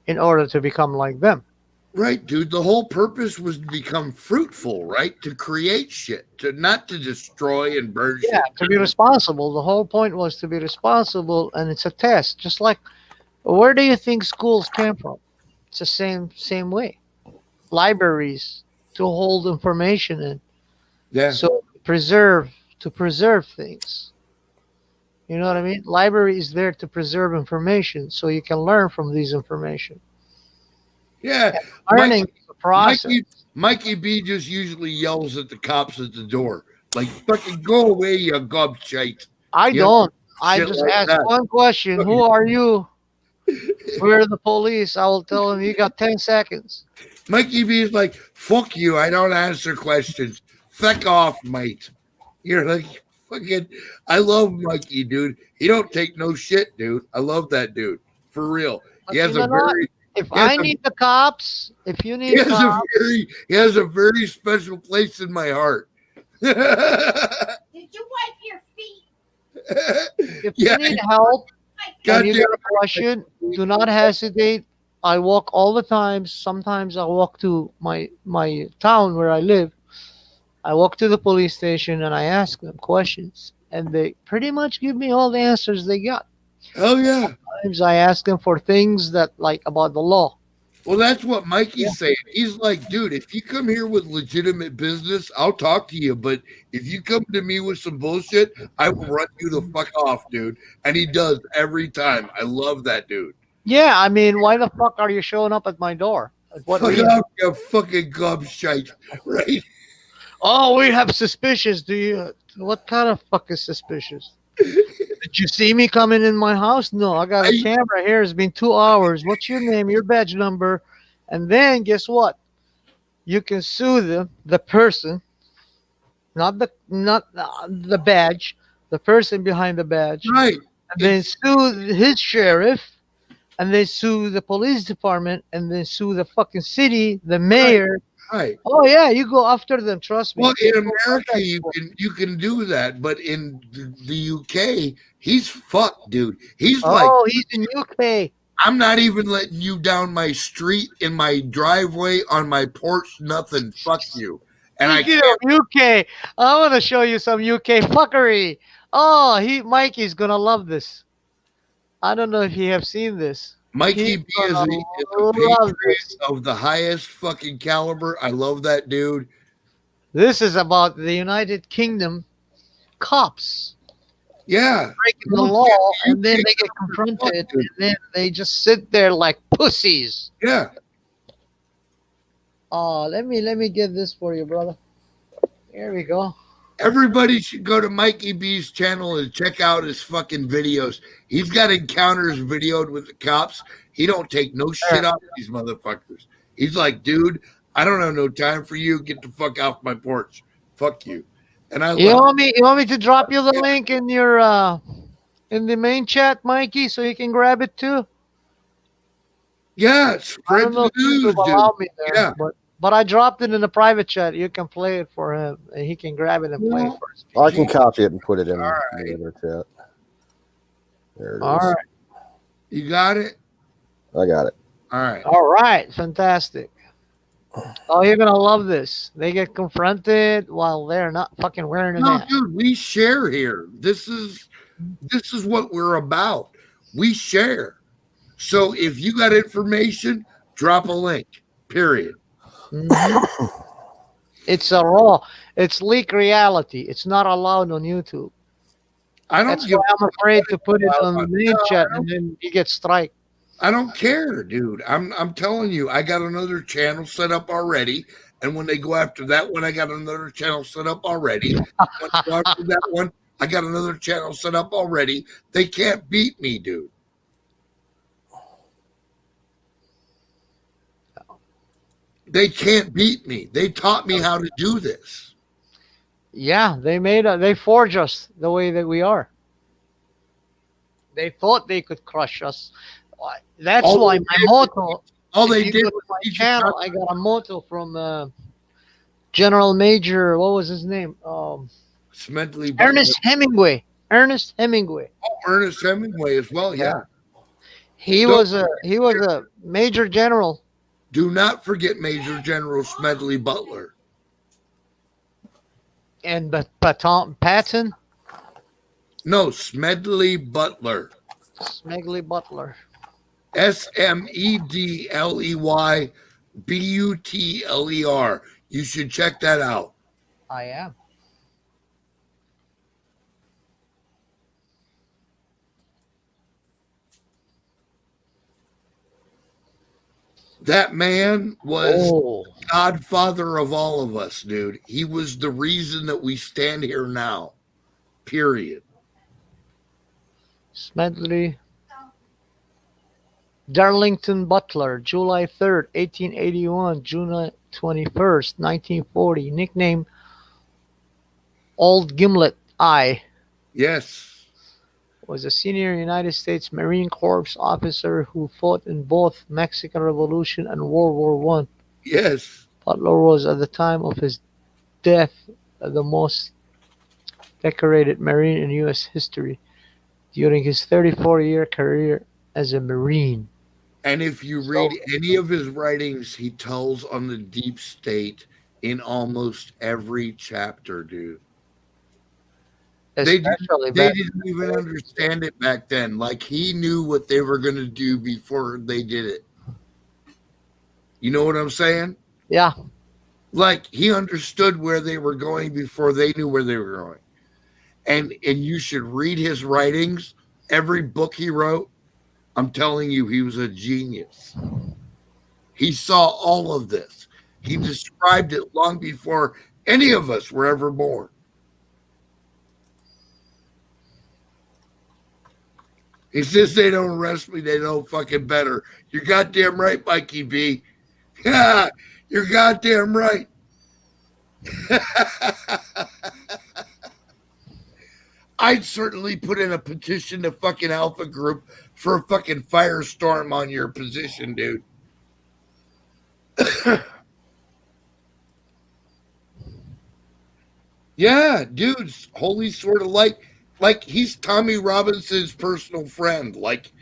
in order to become like them. Right, dude. The whole purpose was to become fruitful, right? To create shit, to not to destroy and burn Yeah, shit. to be responsible. The whole point was to be responsible, and it's a test. Just like, where do you think schools came from? It's the same way. Libraries to hold information in. Yeah. So to preserve things. You know what I mean? Library is there to preserve information, so you can learn from these information. Yeah. Learning is a process. Mikey B just usually yells at the cops at the door, like, fucking go away, you gobshite. I You know, don't. I shit just like ask that. one question: who are you? We're the police. I will tell him you got 10 seconds. Mikey B is like, fuck you. I don't answer questions. Fuck off, mate. You're like, fucking, I love Mikey, dude. He don't take no shit, dude. I love that dude. For real. But He has you know a what? very If he has I a- need the cops, if you he need has cops, he has a very special place in my heart. Did you wipe your feet? if Yeah. you need help God and you damn got a question, do not hesitate. I walk all the time. Sometimes I walk to my town where I live. I walk to the police station and I ask them questions, and they pretty much give me all the answers they got. Hell yeah. Sometimes I ask them for things that like about the law. Well, that's what Mikey's saying. He's like, dude, if you come here with legitimate business, I'll talk to you. But if you come to me with some bullshit, I will run you the fuck off, dude. And he does every time. I love that dude. Yeah, I mean, why the fuck are you showing up at my door? What Fuck reason? off, you fucking gobshite. Right? Oh, we have suspicious. Do you? What kind of fuck is suspicious? Did you see me coming in my house? No, I got a camera here. It's been 2 hours. What's your name? Your badge number? And then guess what? You can sue the person, not the badge, the person behind the badge. Right. And then sue his sheriff, and then sue the police department, and then sue the fucking city, the mayor. Right. Oh yeah, you go after them. Trust me. Well, in America, you can do that, but in the UK, he's fucked, dude. He's like, Oh, he's in UK. I'm not even letting you down my street, in my driveway, on my porch, nothing. Fuck you. And Speaking of UK, I want to show you some UK fuckery. Oh, Mikey's gonna love this. I don't know if you have seen this. Mikey He's B is a love patriot this. of the highest fucking caliber. I love that dude. This is about the United Kingdom cops Yeah. breaking the law, and then they get confronted, and then they just sit there like pussies. Yeah. Oh, let me get this for you, brother. Here we go. Everybody should go to Mikey B's channel and check out his fucking videos. He's got encounters videoed with the cops. He don't take no shit off these motherfuckers. He's like, dude, I don't have no time for you. Get the fuck off my porch. Fuck you. And I You love want me to drop you the link in your in the main chat, Mikey, so you can grab it too? Yeah, I spread don't know the if news, YouTube dude. allow me there, Yeah. but I dropped it in the private chat. You can play it for him, and he can grab it and play it for us. I can copy it and put it in the other chat. There it is. All right. You got it? I got it. All right. All right, fantastic. Oh, you're gonna love this. They get confronted while they're not fucking wearing a No, mask. dude, we share here. This is This is what we're about. We share. So if you got information, drop a link. Period. Mhm. It's a raw. It's leak reality. It's not allowed on YouTube. I don't That's give. why I'm afraid to put it on the main No, chat, and then you get strike. I don't care, dude. I'm telling you, I got another channel set up already. And when they go after that one, I got another channel set up already. When they go after that one, I got another channel set up already. They can't beat me, dude. They can't beat me. They taught me how to do this. Yeah, they forge us the way that we are. They thought they could crush us. That's All why they my did- motto. All If they you did go to was my teach you channel, I got a motto from General Major. What was his name? it's mentally Ernest Hemingway. Ernest Hemingway. Ernest Hemingway as well. Yeah. He was a major general. Do not forget Major General Smedley Butler. And Patton. No, Smedley Butler. Smedley Butler. SMEDLEY BUTLER. You should check that out. I am. That man was Oh. godfather of all of us, dude. He was the reason that we stand here now. Period. Smedley. Darlington Butler, July 3rd, 1881, June 21st, 1940. Nickname Old Gimlet Eye. Yes. Was a senior United States Marine Corps officer who fought in both Mexican Revolution and World War One. Yes. Butler was at the time of his death the most decorated Marine in U.S. history during his 34-year career as a Marine. And if you read any of his writings, he tells on the deep state in almost every chapter, dude. They didn't even understand it back then. Like, he knew what they were going to do before they did it. You know what I'm saying? Yeah. Like, he understood where they were going before they knew where they were going. And you should read his writings, every book he wrote. I'm telling you, he was a genius. He saw all of this. He described it long before any of us were ever born. He says they don't arrest me, they know fucking better. You're goddamn right, Mikey B. Yeah, you're goddamn right. I'd certainly put in a petition to fucking Alpha Group for a fucking firestorm on your position, dude. Yeah, dude's holy sort of like he's Tommy Robinson's personal friend. Like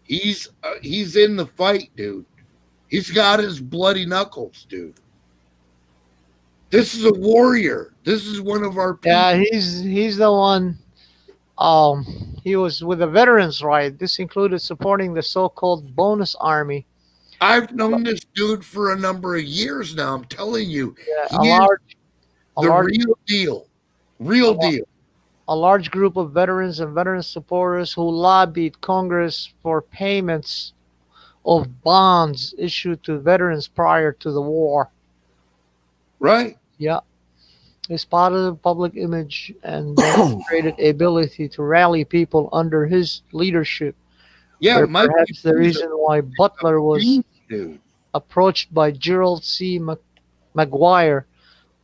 he's in the fight, dude. He's got his bloody knuckles, dude. This is a warrior. This is one of our people. Yeah, he's the one. He was with the veterans, right? This included supporting the so-called bonus army. I've known this dude for a number of years now. I'm telling you, Yeah, he is the real deal. Real deal. A large group of veterans and veteran supporters who lobbied Congress for payments of bonds issued to veterans prior to the war. Right. Yeah. His positive public image and demonstrated ability to rally people under his leadership. Yeah, perhaps the reason why Butler was approached by Gerald C. McGuire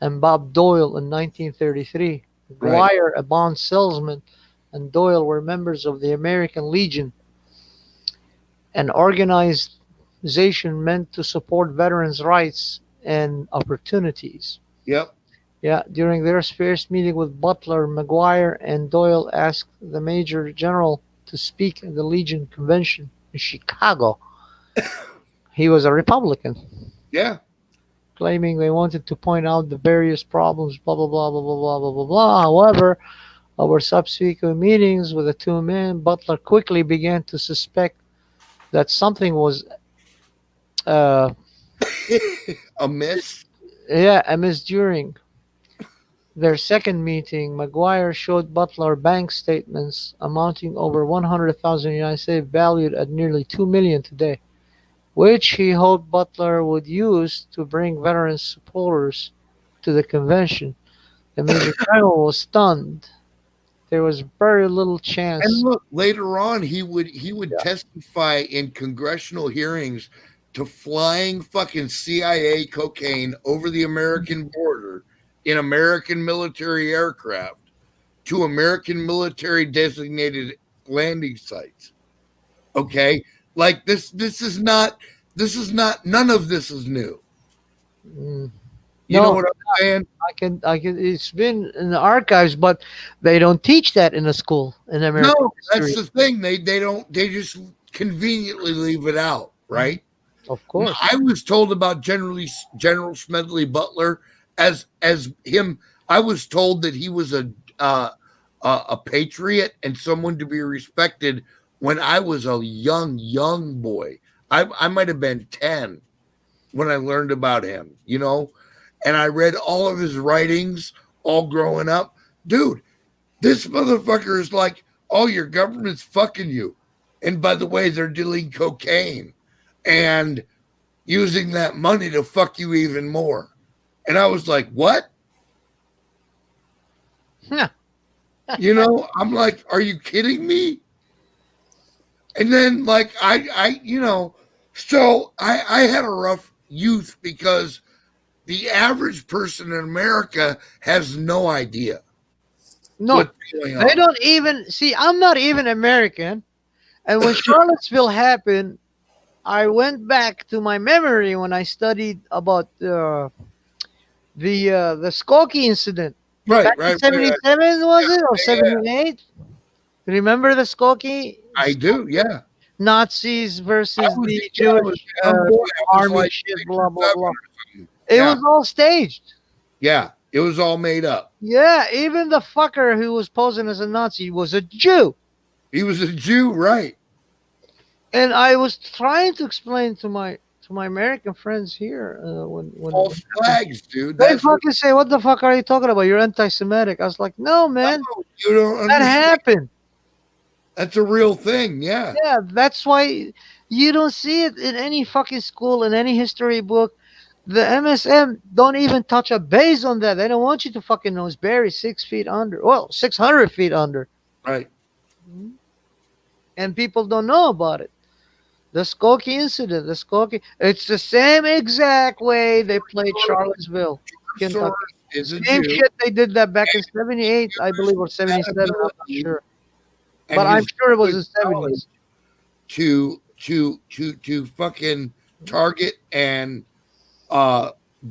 and Bob Doyle in 1933. McGuire, a bond salesman, and Doyle were members of the American Legion, an organization meant to support veterans' rights and opportunities. Yep. Yeah, during their first meeting with Butler, McGuire and Doyle asked the Major General to speak at the Legion Convention in Chicago. He was a Republican. Yeah. Claiming they wanted to point out the various problems, blah, blah, blah, blah, blah, blah, blah, blah, blah. However, Over subsequent meetings with the two men, Butler quickly began to suspect that something was, uh, A miss. amiss. During their second meeting, McGuire showed Butler bank statements amounting over 100,000 United States, valued at nearly 2 million today, which he hoped Butler would use to bring veteran supporters to the convention. The Major General was stunned. There was very little And chance. look, later on, he would Yeah. testify in congressional hearings to flying fucking CIA cocaine over the American border in American military aircraft to American military designated landing sites. Okay, like this is not none of this is new. Mm. You know No, what I'm saying? I can. It's been in the archives, but they don't teach that in a school in American No, that's history. the thing. They just conveniently leave it out, right? Of course. I was told about General Smedley Butler as him. I was told that he was a patriot and someone to be respected when I was a young boy. I might have been 10 when I learned about him, and I read all of his writings all growing up. Dude, this motherfucker is like, oh, your government's fucking you. And by the way, they're dealing cocaine and using that money to fuck you even more. And I was like, what? Yeah. I'm like, are you kidding me? And then like I had a rough youth because the average person in America has no idea No, what's going they on. don't even see. I'm not even American, and when Charlottesville happened, I went back to my memory when I studied about the Skokie incident Right, back in right, right, right. '77, was Yeah, it, or yeah, '78? Remember the Skokie? I do, yeah. Nazis versus I was, the yeah, I was Jewish a young boy. I was army like shit, 6 blah or blah 7 blah. or something. It Yeah, was all staged. yeah. It was all made up. Yeah, even the fucker who was posing as a Nazi was a Jew. He was a Jew, right? And I was trying to explain to my American friends here when False flags, dude. they That's what. fucking say, "What the fuck are you talking about? You're anti-Semitic." I was like, "No, man, No, you don't that understand. happened. That's a real thing. Yeah, Yeah, that's why you don't see it in any fucking school in any history book. The MSM don't even touch a base on that. They don't want you to fucking know it's buried 6 feet under. Well, 600 feet under, right. and people don't know about it. The Skokie incident, the Skokie, it's the same exact way they played Charlottesville, Kentucky. Soros is a Same Jew, shit they did that back in '78, I believe, or '77. I'm not sure, and but I'm his sure it was good the knowledge '70s. to fucking target and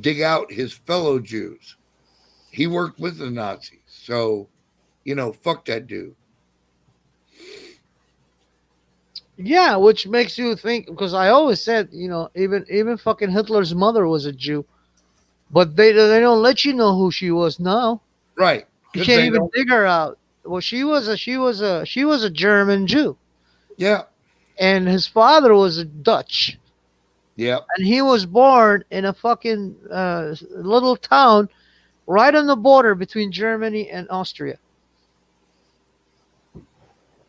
dig out his fellow Jews. He worked with the Nazis, so fuck that dude. Yeah, which makes you think, because I always said, even fucking Hitler's mother was a Jew, but they don't let you know who she was now. Right? You 'Cause can't they even don't. dig her out. Well, she was a German Jew, Yeah, and his father was a Dutch, yeah. and he was born in a fucking little town right on the border between Germany and Austria.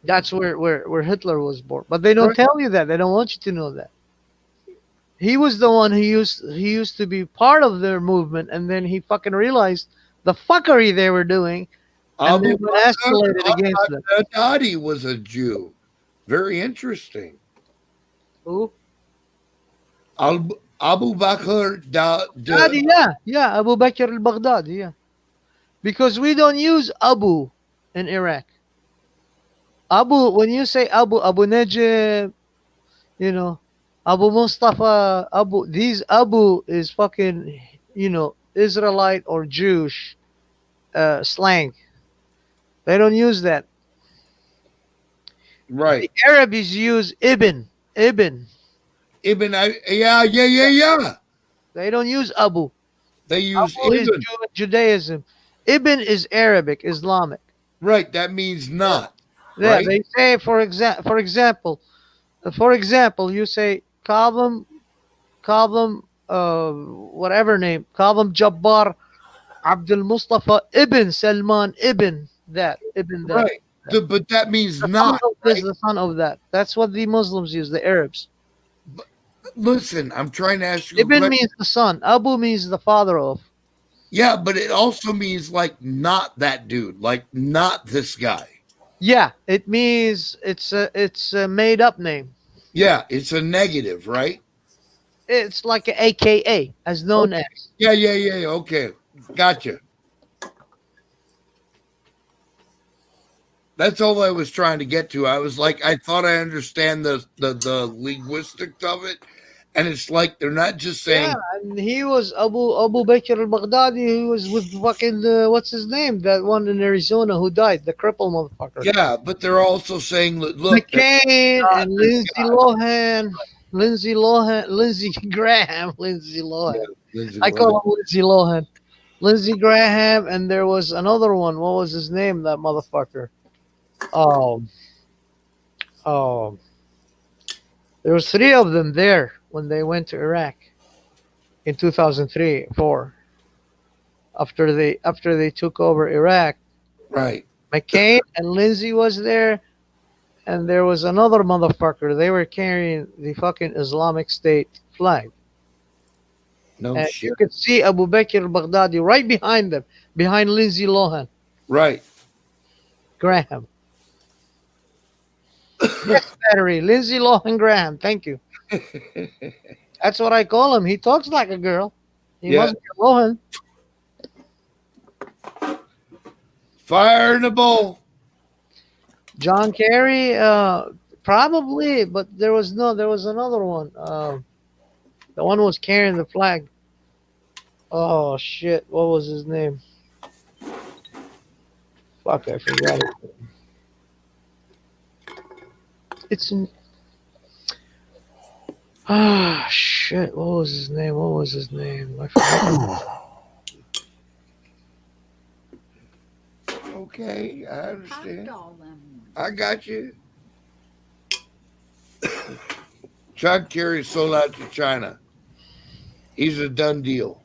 That's where Hitler was born. But they don't Right. tell you that. They don't want you to know that. He was the one who used to be part of their movement, and then he fucking realized the fuckery they were doing, and then escalated against them. Dadi was a Jew. Very interesting. Who? Abu Bakr Baghdadi, yeah, Abu Bakr al-Baghdadi, yeah. Because we don't use Abu in Iraq. Abu, when you say Abu Najib, Abu Mustafa, Abu is fucking, Israelite or Jewish slang. They don't use that. Right. The Arabs use Ibn. Ibn, yeah. They don't use Abu. They use Abu is Ibn. Judaism. Ibn is Arabic, Islamic. Right. That means not. Yeah, Right. they say for example, you say Kavam, whatever name, Kavam Jabbar Abdul Mustafa Ibn Salman Ibn that Ibn that. Right. But that means The son not. of this, Right. the son of that. That's what the Muslims use, the Arabs. But listen, I'm trying to ask you a Ibn question. means the son. Abu means the father of. Yeah, but it also means like not that dude, like not this guy. Yeah, it means it's a made up name. Yeah, it's a negative, right? It's like a AKA, as known Okay. as. Yeah. Okay. Gotcha. That's all I was trying to get to. I was like, I thought I understand the linguistics of it. And it's like they're not just saying, Yeah, and he was Abu Bakr al-Baghdadi. He was with fucking what's his name? That one in Arizona who died, the cripple motherfucker. yeah, but they're also saying, look, they're McCain not and this Lindsay guy. Lohan, Lindsey Graham, Lindsay Lohan. Yeah, Lindsay I Lohan. call him Lindsay Lohan. Lindsey Graham, and there was another one. What was his name? That motherfucker. Um, um, there was three of them there when they went to Iraq in 2003, 4. After they took over Iraq, Right. McCain and Lindsay was there, and there was another motherfucker. They were carrying the fucking Islamic State flag. No And shit. you could see Abu Bakr al-Baghdadi right behind them, behind Lindsay Lohan. Right. Graham. Yes, battery. Lindsay Lohan Graham. Thank you. That's what I call him. He talks like a girl. He Yeah. must be a Lohan. Fire in the bowl. John Kerry, probably, but there was another one. The one who was carrying the flag. Oh shit! What was his name? Fuck, I forgot it. It's in. Ah shit! What was his name? I forgot. Okay, I understand. Popped all them. I got you. John Kerry sold out to China. He's a done deal.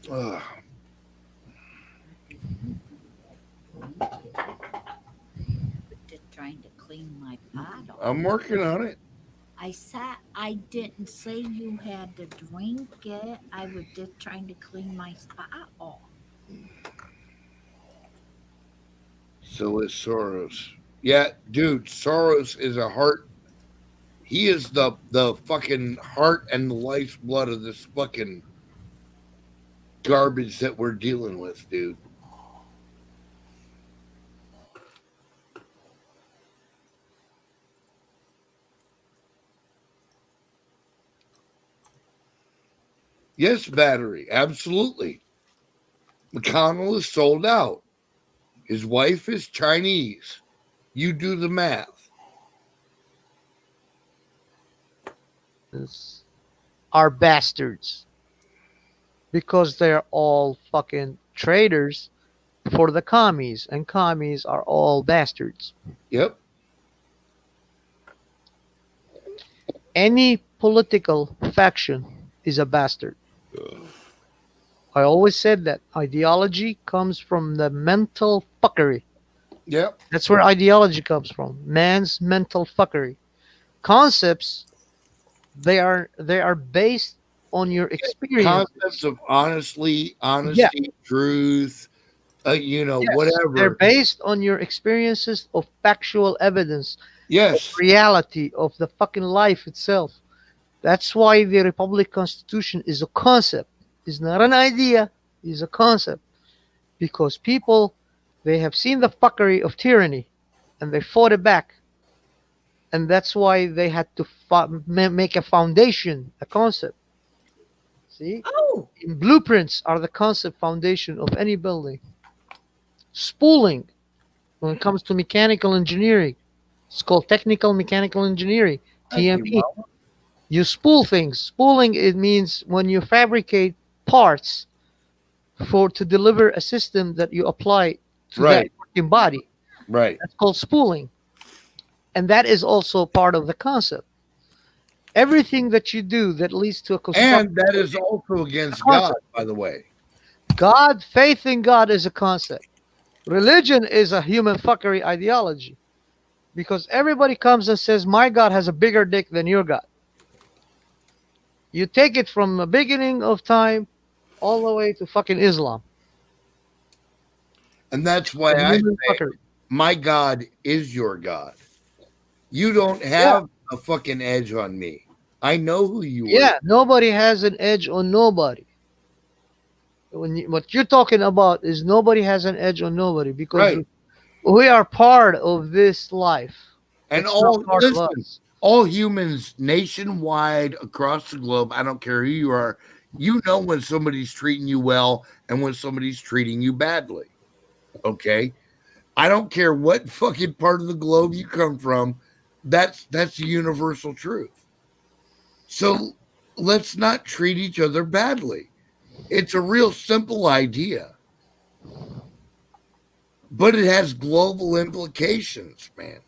Ugh. Just trying to clean my pot off. I'm working on it. I didn't say you had to drink it. I was just trying to clean my spot off. So is Soros. Yeah, dude, Soros is a heart. He is the fucking heart and the lifeblood of this fucking garbage that we're dealing with, dude. Yes, battery, absolutely. McConnell is sold out. His wife is Chinese. You do the math. Are bastards because they're all fucking traitors for the commies, and commies are all bastards. Yep. Any political faction is a bastard. I always said that ideology comes from the mental fuckery. Yep. That's where ideology comes from. Man's mental fuckery. Concepts, they are based on your experience. Concepts of honesty, truth, Yes, whatever. they're based on your experiences of factual evidence, Yes. reality of the fucking life itself. That's why the Republic Constitution is a concept. It's not an idea. It's a concept. Because people, they have seen the fuckery of tyranny, and they fought it back. And that's why they had to make a foundation, a concept. See? Oh, Blueprints are the concept foundation of any building. Spooling when it comes to mechanical engineering. It's called technical mechanical engineering, TME. You spool things. Spooling, it means when you fabricate parts to deliver a system that you apply to that Right. working body. Right. That's called spooling. And that is also part of the concept. Everything that you do that leads to a construction. And that is also against God, by the way. God, faith in God is a concept. Religion is a human fuckery ideology. Because everybody comes and says, my God has a bigger dick than your God. You take it from the beginning of time all the way to fucking Islam. And that's why I say, my God is your God. You don't have a fucking edge on me. I know who you are. Yeah, nobody has an edge on nobody. What you're talking about is nobody has an edge on nobody because we are part of this life. And It's not part of listen, us. all humans nationwide across the globe, I don't care who you are, you know when somebody's treating you well and when somebody's treating you badly. Okay? I don't care what fucking part of the globe you come from. That's the universal truth. So let's not treat each other badly. It's a real simple idea. But it has global implications, man.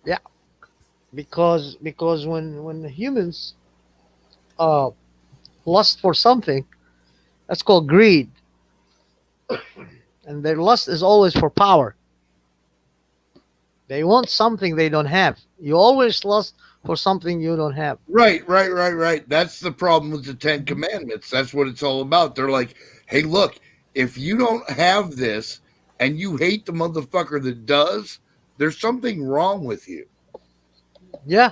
Yeah. Because when the humans lust for something, that's called greed. And their lust is always for power. They want something they don't have. You always lust for something you don't have. Right. That's the problem with the 10 Commandments. That's what it's all about. They're like, hey, look, if you don't have this and you hate the motherfucker that does, there's something wrong with you. Yeah.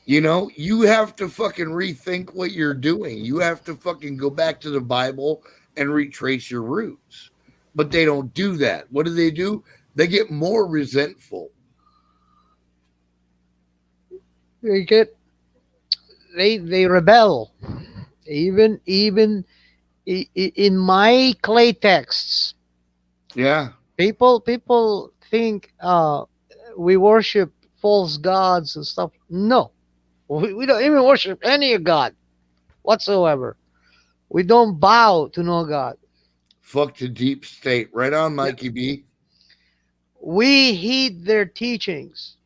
You know, you have to fucking rethink what you're doing. You have to fucking go back to the Bible and retrace your roots. But they don't do that. What do? They get more resentful. They rebel. Even in my clay texts. Yeah. People think we worship false gods and stuff. No. We don't even worship any God whatsoever. We don't bow to no God. Fuck the deep state. Right on, Mikey B. We heed their teachings.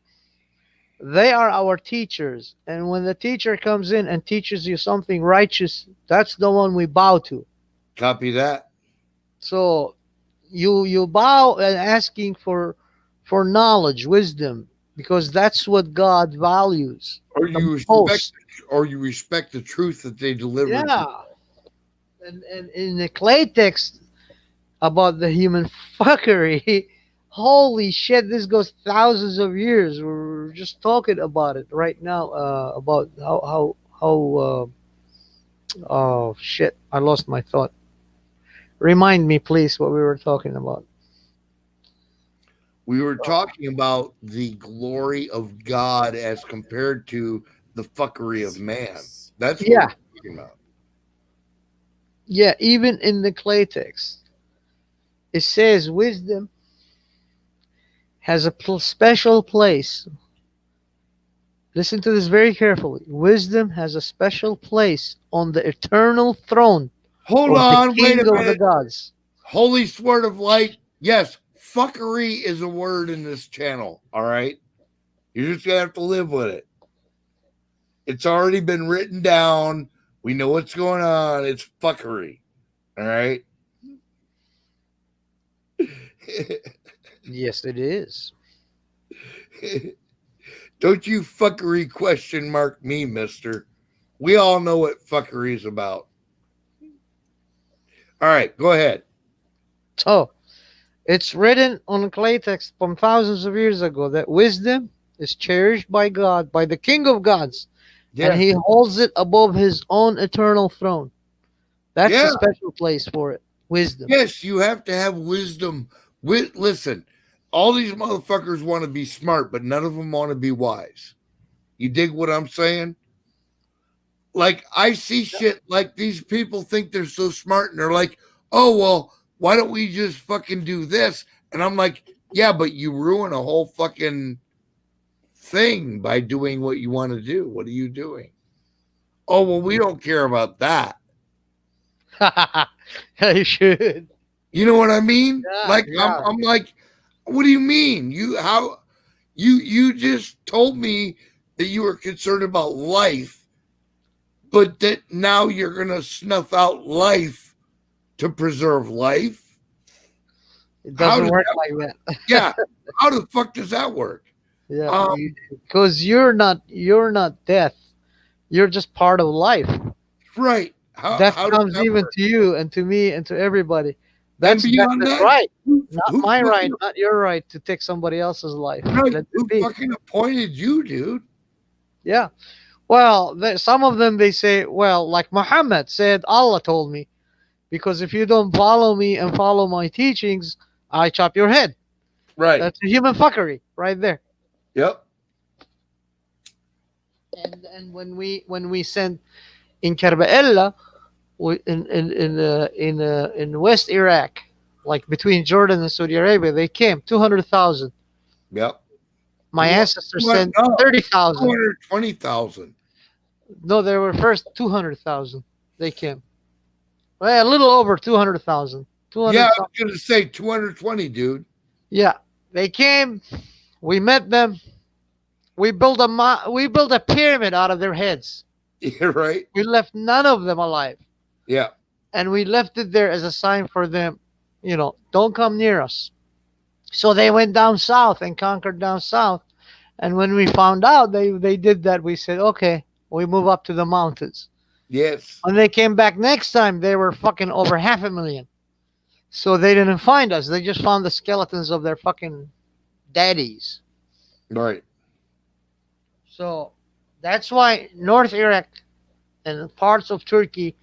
They are our teachers. And when the teacher comes in and teaches you something righteous, that's the one we bow to. Copy that. So you bow and asking for knowledge, wisdom, because that's what God values. Or you respect the truth that they deliver. Yeah. And in the clay text about the human fuckery, holy shit, this goes thousands of years. We're just talking about it right now, about how oh shit, I lost my thought. Remind me, please, what we were talking about. We were talking about the glory of God as compared to the fuckery of man. That's what we're talking about. Yeah, even in the clay text, it says wisdom has a special place. Listen to this very carefully. Wisdom has a special place on the eternal throne. Hold on, wait a minute. The gods. Holy Sword of Light. Yes, fuckery is a word in this channel. All right. You're just going to have to live with it. It's already been written down. We know what's going on. It's fuckery. All right. Yes, it is. Don't you fuckery question mark me, mister. We all know what fuckery is about. All right, go ahead. So, it's written on clay text from thousands of years ago that wisdom is cherished by God, by the King of Gods, and he holds it above his own eternal throne. That's a special place for it. Wisdom. Yes, you have to have wisdom. Listen, all these motherfuckers want to be smart, but none of them want to be wise. You dig what I'm saying? Like, I see shit like these people think they're so smart, and they're like, oh, well, why don't we just fucking do this? And I'm like, yeah, but you ruin a whole fucking thing by doing what you want to do. What are you doing? Oh, well, we don't care about that. Yeah, you should. You know what I mean? Yeah, Like, yeah. I'm like, what do you mean? You just told me that you were concerned about life, but that now you're gonna snuff out life to preserve life. It How doesn't does work that like that. Yeah. How the fuck does that work? Yeah, because you're not death. You're just part of life. Right. Death How does comes that even work? to you and to me and to everybody. And That's beyond death's that, right. who Not my fucking, right, not your right to take somebody else's life. right, Let who it be. fucking appointed you, dude? Yeah. Well, some of them they say, well, like Muhammad said, Allah told me, because if you don't follow me and follow my teachings, I chop your head. Right. That's a human fuckery right there. Yep. And when we sent in Karbala, in West Iraq, like between Jordan and Saudi Arabia, they came 200,000. Yep. My ancestors sent No, 30,000. 220,000. No, there were first 200,000. They came. Well, a little over 200,000. Yeah, I was gonna say 220, dude. Yeah, they came. We met them. We built a pyramid out of their heads. Yeah, right. We left none of them alive, Yeah. and we left it there as a sign for them. Don't come near us. So they went down south and conquered down south. And when we found out they did that, we said, okay, we move up to the mountains. Yes. When they came back next time, they were fucking over 500,000. So they didn't find us. They just found the skeletons of their fucking daddies. Right. So that's why North Iraq and parts of Turkey,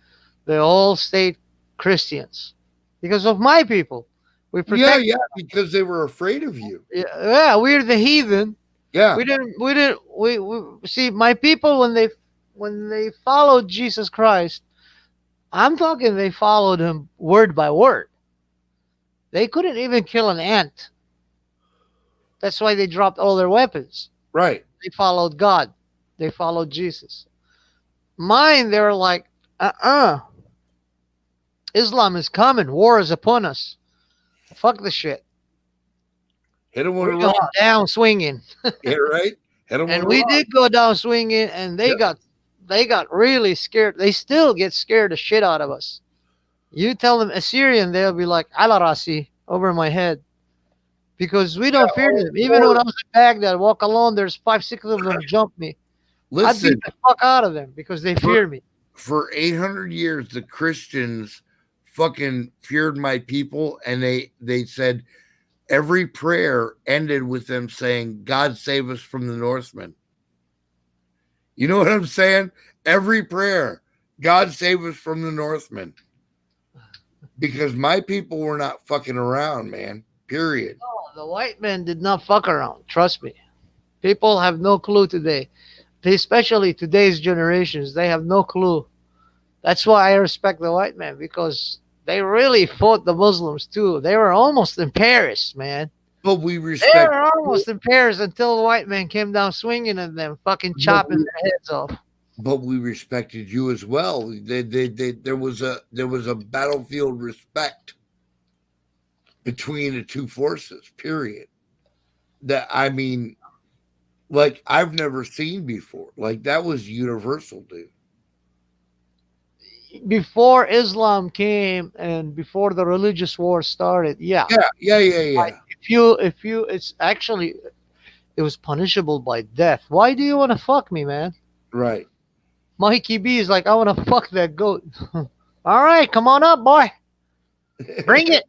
they all stayed Christians because of my people. We protect. Yeah, because they were afraid of you. Yeah, we're the heathen. Yeah. We see my people when they followed Jesus Christ. I'm talking they followed him word by word. They couldn't even kill an ant. That's why they dropped all their weapons. Right. They followed God. They followed Jesus. Mine, they were like, Islam is coming. War is upon us. Fuck the shit. Hit him with We're a going rock. down swinging. Yeah, right. Hit him with And a we rock. did go down swinging, and they got really scared. They still get scared the shit out of us. You tell them Assyrian, they'll be like, Ala Rasi, over my head. Because we don't fear them. Even when I was in Baghdad, walk alone, there's 5, 6 of them jump me. I'd Listen, beat the fuck out of them because they fear me. for 800 years, the Christians fucking feared my people, and they said every prayer ended with them saying, God save us from the Northmen. You know what I'm saying? Every prayer, God save us from the Northmen. Because my people were not fucking around, man. Period. No, the white men did not fuck around. Trust me. People have no clue today. Especially today's generations, they have no clue. That's why I respect the white man, because they really fought the Muslims too. They were almost in Paris, man. But we They respect. were almost in Paris until the white man came down swinging at them, fucking chopping their heads off. But we respected you as well. There was a battlefield respect between the two forces. Period. That, I mean, like, I've never seen before. Like, that was universal, dude. Before Islam came and before the religious war started, yeah. Yeah. Like, if you, it's actually, it was punishable by death. Why do you want to fuck me, man? Right. Mikey B is like, I want to fuck that goat. All right, come on up, boy. Bring it.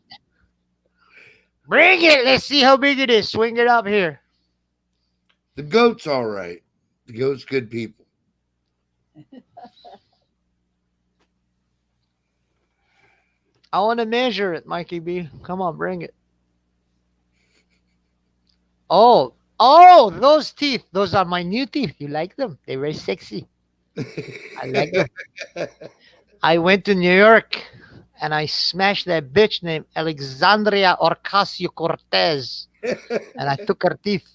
Bring it. Let's see how big it is. Swing it up here. The goat's all right. The goat's good people. I want to measure it, Mikey B. Come on, bring it. Oh, those teeth. Those are my new teeth. You like them? They're very sexy. I like them. I went to New York and I smashed that bitch named Alexandria Ocasio-Cortez, and I took her teeth.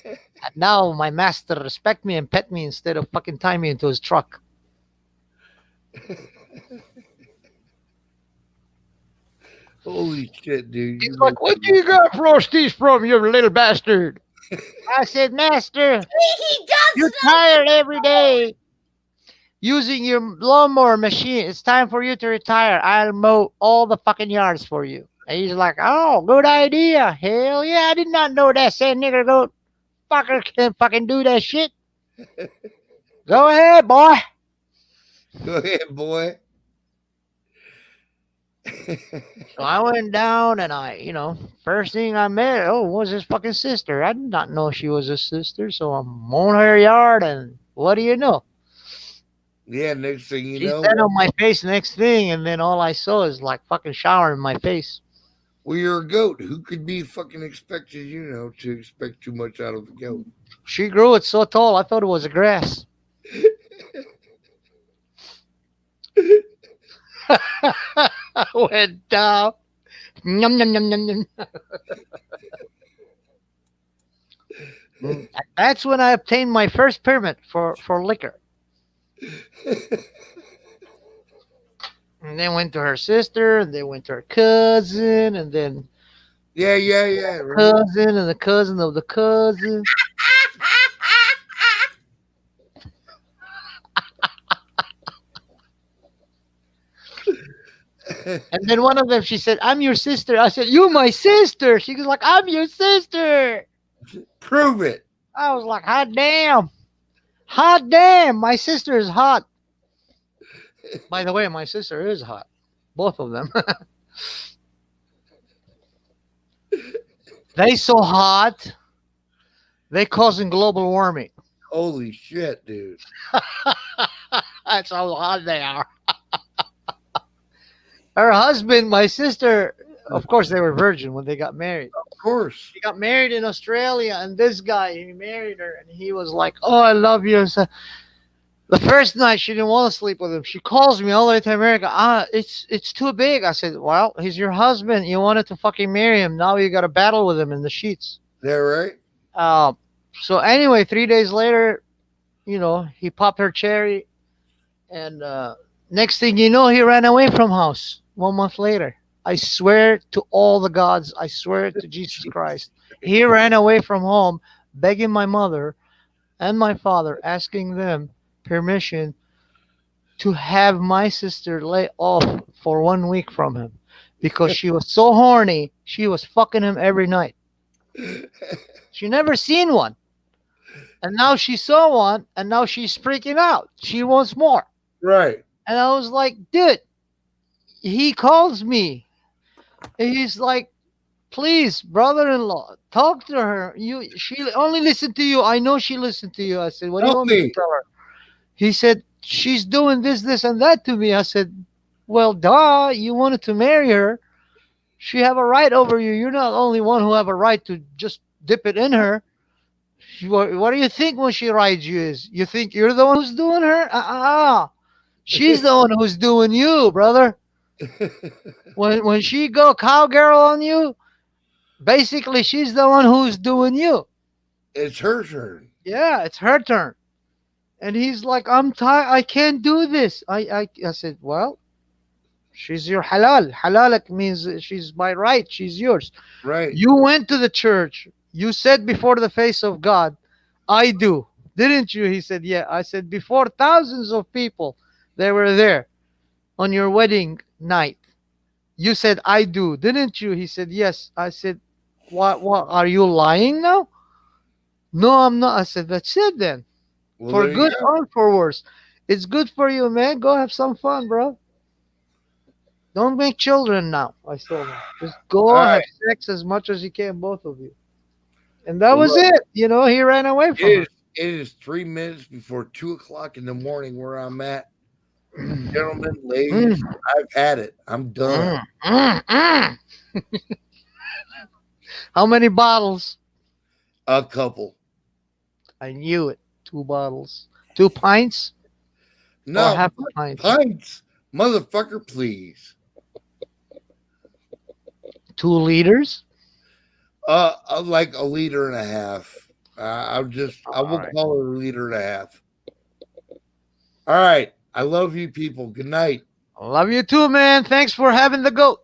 And now my master respect me and pet me instead of fucking tie me into his truck. Holy shit, dude! He's like, "What do you got frosties from, you little bastard?" I said, "Master, He does you're tired every day using your lawnmower machine. It's time for you to retire. I'll mow all the fucking yards for you." And he's like, "Oh, good idea. Hell yeah, I did not know that San nigger goat fucker can fucking do that shit. Go ahead, boy." Go ahead, boy. So I went down and I, first thing I met, was his fucking sister. I did not know she was his sister. So I'm mowing her yard and what do you know? Yeah, next thing you She know, sat on my face next thing, and then all I saw is like fucking shower in my face. well, you're a goat. Who could be fucking expected, to expect too much out of a goat? She grew it so tall, I thought it was a grass. I went down. Yum, yum, yum, yum, yum. That's when I obtained my first permit for liquor. And then went to her sister, and then went to her cousin, and then Yeah. cousin, and the cousin of the cousin. And then one of them, she said, "I'm your sister." I said, "You my sister?" She was like, "I'm your sister." Prove it. I was like, "Hot damn. Hot damn. My sister is hot." By the way, my sister is hot. Both of them. They so hot, they causing global warming. Holy shit, dude. That's how hot they are. Her husband, my sister, of course, they were virgin when they got married. Of course. She got married in Australia, and this guy, he married her, and he was like, "Oh, I love you." So the first night, she didn't want to sleep with him. She calls me all the way to America. It's too big. I said, "Well, he's your husband. You wanted to fucking marry him. Now you got to battle with him in the sheets." That right? So anyway, 3 days later, he popped her cherry, and next thing you know, he ran away from house 1 month later. I swear to all the gods, I swear to Jesus Christ, he ran away from home, begging my mother and my father, asking them permission to have my sister lay off for 1 week from him because she was so horny, she was fucking him every night. She never seen one. And now she saw one, and now she's freaking out. She wants more. Right. And I was like, "Dude," he calls me. He's like, "Please, brother-in-law, talk to her. She only listened to you. I know she listened to you." I said, "What do you want me to tell her?" He said, "She's doing this, this, and that to me." I said, "Well, duh, you wanted to marry her. She have a right over you. You're not the only one who have a right to just dip it in her. What do you think when she rides you is? You think you're the one who's doing her? She's the one who's doing you, brother. When she go cowgirl on you, basically she's the one who's doing you. It's her turn." Yeah, it's her turn." And he's like, "I'm tired. I can't do this." I said, "Well, she's your halal. Halal means she's my right. She's yours. Right. You went to the church. You said before the face of God, 'I do.' Didn't you?" He said, "Yeah." I said, "Before thousands of people, they were there on your wedding night. You said, 'I do.' Didn't you?" He said, "Yes." I said, What? Are you lying now?" "No, I'm not." I said, "That's it then. Well, For there you good go. or for worse. It's good for you, man. Go have some fun, bro. Don't make children now." I told him, "Just go All have right. sex as much as you can, both of you." And that Well, was look, it. He ran away from her. it is 3 minutes before 2 o'clock in the morning where I'm at. Gentlemen, ladies, I've had it. I'm done. How many bottles? A couple. I knew it. 2 bottles. 2 pints? Or No, half a pint? pints. Motherfucker, please. 2 liters. Like a liter and a half. I will call it a liter and a half. All right. I love you people. Good night. I love you too, man. Thanks for having the goat.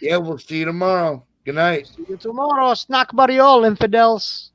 Yeah, we'll see you tomorrow. Good night. See you tomorrow. Snack buddy all infidels.